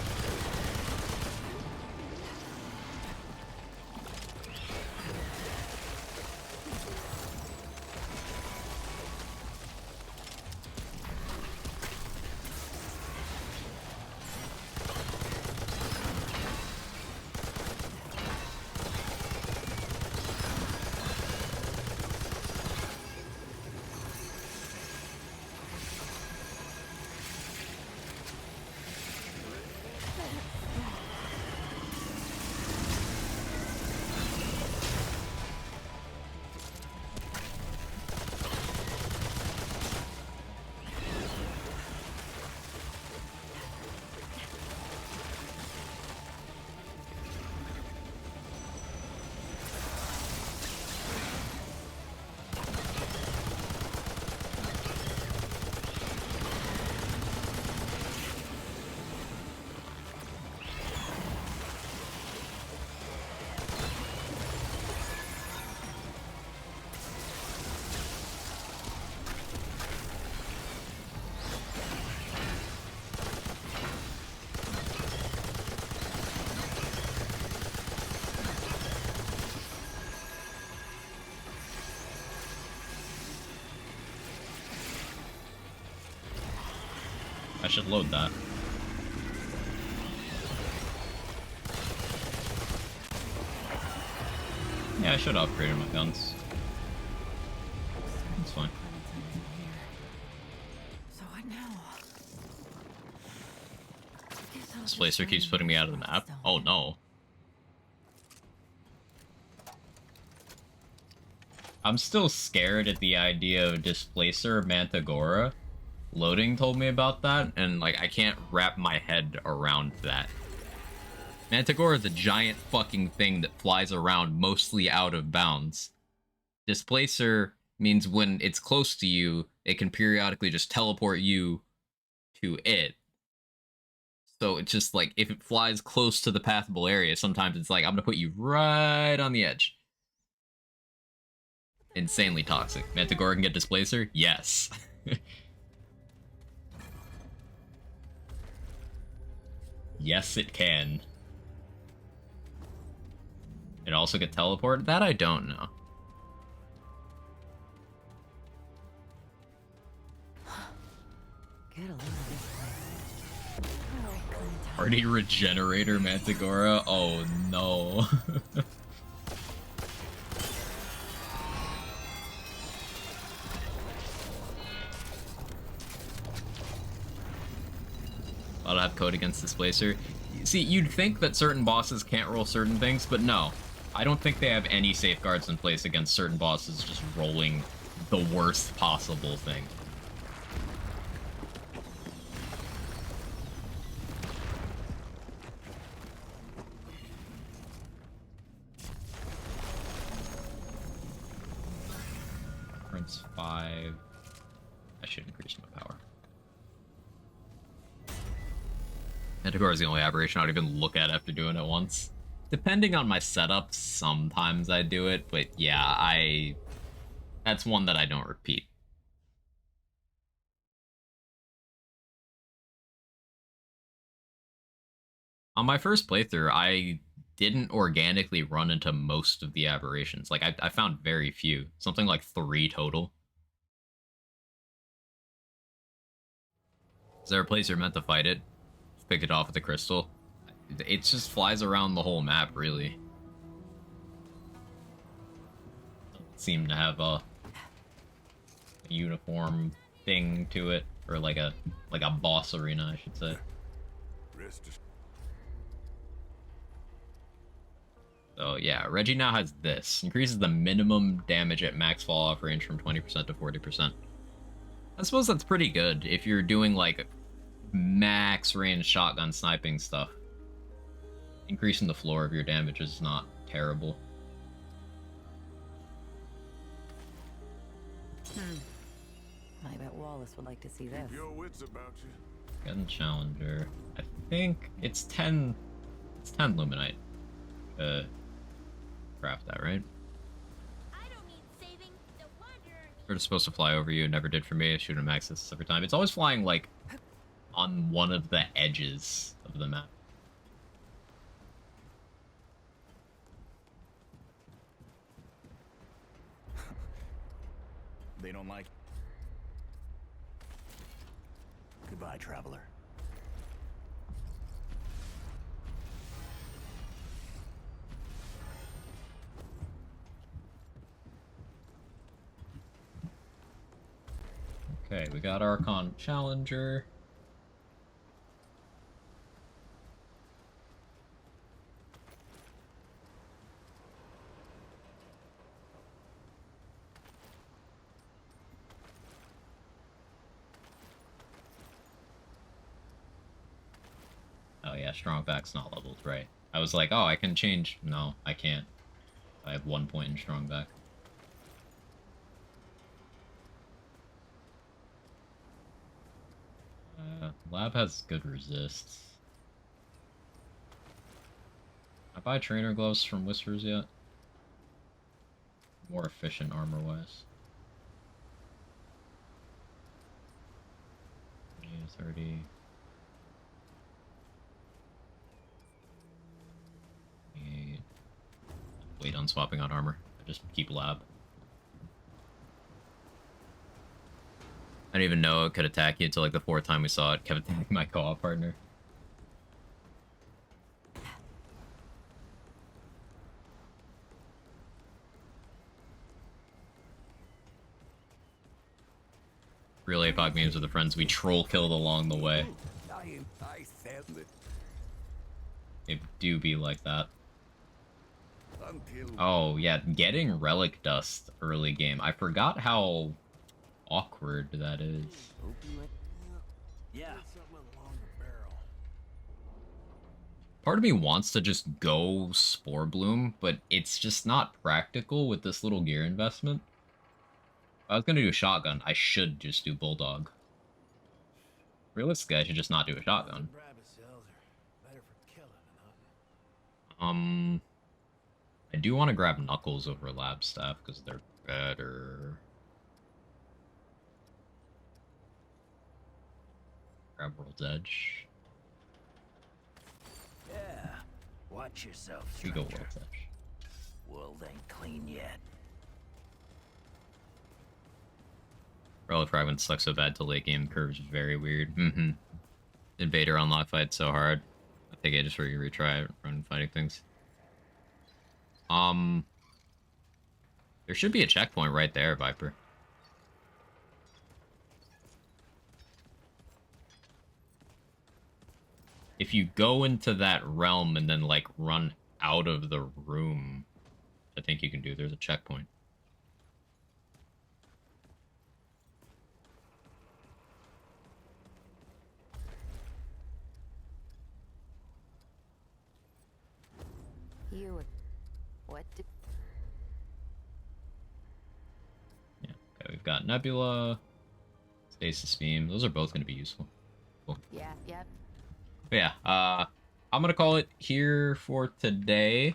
I should load that. Yeah, I should have upgraded my guns. It's fine. So what now? Displacer keeps putting me out of the map. Oh no. I'm still scared at the idea of Displacer Mantigora. Loading told me about that, and like I can't wrap my head around that. Mantigora is a giant fucking thing that flies around mostly out of bounds. Displacer means when it's close to you, it can periodically just teleport you to it. So it's just like, if it flies close to the pathable area, sometimes it's like, I'm gonna put you right on the edge. Insanely toxic. Mantigora can get Displacer? Yes. Yes, it can. It also get teleported? That I don't know. Get a load of this place. Oh, couldn't Party Regenerator Mantigora? Oh no. I'll have code against Displacer. See, you'd think that certain bosses can't roll certain things, but no. I don't think they have any safeguards in place against certain bosses just rolling the worst possible thing. Prince 5. I should increase my power. Manticore is the only aberration I'd even look at after doing it once. Depending on my setup, sometimes I do it, but yeah, that's one that I don't repeat. On my first playthrough, I didn't organically run into most of the aberrations. Like, I found very few. Something like 3 total. Is there a place you're meant to fight it? Just pick it off with a crystal. It just flies around the whole map, really. Doesn't seem to have a uniform thing to it, or like a boss arena, I should say. So yeah, Reggie now has this. Increases the minimum damage at max fall off range from 20% to 40%. I suppose that's pretty good if you're doing like max range shotgun sniping stuff. Increasing the floor of your damage is not terrible. I bet Wallace would like to see this. Your wits about you. Gun Challenger. I think it's 10. It's 10 Luminite. Craft that, right? I don't need saving. The wonder. It's supposed to fly over you. It never did for me. I shoot him access every time. It's always flying like on one of the edges of the map. They don't like. Goodbye, traveler. Okay, we got Archon Challenger. Oh yeah, strong back's not leveled, right. I was like, oh, I can change. No, I can't. I have 1 point in strong back. Lab has good resists. I buy trainer gloves from Whispers yet? More efficient armor-wise. 30. Wait on swapping out armor. I just keep lab. I didn't even know it could attack you until like the 4th time we saw it. Kept attacking my co-op partner. Real Apoc memes with the friends we troll killed along the way. I said it It do be like that. until. Oh yeah, getting relic dust early game. I forgot how awkward that is. Yeah. Part of me wants to just go Spore Bloom, but it's just not practical with this little gear investment. If I was gonna do a shotgun, I should just do Bulldog. Realistically, I should just not do a shotgun. I do want to grab Knuckles over Lab Staff because they're better. Grab World's Edge. Watch yourself, We go stranger. well touch. World ain't clean yet. Relic Fragment sucks so bad till late game. Curve's very weird. Invader unlock fight so hard. I think I just retry run fighting things. There should be a checkpoint right there, Viper. If you go into that realm and then like run out of the room, I think you can do. There's a checkpoint. You. What? Yeah. Okay, we've got Nebula, Stasis Beam. Those are both going to be useful. Cool. Yeah. Yep. But yeah, I'm gonna call it here for today.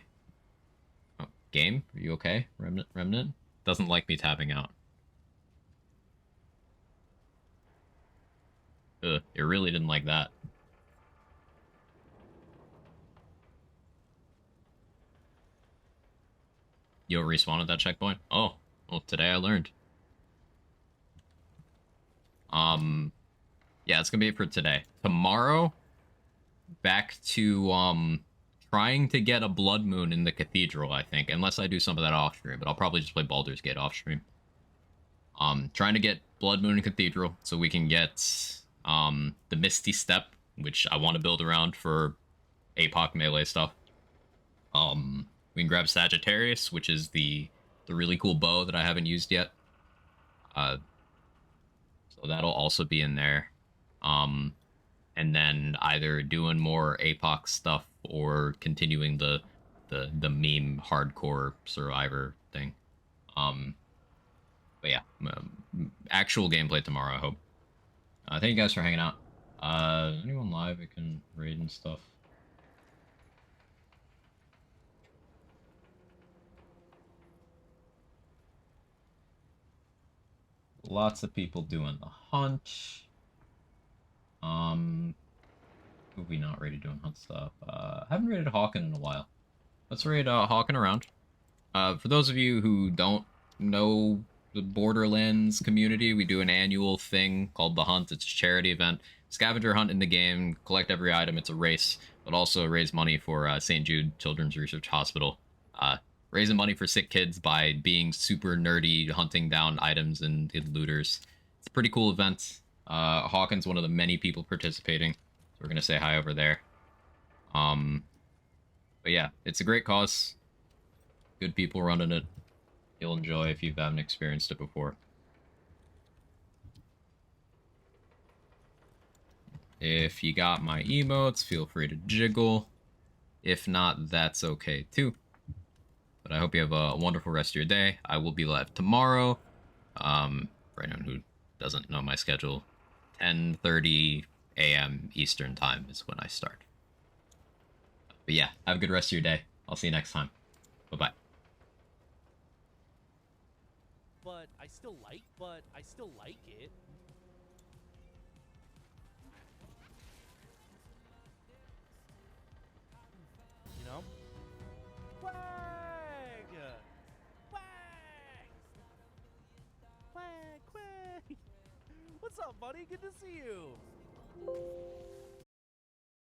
Oh, game, are you okay? Remnant doesn't like me tapping out. Ugh, it really didn't like that. You'll respawn at that checkpoint? Oh, well, today I learned. Yeah, it's gonna be it for today. Tomorrow, back to, trying to get a Blood Moon in the Cathedral, I think. Unless I do some of that off-stream, but I'll probably just play Baldur's Gate off-stream. Trying to get Blood Moon in Cathedral so we can get, the Misty Step, which I want to build around for Apoc melee stuff. We can grab Sagittarius, which is the really cool bow that I haven't used yet. So that'll also be in there. And then either doing more Apoc stuff or continuing the meme hardcore survivor thing. But yeah, actual gameplay tomorrow, I hope. Thank you guys for hanging out. Anyone live I can raid and stuff? Lots of people doing the hunt. Who we not rated doing hunt stuff? Haven't rated Hawken in a while. Let's raid Hawken around. For those of you who don't know the Borderlands community, we do an annual thing called the Hunt. It's a charity event. Scavenger hunt in the game, collect every item. It's a race, but also raise money for St. Jude Children's Research Hospital. Raising money for sick kids by being super nerdy, hunting down items and looters. It's a pretty cool event. Hawken's one of the many people participating, so we're gonna say hi over there. But yeah, it's a great cause. Good people running it. You'll enjoy if you haven't experienced it before. If you got my emotes, feel free to jiggle. If not, that's okay too. But I hope you have a wonderful rest of your day. I will be live tomorrow. For anyone who doesn't know my schedule, 10:30 a.m. Eastern time is when I start. But yeah, have a good rest of your day. I'll see you next time. Bye-bye. But I still like it. You know? Wag! Wag! Wag, wag! What's up, buddy? Good to see you.